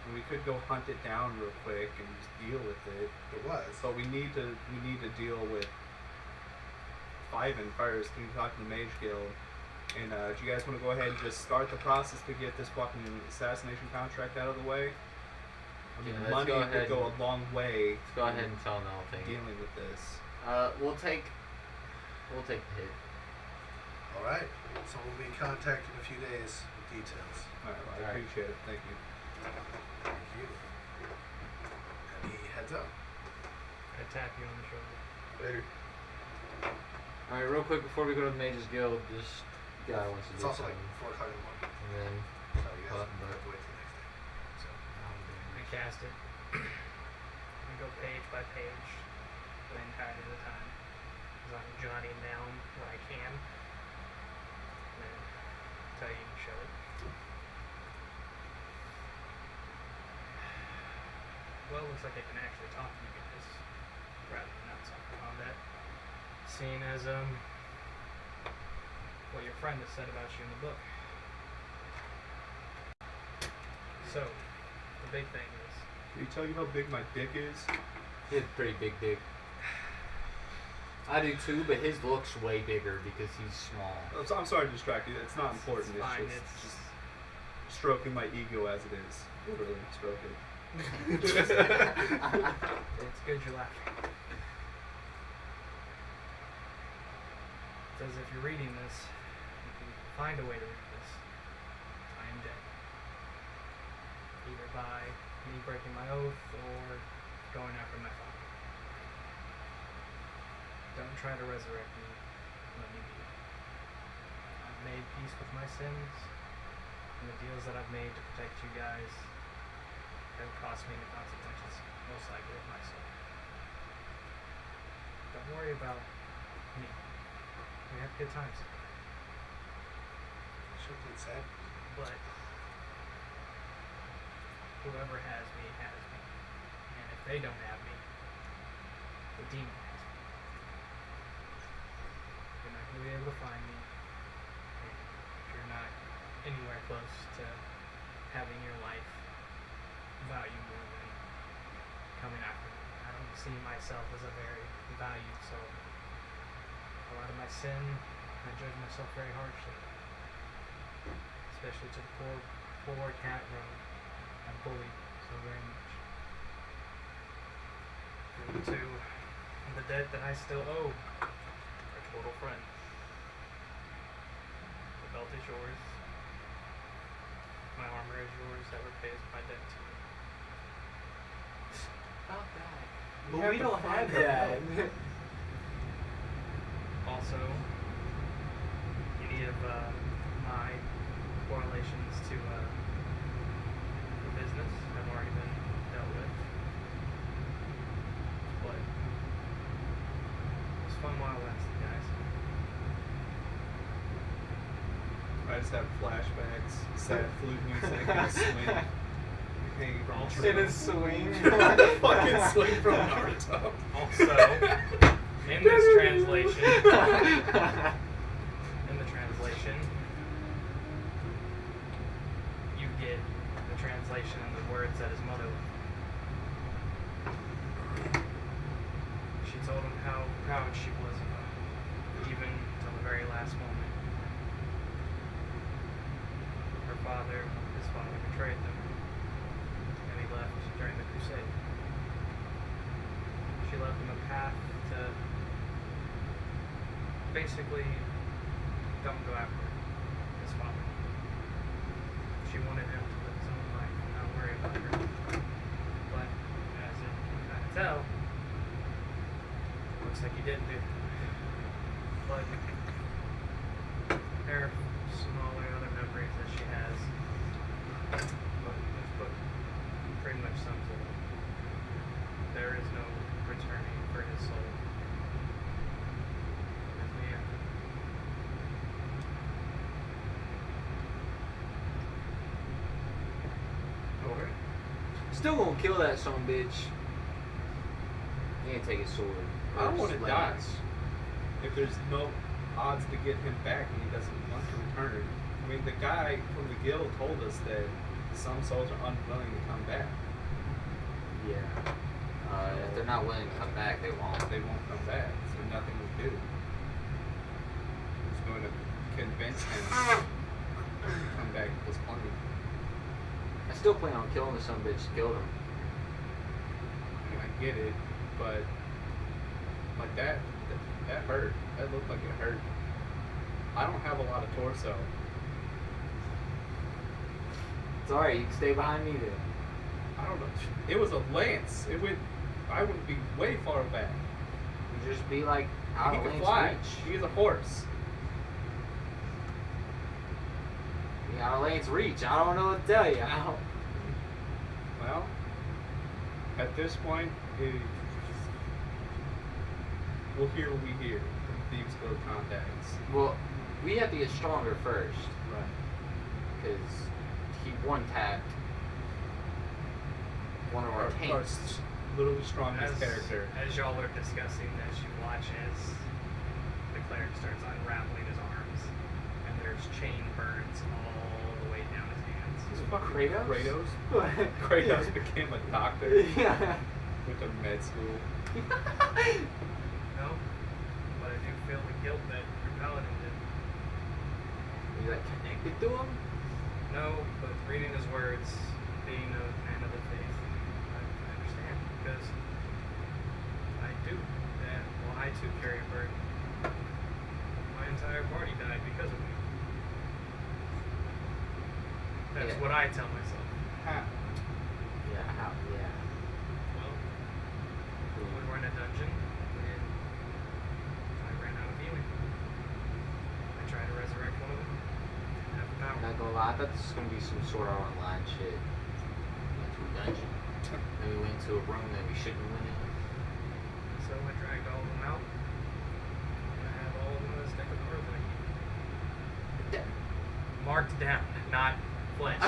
And we could go hunt it down real quick and just deal with it. It was. But we need to deal with Fiven first. We need to talk to the Mage Guild. And do you guys want to go ahead and just start the process to get this fucking assassination contract out of the way? I mean, Yeah, let's money go would ahead go and- a long way. Let's go ahead and tell them the whole thing. dealing with this. We'll take the hit. All right. So we'll be in contact in a few days with details. All right, well, I Alright. appreciate it. Thank you. Thank you. And he heads out. I tap you on the shoulder. Later. All right, real quick before we go to the Mages Guild, this guy wants to It's do also like something, 4 o'clock in the morning. and then So you guys Well, have to wait till the next day. So. I cast it. I go page by page the entirety of the time. As I'm jotting down what I can. And then tell you to show it. Well, looks like I can actually talk to you guys rather than outside of combat. Seeing as what your friend has said about you in the book. So, the big thing is Can you tell you how big my dick is? he has a pretty big dick. I do too, but his looks way bigger because he's small. I'm sorry to distract you. It's not important. It's, fine. just stroking my ego as it is. Literally stroking. It's good you're laughing. It says if you're reading this, if you find a way to read this, I am dead. Either by me breaking my oath or going after my father. Don't try to resurrect me. Let me be. I've made peace with my sins, and the deals that I've made to protect you guys have cost me the consequences, most likely of my soul. Don't worry about me. We have good times. Should be sad. But whoever has me has me. And if they don't have me, the demon has me. You're not gonna be able to find me. And you're not anywhere close to having your life value more than coming after me. I don't see myself as a very valued soul. A lot of my sin, I judge myself very harshly. Especially to the poor poor cat road. I'm bullied so very much. Due to the debt that I still owe our total friend. The belt is yours. My armor is yours. That repays my debt to you. About that. We But have we to don't find have her that. Also, any of my correlations to the business have already been dealt with. But it was fun while it lasted, guys. I just have flashbacks, sad flute music, and a swing. Hanging from a Also- tree. In a swing. Fucking swing from Naruto. Also, in this translation, you get the translation and the words that his mother left. She told him how proud she was of him, even till the very last moment. His father betrayed them, and he left during the crusade. She left him a path to basically don't go after his father. She wanted him to live his own life and not worry about her. But as it can kind of tell, looks like he didn't do that. But there are some other memories that she has. But pretty much sums it up. There is no returning for his soul. As we end. Okay. Still gonna kill that son of a bitch. He ain't take his sword. I don't Or want to his die. lance. If there's no odds to get him back and he doesn't want to return. I mean, the guy from the guild told us that some souls are unwilling to come back. Yeah. If they're not willing to come back, they won't. They won't come back, so nothing we do. Who's going to convince him to come back with this plan? I still plan on killing the son of a bitch that killed him. I mean, I get it, but like that hurt. That looked like it hurt. I don't have a lot of torso. It's alright, you can stay behind me then. I don't know. It was a lance. I would be way far back. You just be like out He of can Lane's fly. reach. He's a horse. Be out of Lane's reach. I don't know what to tell you. I don't... Well, at this point, we'll hear what we hear from Thieves Guild contacts. Well, we have to get stronger first. Right. Because he one-tapped one of our tanks. Literally strongest character. As y'all are discussing, as you watch as the cleric starts unraveling his arms, and there's chain burns all the way down his hands. This fucking Kratos? Kratos became a doctor. Yeah. Went to med school. No, but I do feel the guilt that your paladin did. You like connected to him? No, but reading his words, being a man of the faith, I understand because I do. And well, I too carry a burden. My entire party died because of me. That's Yeah. what I tell myself. Ha. Yeah, how? Yeah. Well, we were in a dungeon and I ran out of healing. I tried to resurrect one of them. Didn't have the I'm power. not gonna lie, I thought this was gonna be some sort of online shit. We went to a dungeon. Then we went to a room that we shouldn't have went in. So I dragged all of them out. And I have all of them in a stick of earth in a heap. Yeah. Marked down, not flinched.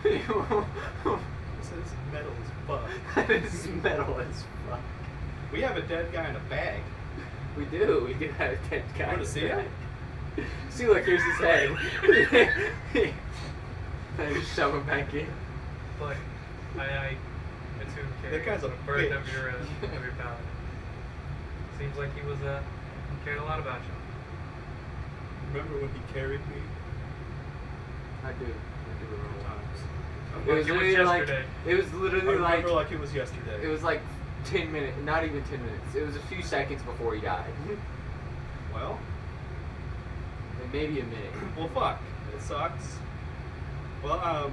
This is metal as fuck. That is metal as fuck. We have a dead guy in a bag. We do. We do have a dead guy. wanna see it? See, look, here's his head. I just shove him back in. But I too carry That guy's a burden of bitch. your paladin. Seems like he was he cared a lot about you. Remember when he carried me? I do. I do remember It was literally like yesterday. it was I literally remember like like it was yesterday. it was like 10 minutes, not even 10 minutes. It was a few seconds before he died. Well, Like maybe a minute. well, fuck. It sucks. Well,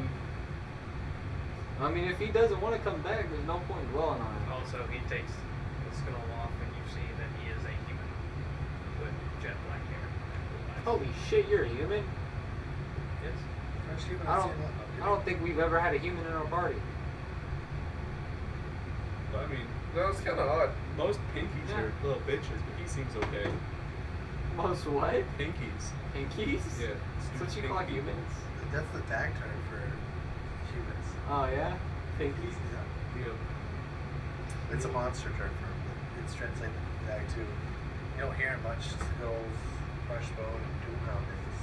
I mean, if he doesn't want to come back, there's no point dwelling on it. Also, he takes the skull off, and you see that he is a human with jet black hair. Holy shit, you're a human? Yes. First human I I've don't, seen that. I don't think we've ever had a human in our party. I mean, That was kind of odd. most pinkies Yeah. are little bitches, but he seems okay. Most what? Pinkies. Pinkies? Yeah. That's what you call Pinky. humans? That's the tag term for humans. Oh yeah? Pinkies? Yeah. Yeah. It's a monster term for them. It's translated back to. You don't hear it much. Skulls, fresh bone, and dual mountains.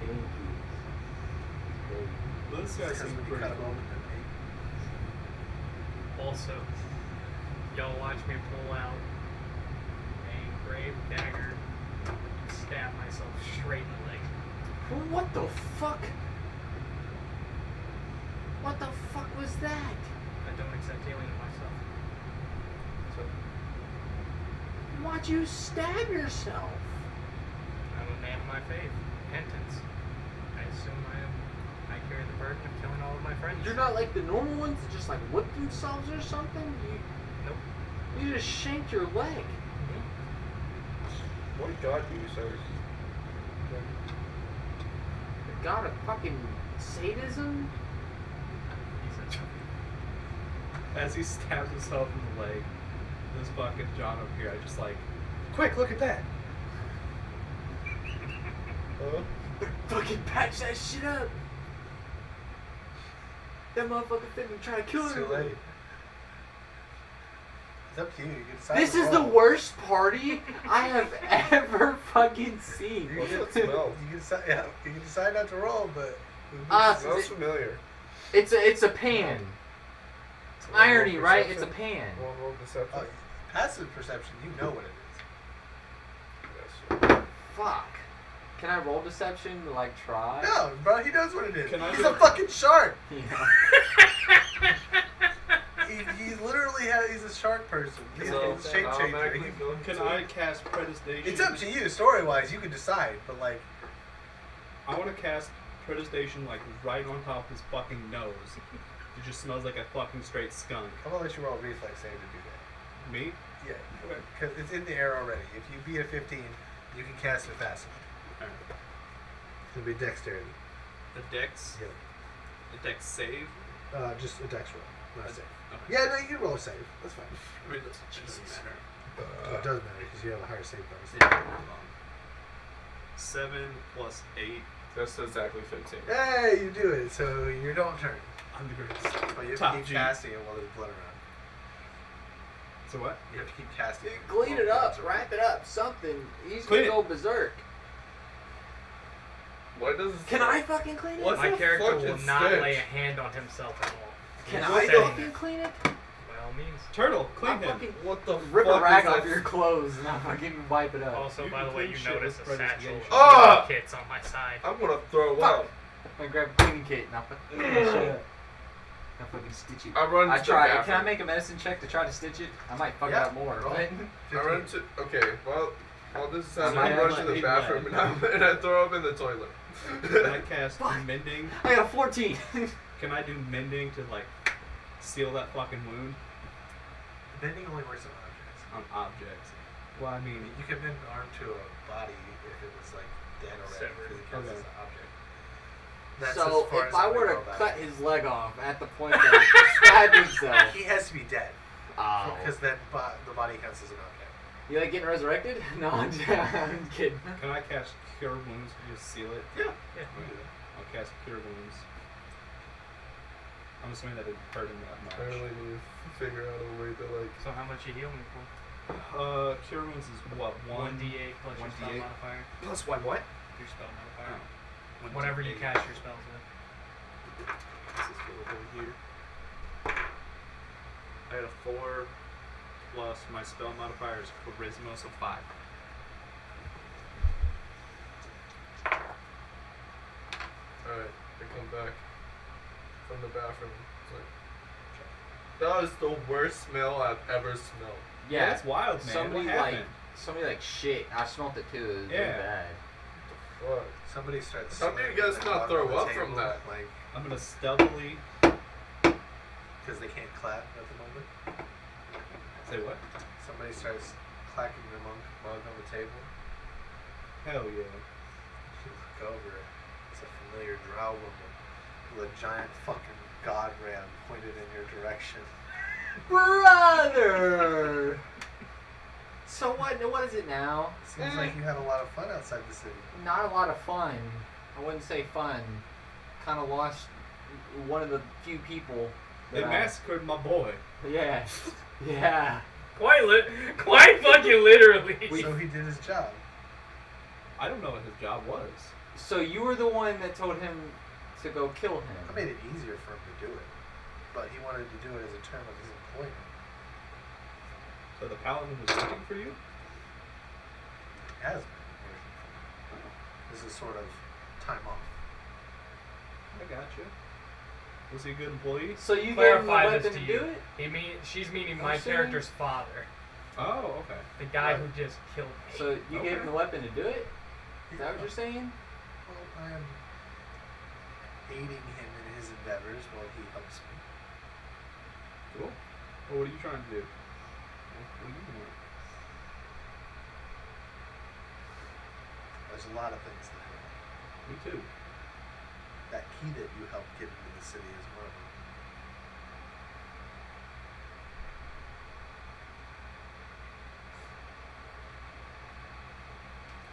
Pinkies. Well, this guy Because seems when you pretty cut them cool. open, they're big. Also, y'all watch me pull out a engraved dagger and stab myself straight in the leg. What the fuck? What the fuck was that? I don't accept healing of myself. So, Why'd you stab yourself? I'm a man of my faith. Repentance. I assume I carry the burden of killing all of my friends. You're not like the normal ones that just like whip themselves or something? Nope. You just shanked your leg. What god do you serve? The god of fucking sadism? He said, as he stabs himself in the leg, this fucking John over here, I just like, quick, look at that. Fucking patch that shit up. That motherfucker finna try to kill It's too everybody. late. It's up to you. You can decide This to is the roll. worst party I have ever fucking seen. You What's can, that smell? you can decide. Yeah, you can decide not to roll, but. Smells familiar. It's a pan. It's Wanna roll irony, right? It's a perception? pan. Wanna roll deception? Oh, passive perception, you know what it Yes. Fuck. Can I roll deception to like try? is. No, bro, he knows what it is. Can I He's do- a fucking shark. Yeah. He literally he's a shark person. He's So, a shape changer. automatically go Can to- I cast Predestation? It's up to you, story wise. You can decide, but like, I want to cast Predestation like right on top of his fucking nose. It just smells like a fucking straight skunk. I'm gonna let you roll a reflex save to do that. Me? Yeah, Okay. because it's in the air already. If you beat a 15, you can cast it faster. Alright. It'll be dexterity. The dex? Yeah. The dex save? Just a dex roll, not a save. Okay. Yeah, no, you can roll a save. That's fine. I mean, it doesn't matter. Well, it does matter because you have a higher save bonus. Yeah, hold on. 7 plus 8. That's exactly 15. Hey, you do it. So you don't turn. Undergirds. But you have Top to keep G. casting it while there's blood around. So what? You have to keep casting it. Clean it while up, blood's around. wrap it up, something. He's Clean gonna it. go berserk. What does? Can I fucking clean it? What My the character fuck will is not stench? lay a hand on himself at all. Can He's I saying fucking that. clean it? By all means. Turtle, clean I'll him. fucking What the rip fuck a rag is off that? your clothes and I'll fucking wipe it up. Also, You by the can way, clean you shit notice a with satchel Predestination. of Ah! kits on my side. I'm gonna throw Fuck. up. I grab a cleaning kit and I'll fucking shut up. I'll fucking stitch it. I run I to try. the Can I bathroom. make a medicine check to try to stitch it? I might fuck Yeah, it up more. roll. But I run to. Okay, well, all this is happening. I I have run my to the big bathroom and I throw up in the toilet. Can I cast Fuck. mending? I got a 14. Can I do mending to like seal that fucking wound Bending only works on objects. on objects? Well, I mean, You can bend an arm to a body if it was like dead already Severed. because it counts Okay. as an object. That's So as far if as I I'm were gonna to go about cut it. his leg off at the point that he stabbed himself, He has to be dead oh, because then the body counts as an object. you like getting resurrected? No, I'm kidding. can I cast cure wounds to just seal it? Yeah. Yeah. Okay. I'll cast cure wounds. I'm assuming that didn't hurt him that much. I really need to figure out a way to like. So how much you heal me for? Cure wounds is what? 1d8 plus your spell 1d8. modifier. Plus one what? Your spell modifier. Oh. Whatever you 1d8. cast your spells with. This is over here. I had a 4 plus my spell modifier is charisma, so 5. Alright. They come back from the bathroom. It's like, that is the worst smell I've ever smelled. Yeah, That's wild, man. Somebody What happened? somebody like shit. I smelled it too. It was Yeah. bad. What? Somebody starts. How do you slamming guys the not dog on throw the up from table, that? Like, I'm gonna stealthily because they can't clap at the moment. say what? Somebody starts clacking their mug on the table. Hell yeah. You look over. It's a familiar drow woman with a giant fucking god ram pointed in your direction. Brother. So what is it now? Seems like you had a lot of fun outside the city. Not a lot of fun. I wouldn't say fun. Kind of lost one of the few people. They that massacred my boy. Yeah. Yeah. Quite fucking literally. So he did his job. I don't know what his job was. So you were the one that told him to go kill him. I made it easier for him to do it, but he wanted to do it as a term of his employment. So the paladin was working for you? Has been working for him. This is sort of time off. I got you. Was he a good employee? So you gave him the Clarify weapon this to to do you. it? She's meaning I'm my saying- character's father, Oh, okay. the guy Right. who just killed me. So you gave him Okay. the weapon to do it? Is that what you're saying? Well, I am aiding him in his endeavors while he helps me. Cool. Well, what are you trying to do? What do you want? There's a lot of things that happen. Me too. That key that you helped get into the city is one of them.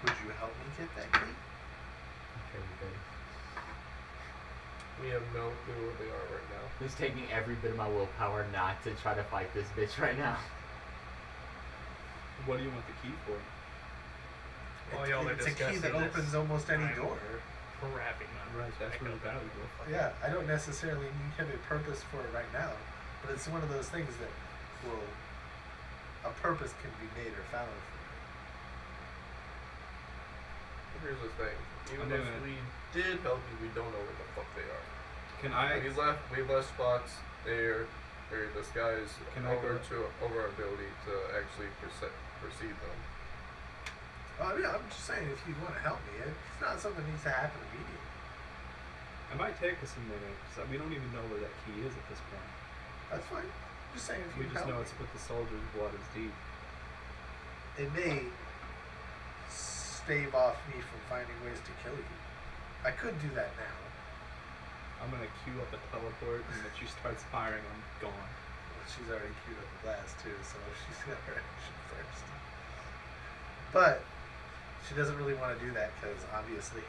Would you help me get that key? Okay, good. We have no clue where they are right now. It's taking every bit of my willpower not to try to fight this bitch right now. What do you want the key for? While y'all are It's a key that discussing this, opens almost any I'm- door. Crapping my Right, that's really valuable. Yeah, I don't necessarily need have a purpose for it right now, but it's one of those things that will a purpose can be made or found for it. Here's the thing. Even I'm if gonna- we did help you, we don't know where the fuck they are. Can I? We left spots there. This guy is Can I over go- our ability to actually perceive them. Yeah, I'm just saying if you want to help me, it's not something that needs to happen immediately. It might take us a minute. So we don't even know where that key is at this point. That's fine. I'm just saying if We you just help know me. it's with the soldiers' blood is deep. It may stave off me from finding ways to kill you. I could do that now. I'm gonna queue up a teleport, and if she starts firing, I'm gone. She's already queued up the blast too, so she's got her action first. But she doesn't really want to do that because obviously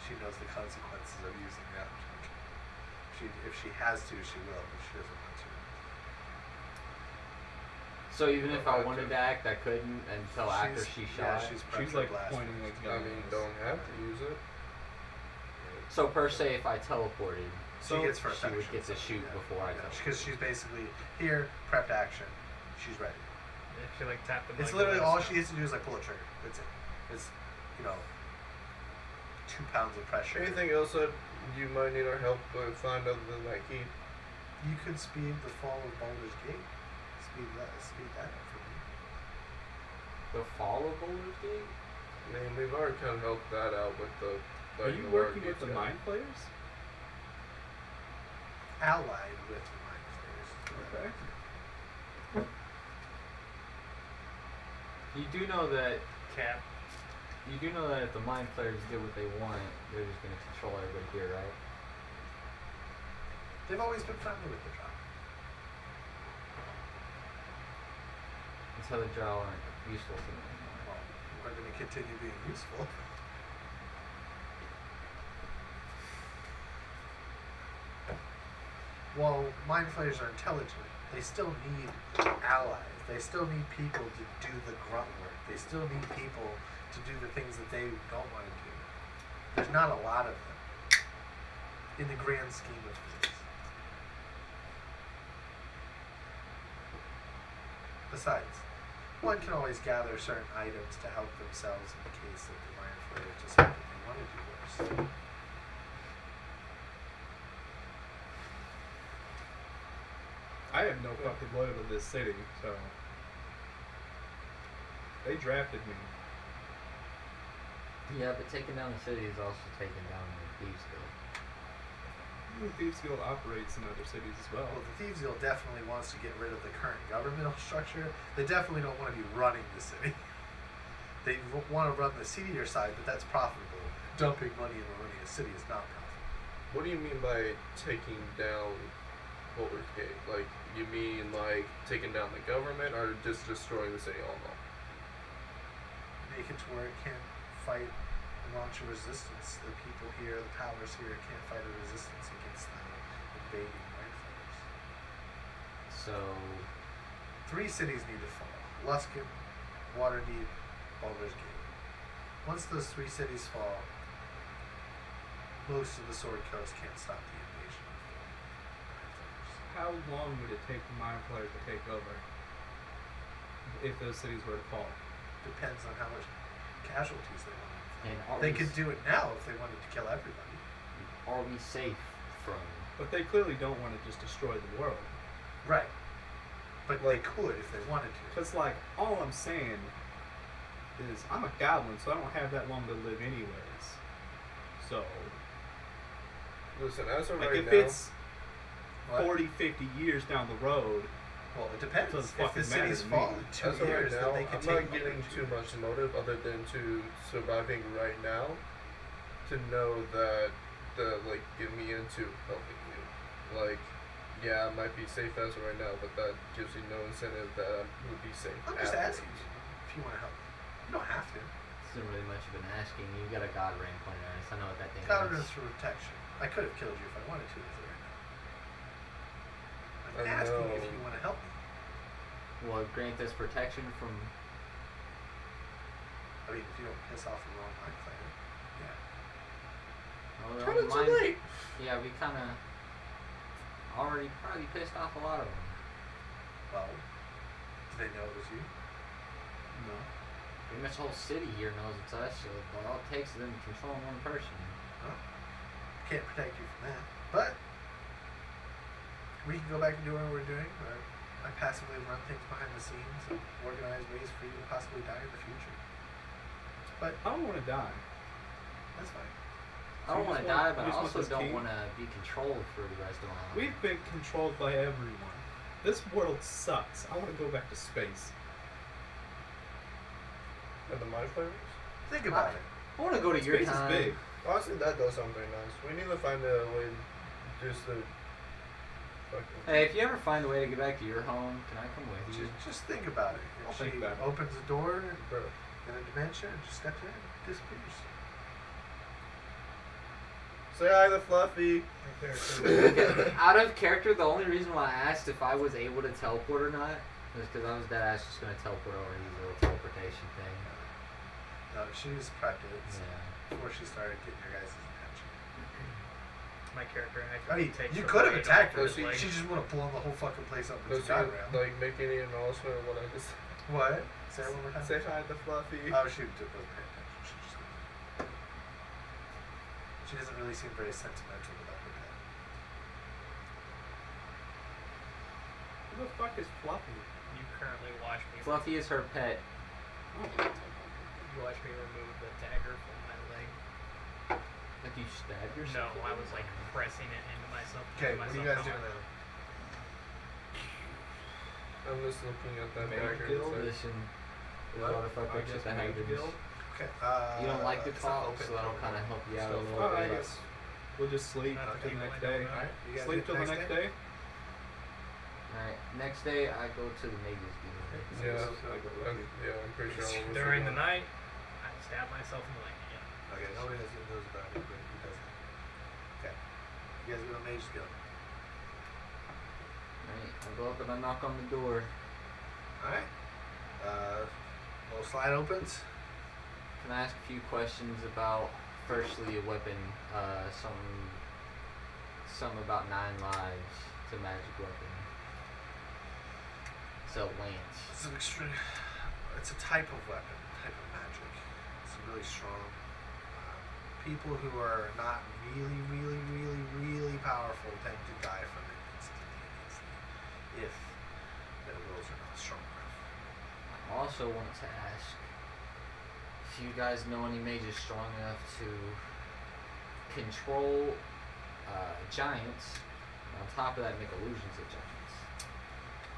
she knows the consequences of using the object. If she has to, she will, but she doesn't want to. So even if I wanted to act, I couldn't until after she Yeah, shot. she's She's prepped like her blast pointing first. like I mean, don't have to use it. So per se, if I teleported, She So gets first she would action, get to so, shoot yeah. before I Yeah, teleport. because she's basically here, prepped action. She's ready. She like tapped the It's mic literally last all time. she needs to do is like pull a trigger. That's it. It's 2 pounds of pressure. Anything else that you might need our help with find other than that key? You could speed the fall of Baldur's Gate. Speed that up for me. The fall of Baldur's Gate? I mean, we've already kind of helped that out with the. Are like, you the working Wargeeks with the guy. mind players? Allied with the Mind Flayers. Okay. You do know that Cap. if the mind players do what they want, they're just gonna control everybody here, right? They've always been friendly with the Drow. Until the Drow aren't useful to them anymore. Well, we're going to continue being useful. While Mind Flayers are intelligent, they still need allies. They still need people to do the grunt work. They still need people to do the things that they don't want to do. There's not a lot of them in the grand scheme of things. Besides, one can always gather certain items to help themselves in case that the Mind Flayers decide that they want to do worse. I have no fucking loyalty to this city, so they drafted me. Yeah, but taking down the city is also taking down the Thieves Guild. The Thieves Guild operates in other cities as well. Well, the Thieves Guild definitely wants to get rid of the current governmental structure. They definitely don't want to be running the city. They want to run the seedier side, but that's profitable. Dumping money into running a city is not profitable. What do you mean by taking down Baldur's Gate? Like, you mean like taking down the government, or just destroying the city all in all? Make it to where it can't fight and launch a resistance. The people here, the powers here, can't fight a resistance against the invading Whitefires. So 3 cities need to fall: Luskan, Waterdeep, Baldur's Gate. Once those 3 cities fall, most of the Sword Coast can't stop the invasion of the Whitefires. How long would it take the Mind Flayer to take over if those cities were to fall? Depends on how much casualties they want. and They could do it now if they wanted to kill everybody. are we safe from? But they clearly don't want to just destroy the world. Right. But they could if they wanted to. Because, like, all I'm saying is I'm a goblin, so I don't have that long to live anyways. So, Listen, as of like, right if now, it's What? 40, 50 years down the road, Well, it depends. Doesn't If the fucking matter cities to fall me. in 2 as of right years, now, then they can I'm take not getting too much motive other than to surviving right now, to know that get me into helping you. Like, yeah, I might be safe as of right now, but that gives you no incentive that I would be safe. I'm just afterwards. asking you if you want to help. You don't have to. This isn't really much of an asking. You got a God ring pointed at us. I know what that thing God is. is for protection. I could have killed you if I wanted to with it right now. I'm I asking you if know. you want to help me. Will it grant us protection from? I mean, if you don't piss off the wrong mind player. Yeah. Well, Kinda too mine- late. Yeah, we kind of already probably pissed off a lot of them. Well, do they know it was you? no. Pretty much the whole city here knows it's us, so all it takes is them controlling one person. Huh? Can't protect you from that. But we can go back and do what we're doing. I passively run things behind the scenes and organize ways for you to possibly die in the future. But I don't want to die. that's fine. I don't you want just to want- die, you but I just want also this don't king? want to be controlled for the rest of my life. We've been controlled by everyone. This world sucks. I want to go back to space. And the mind flavors? Think about it. I want to go to your Space is time. big. Honestly, that does sound very nice. We need to find a way just to fucking. Hey, if you ever find a way to get back to your home, can I come with you? Just think about it. I'll If think she about it. opens a door Bro. in a dimension and just steps in, disappears. Say hi to Fluffy. Okay, out of character, the only reason why I asked if I was able to teleport or not was because I was dead ass just gonna teleport over and use a little teleportation thing. No, she was prepped it Yeah. before she started getting your guys' attention. My character I actually mean, takes you the could have weight attacked off her. his She- leg. She just want to blow the whole fucking place up with Does the he god rail. like make any announcement of what I just What? Say it one more time. say hi to Fluffy? Oh, she wasn't paying attention. She just. She doesn't really seem very sentimental about her pet. Who the fuck is Fluffy? You currently watch me. Fluffy is her pet. You watch me remove the dagger from my leg. Like you stabbed No, yourself? I was like pressing it into myself. Okay, into what are you myself guys to doing like- now? I'm just looking at that Mage dagger. Guild? It's Listen, What? motherfucker, I shit guess that Mage happens. Guild? Okay. You don't like the it's not talk, open so that'll for kind of everyone. help you out a Still little full. I bit. guess we'll just sleep Not the till the people next I don't day. know. Alright, you guys Sleep do till the next day. Alright, next day I go to the Mages Guild. Yeah, I'll go with you. yeah, I'm pretty sure all of us During are the going. night, I stab myself in the leg again. Okay, nobody knows about it, but he doesn't. Okay. You guys go to Mage Guild. Alright, I go up and I knock on the door. Alright. Little slide opens. Can I ask a few questions about, firstly, a weapon, something about 9 lives. It's a magic weapon. It's a lance. It's an extreme. It's a type of weapon, type of magic. It's really strong. People who are not really, really, really, really powerful tend to die from it instantaneously. if their wills are not strong enough. I also want to ask if you guys know any mages strong enough to control giants, and on top of that make illusions of giants.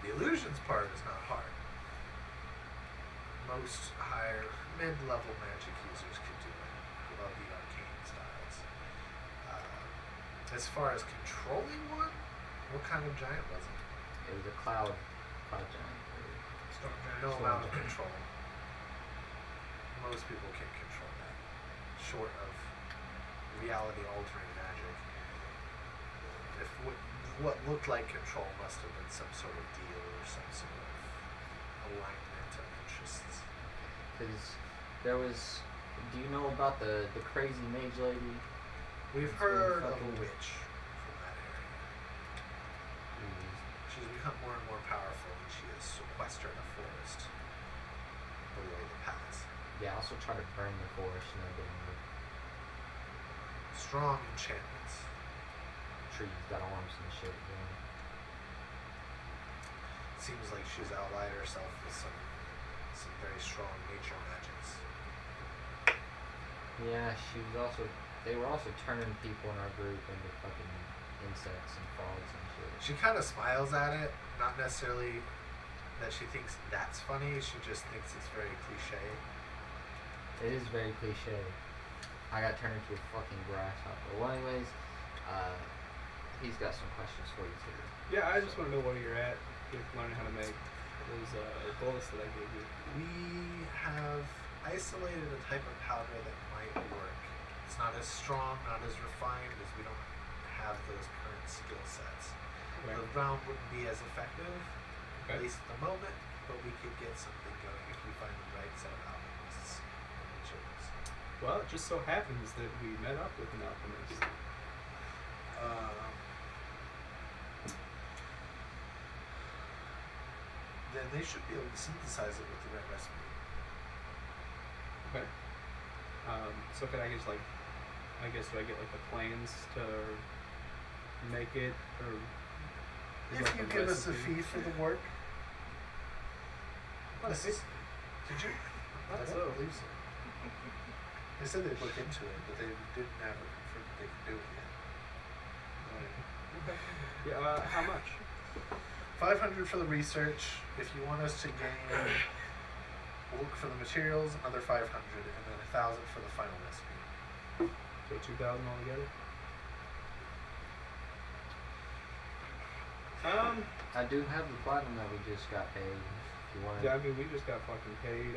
The illusions part is not hard. Most higher, mid-level magic users can do it. Love the arcane styles. As far as controlling one, what kind of giant was it? It was a cloud giant. Storm giant. No amount of control. Most people can't control that. Short of reality-altering magic. If what looked like control must have been some sort of deal or some sort of alignment of interests. Because there was. Do you know about the crazy mage lady? We've It's heard really of a fucking- witch from that area. She's become more and more powerful, and she has sequestered a forest below the palace. Yeah, also try to burn the forest and everything. Strong enchantments. Trees got arms and shit. Yeah. Seems like she's allied herself with some very strong nature magics. Yeah, she was also. They were also turning people in our group into fucking insects and frogs and shit. She kind of smiles at it, not necessarily that she thinks that's funny. She just thinks it's very cliche. It is very cliche. I got turned into a fucking grasshopper. Well, anyways, he's got some questions for you too. Yeah, I just want to know where you're at with learning how to make those bullets that I gave you. We have isolated a type of powder that might work. It's not as strong, not as refined, as we don't have those current skill sets. Okay. The round wouldn't be as effective, at Okay. least at the moment, but we could get something going if we find the right set of alchemists and materials. Well, it just so happens that we met up with an alchemist. Then they should be able to synthesize it with the right recipe. Okay. So could I just do I get like the plans to make it, or is If that you the give us a recipe? fee for the work. This is, did you? I Thought don't so. believe so. They said they'd look into it, but they didn't have it confirmed that they could do it yet. Yeah. How much? 500 for the research. If you want us to gain work for the materials, another 500, and then 1,000 for the final recipe. So 2,000 altogether. I do have the platinum that we just got paid. If you want. Yeah, I mean we just got fucking paid.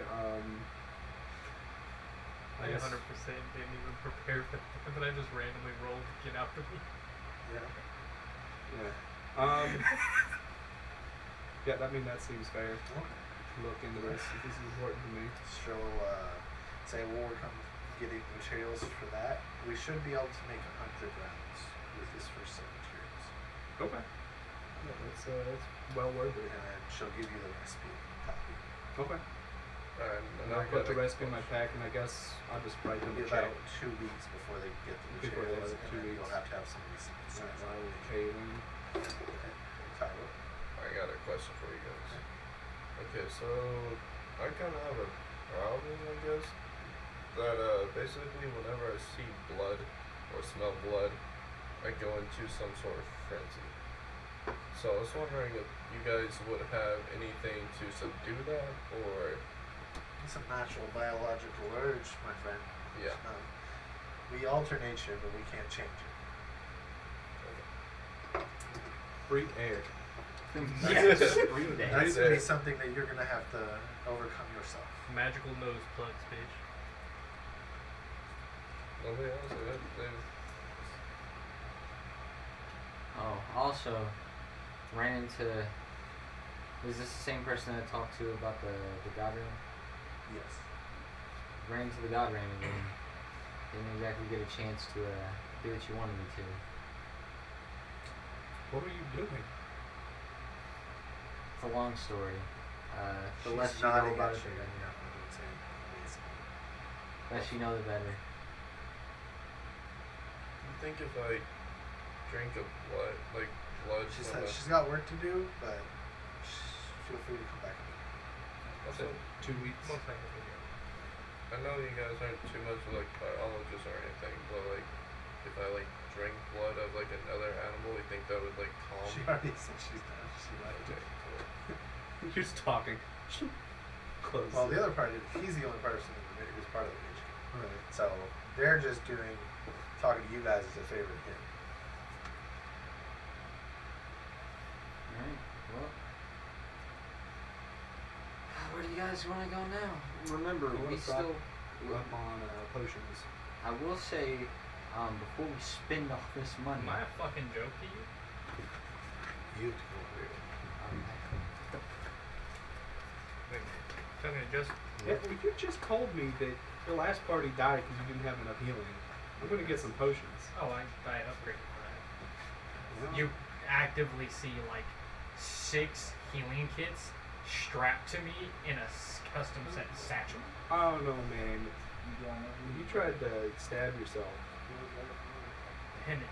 I guess. 100% didn't even prepare for that, but I just randomly rolled to get out to me. Yeah. Yeah. Yeah, I mean that seems fair. Okay. Look into this. This is important to me. So, say we'll work on getting materials for that. We should be able to make 100 rounds with this first set of materials. Okay. Yeah, that's well worth And it. then she'll give you the recipe copy. Okay. And And I'll I put got the a recipe in my question. pack, and I guess I'll just write them It'll a be check. about 2 weeks before they get the Before they materials, have and 2 then weeks. you'll have to have somebody synthesize Okay, it. then. Okay. Tyler? I got a question for you guys. Okay, so I kind of have a problem, I guess, that basically whenever I see blood or smell blood, I go into some sort of frenzy. So I was wondering if you guys would have anything to subdue that, or It's a natural biological urge, my friend. yeah. We alter nature, but we can't change it. Breathe air. Yeah, just breathe it. That's gonna be it. something that you're gonna have to overcome yourself. Magical nose plugs, bitch. Nobody else? Oh, also ran into. Was this the same person I talked to about the God Ring? Yes. Ran into the God Ring again. Didn't exactly get a chance to do what you wanted me to. What are you doing? It's a long story. The She's less you know nodding about at it, the you, better. yeah, I would say, basically. The less you know, the better. You think if I drink of blood, like blood. She from said a- she's got work to do, but feel free to come back. Also, 2 weeks. Most likely. I know you guys aren't too much like biologists or anything, but like, if I like drink blood of like another animal, you think that would like calm? She already said she's done. She left. Okay, cool. You're just talking. Close. Well, the other part is he's the only person who's part of the page. Right. So they're just talking to you guys as a favor to him. Alright, well. Where do you guys want to go now? Remember, I wanna we stop still. Up on potions. I will say, before we spend all this money. Am I a fucking joke to you? You have to go over here. Wait, talking to just. Yeah, well, you just told me that your last party died because you didn't have enough healing. I'm gonna get some potions. Oh, I upgraded for that. Well, You actively see like 6 healing kits strapped to me in a custom set satchel. Oh no, man. You tried to stab yourself. Penance.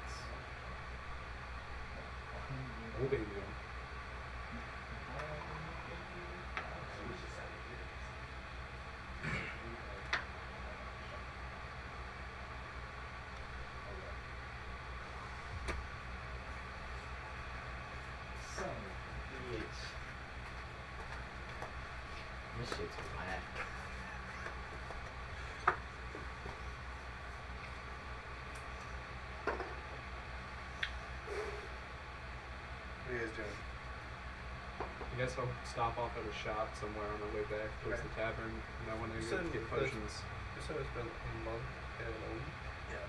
Oh, baby. This shit's whack. What are you guys doing? I guess I'll stop off at a shop somewhere on the way back towards Okay. the tavern, and I want to You go said get that- potions. You said it's been a month and a week. Yeah.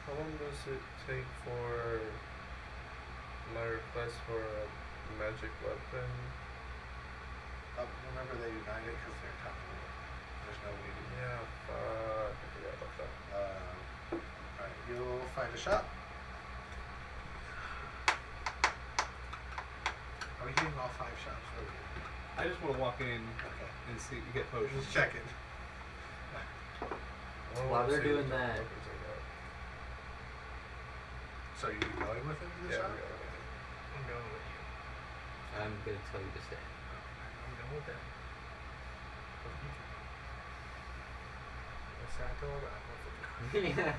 How long does it take for my request for a magic weapon? Remember they denied it because they're top floor. There's no way to do Yeah, fuck. I forgot about that. Alright, you'll find a shop. Are we hitting all 5 shops? What are we doing? I just want to walk in Okay. and see get potions. Just checking. I wanna While they're see what doing type of that- weapons I got. So you going with him to the Yeah, shop? we got it. I'm going with you. I'm gonna tell you to stay. I'm going with them. What's that all about? Yeah.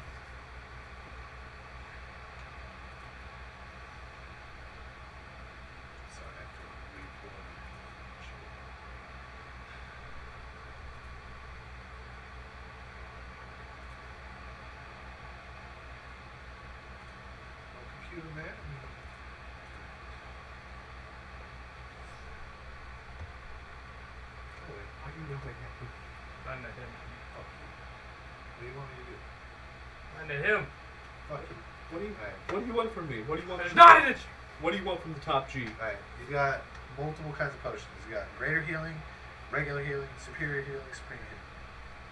So I have to re-pull it. No computer man. Oh, wait. Why do you know that? Not to him. Fuck you. What do you want me to do? Not to him. Fuck you. What do you want from me? What do you want? There's From not an inch. What do you want from the top G? Alright, you got multiple kinds of potions. You got greater healing, regular healing, superior healing, supreme healing.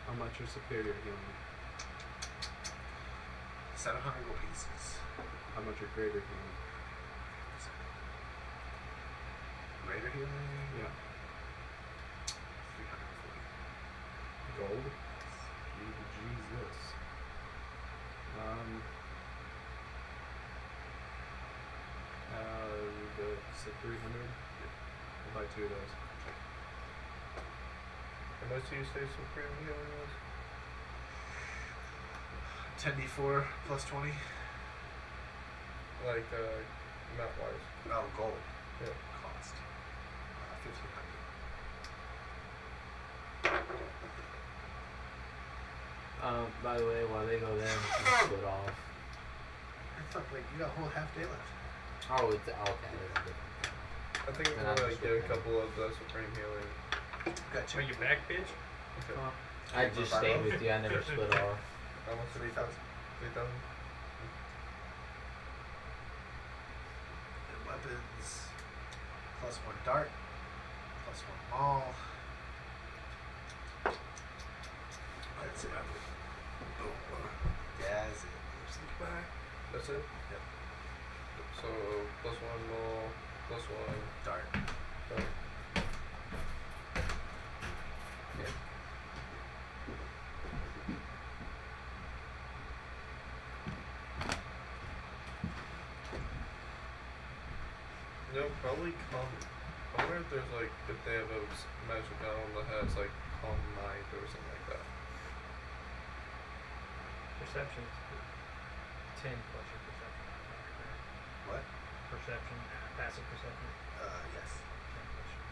How much are superior healing? 700 gold pieces. How much are greater healing? Greater healing? Yeah. 340. Gold. Jesus. The 300. I'll buy 2 of those. How much do you say supreme healing was? 10d4 plus 20. Like, amount wise. Oh, gold. Yeah. Cost. 1500. By the way, while they go there, we split off. I thought, like, you got a whole half day left. Oh, it's okay. That's different. I think I'm Then I'm gonna just get a looking. couple of the supreme healing. Got Are you back, bitch? Okay. I just stayed with you. I never split off. How much? 3,000. 3,000? And weapons. Plus 1 dart. Plus 1 maul. That's it. Boom. That's it. That's it? Yep. So, plus 1 more, plus 1 Dart. dart. No, probably calm. I wonder if there's like if they have a magic item that has like calm mind or something like that. Perception. 10 plus your perception. What? Perception. Passive perception. Yes. 10 plus your.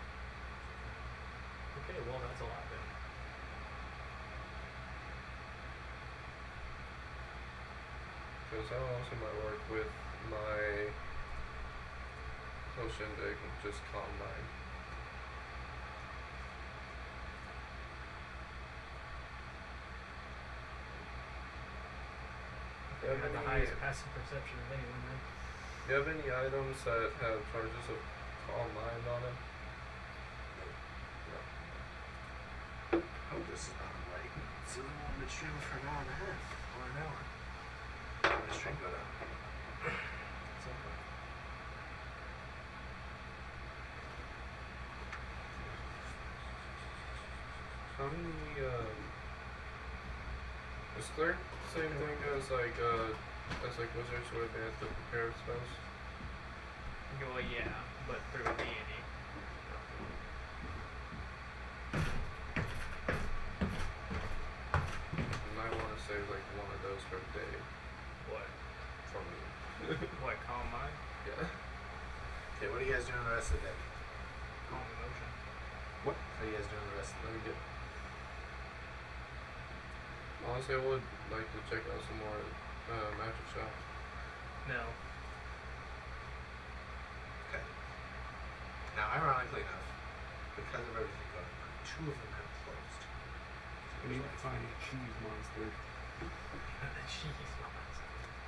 Okay, well that's a lot then. Because that also might work with my potion that can just calm mind. You had the highest passive perception of anyone then. Do you have any items that have charges of calm mind on them? I hope this is not right. It's only one been streaming for an hour and a half or an hour. The stream go down. It's okay. How many, is cleric same thing as like wizards where they have to prepare spells? Well, yeah, but through a deity. And I want to save like one of those per day What? from me. What? Calm mind? Yeah. Okay, what are you guys doing the rest of the day? Calm emotion. What are you guys doing the rest of the Let me day? get. Honestly, I would like to check out some more magic shop. No. Okay. Now, ironically enough, because of everything going on, two of them have closed. We need to find a cheese monster. Jeez.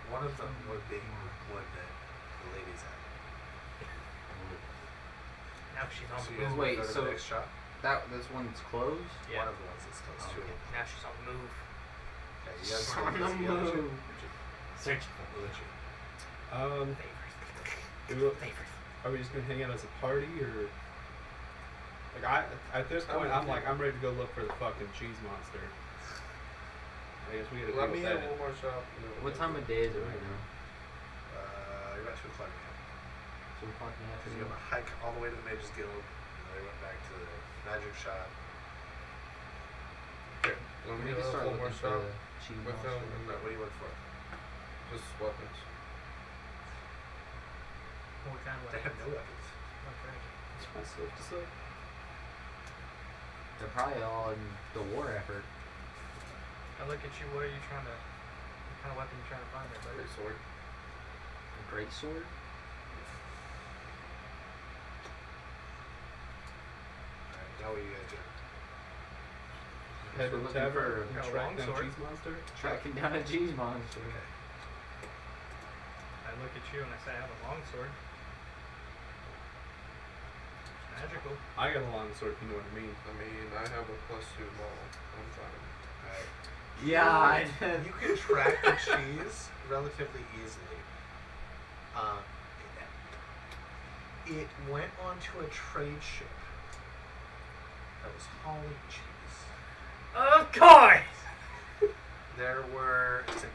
One of them would be one that the ladies had. Now she's on So the you guys move. wanna Wait, go to so- the next shop? This one's closed. Yeah. One of the ones that's close to it. Now she's on the move. Okay, you guys She's wanna on go the see the other two? move. Searching for We'll let you. favors. Are we just gonna hang out as a party, or like at this point I'm like I'm ready to go look for the fucking cheese monster. I guess we gotta Let deal me with in that. one more shop. and then What we'll time go. of day is it right now? You're about 2 o'clock now. 2 o'clock in the Because you afternoon. have a hike all the way to the Mages Guild, and then they went back to the magic shop. Okay. Let We me need to go start one more looking for shop. the cheese with monster. them and What do you look for? just weapons. What kind of They have weapons? no weapons. Okay. It's myself to say. They're probably all in the war effort. I look at you. What are you trying to? What kind of weapon you trying to find there, buddy? Great sword. A great sword. Alright, now what are you guys doing? Head to We're the looking tavern for and a track down longsword. cheese monster. tracking down a cheese monster. Okay. I look at you and I say, I have a longsword. It's magical. I got a long sword, if you know what I mean. I mean, I have a +2 ball. I'm fine. Alright. Yeah, I did. You can track the cheese relatively easily. It went onto a trade ship that was hauling cheese. Of course. It's a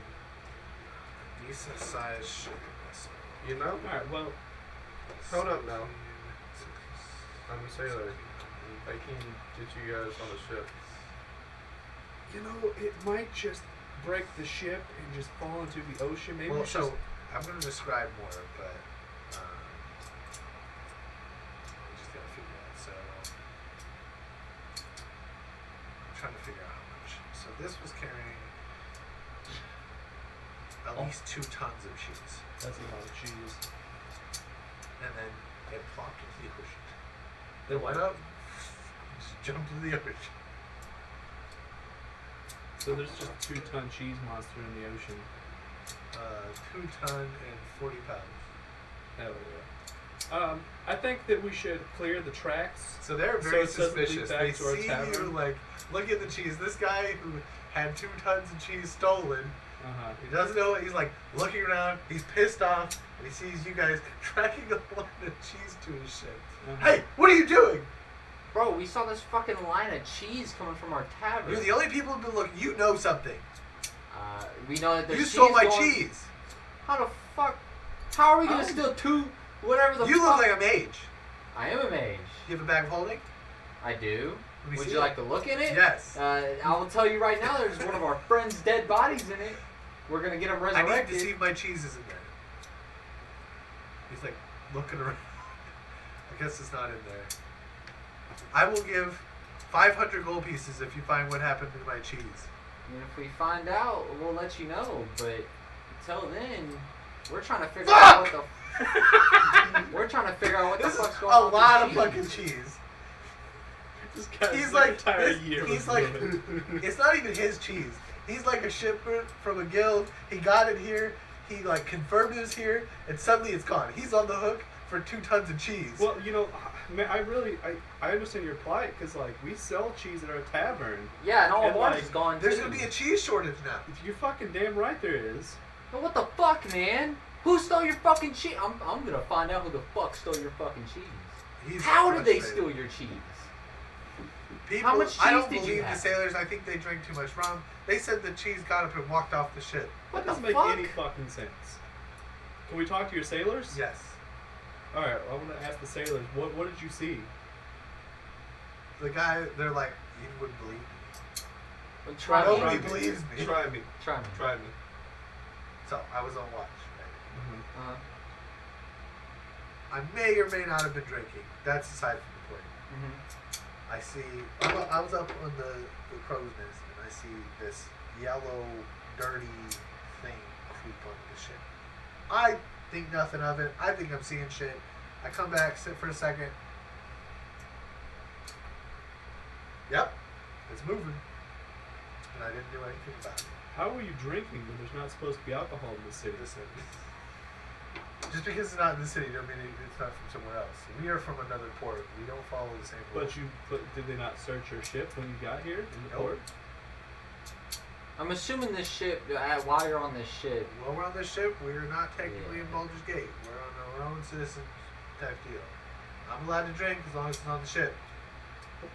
decent sized shipping vessel. You know? Alright, well, Hold up now. I'm a sailor. I can get you guys on the ship. you know, it might just break the ship and just fall into the ocean. Maybe Well, it's so just I'm going to describe more, but we just got to figure it out. So I'm trying to figure out how much. So this was carrying at least 2 tons of cheese, that's a lot of cheese. and then it plopped into the ocean. It went up, just jumped into the ocean. So there's just 2-ton cheese monster in the ocean. 2 ton and 40 pounds. Hell yeah. I think that we should clear the tracks. So they're So very it doesn't lead suspicious. back They to our see you tavern? like, look at the cheese. This guy who had 2 tons of cheese stolen, Uh-huh. he doesn't know it. He's like looking around. He's pissed off, and he sees you guys tracking a line of cheese to his ship. Uh-huh. Hey, what are you doing? Bro, we saw this fucking line of cheese coming from our tavern. You're the only people who've been looking. You know something. We know that there's You cheese stole my going- cheese. How the fuck? How are we gonna Oh. steal 2 Whatever the You fuck. look like a mage. I am a mage. You have a bag of holding? I do. Let me Would see you it. like to look in it? Yes. I will tell you right now, there's one of our friends' dead bodies in it. We're gonna get him I resurrected. need to see if my cheese is in there. He's like looking around. I guess it's not in there. I will give 500 gold pieces if you find what happened to my cheese. And if we find out, we'll let you know. But until then, we're trying to figure Fuck! out what the. We're trying to figure out what This the is fuck's going a on. with lot the of cheese. fucking cheese. This guy's He's like like, entire this- year he's was like, ruined. it's not even his cheese. He's like a shipper from a guild. He got it here. He like confirmed it was here, and suddenly it's gone. He's on the hook for 2 tons of cheese. Well, you know, man, I understand your plight because like we sell cheese at our tavern. Yeah, and all And, of ours like, is gone There's too. gonna be a cheese shortage now. You're fucking damn right there is. But what the fuck, man? Who stole your fucking cheese? I'm gonna find out who the fuck stole your fucking cheese. He's How did they frustrated. steal your cheese? People, How much I cheese don't did you believe the have? sailors. I think they drank too much rum. They said the cheese got up and walked off the ship. What That the doesn't make fuck? any fucking sense. Can we talk to your sailors? Yes. All right, I want to ask the sailors. What did you see? The guy, they're like, you wouldn't believe me. Well, try Nobody me. believes me. Try me. Try me. Try me. So I was on watch. Uh-huh. I may or may not have been drinking. That's aside from the point. Mm-hmm. I see. I was up on the crow's nest, and I see this yellow, dirty thing creep onto the ship. I think nothing of it. I think I'm seeing shit. I come back, sit for a second. Yep, it's moving, and I didn't do anything about it. How are you drinking when there's not supposed to be alcohol in the city? Listen, just because it's not in the city, don't mean it's not from somewhere else. We are from another port. We don't follow the same rules. But did they not search your ship when you got here in the Nope. port? I'm assuming this ship, while you're on this ship, While we're on this ship, we're not technically Yeah. in Baldur's Gate. We're on our own citizen type deal. I'm allowed to drink as long as it's on the ship.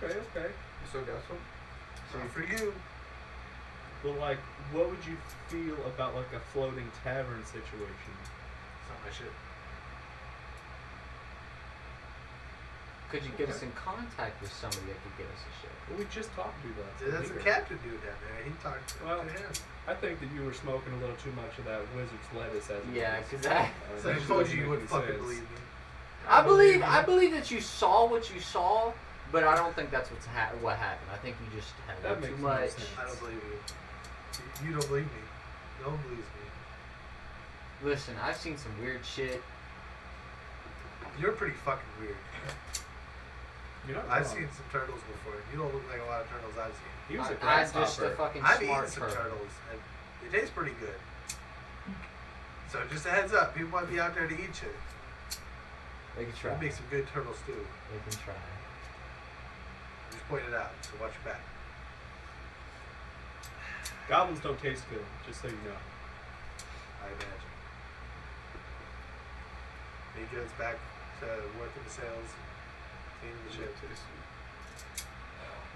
Okay. You still got some? So for you, But like, what would you feel about like a floating tavern situation? it's not my ship. could you get us in contact with somebody that could get us a ship? Well, we just talked to that. That's the captain dude down there. He talked Well, to him. I think that you were smoking a little too much of that wizard's lettuce as it Yeah, was. 'cause that- So I that told doesn't you you make wouldn't any fucking sense. believe me. I believe that you saw what you saw, but I don't think that's what happened. I think you just had That too makes no much. sense. I don't believe you. You don't believe me. No one believes me. Listen, I've seen some weird shit. You're pretty fucking weird. You're not I've wrong. seen some turtles before. You don't look like a lot of turtles I've seen. He was a I'm just a grasshopper. fucking I've eaten smart some turtle. turtles, and it tastes pretty good. So just a heads up, people might be out there to eat you. They can try. We make some good turtle stew. They can try. Just point it out, so watch your back. Goblins don't taste good, just so you know. I imagine. He goes back to working the sales, cleaning the ship.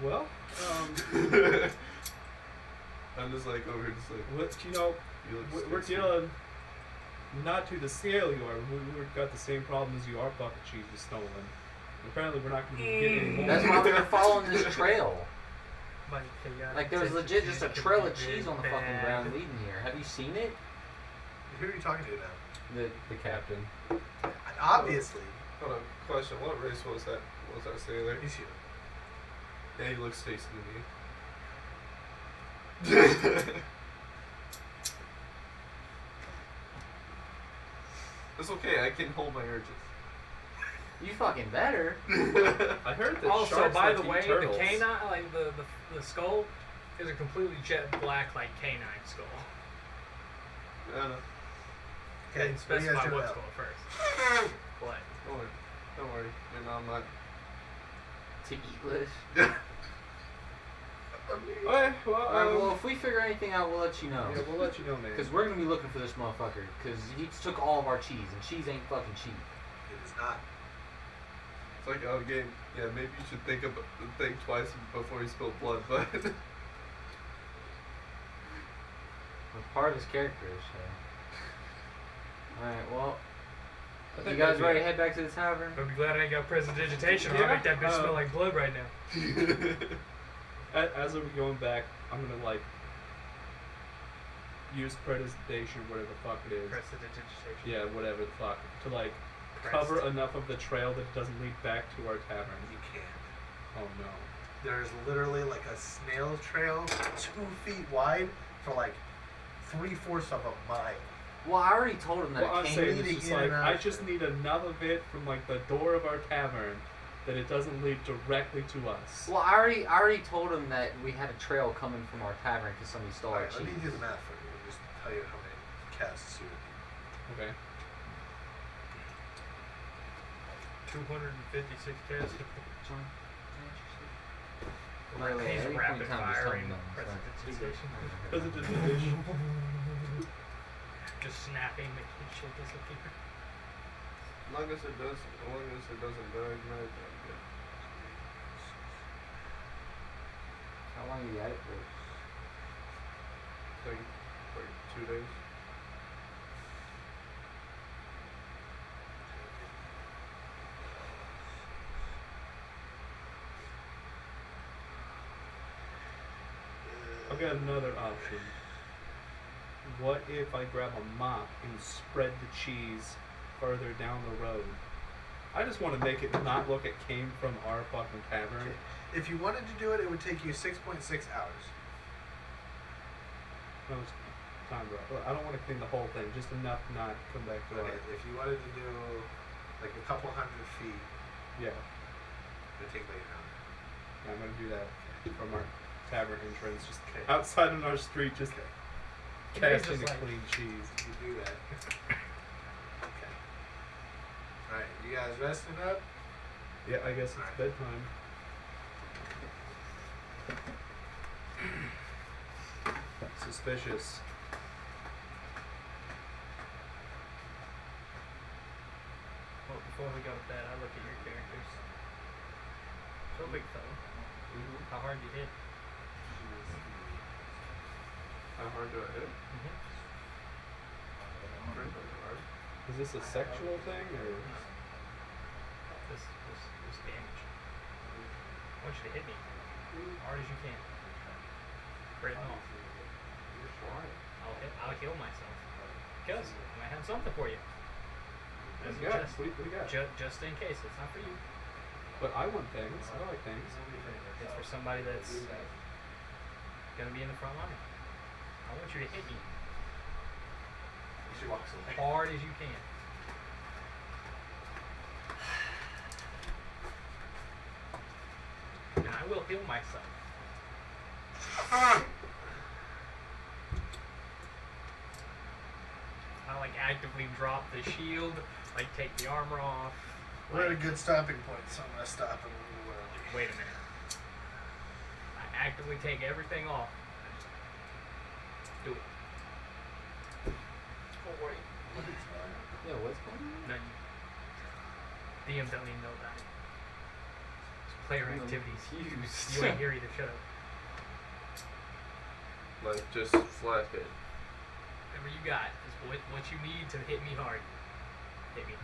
Well, I'm just like over here, just like, what you know, you look we're tasty. dealing not to the scale you are. We've got the same problem as you. Our bucket cheese is stolen. Apparently, we're not going to get any more. That's why we were following this trail. By chaotic Like there was legit just a trail of cheese on the fucking ground leading here. Have you seen it? Who are you talking to now? The captain. Obviously, Hold on, question. What race was that? Was that sailor? he's human. Yeah, he looks tasty to me. It's okay, I can hold my urges. You fucking better. I heard that Also, sharks by like the to way, eat turtles. the canine, like the skull, is a completely jet black, like canine skull. I don't know. Okay, They didn't what do you guys specify do what now? skull first. Black. Don't worry. Don't worry. Your mom not. To eat list. Okay, well, Alright, well, if we figure anything out, we'll let you know. yeah, we'll let you know, man. Because we're gonna be looking for this motherfucker. Because he took all of our cheese, and cheese ain't fucking cheap. It is not. It's like out of game. Yeah, maybe you should think twice before you spill blood, but It's part of his character, so. Alright, well, I You think guys that'd be ready to it. head back to the tavern? But be glad I ain't got prestidigitation. I'll Yeah, make that bitch smell like blood right now. As we're going back, I'm gonna like use prestidigitation, whatever the fuck it is. Prestidigitation. Yeah, whatever the fuck, to like cover enough of the trail that it doesn't lead back to our tavern. You can't. Oh no. There's literally like a snail trail 2 feet wide for like 3/4 of a mile. Well, I already told him that Well, I'm it saying came. leading it's just in like and out I of just it. need enough of it from like the door of our tavern that it doesn't lead directly to us. Well, I already told him that we had a trail coming from our tavern because somebody stole our Alright, let me cheese. do the math for you and just tell you how many casts you would need. Okay. 256 casts. John, Like, By the way, he's at any rapid point in time, just tell firing me no, it's fine. prestidigitation. Prestidigitation. Just snapping, making shit disappear. As long as it doesn't ignite, I'm good. How long you got it for? I think like 2 days. I've got another option. What if I grab a mop and spread the cheese further down the road? I just want to make it not look it came from our fucking tavern. If you wanted to do it, it would take you 6.6 hours. No, it's time, bro. I don't want to clean the whole thing, just enough not come back to But our. if you wanted to do like a couple hundred feet, Yeah, it would take like an hour. yeah, I'm gonna do that from our tavern entrance, just Okay. outside on our street, just Yeah, he's casting just a like- clean cheese. You do that. Okay. Alright, you guys resting up? Yeah, I guess it's bedtime. Suspicious. Well, before we go to bed, I look at your characters. So big fella. How hard you hit? How hard do I hit? Mm-hmm. Pretty fucking hard. Is this a sexual thing or? This damage. I want you to hit me hard as you can. Break it off. I'll heal myself. Because I might have something for you. As a Yeah, just, what do you got? just in case. It's not for you. But I want things. I like things. It's for somebody that's gonna be in the front line. I want you to hit me She walks away. hard as you can. And I will heal myself. I like actively drop the shield, like take the armor off. We're at a like- good stopping point, so I'm gonna stop and move early. Wait a minute. I actively take everything off. Do it. Yeah, what's going on? None. DM don't even know that. It's player I'm activities. confused. You ain't here either. Shut up. Like just flat hit. Whatever you got is what you need to hit me hard. Hit me.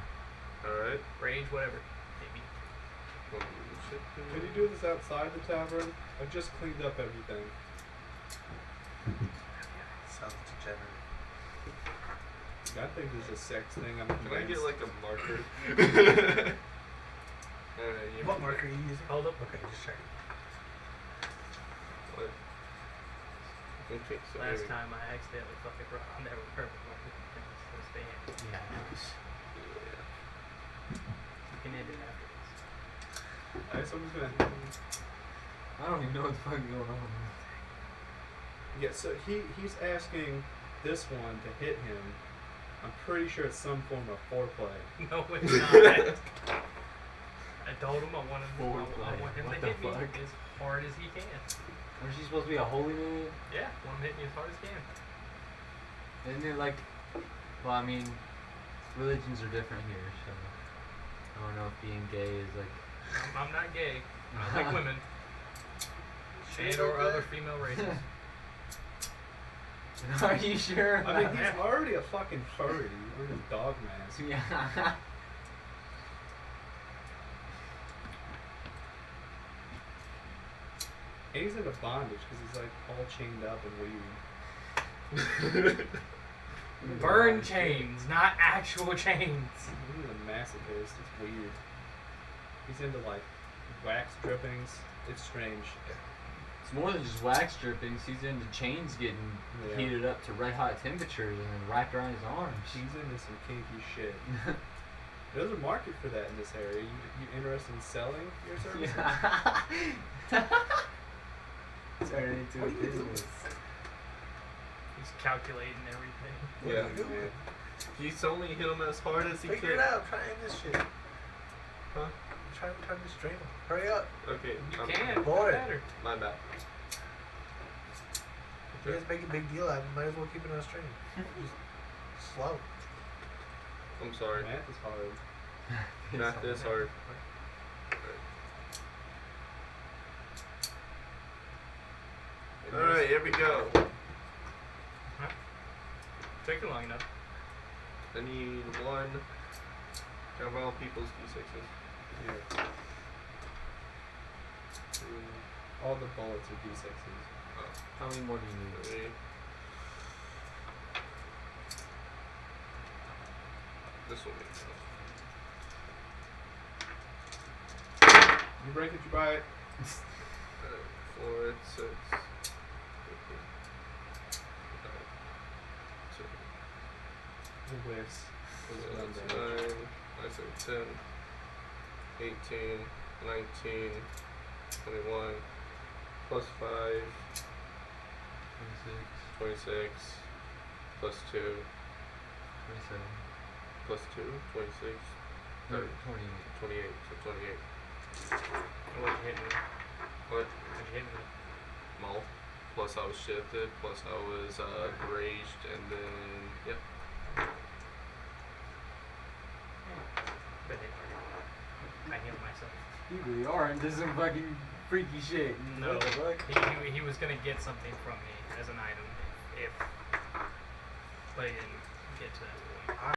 Alright. Rage, whatever. Hit me. Can you do this outside the tavern? I've just cleaned up everything. Sounds degenerate. I think this is a sex thing. I'm Can I get convinced. like a marker? What marker are you using? Hold up. Okay, just checking. What? Okay, so Last maybe- time I accidentally fucking brought on that purple marker. Let's stay in. Yeah. You can end it after this. Alright, so I'm just gonna. I don't even know what the fuck is going on. Yeah, so he's asking this one to hit him. I'm pretty sure it's some form of foreplay. No, it's not. I told him I want him to What hit the me fuck? as hard as he can. Was she supposed to be a holy man? Yeah, want him to hit me as hard as he can. Isn't it like, well, I mean, religions are different here, so I don't know if being gay is like. I'm not gay. I like women. Sure And about or that? other female races. Are you sure? I mean, about he's already a fucking furry. He's wearing a dog mask. that? Yeah. And he's into bondage because he's like all chained up and weird. Burn chains, not actual chains. He's a masochist. It's weird. He's into like wax drippings. It's strange. It's more than just wax drippings. He's into chains getting Yeah. heated up to red hot temperatures and then wrapped around his arms. He's into some kinky shit. There's a market for that in this area. You interested in selling your services? Turn it into a business. He's calculating everything. Yeah. What are you doing? Man. He's only hit him as hard as he Figure could. it out. Try to end this shit. Huh? I'm trying to turn this drain on. Hurry up. Okay. You can. Boy. Better. My bad. If you guys make a big deal out of it, might as well keep it on stream. Just slow. I'm sorry. Math is hard. Math is hard. Alright, here we go. Took you long enough. I need one. Count all people's d6s. Yeah. All the bullets are D6s. How many more do you need? Three. This will be enough. You break it, you buy it. 4, 6, 15, 9, 2. The whiffs. So that's 9, I said 10, 18, 19, 21, plus 5, 26, plus 2, 27, plus 2, 26, 28. 28, so 28. What you hitting with? What? What you hitting with? Maul. Plus I was shifted, plus I was raged, and then, yep. But I healed myself. You really are into some fucking freaky shit. No, What the fuck? he was gonna get something from me as an item if, but he didn't get to that point.